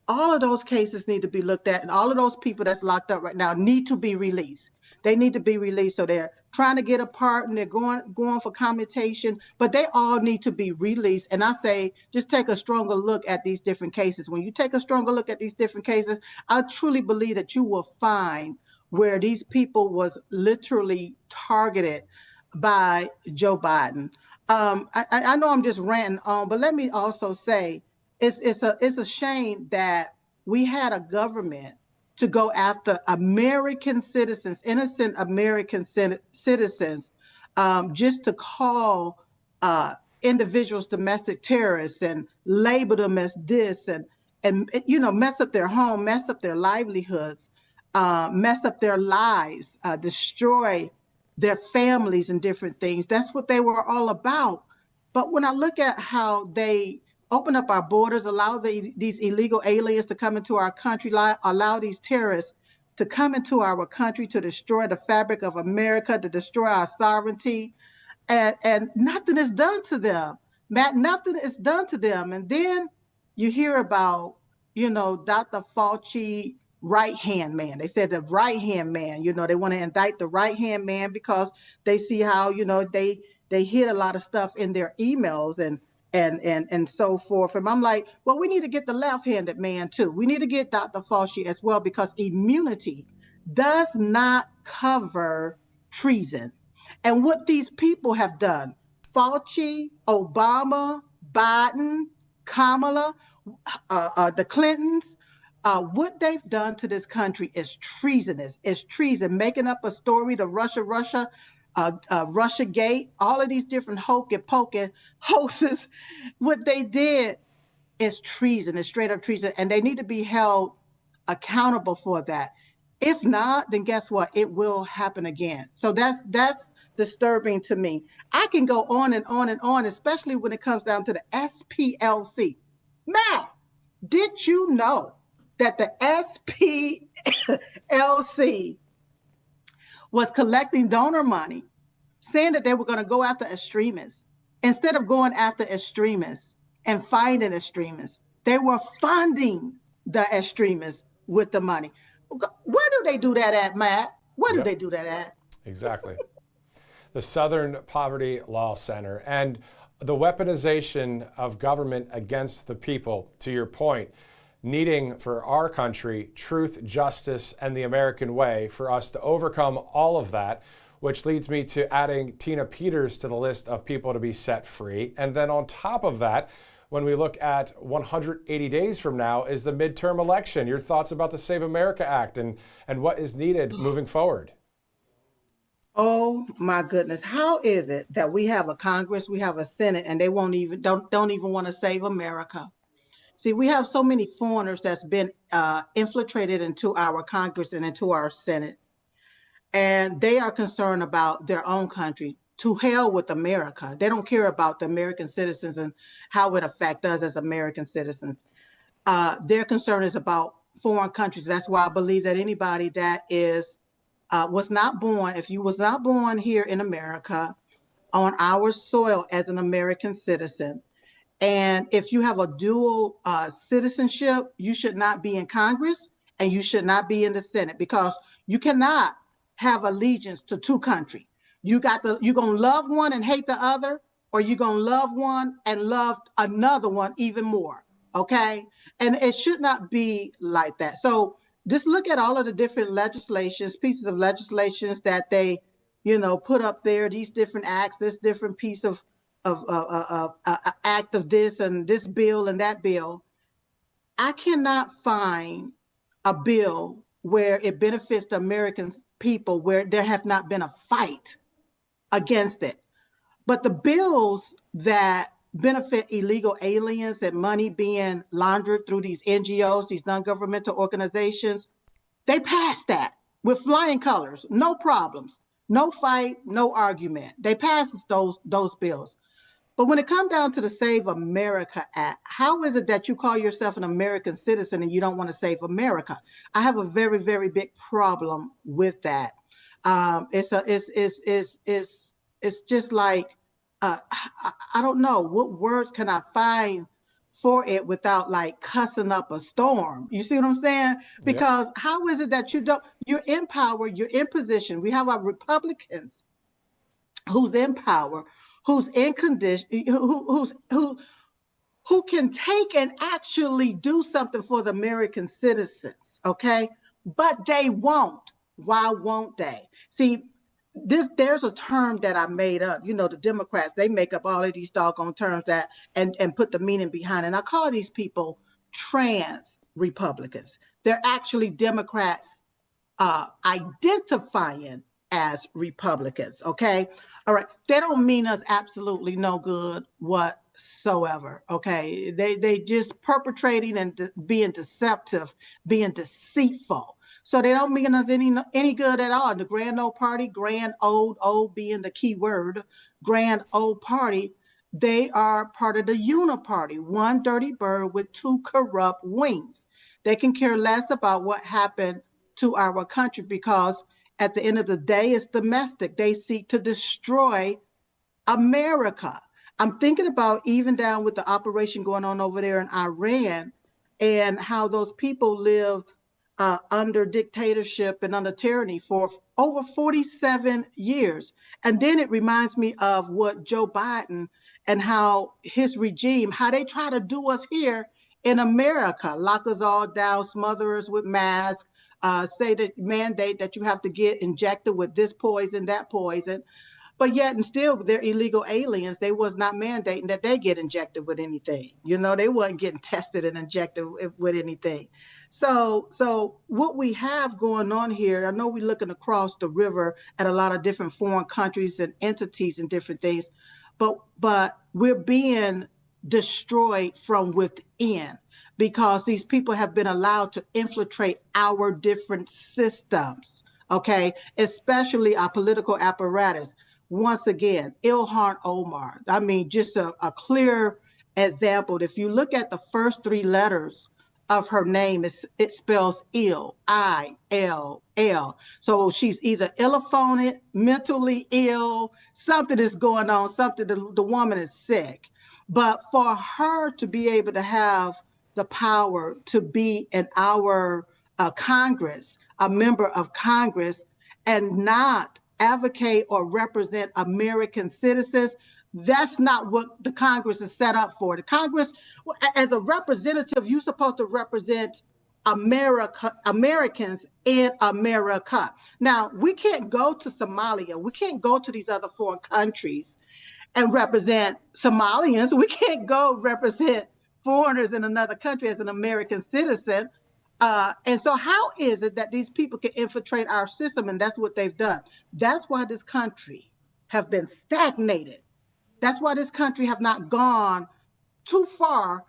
of those cases need to be looked at, and all of those people that's locked up right now need to be released. They need to be released. So they're trying to get a pardon, they're going for commutation, but they all need to be released. And I say, just take a stronger look at these different cases. When you take a stronger look at these different cases, I truly believe that you will find where these people was literally targeted by Joe Biden. I know I'm just ranting on, but let me also say, it's a shame that we had a government to go after American citizens, innocent American citizens, just to call individuals domestic terrorists and label them as this and mess up their home, mess up their livelihoods, mess up their lives, destroy their families and different things. That's what they were all about. But when I look at how they open up our borders, allow these illegal aliens to come into our country, allow these terrorists to come into our country to destroy the fabric of America, to destroy our sovereignty, and nothing is done to them. Matt, nothing is done to them. And then you hear about, Dr. Fauci, right-hand man. They said the right-hand man, they want to indict the right-hand man because they see how, they hid a lot of stuff in their emails and so forth. And I'm like, well, we need to get the left-handed man too. We need to get Dr. Fauci as well, because immunity does not cover treason. And what these people have done, Fauci, Obama, Biden, Kamala, the Clintons, what they've done to this country is treasonous. It's treason, making up a story to Russia Gate, all of these different hokey pokey hoaxes. What they did is treason, it's straight up treason, and they need to be held accountable for that. If not, then guess what? It will happen again. So that's disturbing to me. I can go on and on and on, especially when it comes down to the SPLC. Now, did you know that the SPLC was collecting donor money, saying that they were going to go after extremists? Instead of going after extremists and finding extremists, they were funding the extremists with the money. Where do they do that at, Matt? Where do they do that at? Exactly. The Southern Poverty Law Center and the weaponization of government against the people, to your point, needing for our country truth, justice, and the American way for us to overcome all of that, which leads me to adding Tina Peters to the list of people to be set free. And then on top of that, when we look at 180 days from now is the midterm election. Your thoughts about the Save America Act and what is needed moving forward? Oh my goodness. How is it that we have a Congress, we have a Senate, and they don't even want to save America? See, we have so many foreigners that's been infiltrated into our Congress and into our Senate, and they are concerned about their own country. To hell with America. They don't care about the American citizens and how it affects us as American citizens. Their concern is about foreign countries. That's why I believe that anybody that was not born, if you was not born here in America on our soil as an American citizen, and if you have a dual citizenship, you should not be in Congress and you should not be in the Senate, because you cannot have allegiance to two countries. You're gonna love one and hate the other, or you're gonna love one and love another one even more, okay? And it should not be like that. So just look at all of the different pieces of legislations that they, put up there, these different acts, this different piece of act of this and this bill and that bill. I cannot find a bill where it benefits the American people where there have not been a fight against it. But the bills that benefit illegal aliens and money being laundered through these NGOs, these non-governmental organizations, they passed that with flying colors, no problems, no fight, no argument. They passed those bills. But when it comes down to the Save America Act, how is it that you call yourself an American citizen and you don't want to save America? I have a very, very big problem with that. It's just like, I don't know, what words can I find for it without like cussing up a storm? You see what I'm saying? Because how is it that you're in power, you're in position. We have our Republicans who's in power, who's in condition, who can take and actually do something for the American citizens, okay? But they won't. Why won't they? See, there's a term that I made up. The Democrats, they make up all of these doggone terms and put the meaning behind it. And I call these people trans Republicans. They're actually Democrats identifying as Republicans, okay? All right, they don't mean us absolutely no good whatsoever, okay? They just perpetrating and being deceptive, being deceitful. So they don't mean us any good at all. The Grand Old Party, grand old being the key word, Grand Old Party, they are part of the Uniparty, one dirty bird with two corrupt wings. They can care less about what happened to our country because at the end of the day, it's domestic. They seek to destroy America. I'm thinking about even down with the operation going on over there in Iran and how those people lived under dictatorship and under tyranny for over 47 years. And then it reminds me of what Joe Biden and how his regime, how they try to do us here in America, lock us all down, smother us with masks, say that mandate that you have to get injected with this poison, that poison. But yet and still, they're illegal aliens. They was not mandating that they get injected with anything. You know, they wasn't getting tested and injected with anything. So what we have going on here, I know we're looking across the river at a lot of different foreign countries and entities and different things, but we're being destroyed from within because these people have been allowed to infiltrate our different systems, okay, especially our political apparatus. Once again, Ilhan Omar. I mean, just a clear example. If you look at the first three letters of her name, it spells ill, I-L-L. So she's either illophonic, mentally ill, something is going on, something, the woman is sick. But for her to be able to have the power to be in our Congress, a member of Congress, and not advocate or represent American citizens, that's not what the Congress is set up for. The Congress, as a representative, you're supposed to represent Americans in America. Now, we can't go to Somalia. We can't go to these other foreign countries and represent Somalians. We can't go represent foreigners in another country as an American citizen. And so how is it that these people can infiltrate our system? And that's what they've done. That's why this country have been stagnated. That's why this country have not gone too far,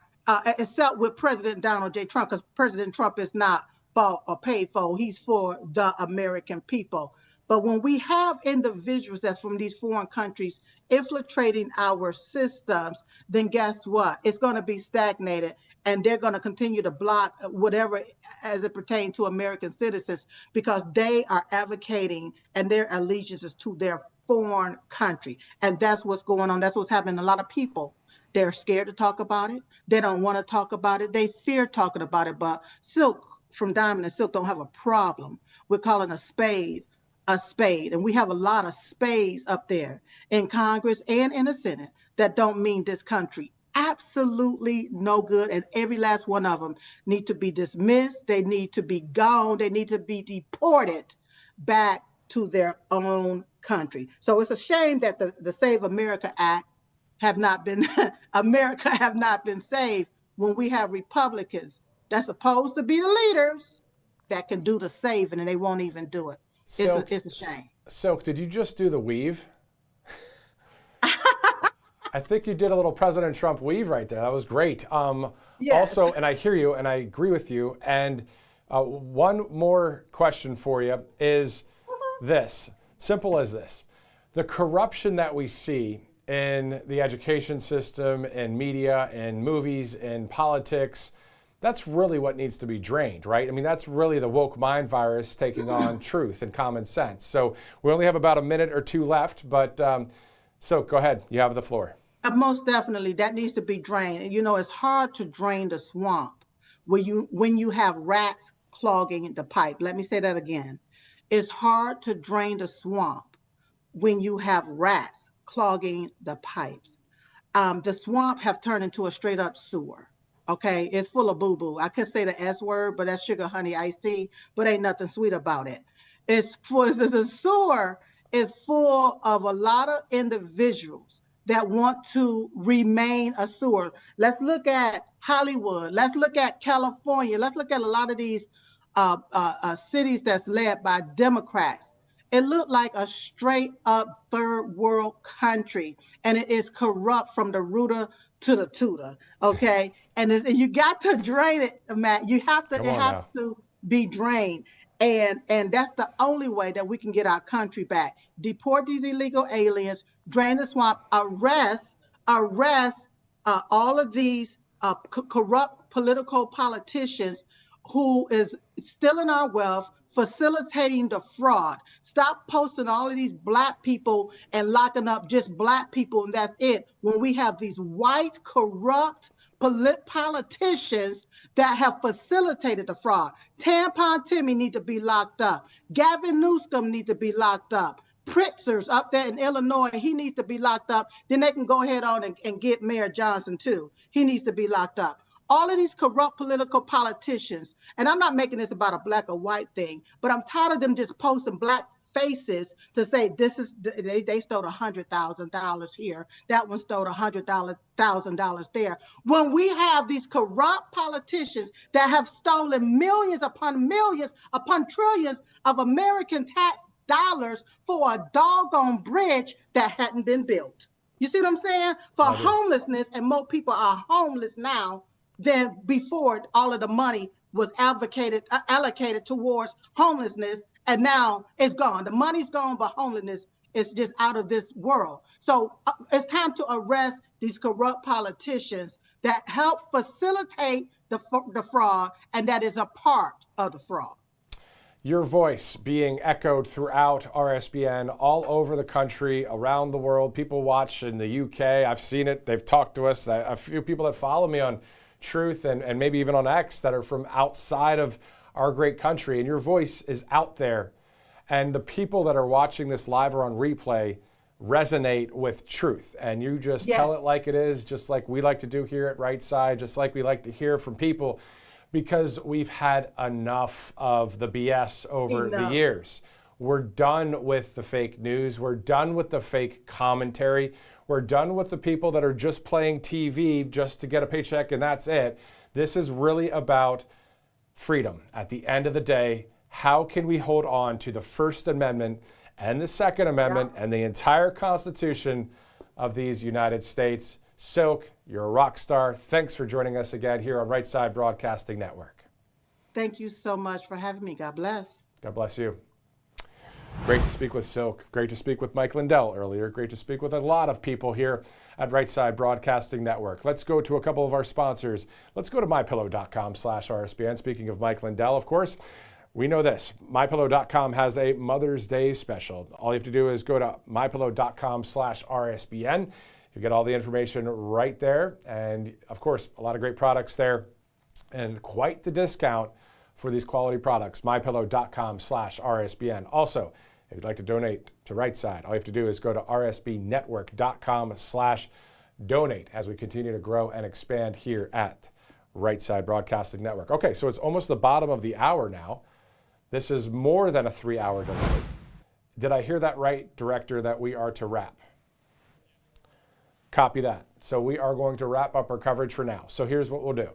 except with President Donald J. Trump, because President Trump is not bought or paid for. He's for the American people. But when we have individuals that's from these foreign countries infiltrating our systems, then guess what? It's going to be stagnated. And they're going to continue to block whatever as it pertains to American citizens because they are advocating and their allegiances to their foreign country. And that's what's going on. That's what's happening. A lot of people, they're scared to talk about it. They don't want to talk about it. They fear talking about it. But Silk from Diamond and Silk don't have a problem with calling a spade a spade. And we have a lot of spades up there in Congress and in the Senate that don't mean this country absolutely no good, and every last one of them need to be dismissed. They need to be gone. They need to be deported back to their own country. So it's a shame that the Save America Act have not been America have not been saved when we have Republicans that's supposed to be the leaders that can do the saving, and they won't even do it. It's a shame. Silk, did you just do the weave? I think you did a little President Trump weave right there. That was great. Yes. Also, and I hear you and I agree with you. And one more question for you is this, simple as this. The corruption that we see in the education system, in media, in movies, in politics, that's really what needs to be drained, right? I mean, that's really the woke mind virus taking on truth and common sense. So we only have about a minute or two left, but so go ahead, you have the floor. Most definitely, that needs to be drained. You know, it's hard to drain the swamp when you have rats clogging the pipe. Let me say that again. It's hard to drain the swamp when you have rats clogging the pipes. The swamp have turned into a straight up sewer. Okay, it's full of boo-boo. I could say the S word, but that's sugar, honey, iced tea, but ain't nothing sweet about it. The sewer is full of a lot of individuals that want to remain a sewer. Let's look at Hollywood. Let's look at California. Let's look at a lot of these cities that's led by Democrats. It looked like a straight up third world country, and it is corrupt from the rooter to the tutor. Okay, and you got to drain it, Matt. You have to. It has to be drained, and that's the only way that we can get our country back. Deport these illegal aliens. Drain the swamp, arrest all of these corrupt political politicians who is stealing our wealth, facilitating the fraud. Stop posting all of these black people and locking up just black people, and that's it. When we have these white corrupt politicians that have facilitated the fraud. Tampon Timmy need to be locked up. Gavin Newsom need to be locked up. Pritzkers up there in Illinois, he needs to be locked up. Then they can go ahead on and get Mayor Johnson too. He needs to be locked up. all of these corrupt political politicians, and I'm not making this about a black or white thing, but I'm tired of them just posting black faces to say this is they stole $100,000 here, that one stole $100,000 there. When we have these corrupt politicians that have stolen millions upon trillions of American tax dollars for a doggone bridge that hadn't been built. You see what I'm saying? For homelessness, and more people are homeless now than before all of the money was allocated towards homelessness. And now it's gone. The money's gone, but homelessness is just out of this world. So it's time to arrest these corrupt politicians that help facilitate the fraud and that is a part of the fraud. Your voice being echoed throughout RSBN all over the country, around the world. People watch in the UK. I've seen it. They've talked to us. A few people that follow me on Truth and maybe even on X that are from outside of our great country, and your voice is out there. And the people that are watching this live or on replay resonate with truth. And you just tell it like it is, just like we like to do here at Right Side, just like we like to hear from people, because we've had enough of the BS over the years. We're done with the fake news. We're done with the fake commentary. We're done with the people that are just playing TV just to get a paycheck and that's it. This is really about freedom. At the end of the day, how can we hold on to the First Amendment and the Second Amendment and the entire Constitution of these United States? Silk, you're a rock star. Thanks for joining us again here on Right Side Broadcasting Network. Thank you so much for having me. God bless. God bless you. Great to speak with Silk. Great to speak with Mike Lindell earlier. Great to speak with a lot of people here at Right Side Broadcasting Network. Let's go to a couple of our sponsors. Let's go to mypillow.com/RSBN. Speaking of Mike Lindell, of course, we know this. MyPillow.com has a Mother's Day special. All you have to do is go to mypillow.com/RSBN. You get all the information right there. And of course, a lot of great products there and quite the discount for these quality products. mypillow.com/RSBN. Also, if you'd like to donate to Right Side, all you have to do is go to rsbnetwork.com/donate as we continue to grow and expand here at Right Side Broadcasting Network. Okay, so it's almost the bottom of the hour now. This is more than a 3-hour delay. Did I hear that right, Director, that we are to wrap? Copy that. So we are going to wrap up our coverage for now. So here's what we'll do.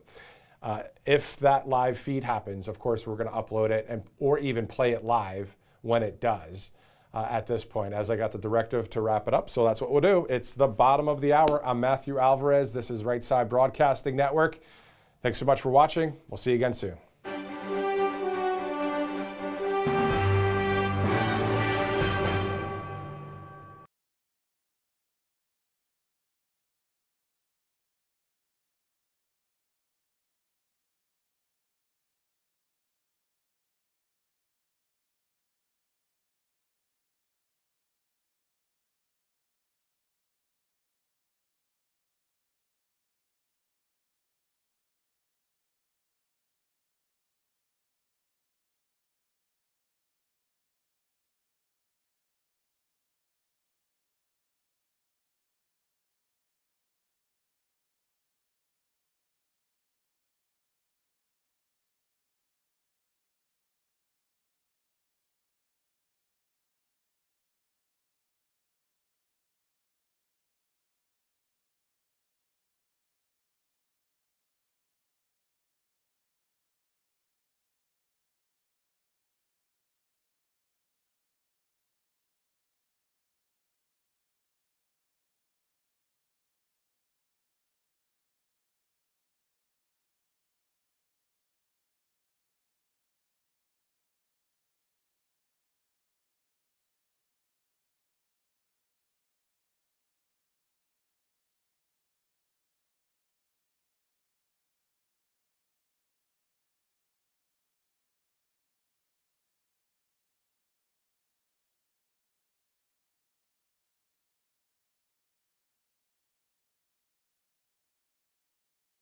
If that live feed happens, of course, we're going to upload it or even play it live when it does at this point, as I got the directive to wrap it up. So that's what we'll do. It's the bottom of the hour. I'm Matthew Alvarez. This is Right Side Broadcasting Network. Thanks so much for watching. We'll see you again soon.